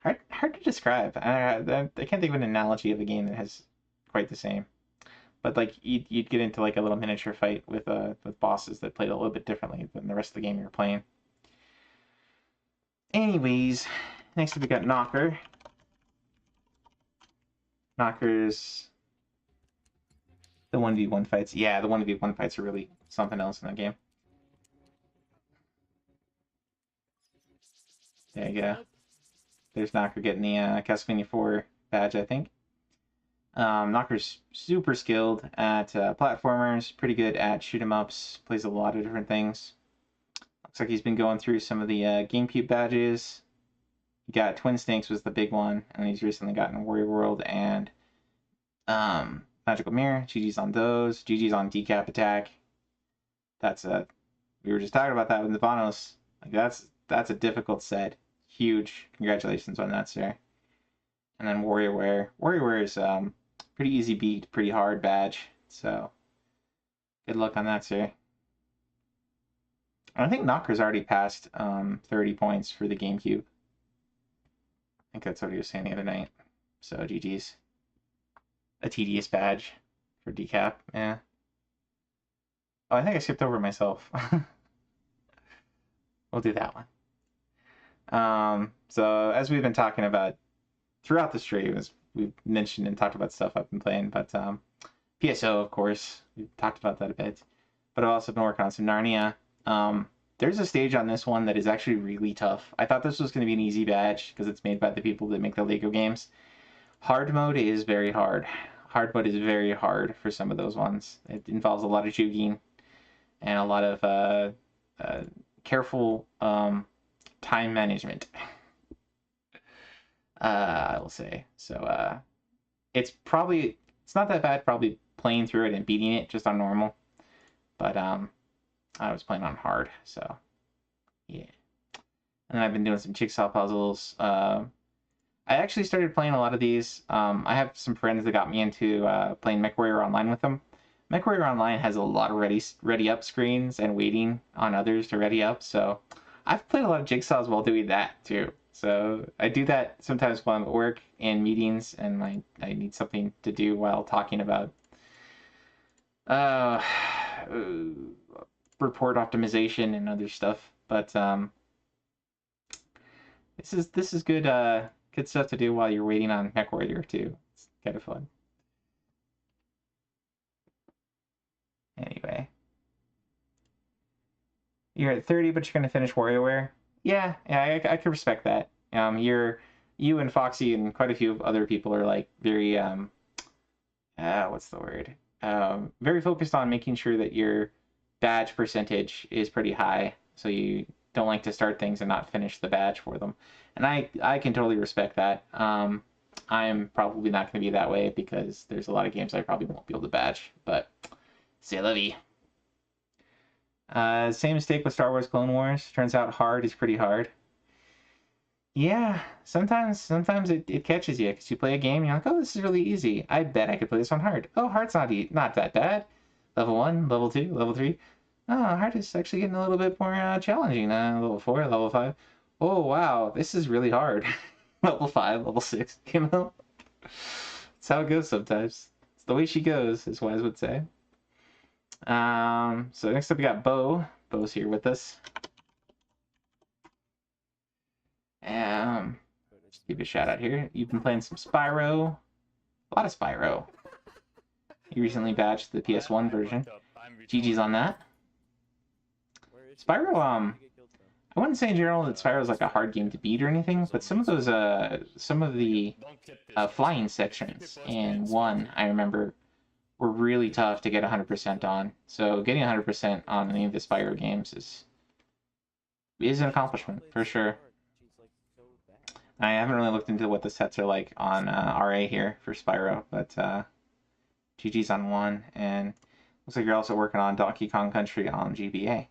hard to describe. I can't think of an analogy of a game that has quite the same. But like you'd get into like a little miniature fight with bosses that played a little bit differently than the rest of the game you were playing. Anyways, next up we got Knocker. Knocker's the 1v1 fights. Yeah, the 1v1 fights are really something else in that game. There you go. There's Knocker getting the Castlevania 4 badge, I think. Knocker's super skilled at platformers, pretty good at shoot-em-ups, plays a lot of different things. Looks like he's been going through some of the GameCube badges. He got Twin Snakes was the big one, and he's recently gotten Warrior World and Magical Mirror. GG's on those. GG's on Decap Attack. We were just talking about that with the Vanos. Like that's a difficult set. Huge congratulations on that, sir. And then WarriorWare. WarriorWare is pretty easy beat, pretty hard badge. So good luck on that, sir. I think Knocker's already passed 30 points for the GameCube. I think that's what he was saying the other night. So GG's. A tedious badge for Decap, yeah. Oh, I think I skipped over myself. We'll do that one. So as we've been talking about throughout the stream, as we've mentioned and talked about stuff I've been playing, but PSO, of course, we've talked about that a bit. But I've also been working on some Narnia. There's a stage on this one that is actually really tough. I thought this was going to be an easy badge because it's made by the people that make the Lego games. Hard mode is very hard. Hard mode is very hard for some of those ones. It involves a lot of jugging and a lot of careful time management. I will say. So it's not that bad probably playing through it and beating it just on normal. But I was playing on hard, so yeah. And then I've been doing some jigsaw puzzles. I actually started playing a lot of these. I have some friends that got me into playing MechWarrior Online with them. MechWarrior Online has a lot of ready up screens and waiting on others to ready up, so I've played a lot of jigsaws while doing that too. So I do that sometimes while I'm at work and meetings, and I need something to do while talking about report optimization and other stuff. But this is good good stuff to do while you're waiting on MechWarrior too. It's kind of fun. Anyway, you're at 30, but you're gonna finish WarioWare. Yeah, I can respect that. You and Foxy and quite a few other people are like very what's the word? Very focused on making sure that your badge percentage is pretty high, so you don't like to start things and not finish the badge for them. And I can totally respect that. I'm probably not going to be that way because there's a lot of games I probably won't be able to badge, but c'est la vie. Same mistake with Star Wars Clone Wars. Turns out hard is pretty hard. Yeah, sometimes it catches you because you play a game and you're like, oh, this is really easy. I bet I could play this on hard. Oh, hard's not that bad. Level 1, level 2, level 3. Oh, hard is actually getting a little bit more challenging. Level 4, level 5. Oh, wow, this is really hard. Level 5, level 6, you know? That's how it goes sometimes. It's the way she goes, as Wise would say. So next up we got Bo. Bo's here with us. Just give you a shout out here. You've been playing some Spyro. A lot of Spyro. You recently badged the PS1 version. GG's on that. Spyro, I wouldn't say in general that Spyro is like a hard game to beat or anything, but some of those, some of the flying sections in 1, I remember, were really tough to get 100% on. So getting 100% on any of the Spyro games is an accomplishment, for sure. I haven't really looked into what the sets are like on RA here for Spyro, but GG's on 1, and looks like you're also working on Donkey Kong Country on GBA.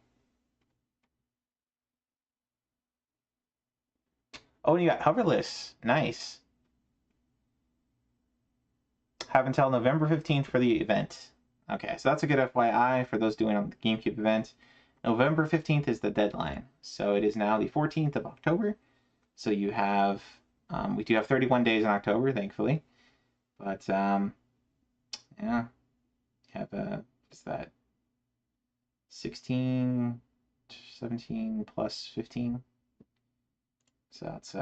Oh, and you got Hoverless. Nice. Have until November 15th for the event. Okay, so that's a good FYI for those doing on the GameCube event. November 15th is the deadline. So it is now the 14th of October. So you have, we do have 31 days in October, thankfully. But, yeah, have, what's that? 16, 17 plus 15. So that's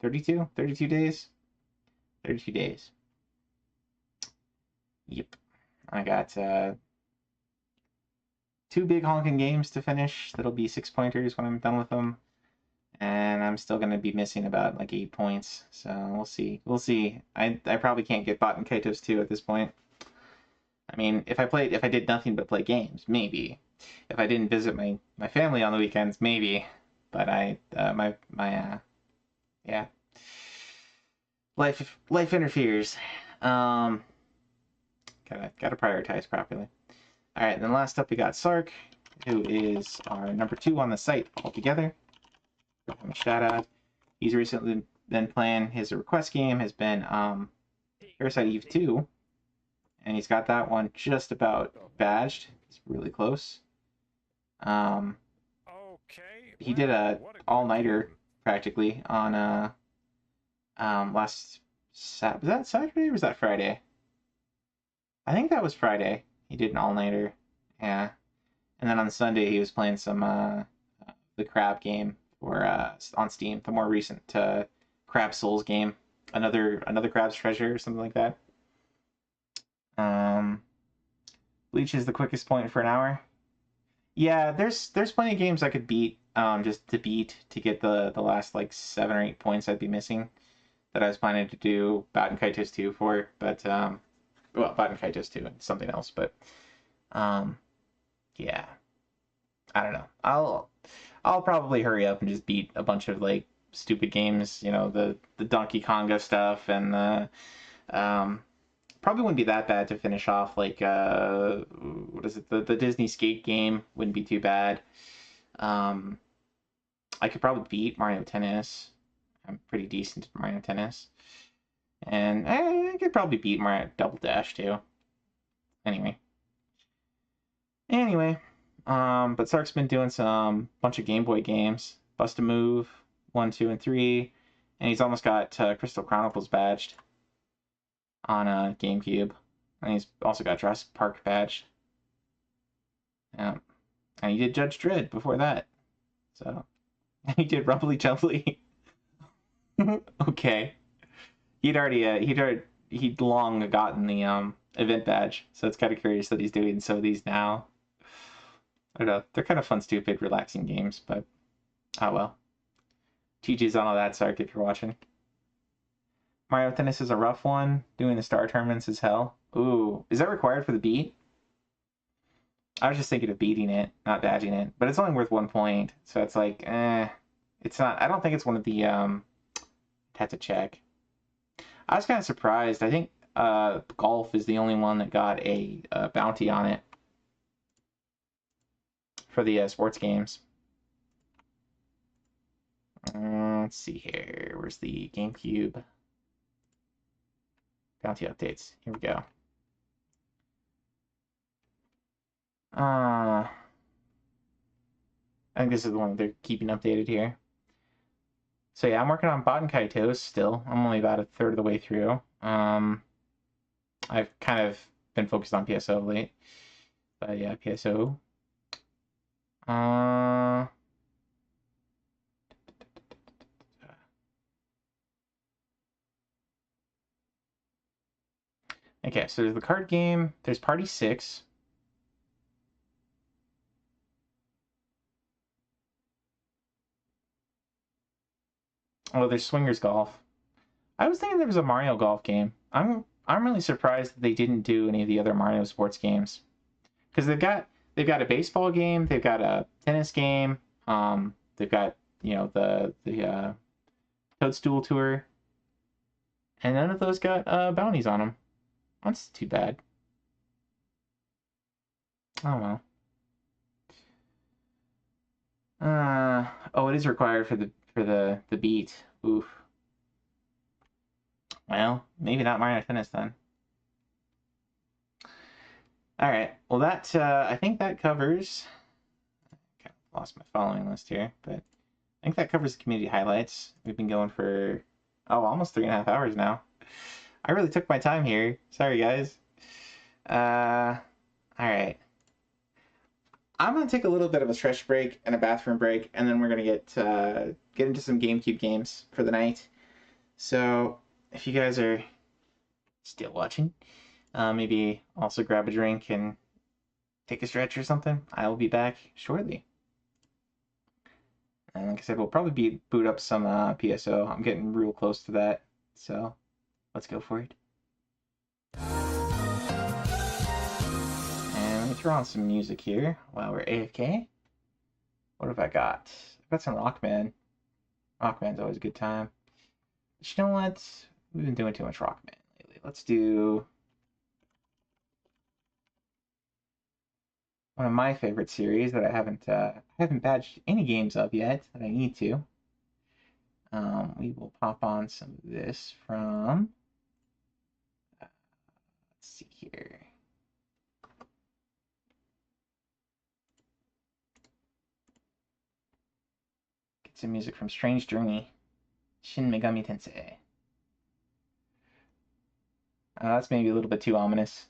32 days. 32 days. Yep. I got 2 big honking games to finish. That'll be 6-pointers when I'm done with them. And I'm still going to be missing about like 8 points. So we'll see. We'll see. I probably can't get Baten Kaitos 2 at this point. I mean, if I did nothing but play games, maybe. If I didn't visit my family on the weekends, maybe. But yeah. Life interferes. Gotta prioritize properly. All right, then last up we got Sark, who is our number 2 on the site altogether. Give him a shout out. He's recently been playing his request game has been Parasite Eve 2, and he's got that one just about badged. He's really close. He did a all-nighter practically on was that Saturday or was that Friday? I think that was Friday. He did an all-nighter, yeah. And then on Sunday he was playing some the Crab game or on Steam, the more recent Crab Souls game, another Crab's Treasure or something like that. Bleach is the quickest point for an hour. Yeah, there's plenty of games I could beat just to get the last like 7 or 8 points I'd be missing that I was planning to do Baten Kaitos 2 for, but well, Baten Kaitos 2 and something else, but yeah, I don't know. I'll probably hurry up and just beat a bunch of like stupid games, you know, the Donkey Konga stuff, and probably wouldn't be that bad to finish off like what is it, the Disney Skate game wouldn't be too bad. I could probably beat Mario Tennis. I'm pretty decent at Mario Tennis, and I could probably beat Mario Double Dash too. Anyway, but Sark's been doing some bunch of Game Boy games. Bust a Move, 1, 2, and 3. And he's almost got Crystal Chronicles badged on GameCube. And he's also got Jurassic Park badged. Yeah. And he did Judge Dredd before that. So, he did Rumbly Jumbly. Okay. He'd long gotten the event badge, so it's kind of curious that he's doing some of these now. I don't know. They're kind of fun, stupid, relaxing games, but oh well. GG's on all that, Sark, if you're watching. Mario Tennis is a rough one. Doing the star tournaments is hell. Ooh, is that required for the beat? I was just thinking of beating it, not badging it, but it's only worth 1 point, so it's like, it's not. I don't think it's one of the I'd have to check. I was kind of surprised. I think golf is the only one that got a bounty on it for the sports games. Let's see here. Where's the GameCube bounty updates? Here we go. I think this is the one they're keeping updated here. So yeah, I'm working on Baten Kaitos still. I'm only about a third of the way through. I've kind of been focused on PSO of late. But yeah, PSO. Okay, so there's the card game. There's Party 6. Oh, there's Swingers Golf. I was thinking there was a Mario Golf game. I'm really surprised that they didn't do any of the other Mario sports games, because they've got a baseball game, they've got a tennis game, they've got the Toadstool Tour, and none of those got bounties on them. That's too bad. Oh well. Oh, it is required for the beat. Oof. Well, maybe not Mario Tennis then. All right. Well, that I think that covers. I lost my following list here, but I think that covers the community highlights. We've been going for almost 3.5 hours now. I really took my time here. Sorry, guys. All right. I'm gonna take a little bit of a stretch break and a bathroom break, and then we're gonna get into some GameCube games for the night. So if you guys are still watching, maybe also grab a drink and take a stretch or something. I will be back shortly. And like I said, we'll probably boot up some PSO. I'm getting real close to that, so let's go for it. And let me throw on some music here while we're AFK. What have I got? I've got some Rockman. Rockman's always a good time. But you know what? We've been doing too much Rockman lately. Let's do one of my favorite series that I haven't badged any games of yet that I need to. We will pop on some of this from. Let's see here. Get some music from Strange Journey, Shin Megami Tensei. That's maybe a little bit too ominous.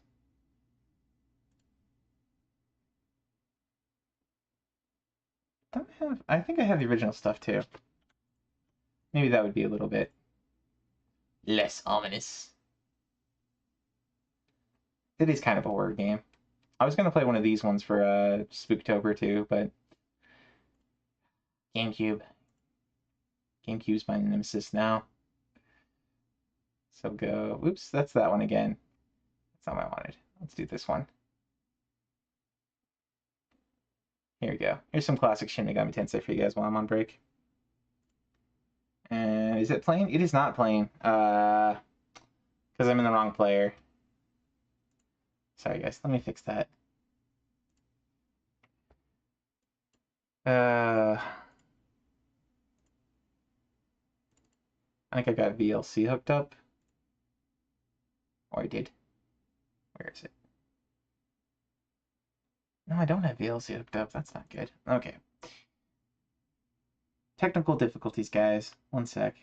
I think I have the original stuff too. Maybe that would be a little bit less ominous. It is kind of a horror game. I was going to play one of these ones for Spooktober too, but GameCube. GameCube's my nemesis now. So go. Oops, that's that one again. That's not what I wanted. Let's do this one. Here we go. Here's some classic Shin Megami Tensei for you guys while I'm on break. And is it playing? It is not playing. Because I'm in the wrong player. Sorry guys, let me fix that. I think I got VLC hooked up. Or I did. Where is it? No, I don't have VLC hooked up. That's not good. Okay. technical difficulties, guys. One sec.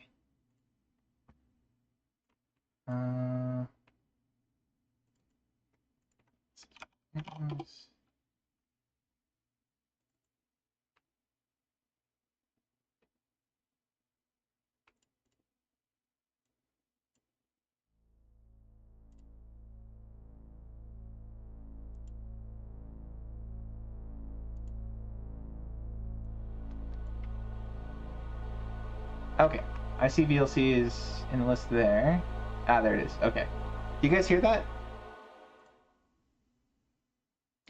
Okay, I see VLC is in the list there. Ah, there it is. Okay. Do you guys hear that?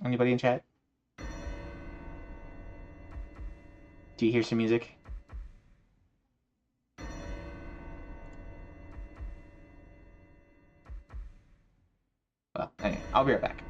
Anybody in chat? Do you hear some music? Well, anyway, I'll be right back.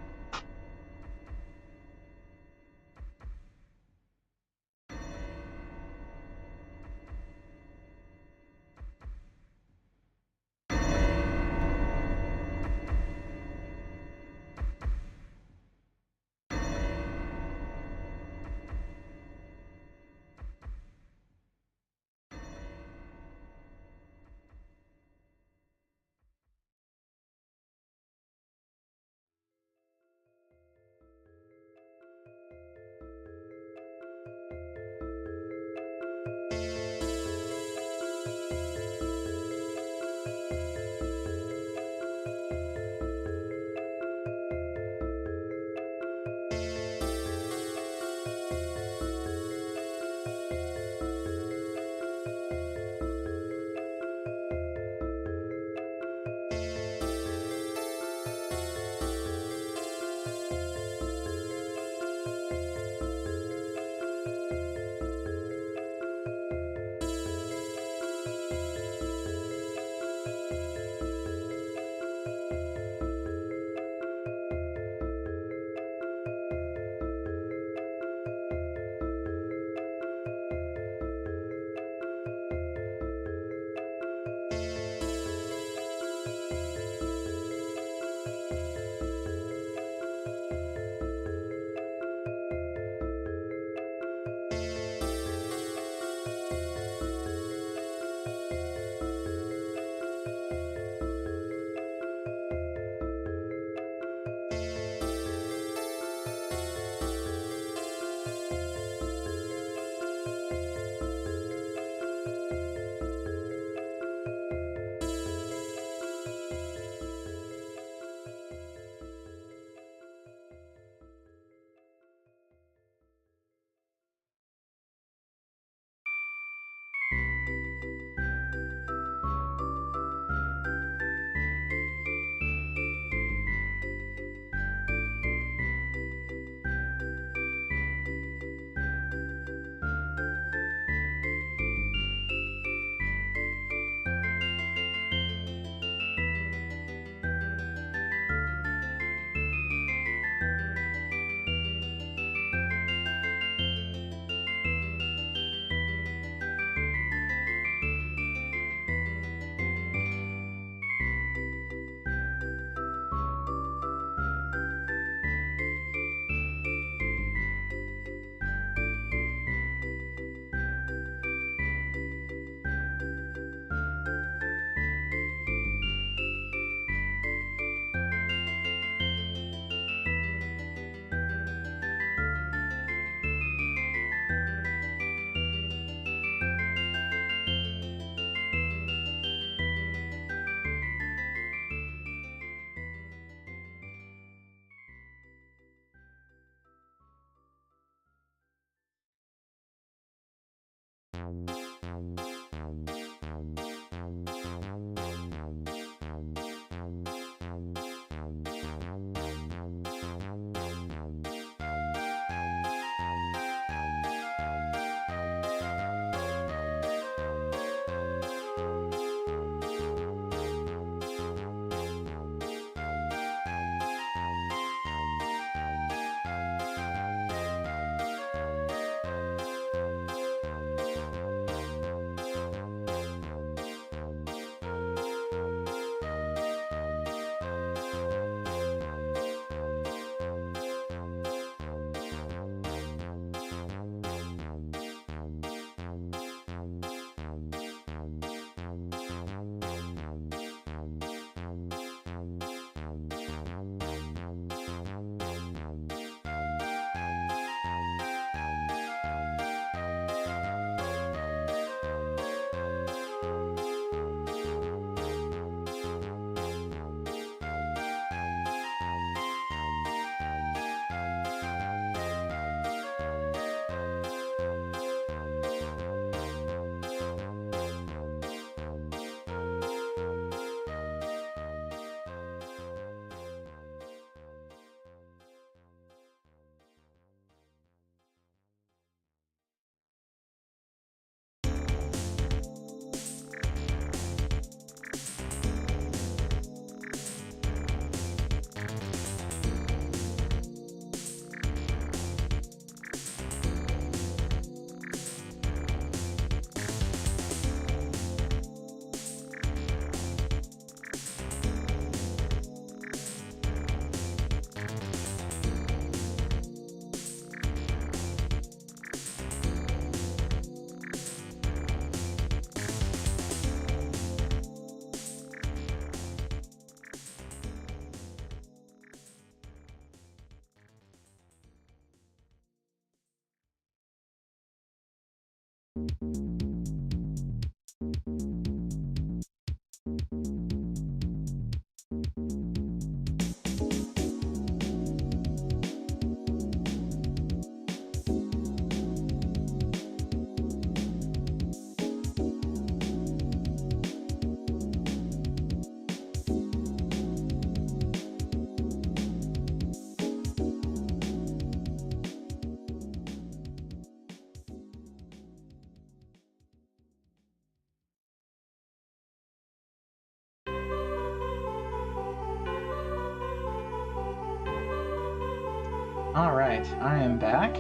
Alright, I am back.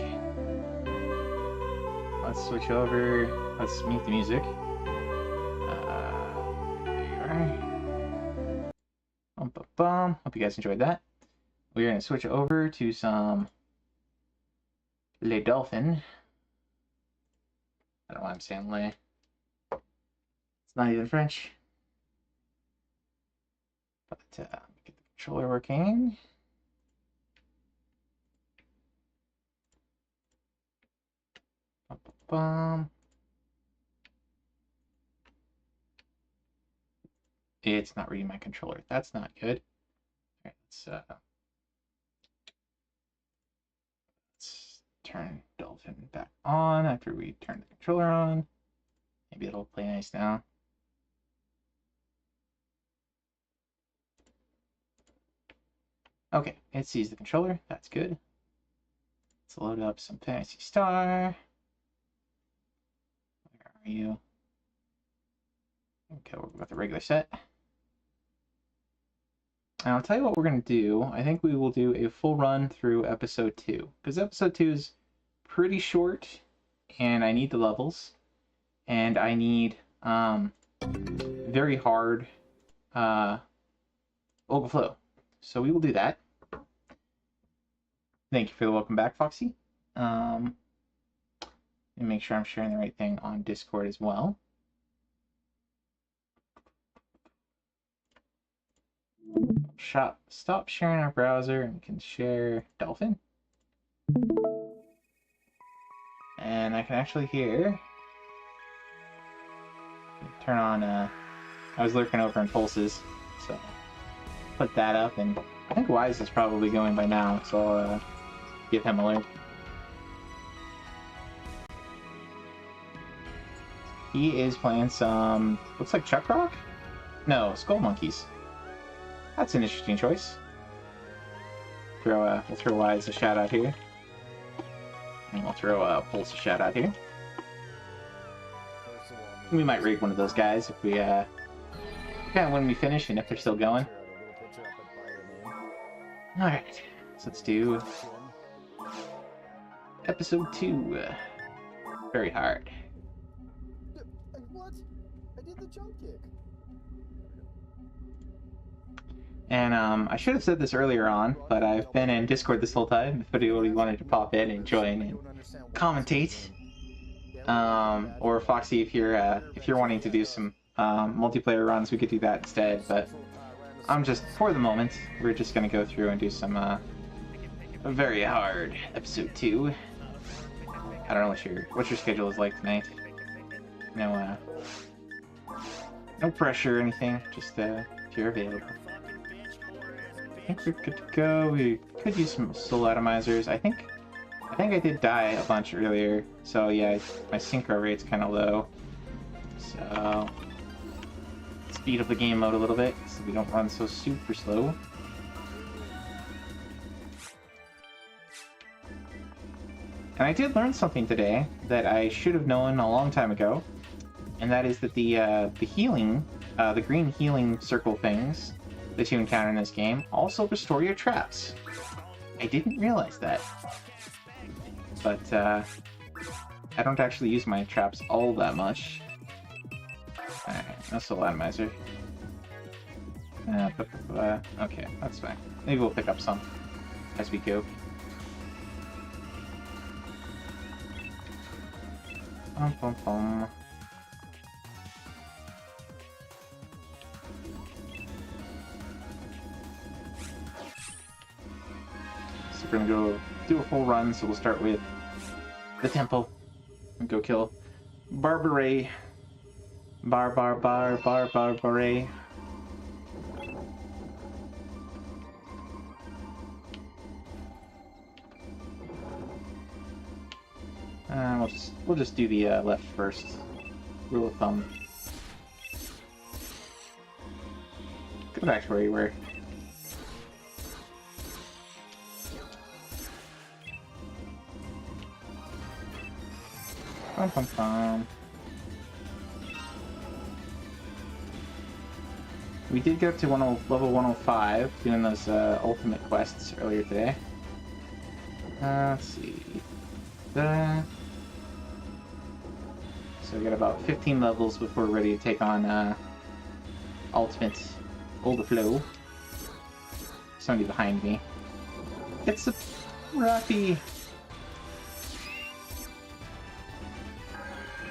Let's switch over. Let's mute the music. There you are. Bum. Hope you guys enjoyed that. We're going to switch over to some Les Dolphins. I don't know why I'm saying Les. It's not even French. But get the controller working. It's not reading my controller. That's not good. All right, let's turn Dolphin back on after we turn the controller on. Maybe it'll play nice now. Okay, it sees the controller. That's good. Let's load up some Phantasy Star. Where are you? Okay, we've got the regular set. And I'll tell you what we're going to do. I think we will do a full run through episode 2. Because episode 2 is pretty short. And I need the levels. And I need very hard Olga Flow. So we will do that. Thank you for the welcome back, Foxy. And make sure I'm sharing the right thing on Discord as well. Stop sharing our browser and we can share Dolphin. And I can actually hear. Turn on. I was lurking over in Pulses, so put that up, and I think Wise is probably going by now, so I'll give him a link. He is playing some. Looks like Chuck Rock? No, Skull Monkeys. That's an interesting choice. We'll throw Wise a shout out here. And we'll throw Pulse a shout out here. We might rig one of those guys if we, kind of when we finish and if they're still going. Alright, so let's do episode 2. Very hard. What? I did the jump kick. And I should have said this earlier on, but I've been in Discord this whole time. If anybody wanted to pop in and join and commentate, or Foxy, if you're wanting to do some multiplayer runs, we could do that instead. But I'm just, for the moment, we're just gonna go through and do some very hard episode 2. I don't know what your schedule is like tonight. No pressure or anything. Just if you're available. I think we're good to go. We could use some soul atomizers. I think I did die a bunch earlier, so yeah, my synchro rate's kind of low. So speed up the game mode a little bit so we don't run so super slow. And I did learn something today that I should have known a long time ago, and that is that the healing, the green healing circle things that you encounter in this game also restore your traps. I didn't realize that. But I don't actually use my traps all that much. Alright, no soul atomizer. Okay, that's fine. Maybe we'll pick up some as we go. Bum, bum, bum. We're gonna go do a full run, so we'll start with the tempo and go kill Barbare. Barbare. We'll just do the left first. Rule of thumb. Go back to where you were. Bum, bum, bum. We did get up to level 105 doing those ultimate quests earlier today. Let's see. So we got about 15 levels before we're ready to take on ultimate overflow. Somebody behind me. It's a Rappy.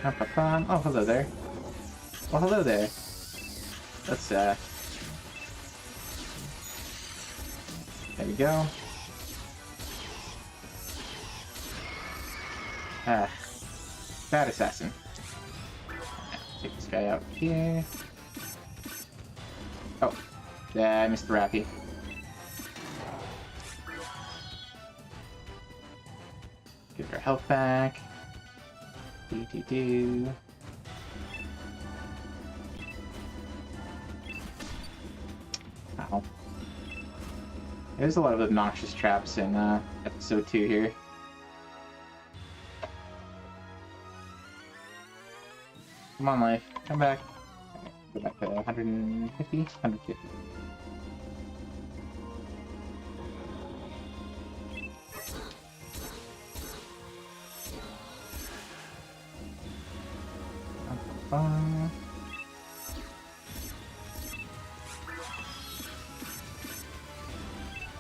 Oh, hello there. Oh, hello there. Let's there we go. Bad assassin. Take this guy out here. Oh, yeah, I missed the Rappy. Get our health back. Do. Ow. There's a lot of obnoxious traps in episode 2 here. Come on, life. Come back. Go back to 150? 150.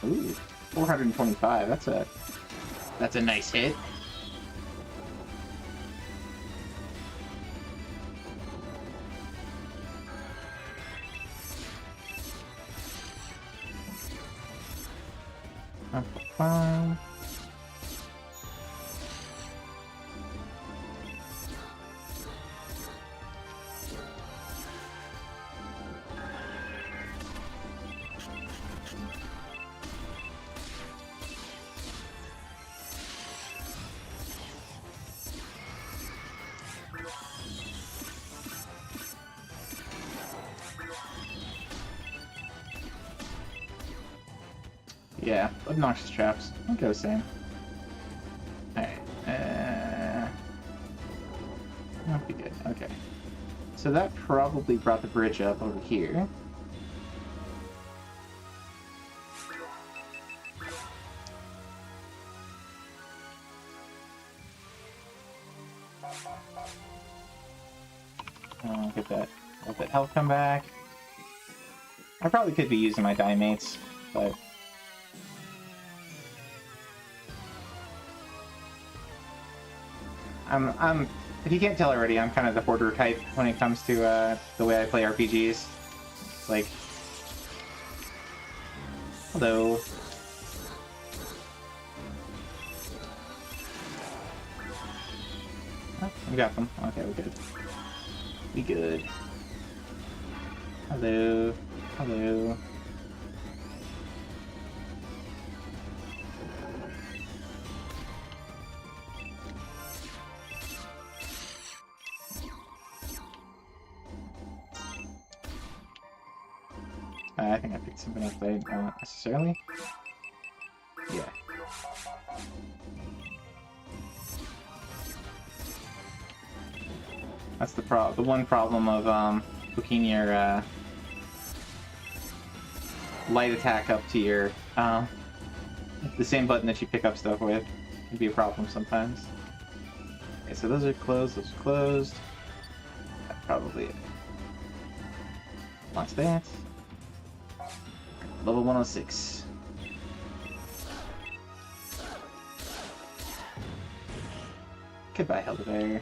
Ooh, 425. That's a nice hit. Yeah, obnoxious traps. I'll go same. Alright, that'll be good. Okay. So that probably brought the bridge up over here. Get that. Let that health come back. I probably could be using my Dimates, but if you can't tell already, I'm kind of the hoarder type when it comes to the way I play RPGs. Like, hello. Oh, we got them. Okay, we're good. We good. Hello. Hello. I think I picked something up that I don't necessarily. Yeah. That's the one problem of hooking your light attack up to your the same button that you pick up stuff with. Can be a problem sometimes. Okay, so those are closed. Those are closed. That's probably it. Launch that. Level 106. Goodbye, Helderbear.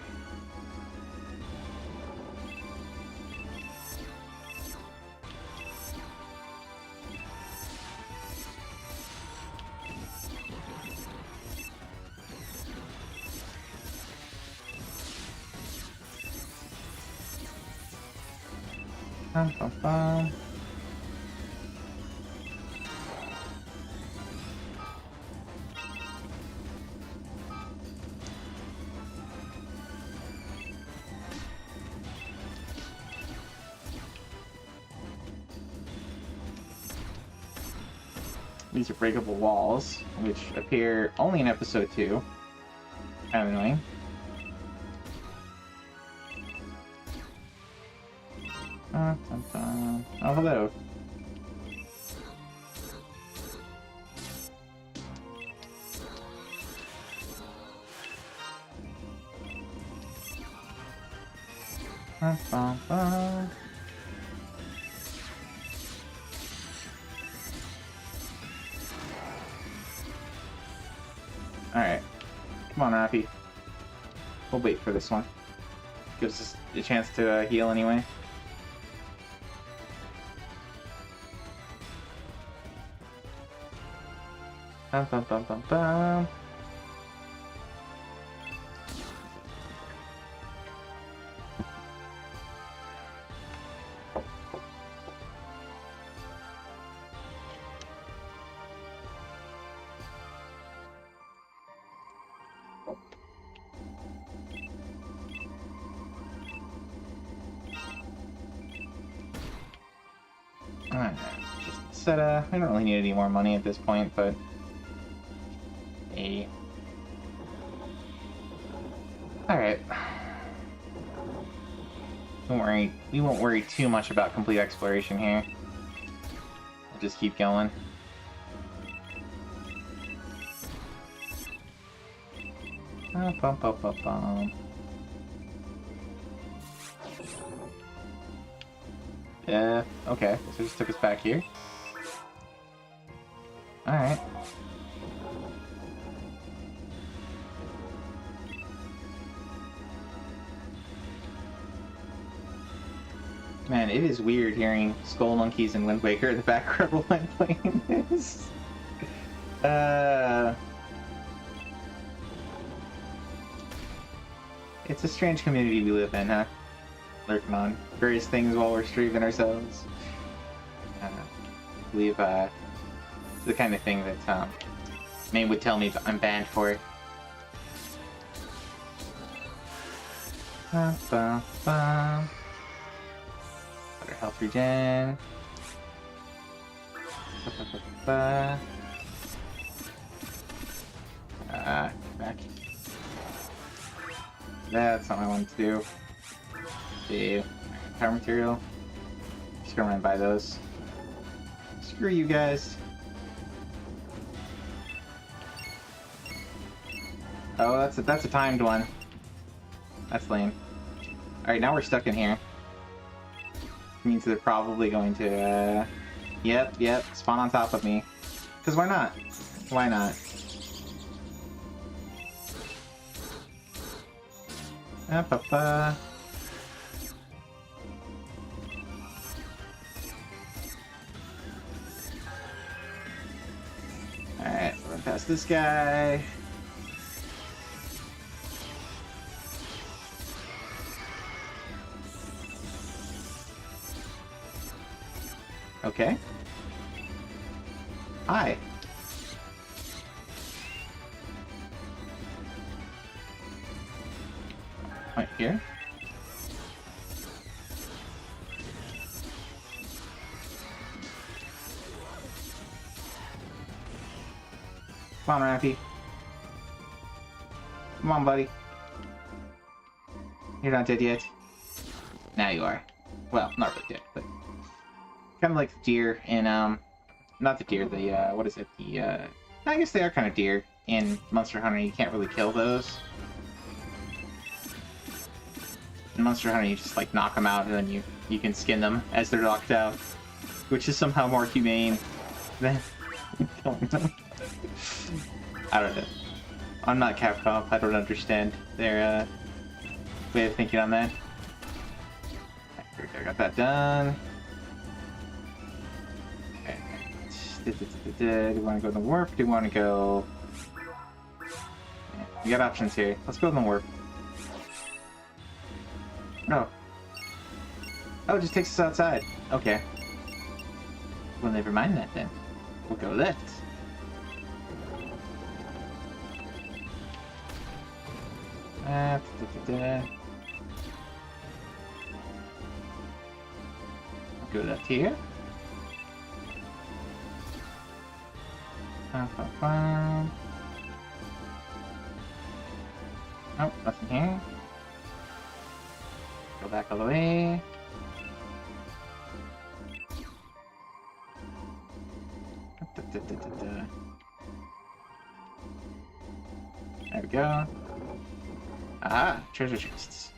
Bum, bum, bum. These are breakable walls, which appear only in episode 2. Kind of annoying. Dun, dun. Oh, hello. Bum, bum, bum. Alright. Come on, Rafi. We'll wait for this one. Gives us a chance to heal anyway. Bum, bum, bum, bum, bum. Alright, just set I don't really need any more money at this point, but hey. Alright. Don't worry, we won't worry too much about complete exploration here. We'll just keep going. Bum, bum, bum, bum. Okay, so just took us back here. Alright. Man, it is weird hearing Skull Monkeys and Wind Waker in the background while I'm playing this. It's a strange community we live in, huh? Lurking on various things while we're streaming ourselves. I believe it's the kind of thing that May would tell me I'm banned for it. Better health regen. Back. That's not what I wanted to do. The power material. Just gonna run by those. Screw you guys. Oh, that's a timed one. That's lame. Alright, now we're stuck in here. Means they're probably going to yep, spawn on top of me. Cause why not? Why not? Alright, run past this guy. Okay. Hi. Right here. Come on, Rafi. Come on, buddy. You're not dead yet. Now you are. Well, not really dead, but kind of like the deer in not the deer, the what is it? The I guess they are kind of deer in Monster Hunter. You can't really kill those. In Monster Hunter, you just like knock them out and then you can skin them as they're knocked out, which is somehow more humane than killing them. I don't know. I'm not Capcom. I don't understand their way of thinking on that. I got that done. Okay. Do we want to go in the warp? Do we want to go? Yeah, we got options here. Let's go in the warp. No. Oh, it just takes us outside. Okay. Well, never mind that then. We'll go left. Go left here. Oh, nothing here. Go back all the way. There we go. Ah, treasure chests.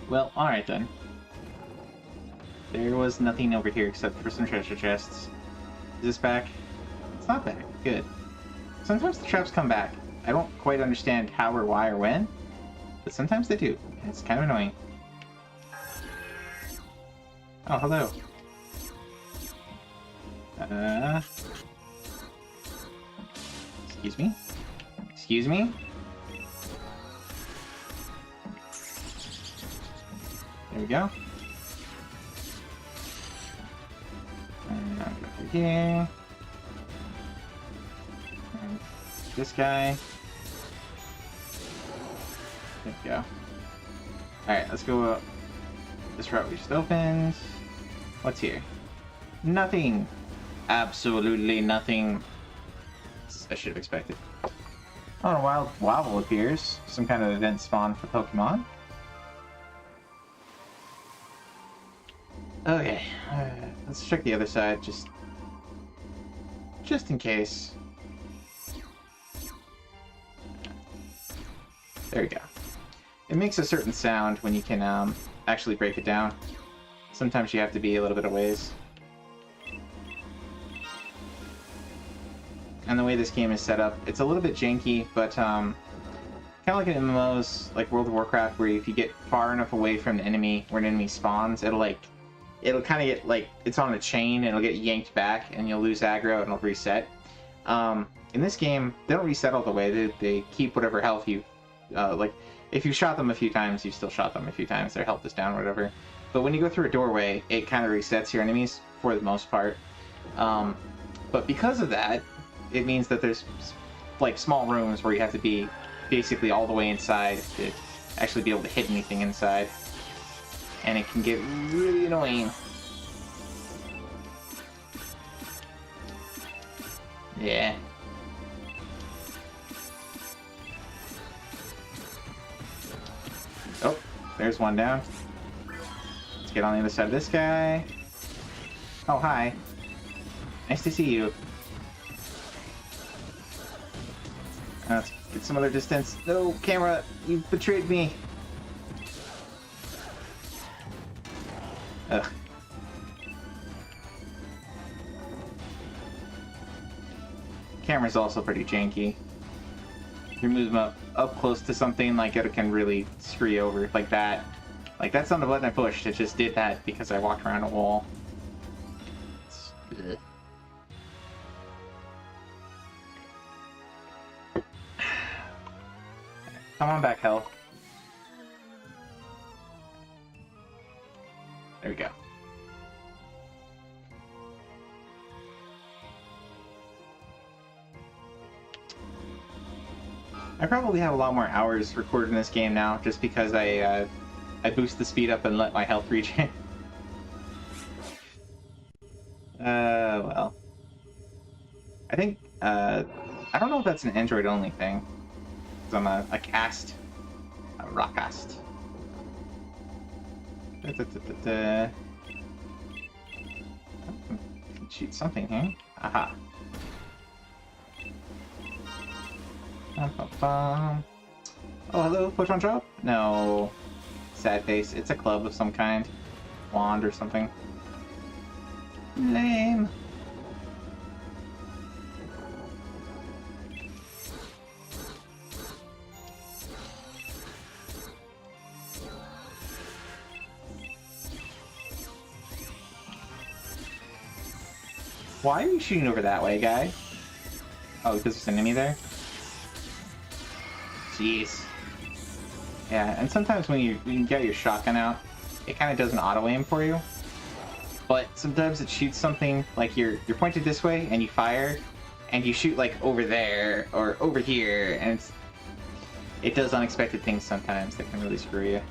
Well, alright then. There was nothing over here except for some treasure chests. Is this back? It's not back. Good. Sometimes the traps come back. I don't quite understand how or why or when, but sometimes they do. It's kind of annoying. Oh, hello. Excuse me? Excuse me? There we go. And I'll go through here. And this guy. There we go. Alright, let's go up. This route we just opened. What's here? Nothing. Absolutely nothing. I should have expected. Oh, a wild wobble appears. Some kind of event spawn for Pokemon. Okay, let's check the other side, just in case. There we go. It makes a certain sound when you can actually break it down. Sometimes you have to be a little bit of ways. And the way this game is set up, it's a little bit janky, but kind of like in MMOs, like World of Warcraft, where if you get far enough away from the enemy, where an enemy spawns, it'll kind of get, like, it's on a chain, and it'll get yanked back, and you'll lose aggro, and it'll reset. In this game, they don't reset all the way. They keep whatever health you, like, if you shot them a few times, you still shot them a few times, their health is down or whatever. But when you go through a doorway, it kind of resets your enemies, for the most part. But because of that, it means that there's, like, small rooms where you have to be basically all the way inside to actually be able to hit anything inside. And it can get really annoying. Yeah. Oh, there's one down. Let's get on the other side of this guy. Oh, hi. Nice to see you. Let's get some other distance. No, camera, you betrayed me. Ugh. Camera's also pretty janky. If you move up close to something, like, it can really screw you over, like that. Like, that's not the button I pushed, it just did that because I walked around a wall. Ugh. Come on back, hell. There we go. I probably have a lot more hours recorded in this game now, just because I boost the speed up and let my health regen. Well. I think, I don't know if that's an Android-only thing. Because I'm a rockcast. Shoot something here. Aha. Oh, hello, Photon Drop? No. Sad face. It's a club of some kind. Wand or something. Lame. Why are you shooting over that way, guy? Oh, because there's an enemy there? Jeez. Yeah, and sometimes when you can get your shotgun out, it kind of does an auto-aim for you. But sometimes it shoots something, like you're pointed this way, and you fire, and you shoot like over there, or over here, and it does unexpected things sometimes that can really screw you.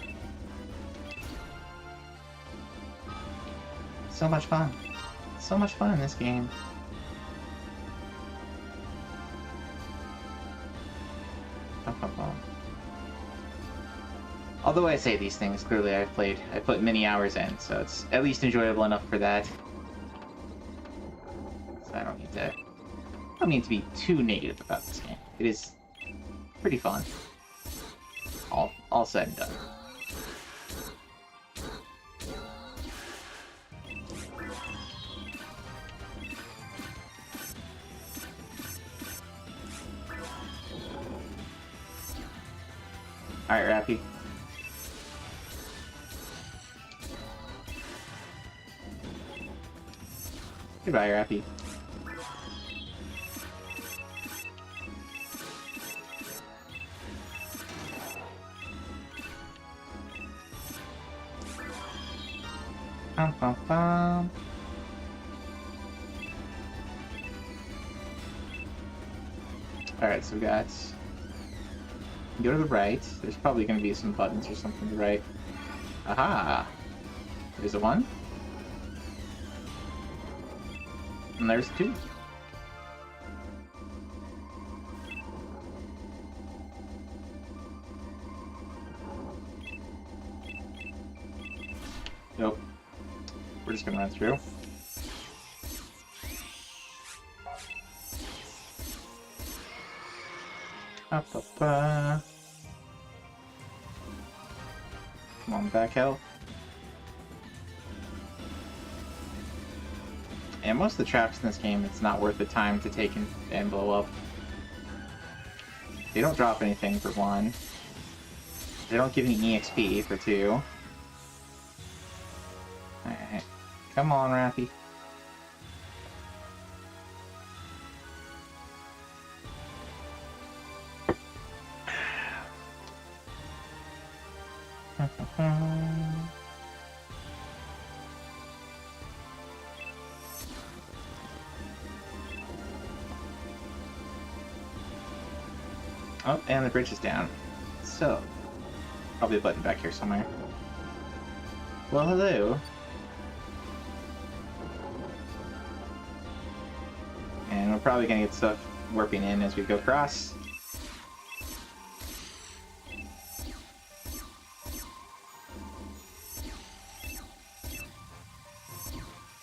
So much fun. So much fun in this game. Although I say these things, clearly I put many hours in, so it's at least enjoyable enough for that. So I don't need to be too negative about this game. It is pretty fun. All said and done. Alright, Rappy. Goodbye, Rappy. Bum, bum, bum. Alright, so we got... Go to the right. There's probably going to be some buttons or something to the right. Aha! There's a 1. And there's 2. Nope. We're just gonna run through. Up, up, Come on, back health. And most of the traps in this game, it's not worth the time to take and blow up. They don't drop anything for 1. They don't give any EXP for 2. Alright. Come on, Rappy. Oh, and the bridge is down. So, probably a button back here somewhere. Well, hello. And we're probably gonna get stuff warping in as we go across.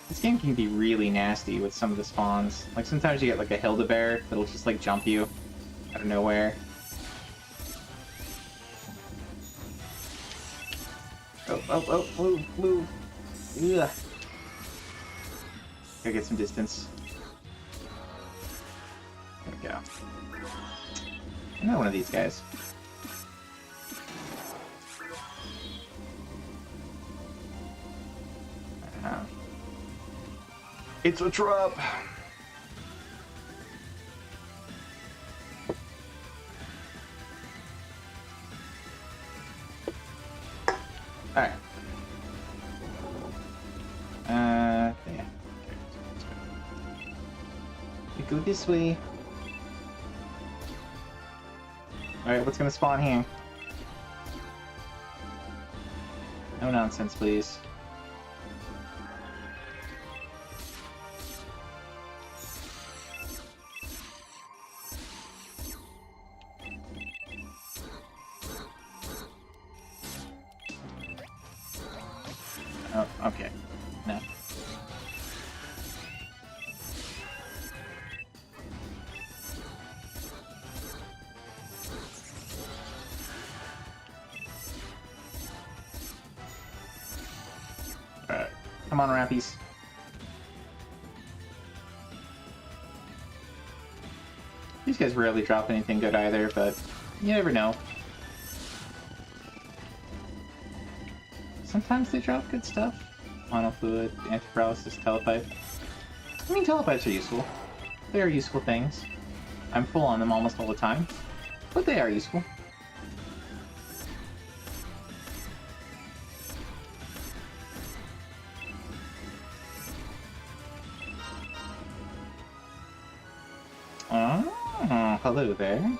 This game can be really nasty with some of the spawns. Like, sometimes you get like a Hilda-Bear that'll just like jump you out of nowhere. Oh, move. Ugh. Gotta get some distance. There we go. Another one of these guys. It's a trap! Alright. Yeah. We go this way. Alright, what's gonna spawn here? No nonsense, please. Oh, okay. No. Alright. Come on, Rappies. These guys rarely drop anything good either, but you never know. Sometimes they drop good stuff. Mono fluid, antiparalysis, telepipe. I mean, telepipes are useful. They are useful things. I'm full on them almost all the time, but they are useful. Oh, hello there.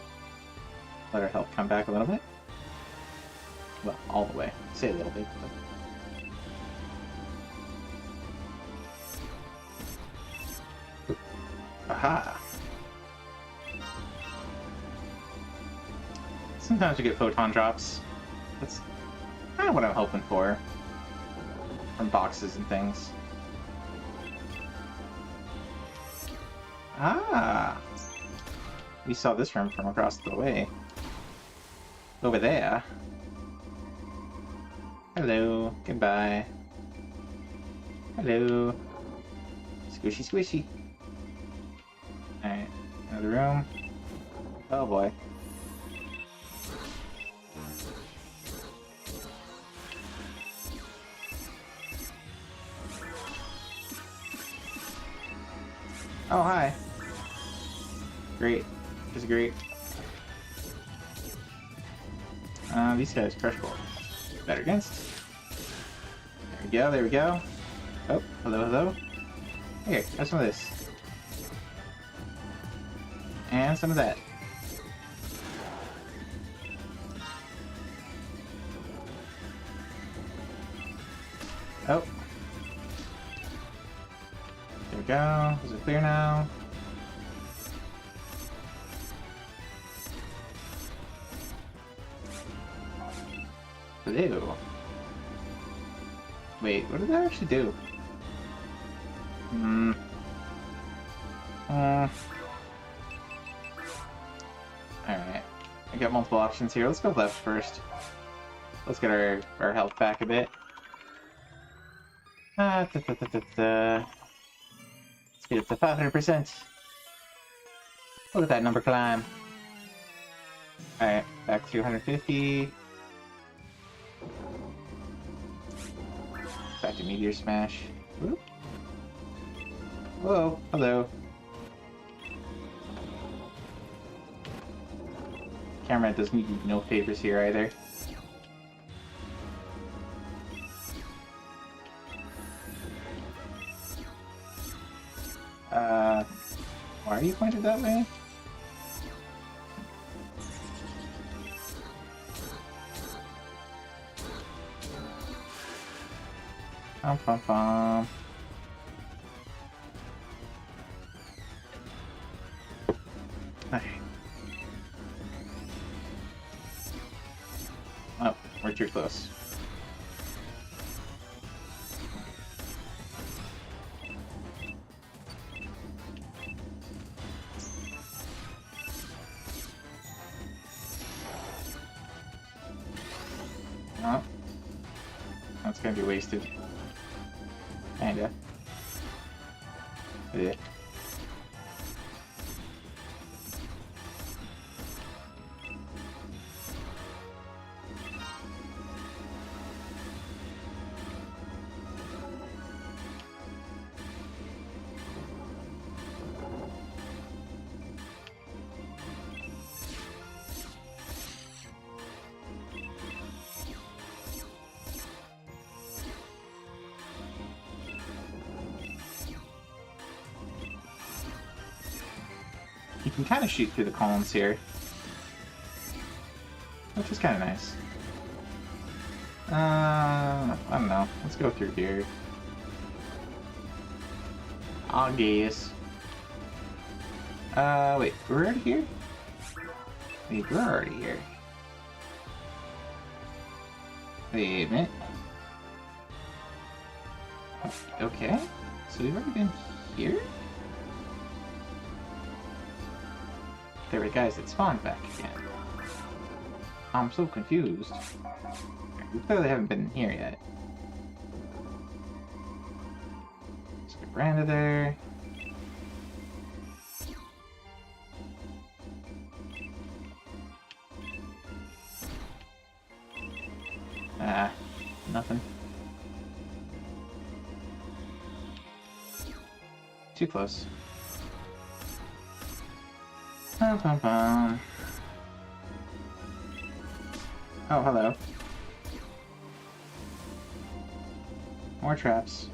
Let our health come back a little bit. Well, all the way. Say a little bit. But... Aha! Sometimes we get photon drops. That's kind of what I'm hoping for. From boxes and things. Ah! We saw this room from across the way. Over there. Hello. Goodbye. Hello. Squishy, squishy. Alright. Another room. Oh boy. Oh, hi. Great. Just great. These guys, crush ball. Better against. There we go, there we go. Oh, hello, hello. Here, have some of this. And some of that. Oh. There we go. Is it clear now? Hello. Wait, what did that actually do? Alright. I got multiple options here. Let's go left first. Let's get our health back a bit. Let's get it to 500%. Look at that number climb. Alright, back to 150. Back to Meteor Smash. Whoop. Whoa, hello. Camera doesn't need no favors here either. Why are you pointed that way? Pum pum pum. Okay. Oh, we're too close. Oh. That's gonna be wasted. Kinda. Yeah. You can kind of shoot through the columns here, which is kind of nice. I don't know. Let's go through here. I guess. Wait, we're already here? Wait, we're already here. Wait a minute. Okay, so we've already been here? There were guys that spawned back again. I'm so confused. We clearly haven't been here yet. Let's get Branda there. Ah, nothing. Too close. Bum, bum, bum. Oh, hello. More traps.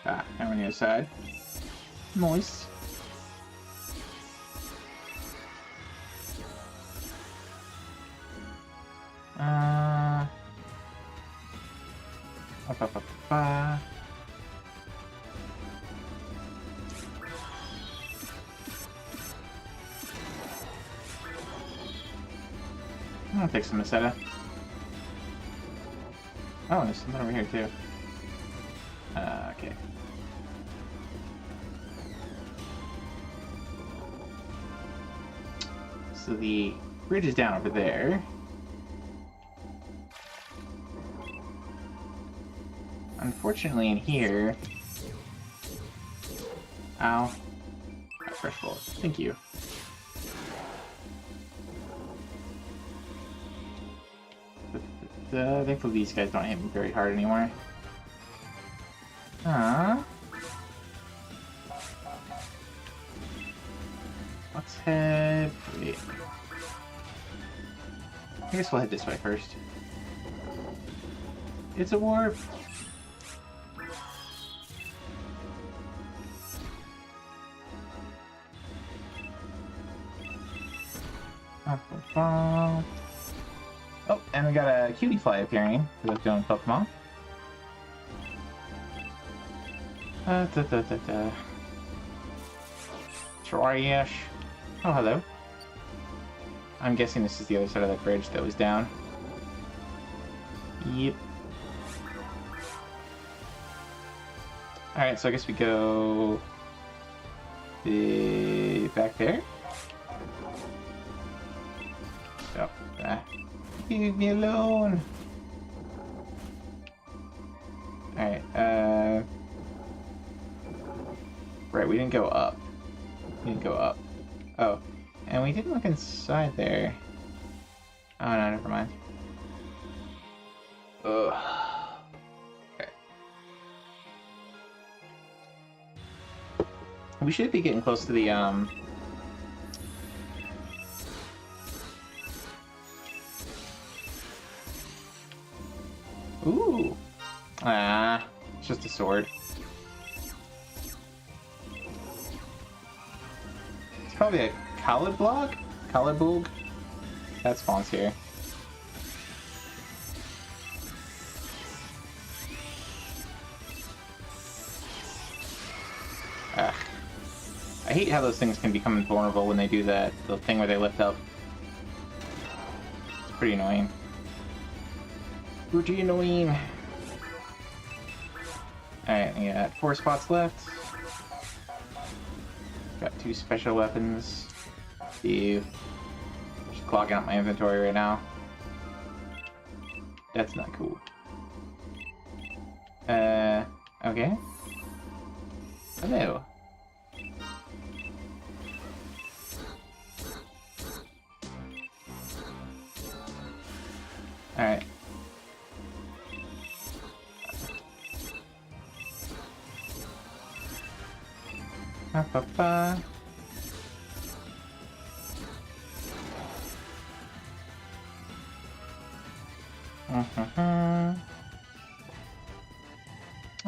Ah, I'm on the other side. Nice. Ba. I'm gonna take some Meseta. Oh, there's something over here too. Okay. So the bridge is down over there. Unfortunately, in here... Ow. A fresh bullet. Thank you. Thankfully, these guys don't hit me very hard anymore. Let's head... Wait. I guess we'll head this way first. It's a warp! Oh, and we got a cutie fly appearing for those doing Pokemon. Trash. Oh, hello. I'm guessing this is the other side of that bridge that was down. Yep. Alright, so I guess we go... back there? Oh, leave me alone! Alright, right, we didn't go up. We didn't go up. Oh, and we didn't look inside there. Oh, no, never mind. Ugh. Okay. We should be getting close to the, Ooh! Ah, it's just a sword. It's probably a Calibog? Calibug? That spawns here. Ugh. I hate how those things can become invulnerable when they do that. The thing where they lift up. It's pretty annoying. Pretty annoying. Alright, we got 4 spots left. Got 2 special weapons. Ew. Just clogging up my inventory right now. That's not cool. Okay. Hello. Alright. Ba-ba-ba.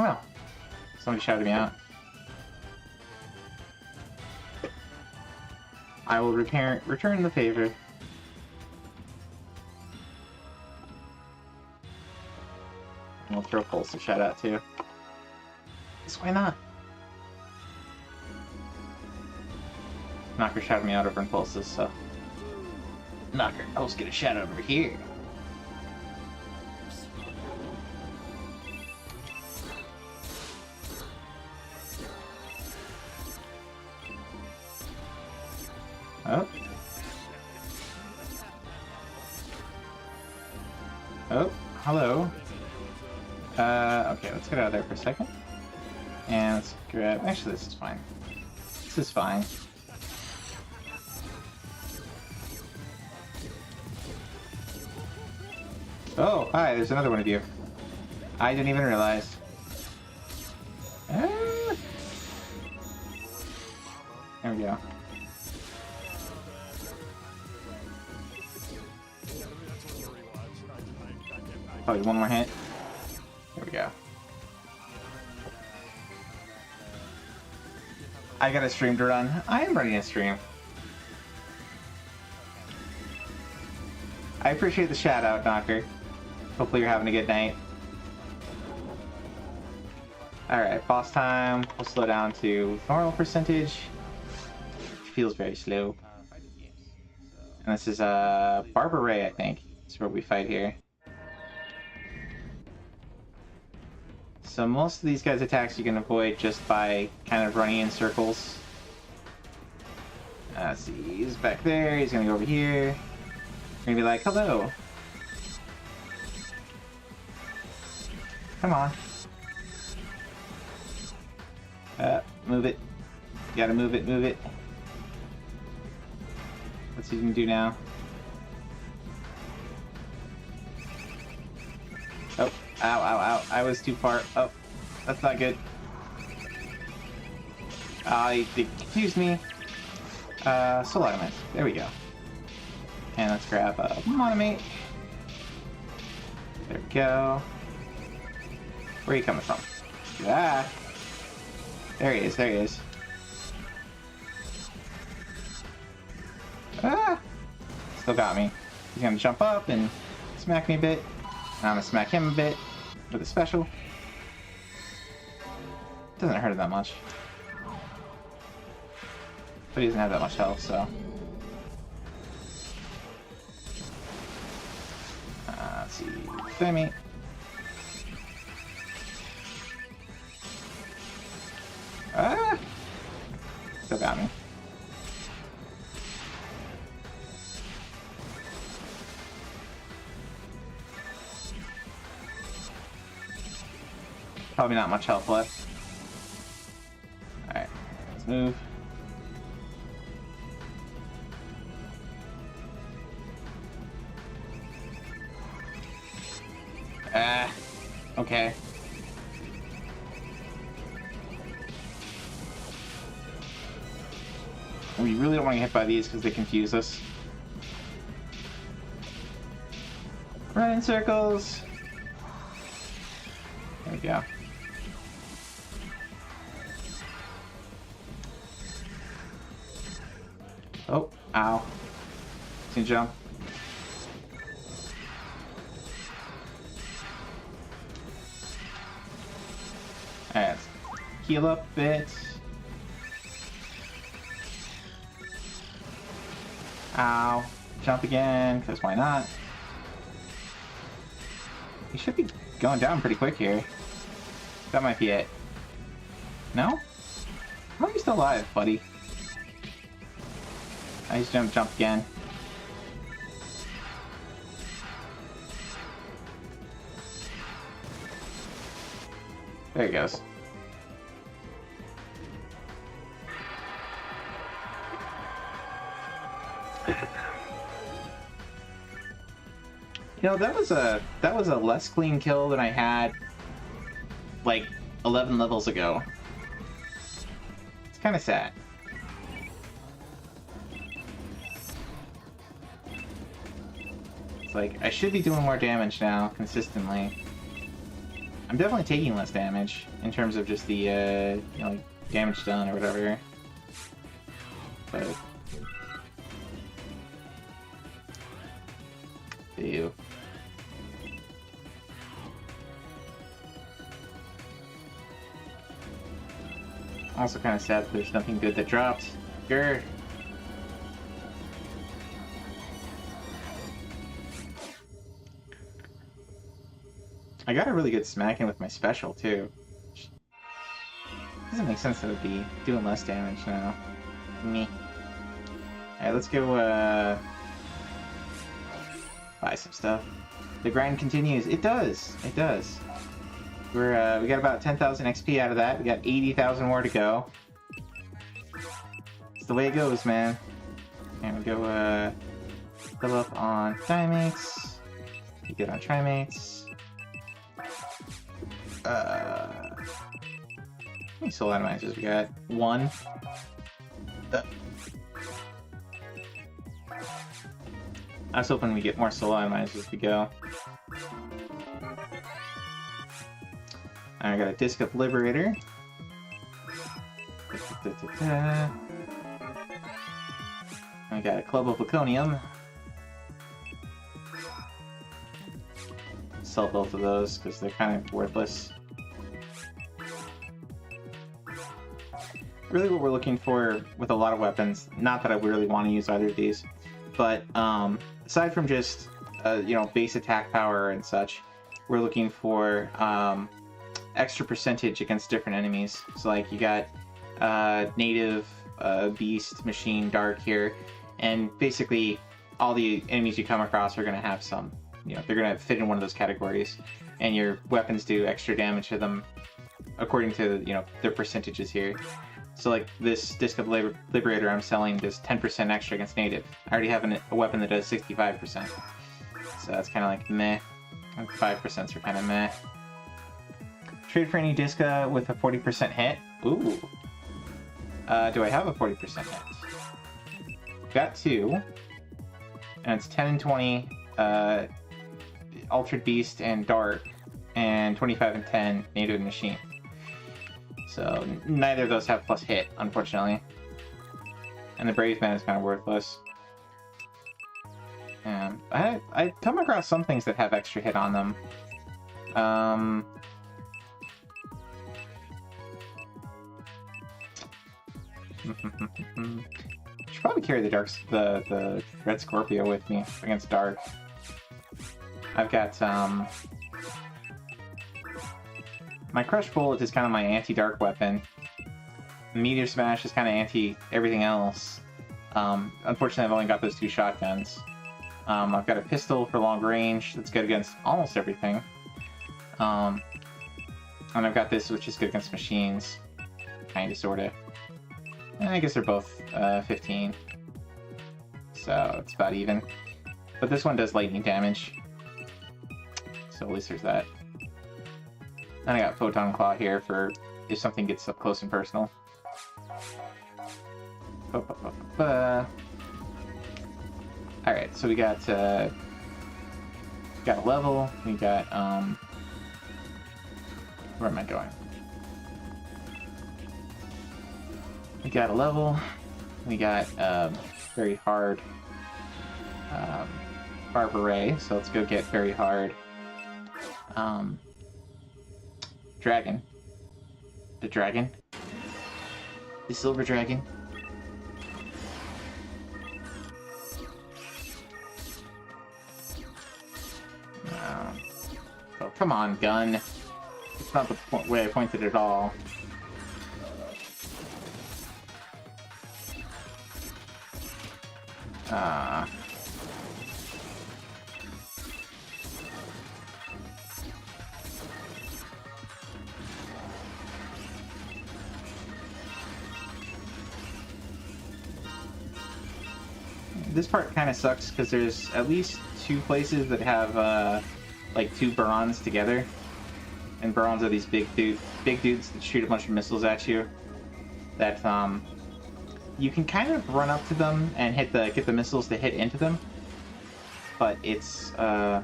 Oh, somebody shouted me out. I will return the favor. And we'll throw Pulse a shout out too. Because why not? Knocker shouted me out over Impulses, so... Knocker, I'll just get a shout out over here. Oh. Oh, hello. Okay, let's get out of there for a second. And let's grab... Actually, this is fine. This is fine. Oh, hi, there's another one of you. I didn't even realize. Ah. There we go. Probably one more hit. There we go. I got a stream to run. I am running a stream. I appreciate the shout out, Knocker. Hopefully you're having a good night. Alright, boss time. We'll slow down to normal percentage. Feels very slow. And this is Barbara Ray, I think. That's where we fight here. So most of these guys' attacks you can avoid just by kind of running in circles. Let's see, he's back there, he's gonna go over here. You're gonna be like, hello. Come on. Move it. You gotta move it, move it. What's he gonna do now? Oh, ow, ow, ow. I was too far. Oh, that's not good. He confused me. Soul Element. There we go. And let's grab Monomate. There we go. Where are you coming from? Ah! There he is, there he is. Ah! Still got me. He's gonna jump up and smack me a bit. I'm gonna smack him a bit with a special. Doesn't hurt him that much. But he doesn't have that much health, so. Let's see. Femi. Ah! Still got me. Probably not much health left. Alright, let's move. Ah, okay. We really don't want to get hit by these because they confuse us. Run in circles. There we go. Oh, ow. Can jump. Alright, heal up a bit. Ow. Jump again, because why not? He should be going down pretty quick here. That might be it. No? How are you still alive, buddy? I just jump again. There he goes. You know, that was a less clean kill than I had like 11 levels ago. It's kind of sad. It's like I should be doing more damage now consistently. I'm definitely taking less damage in terms of just the you know, like damage done or whatever. But ew. Also kind of sad that there's nothing good that dropped. Grr. I got a really good smacking with my special too. Doesn't make sense that it would be doing less damage now. Me. Alright, let's go buy some stuff. The grind continues. It does. It does. We got about 10,000 XP out of that. We got 80,000 more to go. It's the way it goes, man. And we go fill up on Dimates. Be good on Trimates. How many soul atomizers we got? 1. I was hoping we get more soul atomizers as we go. I got a Disc of Liberator. I got a Club of Laconium. Sell both of those because they're kind of worthless. Really what we're looking for with a lot of weapons, not that I really want to use either of these, but aside from just you know, base attack power and such, we're looking for extra percentage against different enemies. So like you got native, beast, machine, dark here, and basically all the enemies you come across are going to have some, you know, they're going to fit in one of those categories, and your weapons do extra damage to them according to, you know, their percentages here. So like this Disc of Liberator I'm selling does 10% extra against native. I already have a weapon that does 65%. So that's kind of like meh. 5% are kind of meh. Trade for any Disca with a 40% hit. Ooh. Do I have a 40% hit? Got 2. And it's 10 and 20. Altered Beast and Dark. And 25 and 10 Native and Machine. So neither of those have plus hit, unfortunately. And the Brave Man is kind of worthless. And I come across some things that have extra hit on them. Should probably carry the Red Scorpio with me against Dark. I've got my Crush Bullet is kind of my anti-Dark weapon. Meteor Smash is kind of anti-everything else. Unfortunately, I've only got those 2 shotguns. I've got a pistol for long range that's good against almost everything. And I've got this, which is good against machines. Kinda, sorta. And I guess they're both 15. So it's about even. But this one does lightning damage. So at least there's that. Then I got Photon Claw here for if something gets up close and personal. Alright, so we got a level, we got where am I going? We got a level, we got very hard Barbaray, so let's go get very hard Dragon. The dragon. The Silver Dragon. Oh, come on, gun. It's not the way I pointed at all. This part kind of sucks because there's at least 2 places that have like 2 Barons together, and Barons are these big dudes that shoot a bunch of missiles at you. That you can kind of run up to them and get the missiles to hit into them, but it's not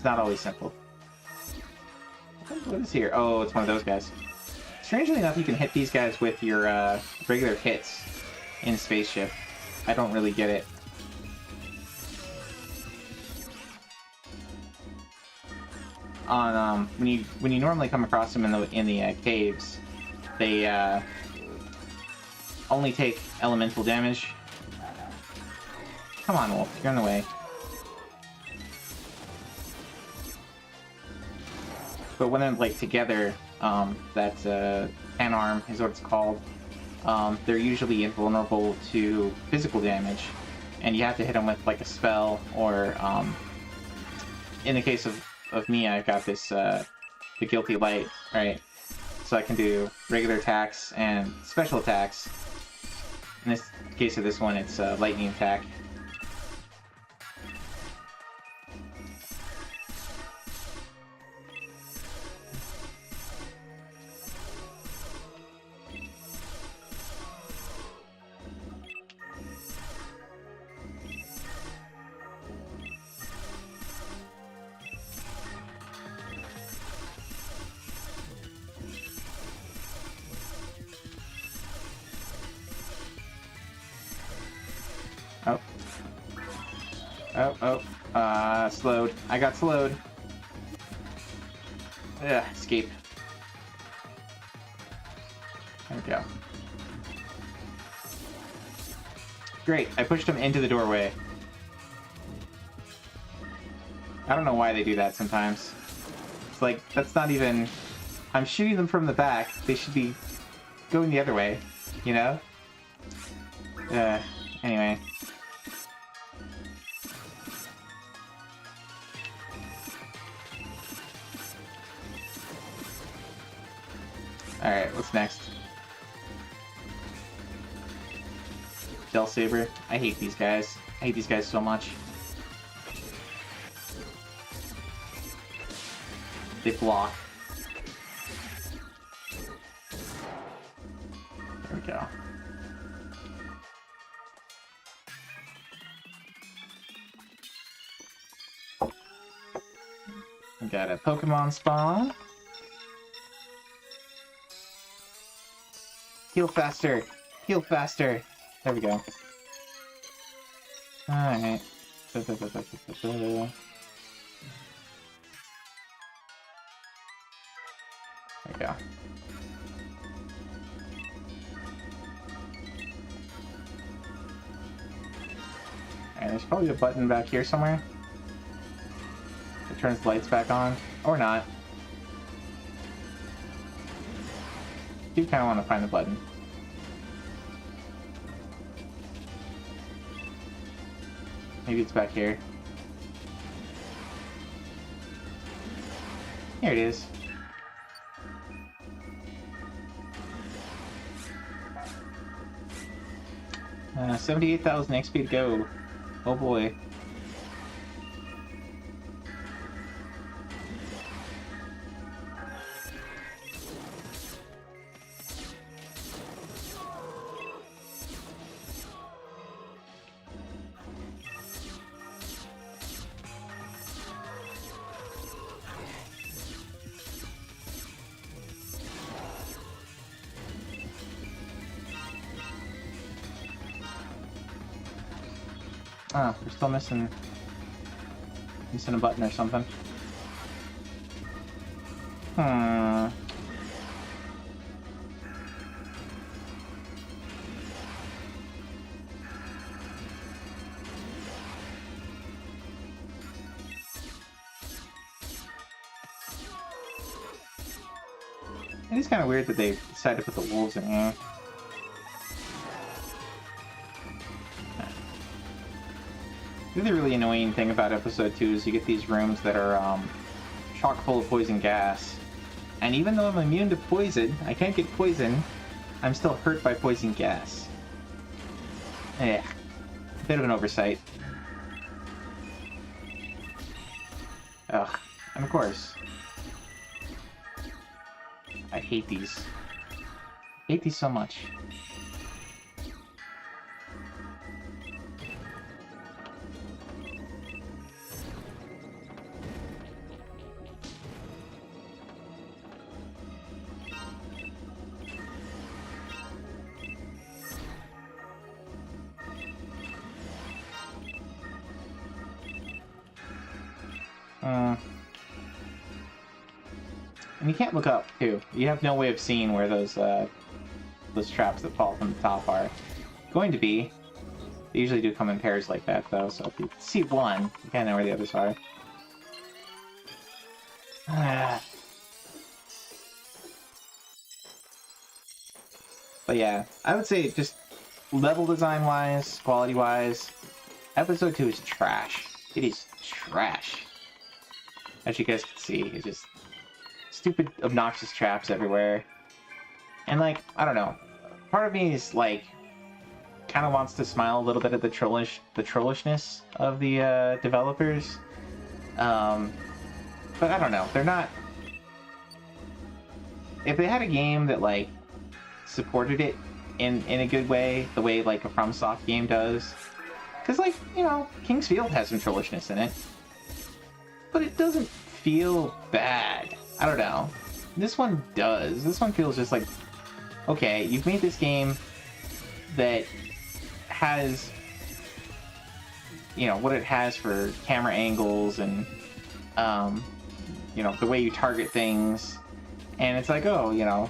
always simple. What is here? Oh, it's one of those guys. Strangely enough, you can hit these guys with your regular hits in Spaceship. I don't really get it. On when you normally come across them in the caves, they only take elemental damage. Come on, Wolf, you're in the way. But when they're like together, that Panarm is what it's called. They're usually invulnerable to physical damage, and you have to hit them with like a spell, or in the case of me, I've got this the Guilty Light, right? So I can do regular attacks and special attacks. In this case of this one, it's lightning attack. Slowed. I got slowed. Ugh, escape. There we go. Great, I pushed him into the doorway. I don't know why they do that sometimes. It's like, that's not even... I'm shooting them from the back. They should be going the other way, you know? Anyway. Alright, what's next? Del Saber. I hate these guys. I hate these guys so much. They block. There we go. We got a Pokemon spawn. Heal faster! Heal faster! There we go. Alright. There we go. Alright, there's probably a button back here somewhere. It turns the lights back on. Or not. I do kind of want to find the button. Maybe it's back here. Here it is. Uh, 78,000 XP to go. Oh boy. Oh, we're still missing a button or something. It is kind of weird that they decided to put the wolves in here. The other really annoying thing about episode 2 is you get these rooms that are chock full of poison gas. And even though I'm immune to poison, I can't get poison, I'm still hurt by poison gas. Yeah, bit of an oversight. Ugh, and of course, I hate these. I hate these so much. And you can't look up, too. You have no way of seeing where those traps that fall from the top are going to be. They usually do come in pairs like that, though, so if you see one, you kind of know where the others are. But yeah, I would say just level design-wise, quality-wise, episode 2 is trash. It is trash. As you guys can see, it's just stupid, obnoxious traps everywhere. And, like, I don't know. Part of me is, like, kind of wants to smile a little bit at the trollishness of the developers. But I don't know. They're not... If they had a game that, like, supported it in a good way, the way, like, a FromSoft game does. Because, like, you know, King's Field has some trollishness in it. But it doesn't feel bad. I don't know. This one does. This one feels just like, okay, you've made this game that has you know, what it has for camera angles and, you know, the way you target things. And it's like, oh, you know,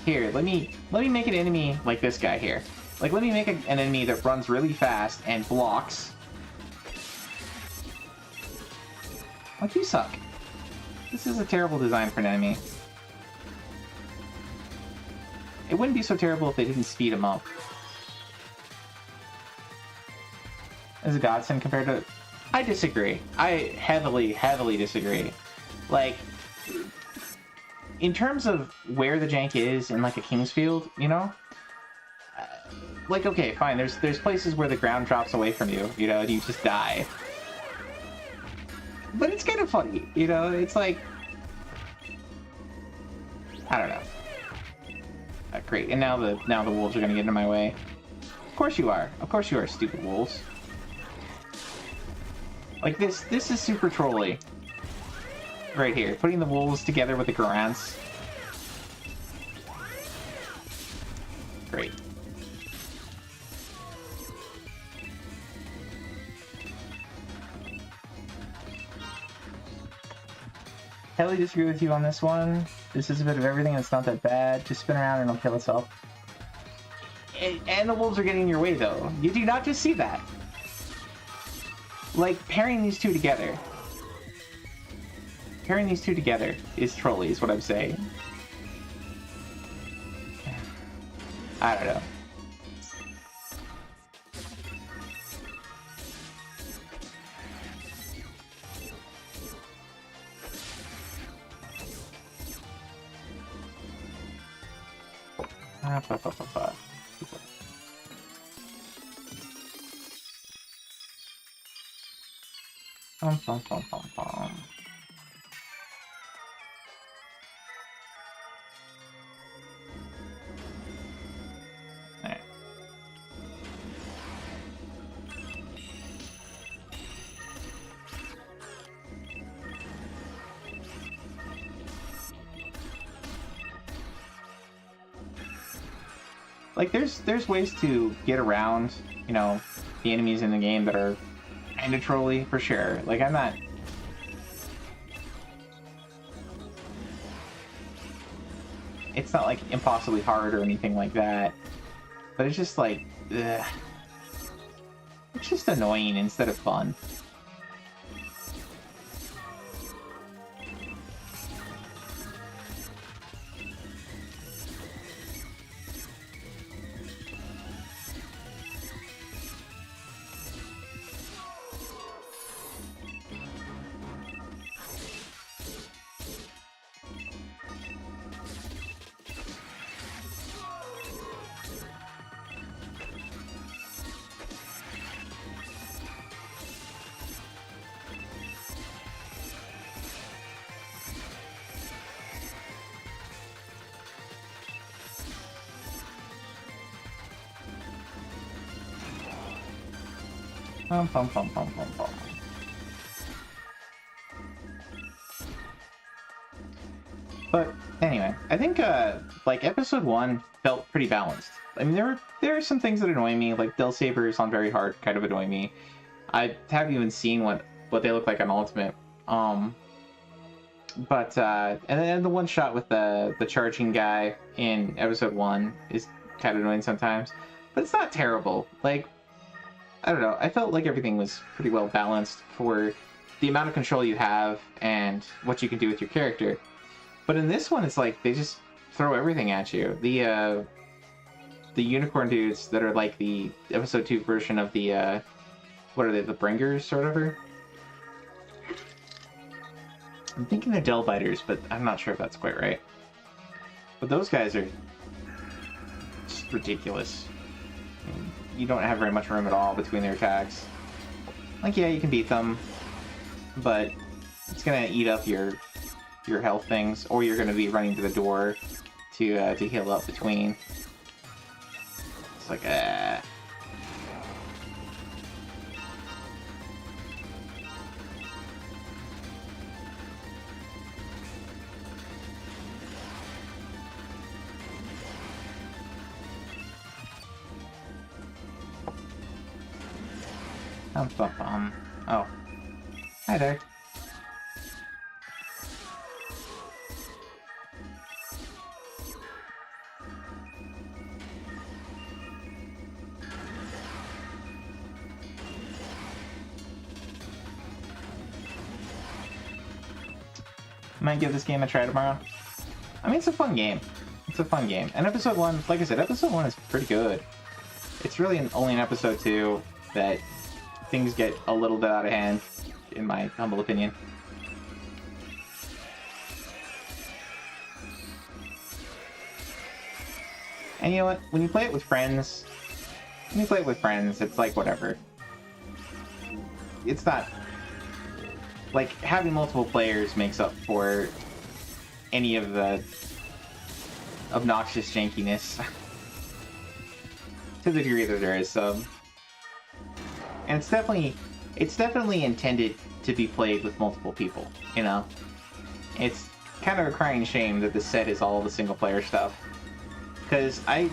here, let me make an enemy like this guy here. Like, let me make an enemy that runs really fast and blocks. Like, you suck. This is a terrible design for an enemy. It wouldn't be so terrible if they didn't speed him up. As a godsend compared to... I disagree. I heavily disagree. Like, in terms of where the jank is in, like, a Kingsfield, you know? Like, okay, fine, there's places where the ground drops away from you, you know, and you just die. But it's kind of funny, you know? It's like... I don't know. Great, and now the wolves are gonna get in my way. Of course you are. Of course you are, stupid wolves. Like, this is super trolly. Right here. Putting the wolves together with the Garants. Great. Heavily disagree with you on this one. This is a bit of everything and it's not that bad. Just spin around and it'll kill itself. And the wolves are getting in your way, though. You do not just see that. Like, pairing these two together. Pairing these two together is trolly, is what I'm saying. I don't know. Alright. Like, there's ways to get around, you know, the enemies in the game that are kinda trolly, for sure. Like, I'm not... It's not, like, impossibly hard or anything like that. But it's just, like, ugh. It's just annoying instead of fun. But anyway, I think like episode 1 felt pretty balanced. I mean, there are some things that annoy me, like Del Sabers on very hard kind of annoy me. I haven't even seen what they look like on Ultimate. But and then the one shot with the charging guy in episode 1 is kind of annoying sometimes, but it's not terrible. Like, I don't know, I felt like everything was pretty well balanced for the amount of control you have and what you can do with your character. But in this one, it's like they just throw everything at you. The unicorn dudes that are like the episode 2 version of the what are they, the Bringers or whatever? I'm thinking they're Del Biters, but I'm not sure if that's quite right. But those guys are just ridiculous. I mean, you don't have very much room at all between their attacks. Like, yeah, you can beat them, but it's gonna eat up your health things, or you're gonna be running to the door to heal up between. It's like, Oh. Hi there. Might give this game a try tomorrow. I mean, it's a fun game. It's a fun game. And episode 1, like I said, episode 1 is pretty good. It's really only in episode 2 that things get a little bit out of hand, in my humble opinion. And you know what? When you play it with friends, it's like whatever. It's not... Like, having multiple players makes up for any of the obnoxious jankiness. To the degree that there is some. And it's definitely intended to be played with multiple people, you know? It's kind of a crying shame that the set is all the single player stuff. Because I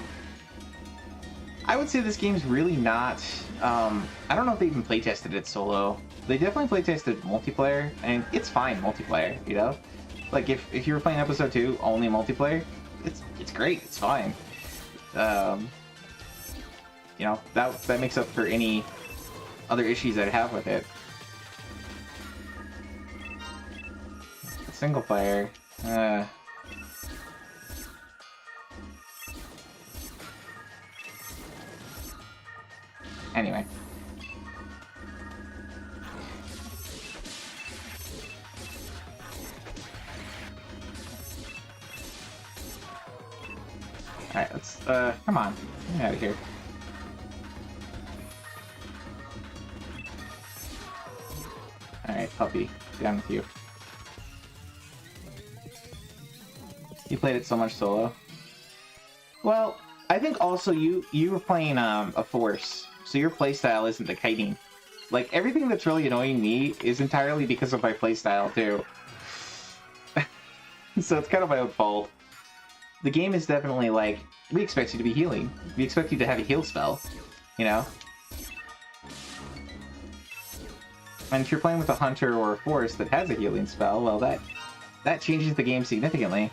would say this game's really not... I don't know if they even playtested it solo. They definitely playtested multiplayer, and it's fine multiplayer, you know? Like, if you were playing episode 2 only multiplayer, it's great, it's fine. You know, that makes up for any other issues I'd have with it. Single player, anyway. Alright, let's, come on. Get out of here. Alright, puppy. Down with you. You played it so much solo. Well, I think also you were playing, a Force, so your playstyle isn't the kiting. Like, everything that's really annoying me is entirely because of my playstyle, too. So it's kind of my own fault. The game is definitely like, we expect you to be healing. We expect you to have a heal spell, you know? And if you're playing with a Hunter or a Force that has a healing spell, well, that changes the game significantly.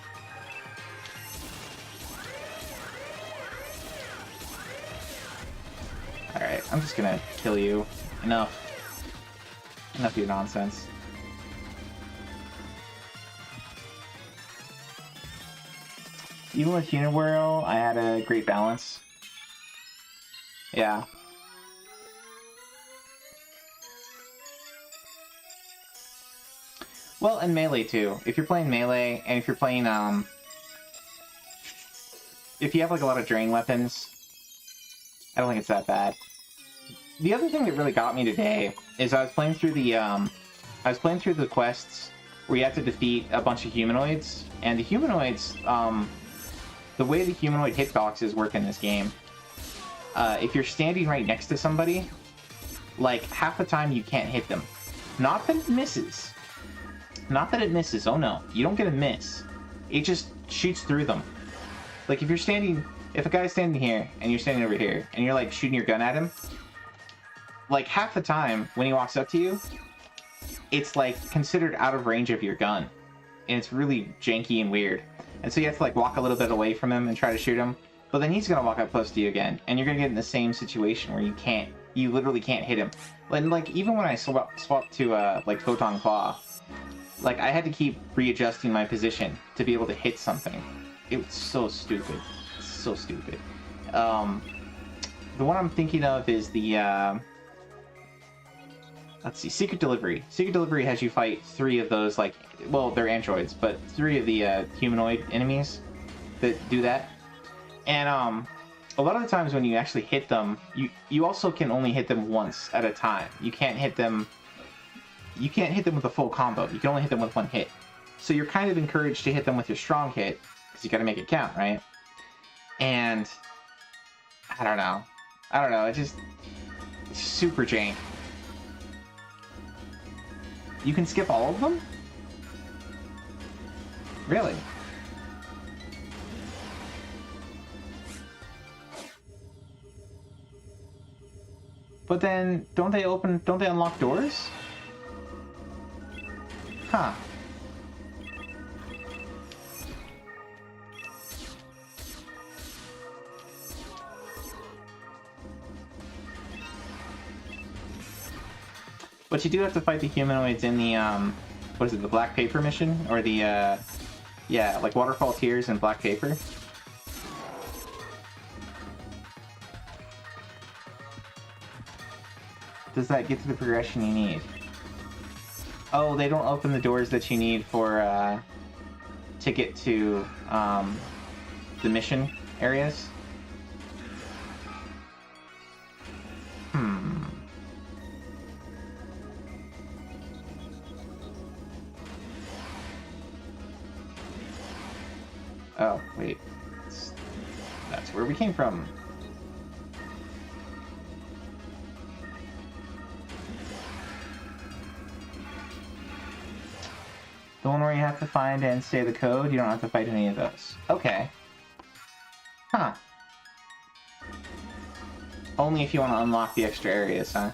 Alright, I'm just gonna kill you. Enough. Enough of your nonsense. Even with Uniwhirl, I had a great balance. Yeah. Well, and Melee too. If you're playing Melee, and if you're playing, if you have like a lot of drain weapons, I don't think it's that bad. The other thing that really got me today is I was playing through the quests where you have to defeat a bunch of humanoids, and the humanoids, the way the humanoid hitboxes work in this game, if you're standing right next to somebody, like, half the time you can't hit them. Not that it misses. Not that it misses, oh no. You don't get a miss. It just shoots through them. Like, if a guy's standing here, and you're standing over here, and you're, like, shooting your gun at him, like, half the time, when he walks up to you, it's, like, considered out of range of your gun. And it's really janky and weird. And so you have to, like, walk a little bit away from him and try to shoot him. But then he's gonna walk up close to you again, and you're gonna get in the same situation where you literally can't hit him. And, like, even when I swapped to, like, Photon Claw, like, I had to keep readjusting my position to be able to hit something. It was so stupid. So stupid. The one I'm thinking of is the, let's see, Secret Delivery. Secret Delivery has you fight 3 of those, like, well, they're androids, but 3 of the humanoid enemies that do that. And a lot of the times when you actually hit them, you also can only hit them once at a time. You can't hit them with a full combo. You can only hit them with 1 hit. So you're kind of encouraged to hit them with your strong hit, because you gotta make it count, right? And I don't know. It's super jank. You can skip all of them? Really? But then, don't they unlock doors? Huh. But you do have to fight the humanoids in the, what is it, the Black Paper mission? Or the, yeah, like Waterfall Tears and Black Paper. Does that get to the progression you need? Oh, they don't open the doors that you need for, to get to, the mission areas? Hmm. Oh, wait. That's where we came from. The one where you have to find and say the code, you don't have to fight any of those. Okay. Huh. Only if you want to unlock the extra areas, huh?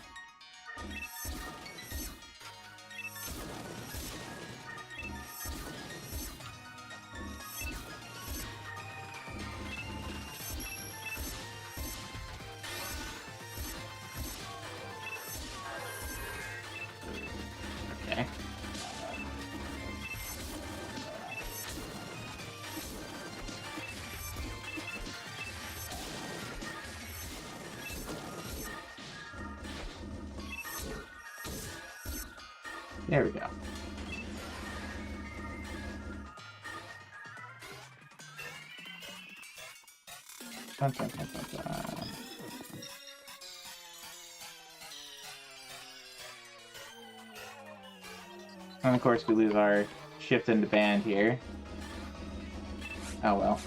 Okay. There we go. Dun, dun, dun, dun, dun. And of course we lose our shift into band here. Oh well.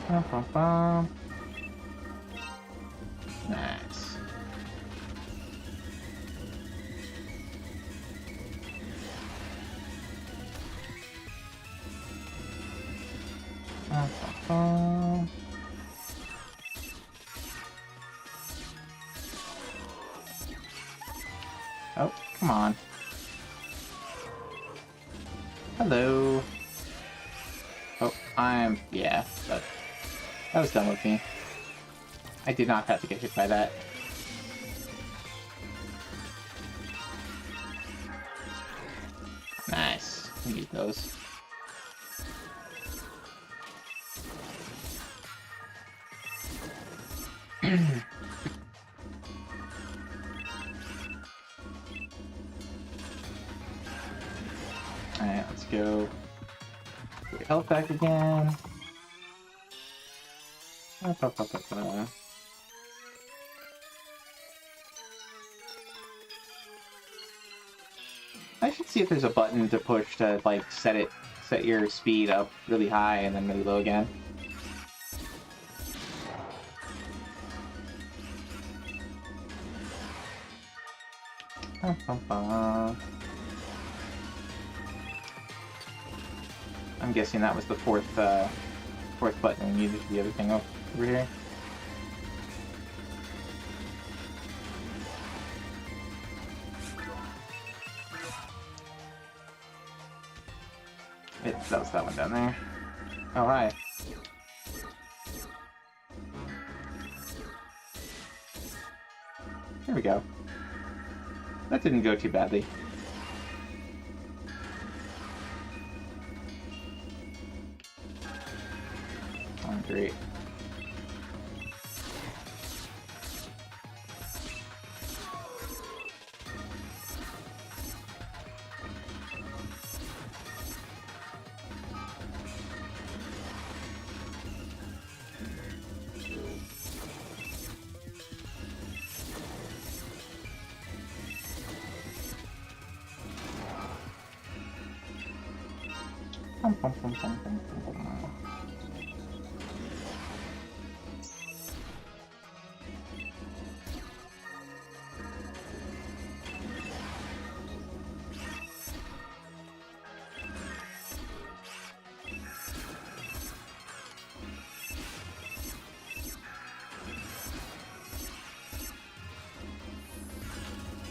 Bum, bum, bum. Nice. Bum, bum, bum. Oh, come on. Hello. Oh, yeah, but that was done with me. I did not have to get hit by that. Nice. We need those. Alright, let's go. Get your health back again. I should see if there's a button to push to like set your speed up really high and then really low again. I'm guessing that was the fourth button we needed for the other thing over here. That was that one down there. Oh, hi. There we go. That didn't go too badly. Oh, great.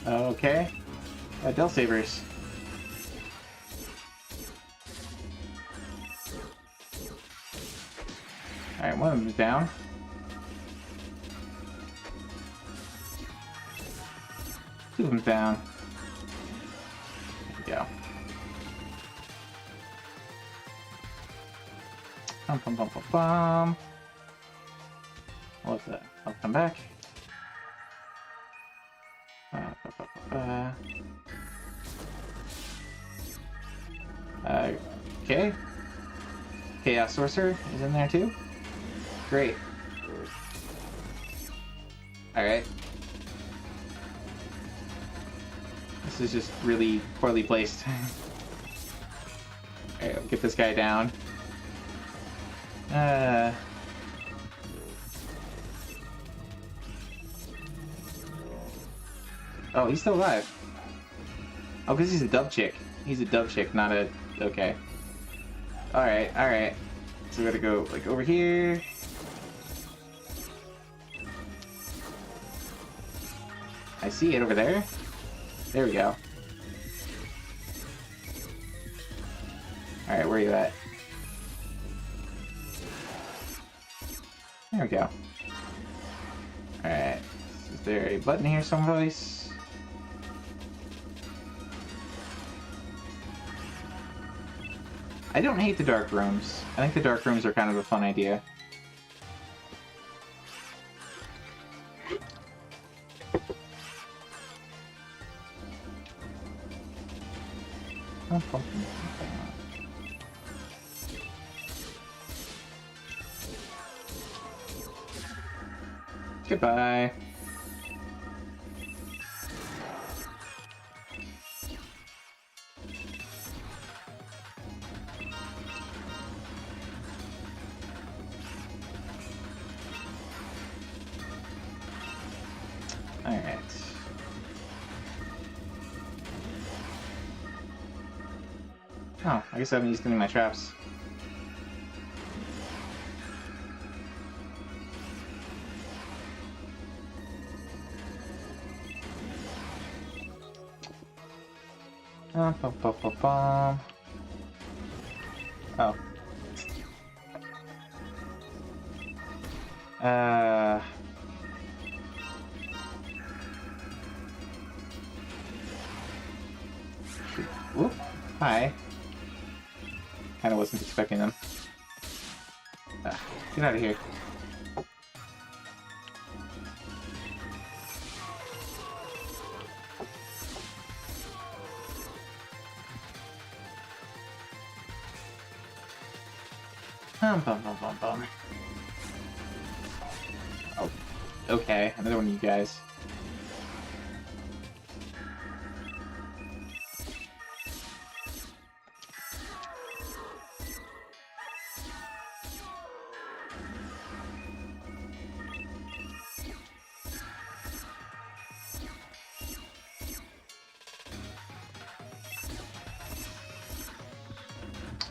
Okay. Del Sabers. Alright, one of them's down. Two of them down. There we go. Bum, bum, bum, bum, bum. What's that? I'll come back. Okay. Chaos Sorcerer is in there too. Great. Alright. This is just really poorly placed. Alright, we'll get this guy down. Oh, he's still alive. Oh, because he's a dub chick. He's a dub chick, not a... Okay. Alright, alright. So we gotta go, like, over here. I see it over there. There we go. Alright, where are you at? There we go. Alright. Is there a button here someplace? I don't hate the dark rooms. I think the dark rooms are kind of a fun idea. Goodbye. Alright. Oh, I guess I haven't used any of my traps. Bum, bum, bum, bum, bum. Oh. Whoop. Hi. Kinda wasn't expecting them. Get out of here. Bum, bum, bum, bum, bum. Oh, okay, another one of you guys.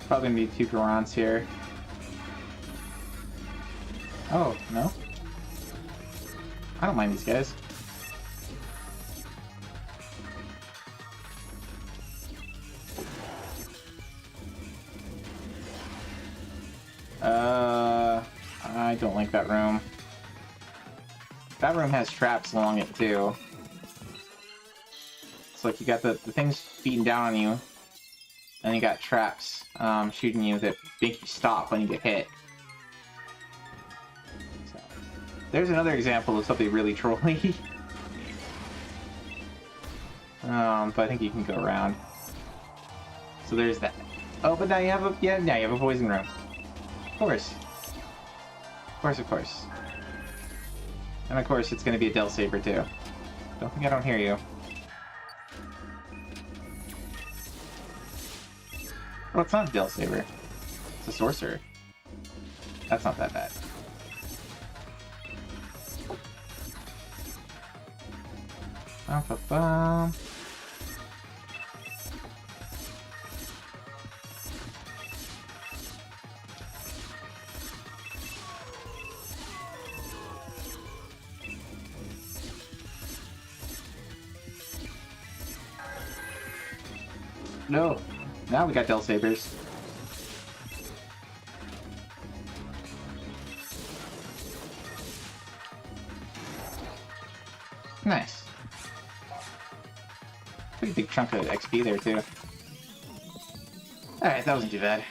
Probably gonna be 2 Gorons here. Oh, no? I don't mind these guys. I don't like that room. That room has traps along it too. It's like you got the things beating down on you, and you got traps shooting you that make you stop when you get hit. So, there's another example of something really trolly. But I think you can go around. So there's that. Oh, but now you have a poison room. Of course. Of course, of course. And of course, it's going to be a Del Saber too. Don't think I don't hear you. Oh, it's not a Del Saber. It's a Sorcerer. That's not that bad. Bum, bum, bum. No. Now we got Del Sabers. Nice. Pretty big chunk of XP there, too. Alright, that wasn't too bad.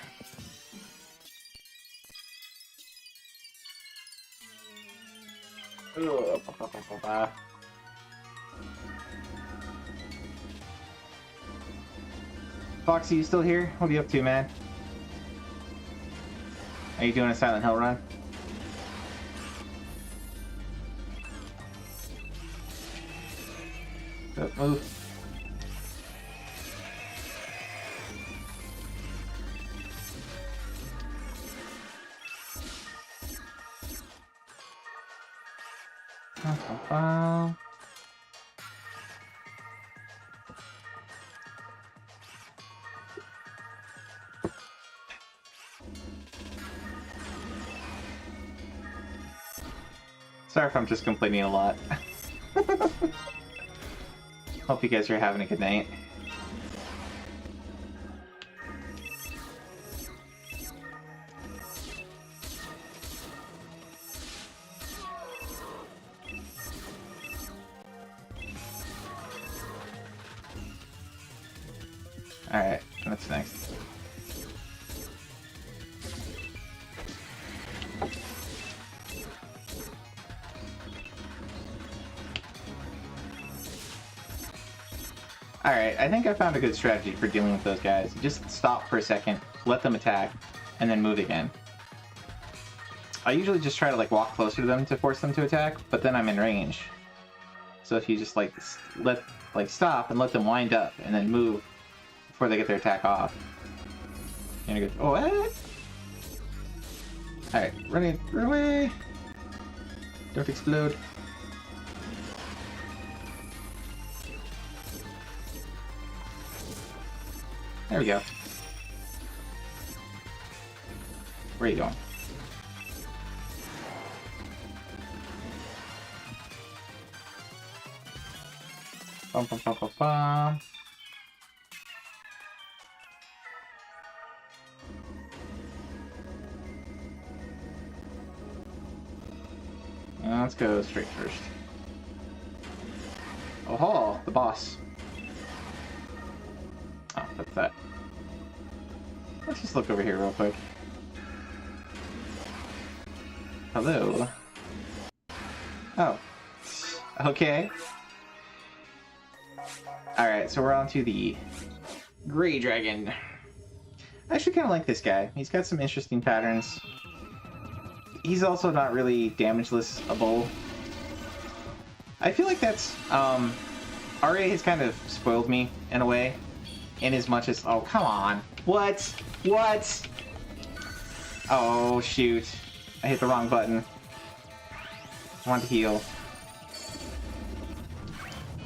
Foxy, you still here? What are you up to, man? Are you doing a Silent Hill run? Don't move. Sorry if I'm just complaining a lot. Hope you guys are having a good night. Alright, what's next? Alright, I think I found a good strategy for dealing with those guys. Just stop for a second, let them attack, and then move again. I usually just try to like walk closer to them to force them to attack, but then I'm in range. So if you just like stop and let them wind up and then move before they get their attack off. And you go, oh, what? Alright, run away! Don't explode. There we go. Where are you going? Bum, bum, bum, bum, bum. Let's go straight first. Oh, the boss. Oh, that's that. Let's just look over here real quick. Hello. Oh. Okay. Alright, so we're on to the Grey Dragon. I actually kind of like this guy. He's got some interesting patterns. He's also not really damageless-able. I feel like that's, RA has kind of spoiled me, in a way. In as much as, oh, come on. What? What? Oh, shoot. I hit the wrong button. I want to heal.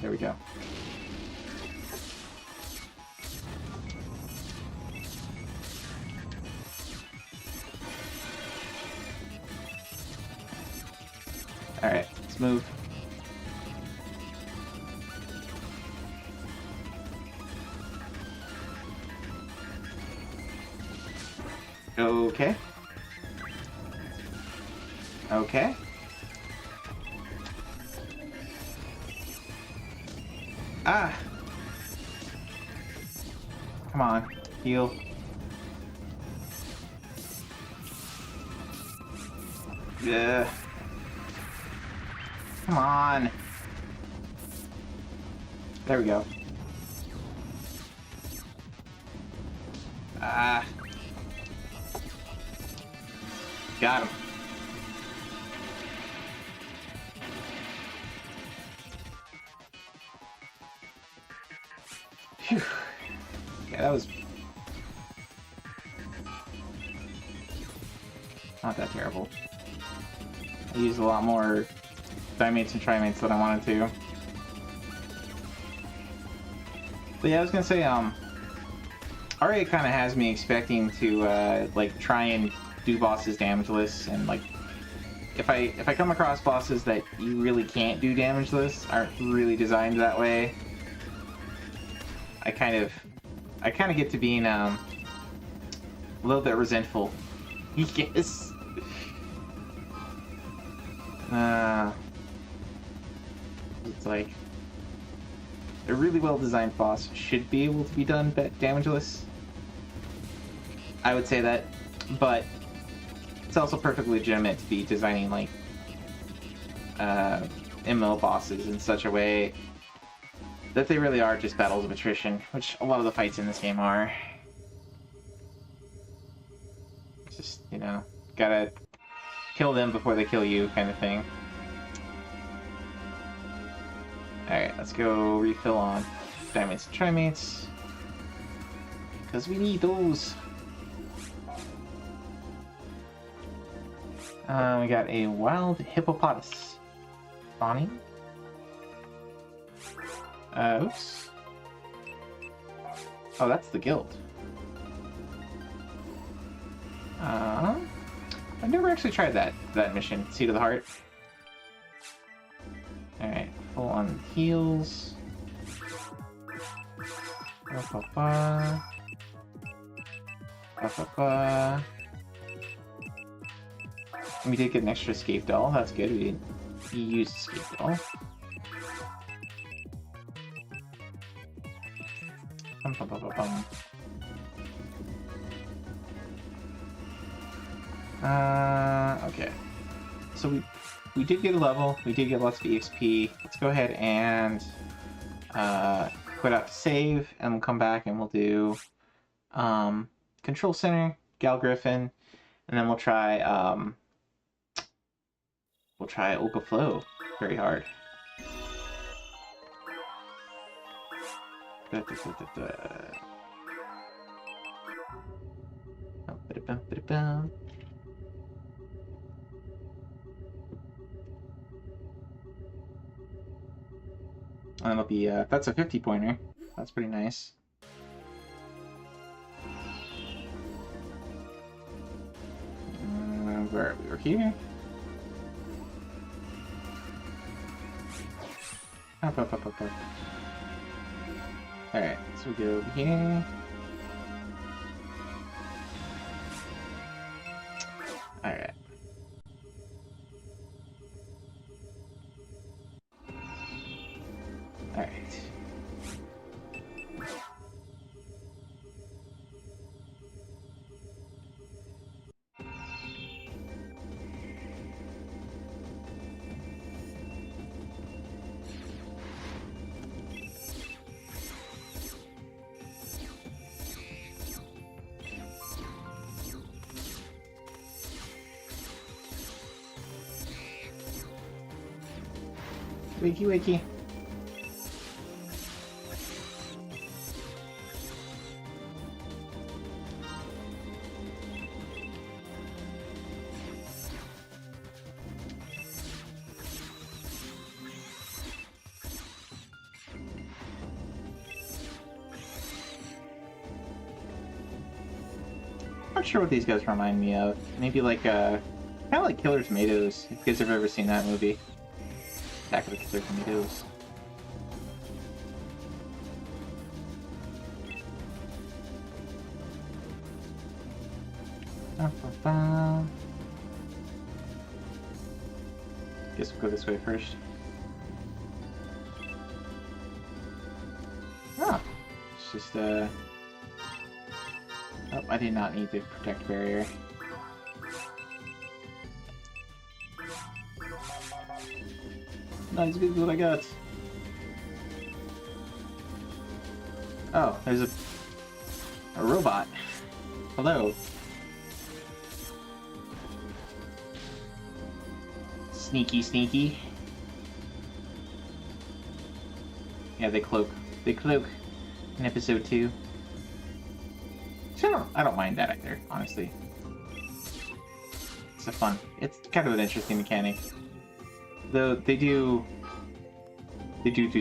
There we go. Alright, let's move. Okay. Okay. Ah! Come on, heal. Yeah. Come on. There we go. Ah. Got him. Phew. Yeah, that was not that terrible. I used a lot more Dimates and Trimates than I wanted to. But yeah, I was gonna say, RA kind of has me expecting to, like, try and do bosses damageless, and, like, if I come across bosses that you really can't do damageless, aren't really designed that way, I I kind of get to being a little bit resentful. Yes. It's like a really well-designed boss should be able to be done damageless. I would say that, but it's also perfectly legitimate to be designing like MMO bosses in such a way that they really are just battles of attrition, which a lot of the fights in this game are. Just, you know, gotta kill them before they kill you kind of thing. Alright, let's go refill on diamonds and trimates, because we need those. We got a wild hippopotamus spawning. Oops. Oh, that's the guild. I've never actually tried that mission. Seed of the Heart. Alright, full on heals. We did get an extra escape doll. That's good. We used escape doll. Okay. So we did get a level. We did get lots of EXP. Let's go ahead and quit out to save, and we'll come back and we'll do Control Center, Gal Griffin, and then we'll try Olga Flow very hard. And it'll be that's a 50-pointer. That's pretty nice. Where are we? We're here. Up. Alright, so we go over here. Alright. Alright. Wakey. Not sure what these guys remind me of. Maybe like kind of like Killer Tomatoes, if you guys have ever seen that movie. Attack of the Killer Tomatoes. Guess we'll go this way first. Ah, it's just oh, I did not need the protect barrier. Nice, good, what I got. Oh, there's a robot. Hello. Sneaky. Yeah, they cloak. They cloak in episode 2. So I don't mind that either, honestly. It's it's kind of an interesting mechanic. Though they do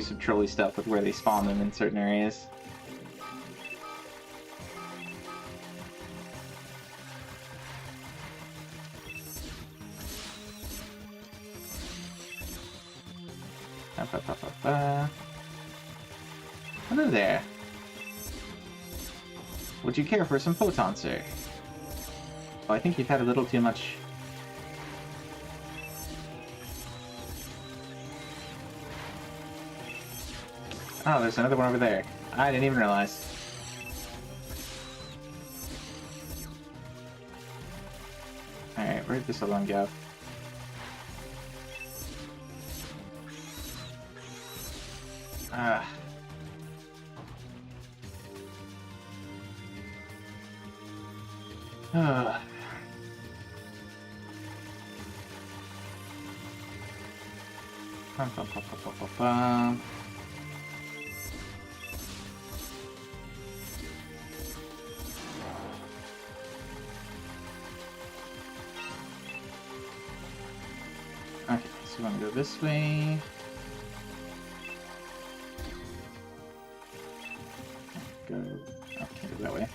some trolly stuff with where they spawn them in certain areas. Hello there. Would you care for some photon, sir? Oh, I think you've had a little too much. Oh, there's another one over there. I didn't even realize. Alright, where did this other one go? Ah. Okay, so we want to go this way. Go. Oh, can't go that way.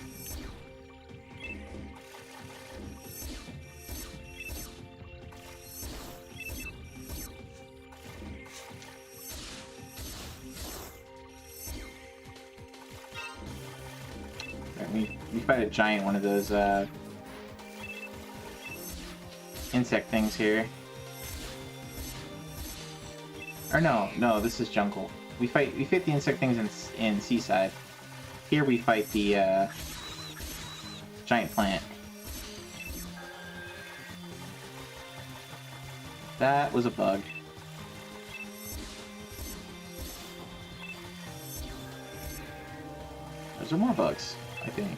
We fight a giant one of those insect things here. Or no, this is jungle. We fight the insect things in Seaside. Here we fight the giant plant. That was a bug. Those are more bugs, I think.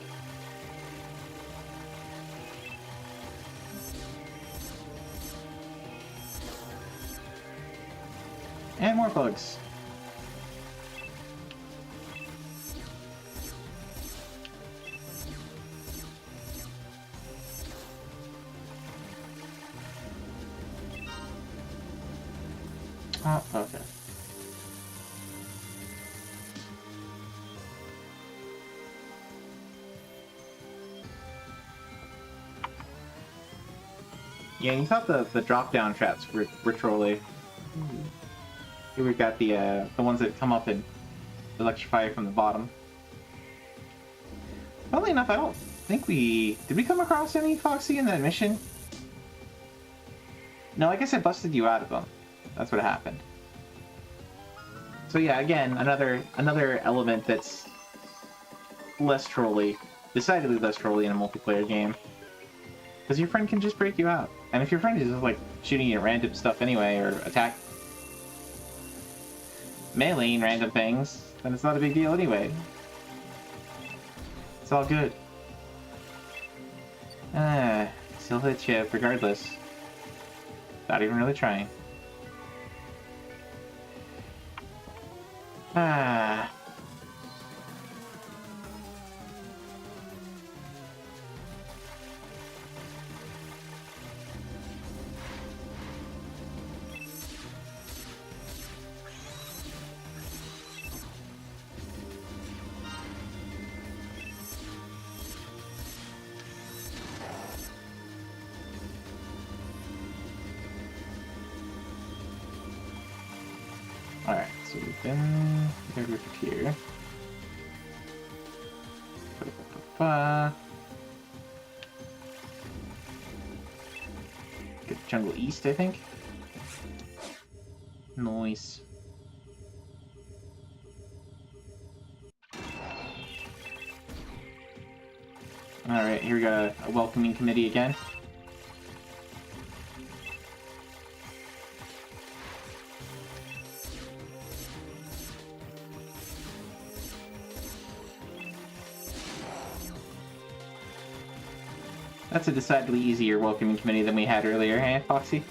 And more bugs. Oh, okay. Yeah, you thought the drop-down traps were trolly. Here we've got the ones that come up and electrify from the bottom. Funnily enough, I don't think did we come across any Foxy in that mission? No, I guess I busted you out of them. That's what happened. So yeah, again, another element that's less trolly, decidedly less trolly in a multiplayer game. Because your friend can just break you out. And if your friend is just like shooting you at random stuff anyway, or meleeing random things, then it's not a big deal anyway. It's all good. Still hit you regardless. Not even really trying. Alright, so we've been over here. Get jungle east, I think. Nice. Alright, here we got a welcoming committee again. That's a decidedly easier welcoming committee than we had earlier, eh, Foxy?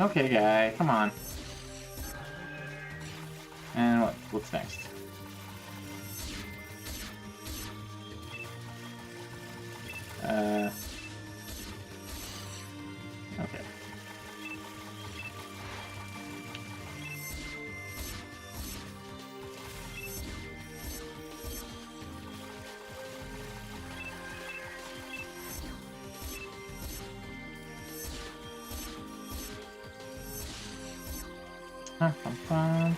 Okay, guy, come on. And what's next? Okay. Fun.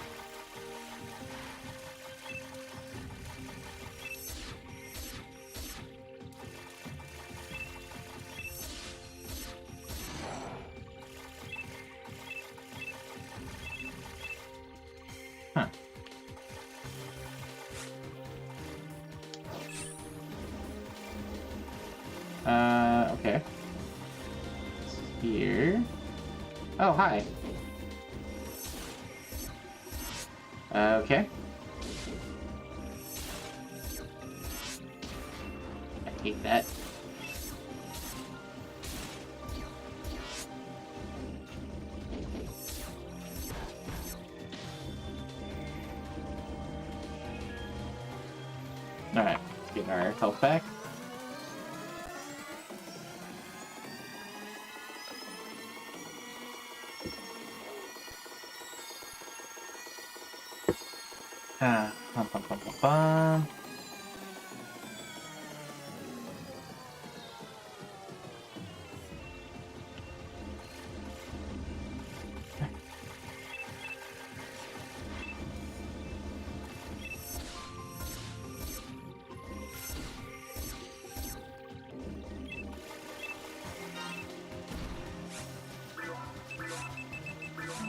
Huh. Okay. Here. Oh, hi. Okay. I hate that. Alright, let's get our health back. Bum, bum, bum, bum, bum.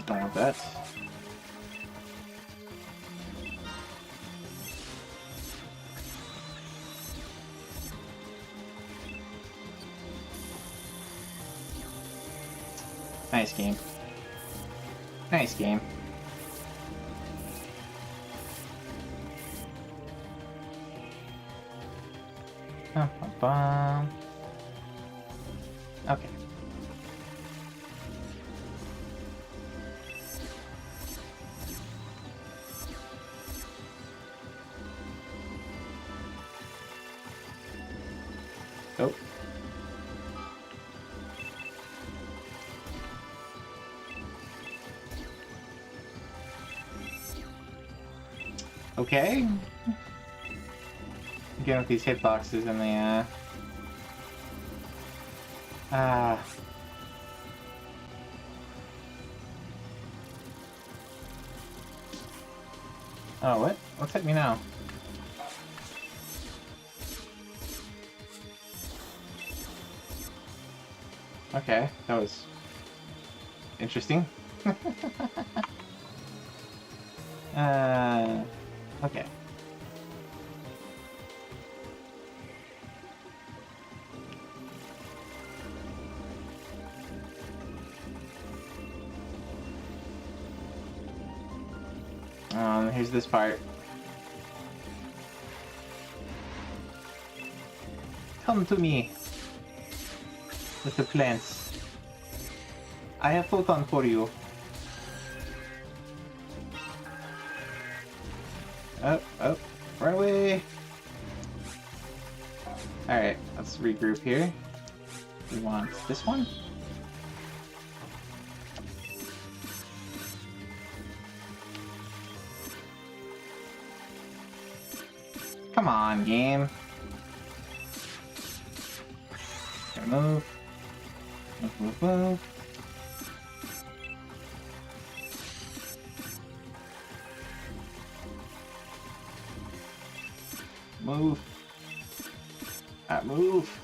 Don't want that. Nice game. Nice game. Bum, bum, bum. Okay. Oh. Okay. Again with these hitboxes and the Oh, what? What's hit me now? Okay, that was interesting. Okay. Here's this part. Come to me with the plants. I have photon for you. Oh, run away! Alright, let's regroup here. We want this one? Come on, game. Gotta move. Move. Move. Move.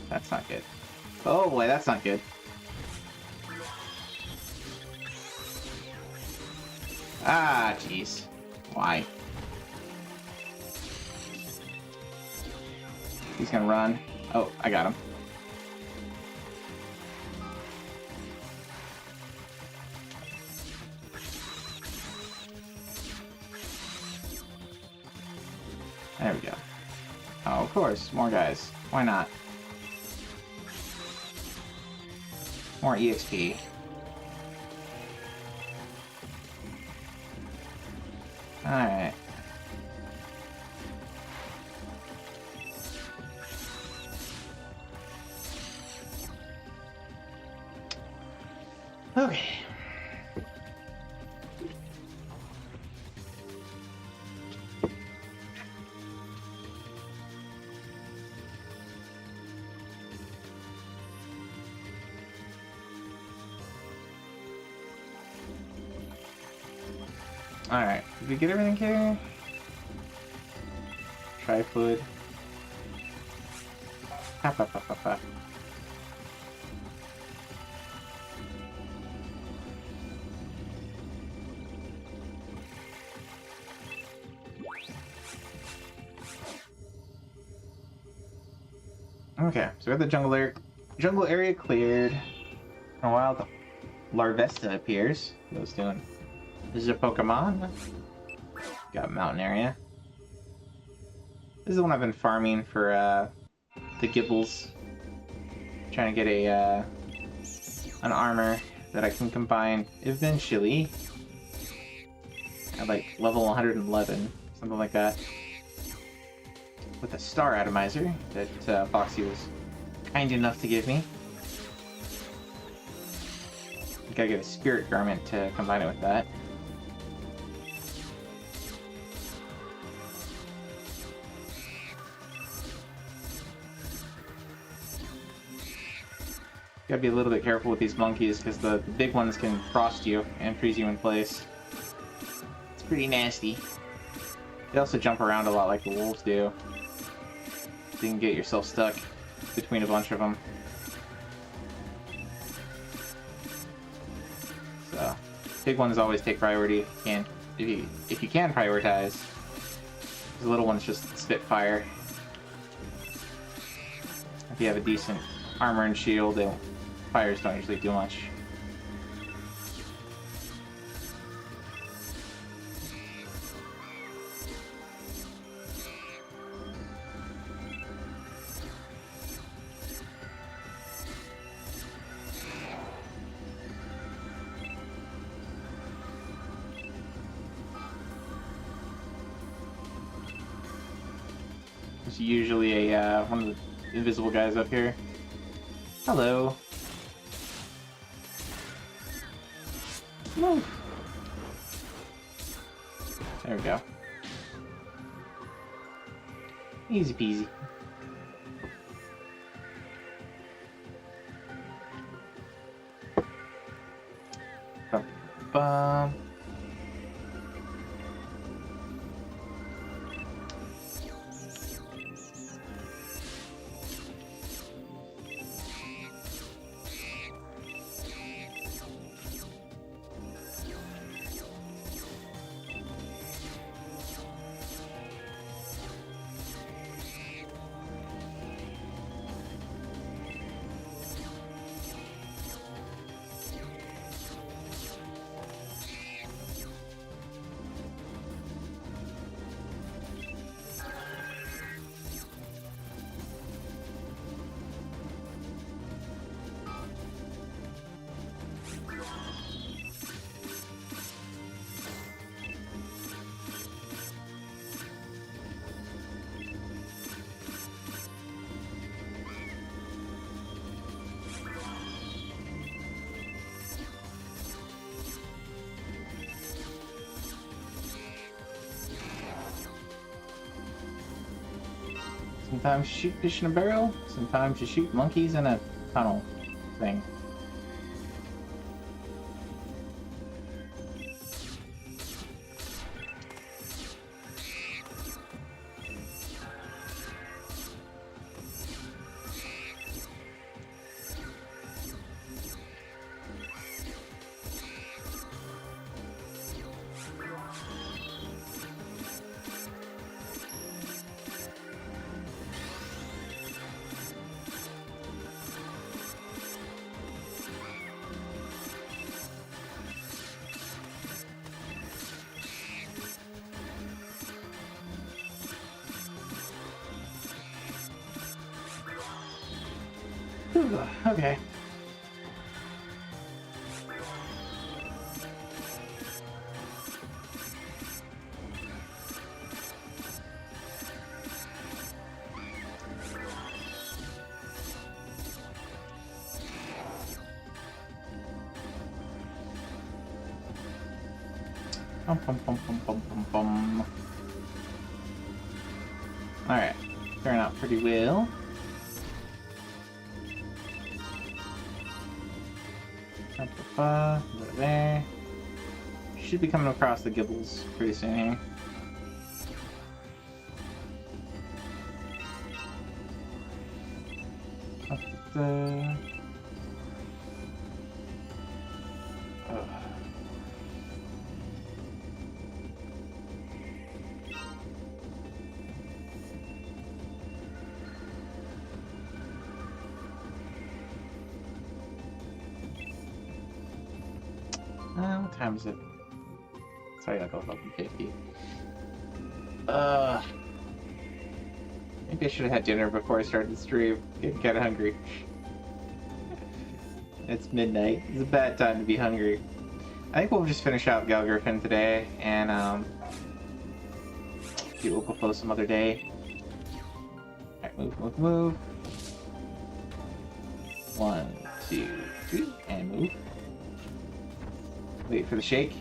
That's not good. Oh boy, that's not good. Ah, jeez. Why? He's gonna run. Oh, I got him. There we go. Oh, of course. More guys. Why not? More EXP. Alright. Okay. Alright, did we get everything here? Tri-food. Ha ha ha ha ha. Okay, so we have the jungle area cleared. For a while, the Larvesta appears. What's doing? This is a Pokemon. Got mountain area. This is the one I've been farming for the Gibbles. Trying to get a an armor that I can combine eventually at like level 111, something like that, with a Star Atomizer that Foxy was kind enough to give me. Gotta get a Spirit Garment to combine it with that. Gotta be a little bit careful with these monkeys because the big ones can frost you and freeze you in place. It's pretty nasty. They also jump around a lot like the wolves do. So you can get yourself stuck between a bunch of them. So, big ones always take priority if you can prioritize. The little ones just spit fire. If you have a decent armor and shield, fires don't usually do much. There's usually a one of the invisible guys up here. Hello. Move. There we go. Easy peasy. Bum. Sometimes you shoot fish in a barrel, sometimes you shoot monkeys in a tunnel thing. Okay. Bum, bum, bum, bum, bum, bum, bum. Alright, turn out pretty well. Over there. Should be coming across the Gibbles pretty soon here. Up the... what time is it? Sorry, I'll go 11:50. Maybe I should have had dinner before I started the stream. Getting kind of hungry. It's midnight. It's a bad time to be hungry. I think we'll just finish out Gal Griffin today, and do Okofo some other day. Alright, move, move, move. 1, 2, 3, and move. Wait for the shake.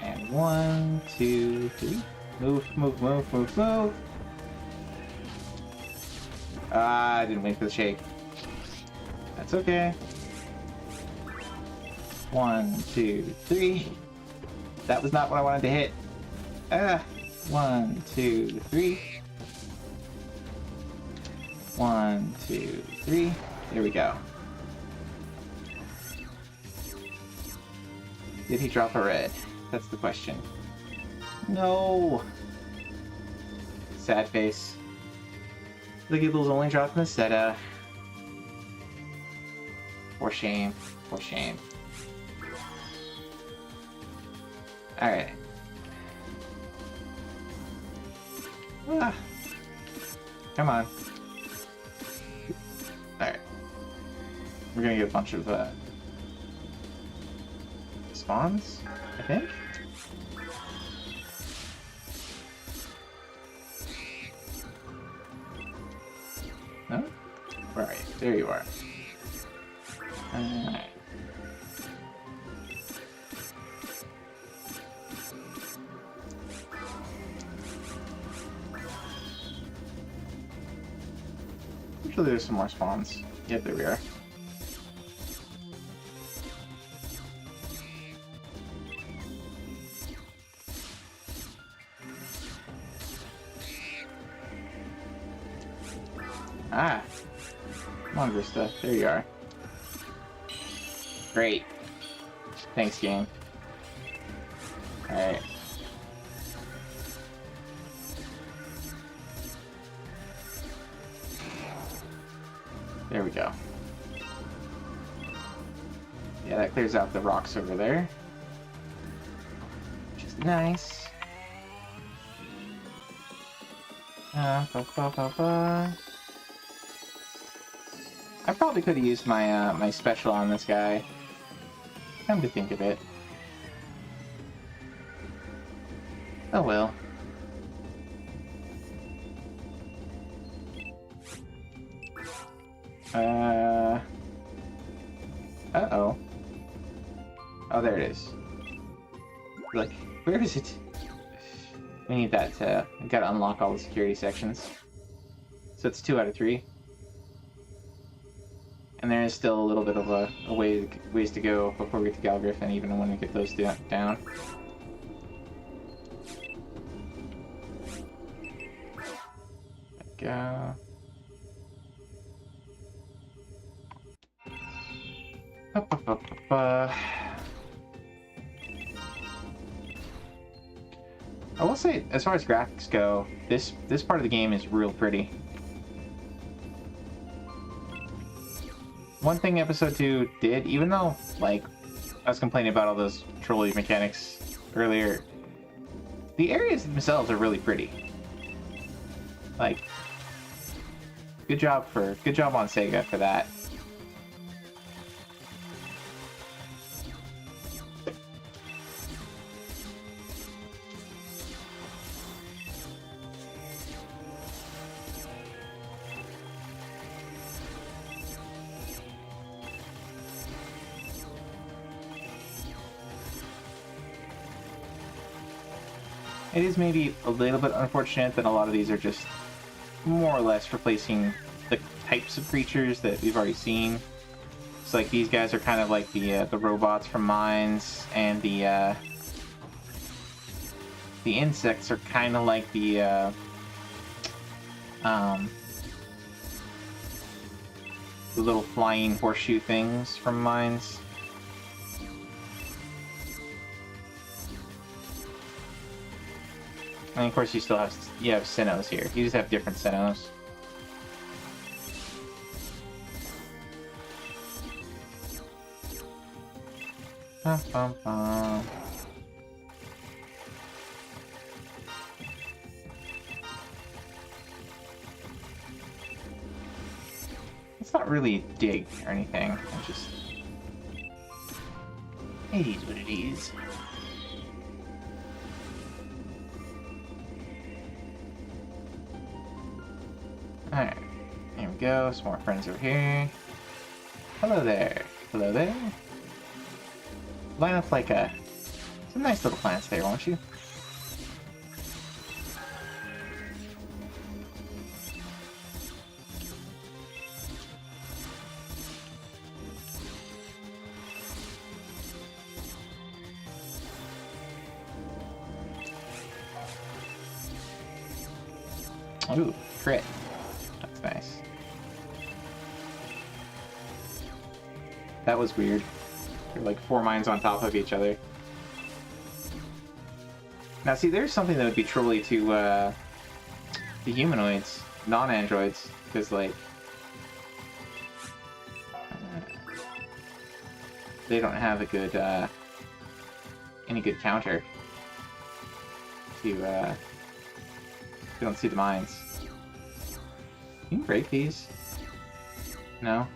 And 1, 2, 3. Move, move, move, move, move. I didn't wait for the shake. That's okay. 1, 2, 3. That was not what I wanted to hit. 1, 2, 3. 1, 2, 3. There we go. Did he drop a red? That's the question. No! Sad face. The Gibbles only dropped Meseta. For shame. For shame. Alright. Ah. Come on. Alright. We're gonna get a bunch of, spawns, I think? No? Where are you? There you are. Alright. Usually there's some more spawns. Yep, there we are. Ah! Come on, Vista. There you are. Great. Thanks, game. Alright. There we go. Yeah, that clears out the rocks over there. Which is nice. I probably could have used my my special on this guy. Come to think of it. Oh well. Uh-oh. Oh, there it is. Like, where is it? We need that to... we gotta unlock all the security sections. So it's 2 out of 3. And there is still a little bit of a ways to go before we get to Gal Griffin, even when we get those down. Go. I will say, as far as graphics go, this part of the game is real pretty. One thing Episode 2 did, even though, like, I was complaining about all those trolley mechanics earlier, the areas themselves are really pretty. Like, good job on Sega for that. It is maybe a little bit unfortunate that a lot of these are just more or less replacing the types of creatures that we've already seen. So like these guys are kind of like the robots from Mines, and the insects are kind of like the little flying horseshoe things from Mines. And of course you still have Sinnohs here. You just have different Sinnohs. Bum, bum, bum. It's not really dig or anything. It's just... it is what it is. Alright, here we go. Some more friends over here. Hello there. Hello there. Line up like some nice little plants there, won't you? Ooh, crit. That's nice. That was weird. They're like 4 mines on top of each other. Now see, there's something that would be truly to the humanoids, non-androids, because like they don't have a good any good counter to you don't see the mines. Can you break these? No?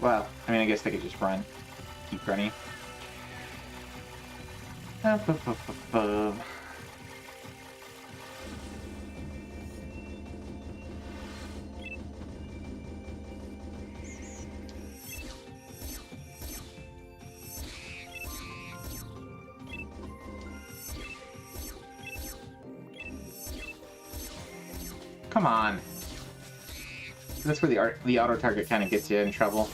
Well, I mean, I guess they could just run. Keep running. Come on. That's where the auto target kind of gets you in trouble.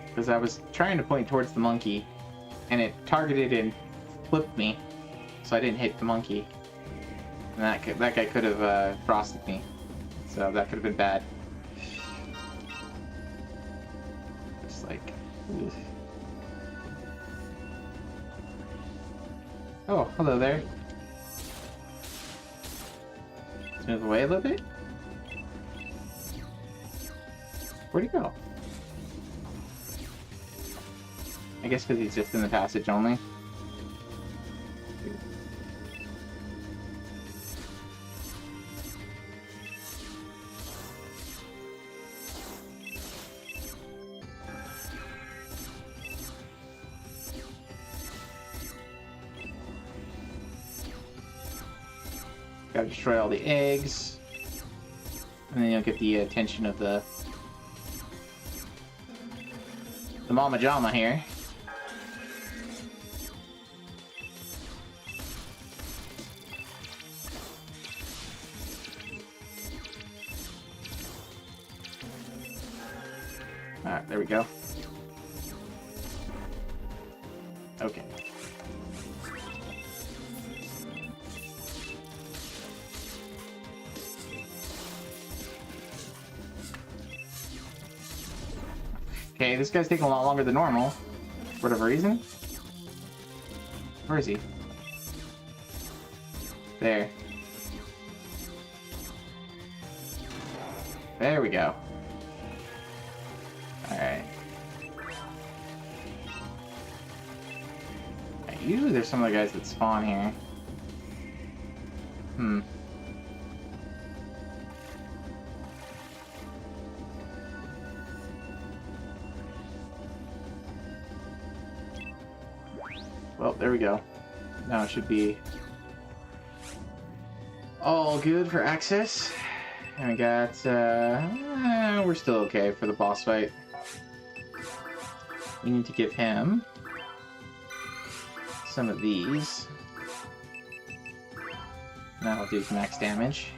Because I was trying to point towards the monkey, and it targeted and flipped me, so I didn't hit the monkey. And that guy could have frosted me, so that could have been bad. Just like, oof. Oh, hello there. Let's move away a little bit. Where'd he go? I guess because he's just in the passage only. Gotta destroy all the eggs. And then you'll get the attention of the Mama Jama here. Alright, there we go. Okay. Okay, this guy's taking a lot longer than normal. For whatever reason. Where is he? There. There we go. Alright. Usually there's some of the guys that spawn here. Well, there we go. now it should be all good for access. And we got, we're still okay for the boss fight. We need to give him some of these. That'll do max damage.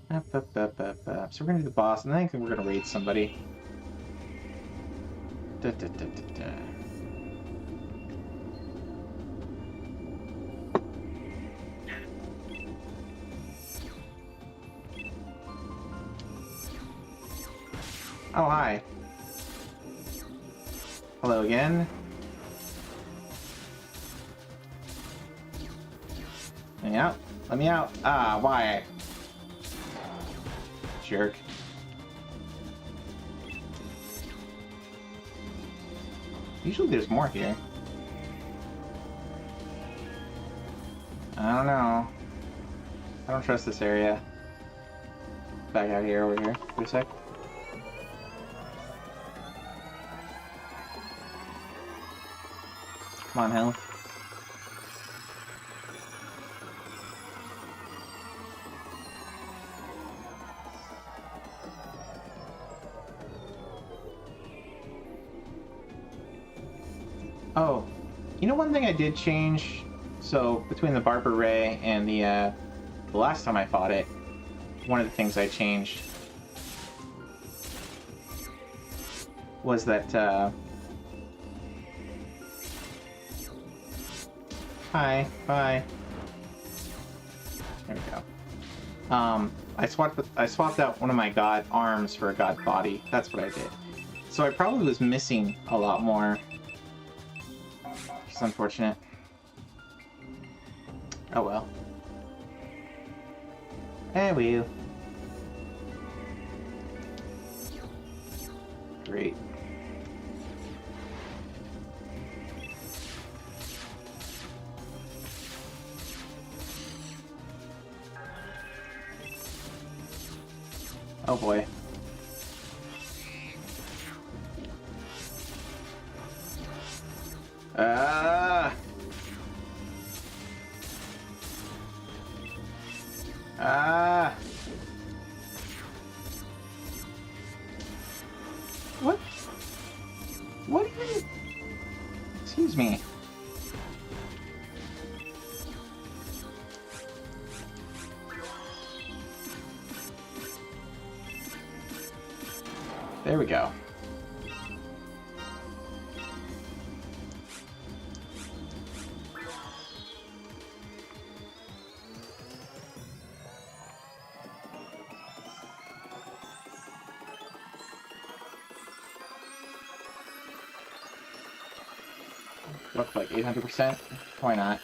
So we're gonna do the boss, and then I think we're gonna raid somebody. Oh, hi. Hello again. Let me out. Let me out. Ah, why? Jerk. Usually there's more here. I don't know. I don't trust this area. Back out here, over here, for a sec. Come on, health. Oh, you know one thing I did change? So, between the Barbara Ray and the last time I fought it, one of the things I changed was that, hi, bye. There we go. I swapped out one of my god arms for a god body. That's what I did. So I probably was missing a lot more. It's unfortunate. Oh well. Eh, will. Great. Oh boy. Ah! Ah! What? What even? Excuse me. There we go. Look like 800%? Why not?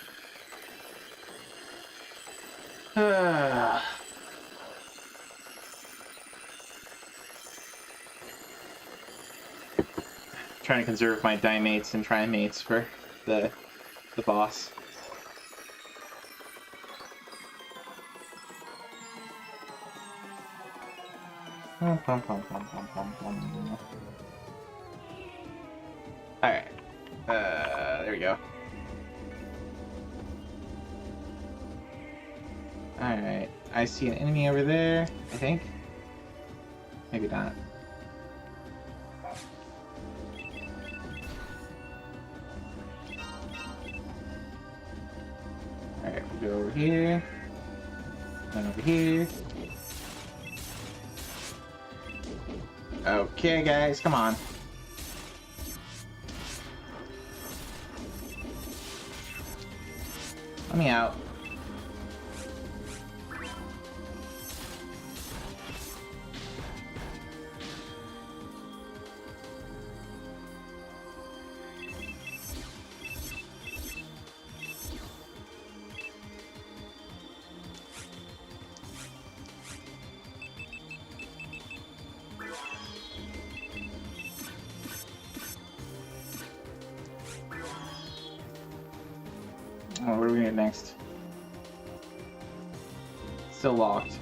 Trying to conserve my Dimates and Trimates for the boss. Alright. There we go. Alright. I see an enemy over there, I think. Maybe not. Alright, we'll go over here. And over here. Okay, guys, come on. Let me out. Oh, what are we gonna get next? Still locked.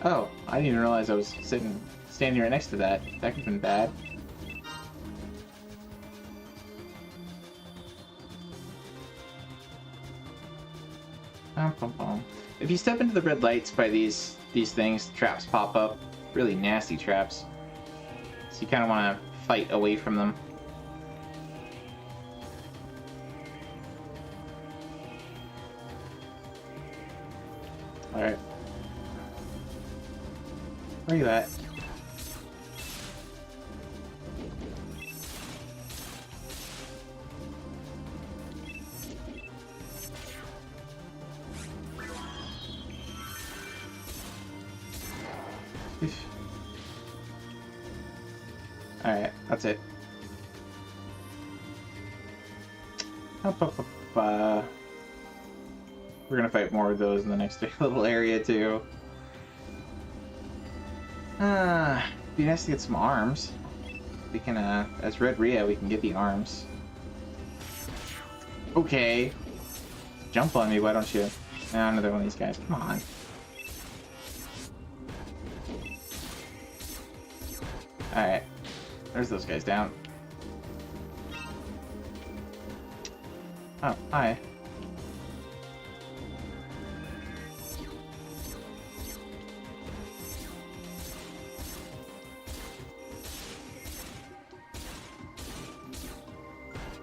Oh, I didn't even realize I was standing standing right next to that. That could have been bad. If you step into the red lights by these things, traps pop up. Really nasty traps. So you kind of want to fight away from them. Alright. Where are you at? Alright, that's it. We're gonna fight more of those in the next little area too. Be nice to get some arms. We can, as Red Rhea, we can get the arms. Okay. Jump on me, why don't you? Another one of these guys, come on. Alright. There's those guys down. Oh, hi.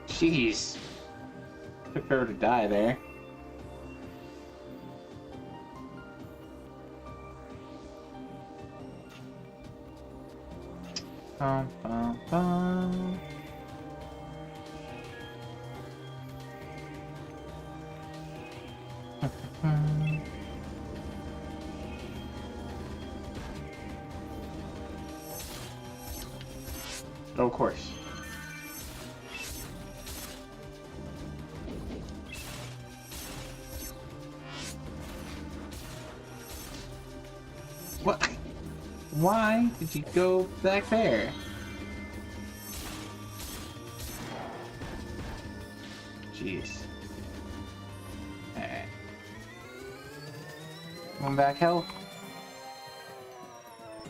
Jeez. Took forever to die there. Bum, bum, bum. Oh, of course. What? Why did you go back there? Jeez. Alright. One back health.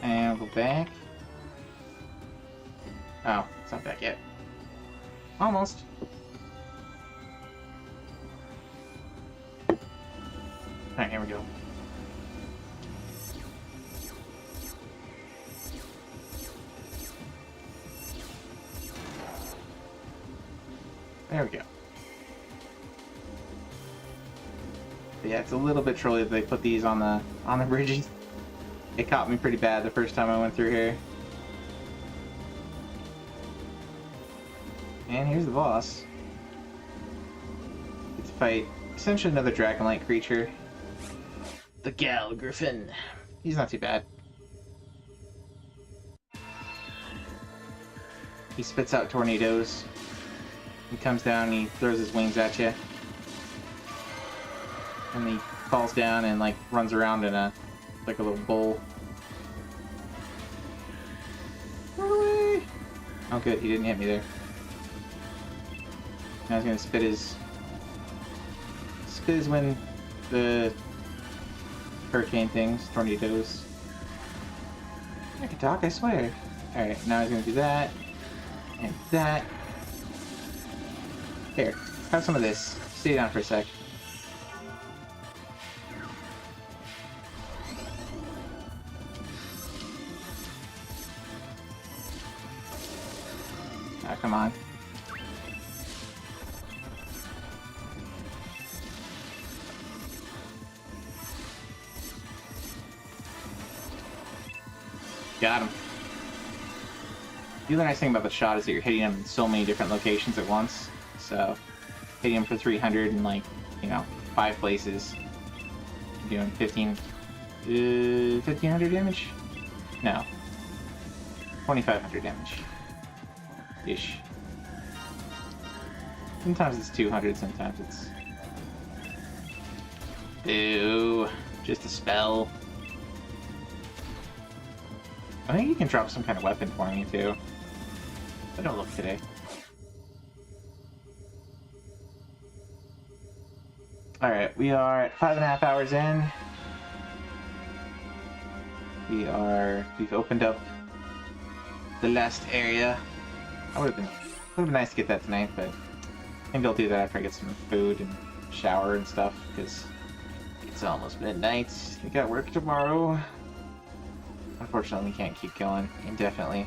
And we'll go back. Oh, it's not back yet. Almost. Alright, here we go. There we go. But yeah, it's a little bit trolly that they put these on the bridges. It caught me pretty bad the first time I went through here. And here's the boss. Get to fight essentially another Dragonlight creature. The Gal Griffin. He's not too bad. He spits out tornadoes. He comes down and he throws his wings at you. And he falls down and like runs around in like a little bowl. Run away! Oh good, he didn't hit me there. Now he's gonna spit his when the hurricane things, tornadoes. I can talk, I swear. Alright, now he's gonna do that. And that. Here, have some of this. Stay down for a sec. Ah, come on. Got him. The other nice thing about the shot is that you're hitting him in so many different locations at once. So, hitting him for 300 in like, 5 places. You're doing 1500 damage? No. 2500 damage. Ish. Sometimes it's 200, sometimes it's... Ew. Just a spell. I think you can drop some kind of weapon for me, too. I don't look today. Alright, we are at 5.5 hours in. We've opened up the last area. That would have been nice to get that tonight, but maybe I'll do that after I get some food and shower and stuff, because it's almost midnight. We got work tomorrow. Unfortunately, we can't keep going indefinitely.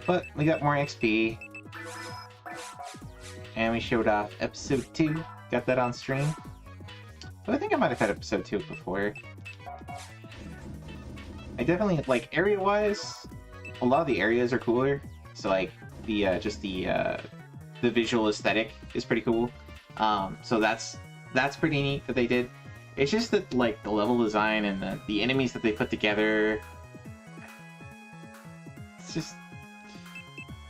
But we got more XP. And we showed off episode 2. Got that on stream. But I think I might have had episode 2 before. I definitely, like, area-wise, a lot of the areas are cooler. So, like, the, just the visual aesthetic is pretty cool. So that's pretty neat that they did. It's just that, like, the level design and the enemies that they put together... It's just...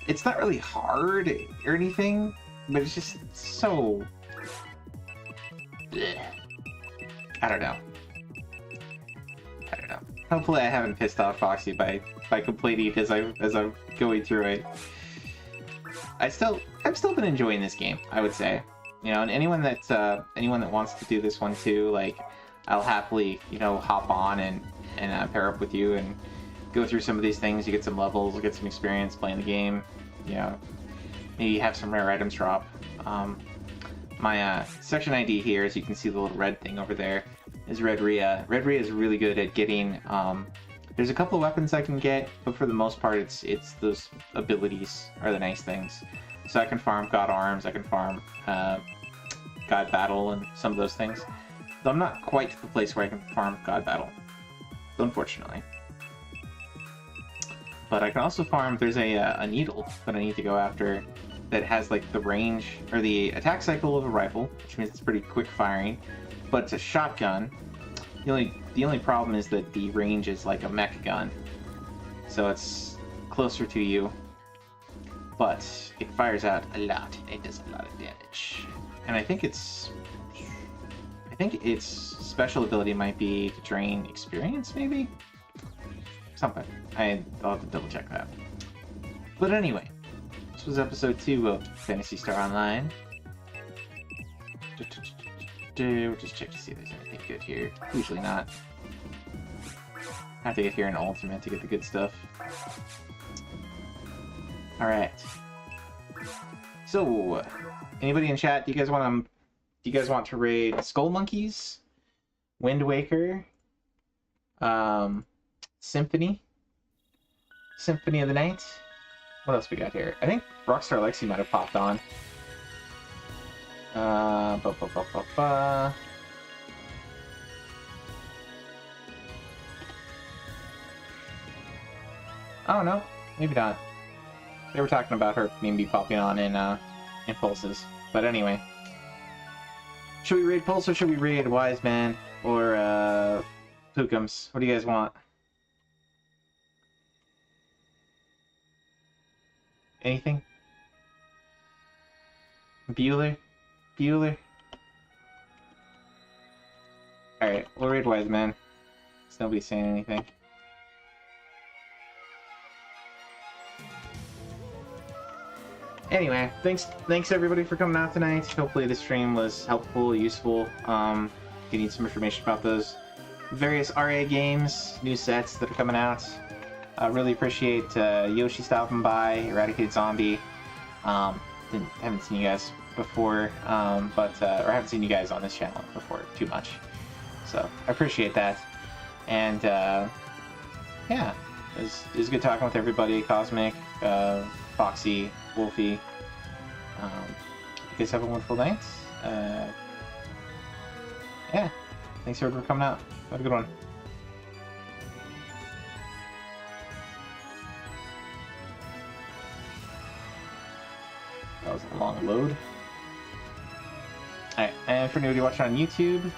It's not really hard or anything, but it's just so... Blech. I don't know. Hopefully I haven't pissed off Foxy by complaining as I'm going through it. I've still been enjoying this game, I would say. You know, and anyone that wants to do this one too, like, I'll happily, you know, hop on and pair up with you and go through some of these things. You get some levels, get some experience playing the game. You know, maybe have some rare items drop. My section ID here, as you can see the little red thing over there, is Red Rhea. Red Rhea is really good at getting... there's a couple of weapons I can get, but for the most part it's those abilities are the nice things. So I can farm God Arms, I can farm God Battle and some of those things. Though I'm not quite to the place where I can farm God Battle, unfortunately. But I can also farm, there's a needle that I need to go after that has like the range, or the attack cycle of a rifle, which means it's pretty quick firing, but it's a shotgun. The only problem is that the range is like a mech gun, so it's closer to you, but it fires out a lot. It does a lot of damage, and I think its special ability might be to drain experience, maybe? Something. I'll have to double check that. But anyway, this was episode 2 of Phantasy Star Online. We'll just check to see if there's anything good here. Usually not. I have to get here in Ultimate to get the good stuff. Alright. So, anybody in chat, do you guys want to raid Skull Monkeys? Wind Waker? Symphony of the Night? What else we got here? I think Rockstar Lexi might have popped on. Oh no, maybe not. They were talking about her maybe popping on in Pulses. But anyway. Should we raid Pulse or should we raid Wise Man or Pookums? What do you guys want? Anything? Bueller? Alright, we'll raid Wise Man. There's nobody saying anything. Anyway, thanks everybody for coming out tonight. Hopefully the stream was helpful, useful. If you need some information about those various RA games, new sets that are coming out. I really appreciate Yoshi stopping by, Eradicated Zombie. Haven't seen you guys before, or haven't seen you guys on this channel before too much. So I appreciate that. And yeah, it was good talking with everybody. Cosmic, Foxy, Wolfie. You guys have a wonderful night. Yeah, thanks everyone for coming out. Have a good one. That was a long load. Alright, and for anybody watching on YouTube,